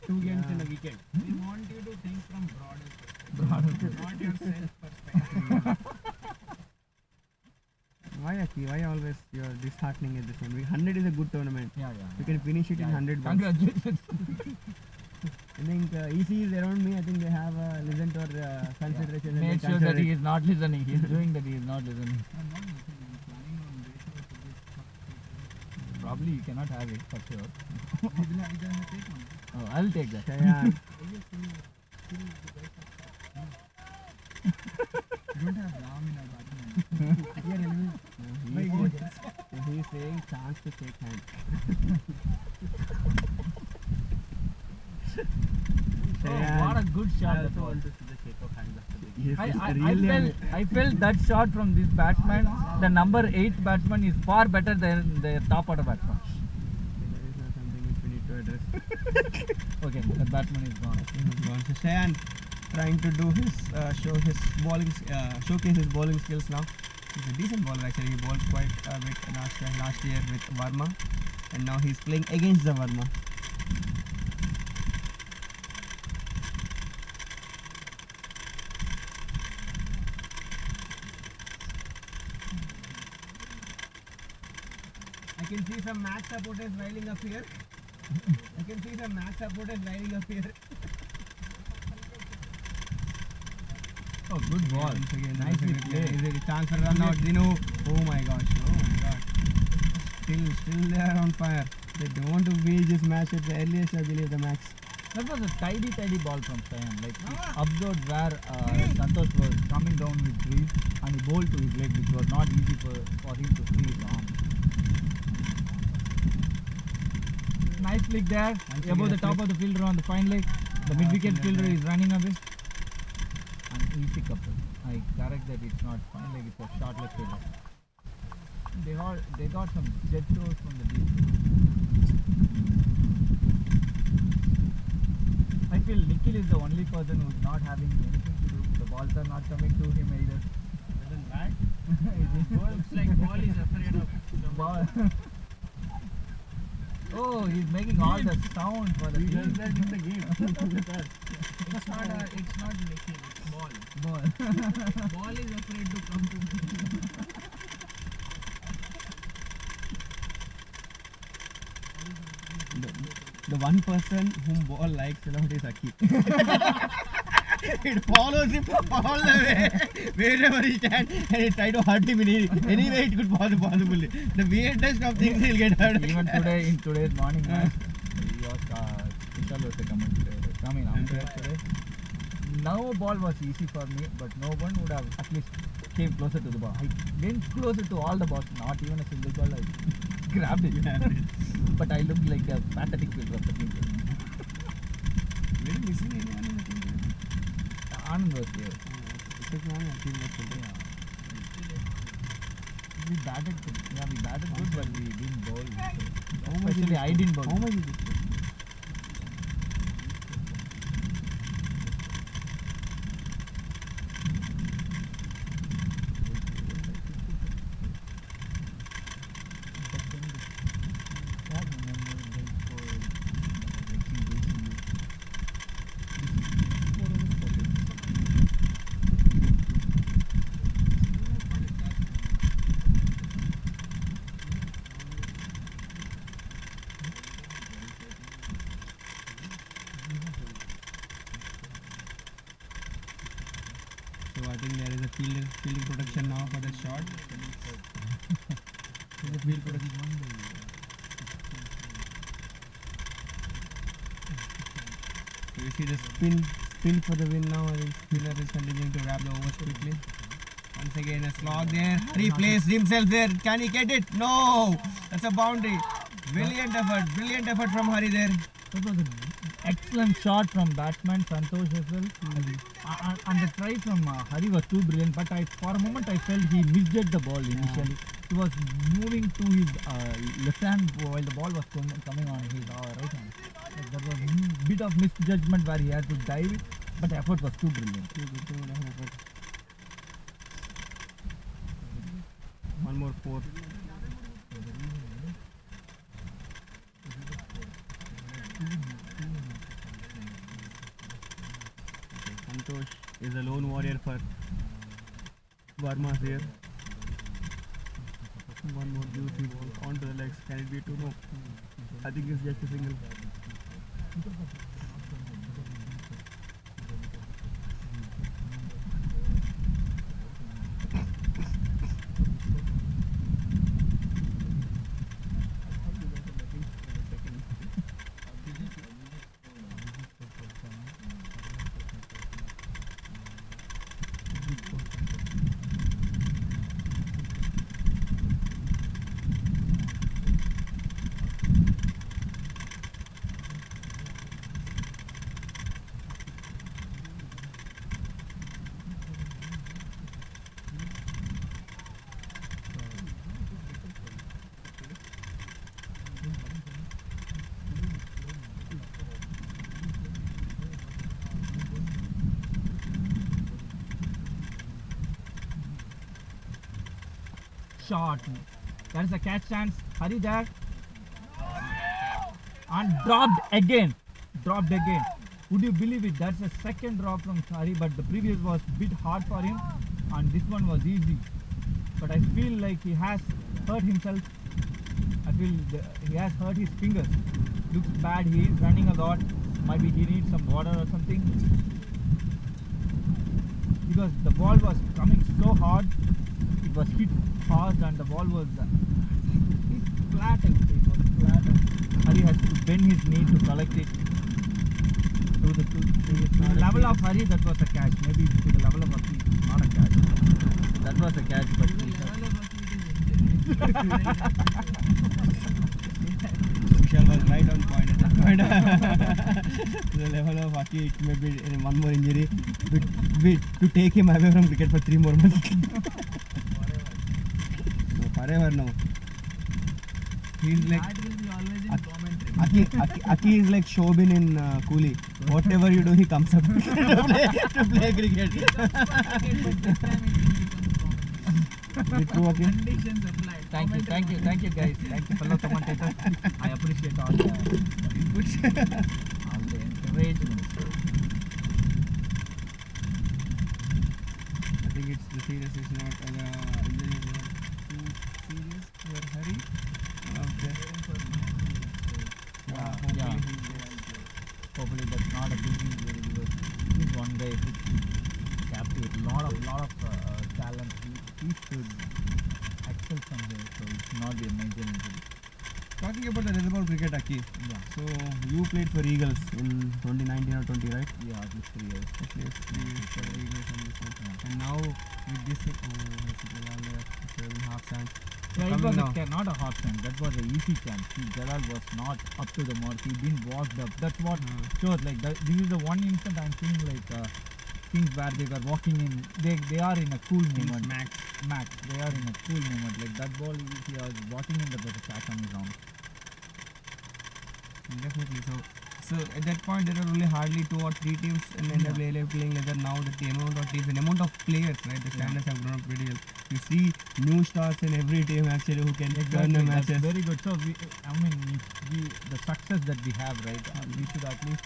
B: 2 games in a weekend.
C: We want you to think from broader perspective, not your self perspective.
B: Why Aki? Why always you're disheartening at this one? 100 is a good tournament.
F: Yeah.
B: You can finish it in 100 balls.
F: Congratulations.
B: I think EC is around me. I think they have listened to our consideration. and
F: Make
B: they
F: sure that
B: consider
F: he
B: it.
F: is not listening. He is doing that he is not listening.
C: I'm not listening. I'm planning on waiting for this.
F: Probably you cannot have it for sure.
C: You will have to take one.
F: Oh, I'll take that.
B: Shayan.
C: You don't have Ram in our battalion.
B: He's saying chance to shake hands.
F: Oh, what a good shot that was.
B: to see the shake of hands after the
F: I, I felt that shot from this batsman. The number 8 batsman is far better than the top order batsman.
B: That is not something which we need to address.
F: Okay, the batsman is gone.
B: So Shayan trying to do his showcase his bowling skills now. He's a decent bowler actually. He bowled quite a bit last year with Verma, and now he's playing against the Verma. I can see some match supporters riding up here.
F: Oh, good ball. Nicely played.
B: Is it a chance for run out? Dinu. Oh my gosh. Still they are on fire. They don't want to finish this match at the earliest, I believe, the max.
F: That was a tidy ball from Sayan. Like he observed where Santosh was coming down with crease and he bowled to his leg, which was not easy for him to free his arm. Nice flick there, above the top of the fielder on the fine leg. The mid-wicket fielder is running away. And easy couple. I correct that it's not fine leg, it's a short leg fielder. They got some jet throws from the deep. I feel Nikhil is the only person who's not having anything to do. The balls are not coming to him either.
C: Isn't bad? Looks like ball is afraid of the
F: Ball. Oh, he's making all the sound for the team.
B: that in the game.
C: It's not Nikhil, it's ball.
F: Ball.
C: Ball is afraid to come to me.
B: The one person whom ball likes a lot is Aki. It follows him all the way, wherever he stands, and it tries to hurt him in any way it could possibly. The weirdest of things he'll get hurt.
F: Even today, in today's morning match, he was Vishal was the commentator coming umpire today. No ball was easy for me, but no one would have at least came closer to the ball. I went closer to all the balls, not even a single ball. I grabbed it. But I looked like a pathetic fielder of the team.
B: Were you missing anyone in the team?
F: Anand was there. We batted good. Yeah, we batted good, but we didn't bowl. Especially I didn't bowl.
B: How much is it? So I think there is a fielding protection now for the shot. There's a field protection. So you see the spin for the win now. I think spinner is continuing to wrap the overs quickly. Once again a slog there. He placed himself there. Can he get it? No! That's a boundary. Brilliant effort from Hari there.
F: That was an excellent shot from batsman Santosh as well. And the try from Hari was too brilliant, but for a moment I felt he misjudged the ball initially. He was moving to his left hand while the ball was coming on his right hand. Like there was a bit of misjudgment where he had to dive it But the effort was too brilliant.
B: One more 4. Santosh is a lone warrior for Verma here. One more juicy ball onto the legs. Can it be 2? No. I think it's just a single.
F: Shot. There is a catch chance. Hurry there. And dropped again. Dropped again. Would you believe it? That's a second drop from Hari, but the previous was a bit hard for him, and this one was easy. But I feel like he has hurt himself. I feel he has hurt his fingers. Looks bad. He is running a lot. Maybe he needs some water or something. Because the ball was coming so hard, it was hit fast, and the ball was flat. I would say it was flat. Hari has to bend his knee to collect it. To the level of Hari, that was a catch. Maybe to the level of Aki, not a catch. That was a catch, but
B: Vishal was right on point at that point. To the level of Aki, it may be one more injury to take him away from cricket for 3 more months. No, forever no. He's like
C: That will be always in commentary.
B: Aki is like Shobin in Coolie. Whatever you do, he comes up to play cricket.
C: This time it will become commentary.
B: Is it true, Aki?
C: Conditions applied.
F: thank you guys. Thank you, fellow commentators. I appreciate all the inputs, all the encouragement.
B: I think it's the serious is not injury is not too serious for Hari. Okay.
F: Yeah. Hopefully that's not a big injury, because he's one guy who captured a lot of talent. He should excel from here, so it should not be a major injury.
B: Talking about the red ball cricket, Aki.
F: Yeah.
B: So you played for Eagles in 2019 or 20, right?
F: Yeah, at least 3 years.
B: At least 3 years for Eagles and this one. And now with this, it's 7.5 chance.
F: Yeah, it
B: Coming
F: was
B: now.
F: not a hot chance. That was an easy chance. Jalal was not up to the mark. He didn't walk up. That's what shows. Like this is the one instant I'm seeing like things where they were walking in. They are in a cool moment. Max. They are in a cool moment. Like that ball, if he was walking in, that was a catch on his arm.
B: Definitely. So at that point there are only hardly 2 or 3 teams in NWA playing like that. Now the amount of teams, the amount of players, right? The standards have grown up pretty well. You see new stars in every team actually who can turn the
F: That's
B: matches.
F: very good. So the success that we have, right? We should at least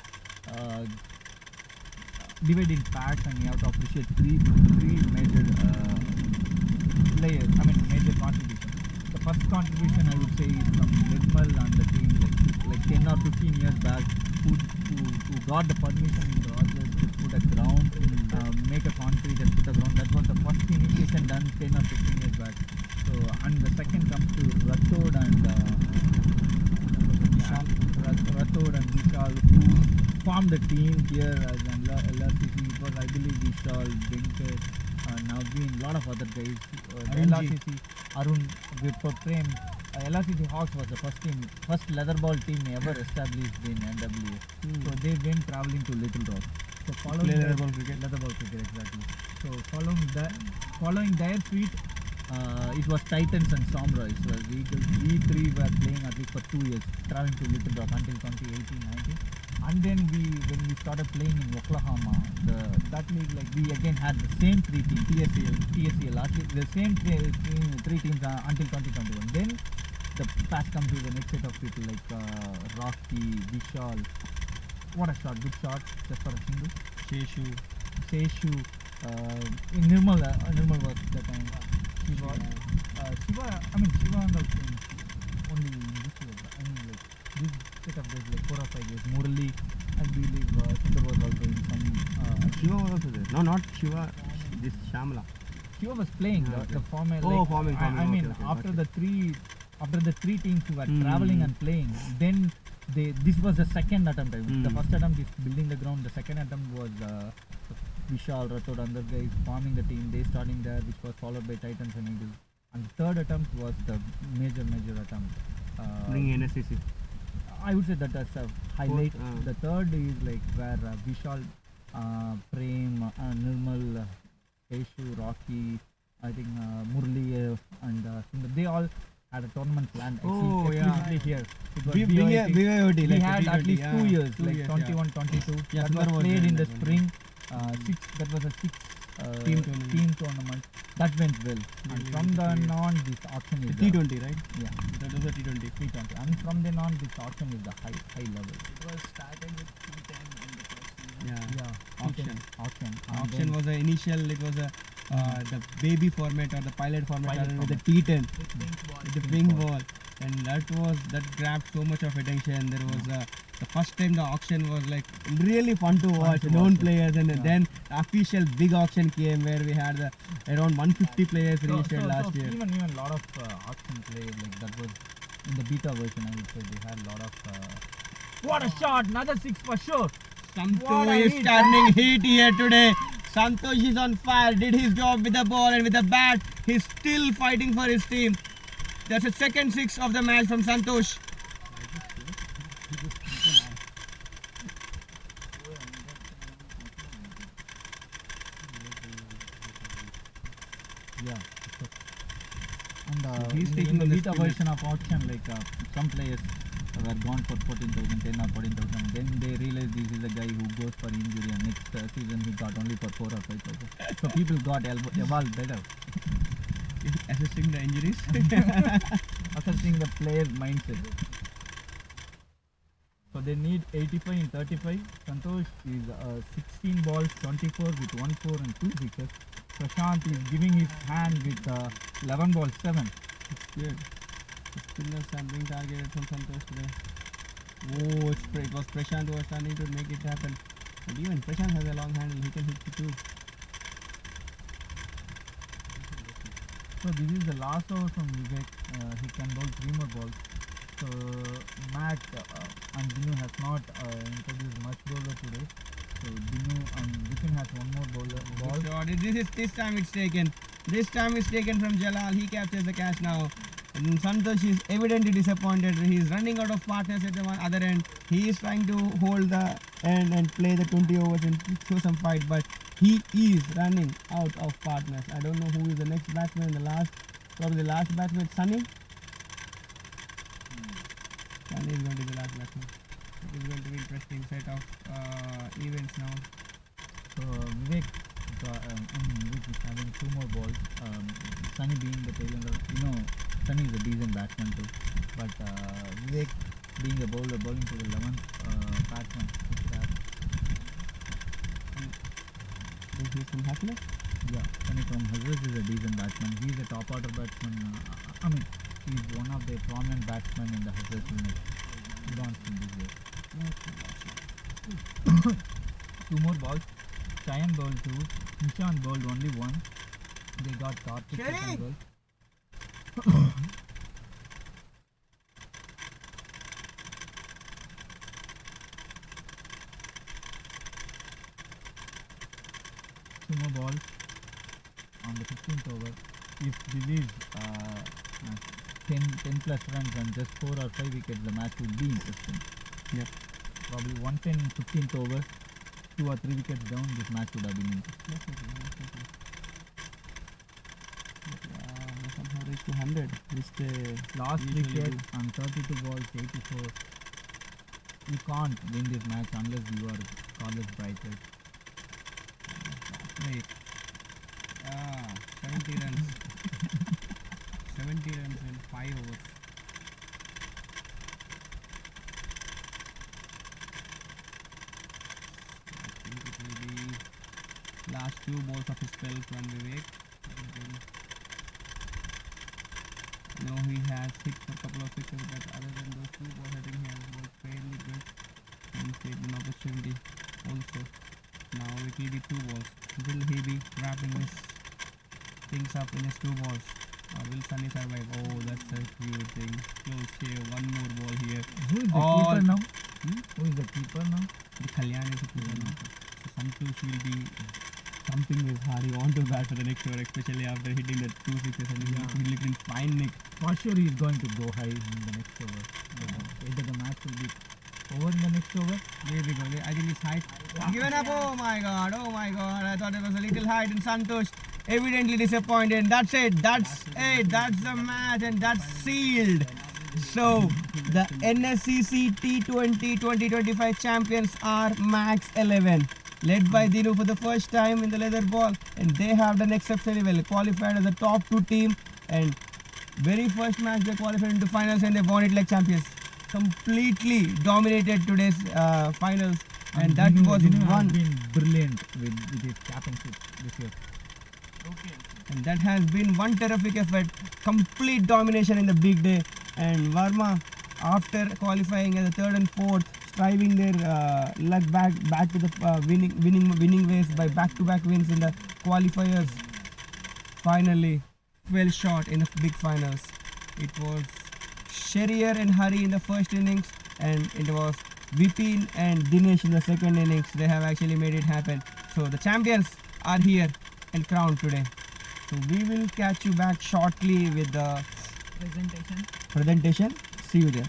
F: divide in parts, and we have to appreciate three major players. Major contributions. The first contribution I would say is from Nirmal and the team, like 10 or 15 years back, who got the permission in Rogers to put a ground, make a concrete and put a ground. That was the first initiation done 10 or 15 years back. So, and the second comes to Rathod and Vishal, who formed a team here as an LRCC. It was, I believe, Vishal, Venkat, Naveen, a lot of other guys. LRCC, Arun, Prem. LRCC Hawks was the first leather ball team ever established in NWA. So they went traveling to Little Rock. So following
B: leather ball cricket,
F: exactly. So following their feet, it was Titans and Samurais. We three were playing at least for 2 years, traveling to Little Rock until 2018-19. And then when we started playing in Oklahoma, that league, like we again had the same three teams, TSCL, actually the same three teams until 2021. Then the pass comes to the next set of people like Rocky, Vishal. What a shot, good shot, just for a single. Seshu, Nirmal was that time. Shiva, Shiva and also only in this year. I mean, like this set of guys, like 4 or 5 years. Murali, I believe, Sundar was also in some.
B: Shiva was also there. No, not Shiva. This Shamla.
F: Shiva was playing the format.
B: Oh,
F: like,
B: forming.
F: I mean,
B: Okay,
F: after
B: gotcha.
F: the three teams who were traveling and playing, then this was the second attempt. The first attempt is building the ground. The second attempt was Vishal, Rathod, other guys forming the team. They starting there, which was followed by Titans and Eagles. And the third attempt was the major attempt.
B: Bringing NSCC.
F: I would say that that's a highlight.
B: Fourth,
F: The third is like where Vishal, Prem, Nirmal, Eshu, Rocky, I think Murli and Sundar, they all had a tournament planned explicitly here. It was
B: BYOT,
F: we
B: like
F: had at
B: T20,
F: least 2 years,
B: 2
F: like
B: years,
F: 21, 22.
B: Yeah,
F: that
B: Sundar
F: was
B: was
F: played
B: there
F: in the
B: that one,
F: spring. That was a
B: Team
F: tournament. That went well. And
B: Really
F: from then on, this auction is
B: T20, right?
F: yeah,
B: That was a T20.
F: T20. And from then on, this auction is the high level.
E: It was started with T10 in the first season.
B: Yeah.
F: Auction. And
B: Auction
F: then
B: was the initial. It was the baby format or the pilot format
F: Pilot
B: with the
F: format.
B: T10.
E: With pink ball.
B: With the pink ball, and that grabbed so much of attention. There was the first time the auction was like really fun to watch.
F: to
B: Known
F: watch,
B: players, and
F: yeah.
B: then the official big auction came where we had around 150 players registered last year.
F: Even a lot of auction players, like that was in the beta version. I would say they had a lot of. What a shot! Another 6 for sure. What
B: Santosh
F: a
B: is
F: hit.
B: turning heat here today. Santosh is on fire. Did his job with the ball and with the bat. He's still fighting for his team. That's the second 6 of the match from Santosh.
F: Yeah. And
B: he's
F: in
B: taking
F: the
B: on the
F: beta
B: spinners.
F: version of auction, like some players were gone for 14,000, 10 or 14,000. Then they realized this is a guy who goes for injury, and next season he got only for 4 or 5,000. So people got evolved better,
B: Assessing the injuries.
F: assessing the player's mindset. So they need 85 in 35. Santosh is 16 balls, 24 with 1 4 and 2 sixes. Prashant is giving his hand with 11 balls, 7.
B: Good. The spinners are being targeted from Santosh today. Oh, it was Prashant who was trying to make it happen. But even Prashant has a long handle. He can hit it too.
F: So this is the last over from Vivek. He can bowl 3 more balls. So Mac and Dinu has not introduced much bowler today. So Dinu and Vipin has 1 more ball.
B: Good shot. This time it's taken. This time it's taken from Jalal. He captures the catch now. And Santosh is evidently disappointed. He's running out of partners at the other end. He is trying to hold the end and play the 20 overs and show some fight, but he is running out of partners. I don't know who is the next batsman. Probably the last batsman, Sunny. Sunny is going to be the last batsman. It is going to be interesting set of events now.
F: So Vivek is having 2 more balls. Sunny being the tail ender. Sunny is a decent batsman too. But Vivek being a bowler, bowling to the 11th batsman.
B: He's from Happiness.
F: Yeah, Sunny from Hazrat is a decent batsman. He is a top order batsman. He is one of the prominent batsmen in the Hazrat unit. You don't see this way. 2 more balls. Cheyenne bowled 2. Nishan bowled only 1. They got Karthik second goal. Two more balls on the 15th over. If this is 10 plus runs and just 4 or 5 wickets, the match would be interesting.
B: Yep.
F: Probably 110 15th over, 2 or 3 wickets down, this match would have been interesting.
B: Somehow reached to 100.
F: Last
B: usually
F: wicket
B: do.
F: on 32 balls, 84. You can't win this match unless you are Carlos Bright, right?
B: Right. 70 runs. 70 runs in 5 overs. I think it will be last 2 balls of his spell from Vivek. No, he has hit for a couple of sixes, but other than those 2 balls, I think he has bowled fairly good and created an opportunity also. Now it will be 2 balls. Will he be wrapping his things up in his 2 balls? Or will Sunny survive? Oh, that's a huge thing. Close here. 1 more ball here.
F: Who is the
B: All-
F: keeper now?
B: Hmm?
F: Who is the keeper now?
B: The Kalyan is a keeper now. So Santosh will be thumping his Hari onto bat for the next over, especially after hitting the 2 sixes and he looked in fine nick.
F: For sure he is going to go high in the next over. Either the match will be over in the next over.
B: There we go. I think it's height. Given up. Oh my god. Oh my god. I thought it was a little height and Santosh evidently disappointed. That's it. That's it. That's the match and that's sealed. So the NSCC T20 2025 champions are Max 11. Led by Dinu for the first time in the leather ball, and they have done exceptionally well. Qualified as a top 2 team, and very first match they qualified into finals and they won it like champions. Completely dominated today's finals, and that
F: Dinu-
B: was
F: Dinu has
B: one.
F: been brilliant with his captainship this year.
B: And that has been one terrific effort. Complete domination in the big day, and Verma, after qualifying as a 3rd and 4th, striving their luck back to the winning ways by back-to-back wins in the qualifiers. Finally, fell short in the big finals. It was Sherrier and Hari in the first innings, and it was Vipin and Dinesh in the second innings. They have actually made it happen. So the champions are here and crowned today. So we will catch you back shortly with the presentation. See you there.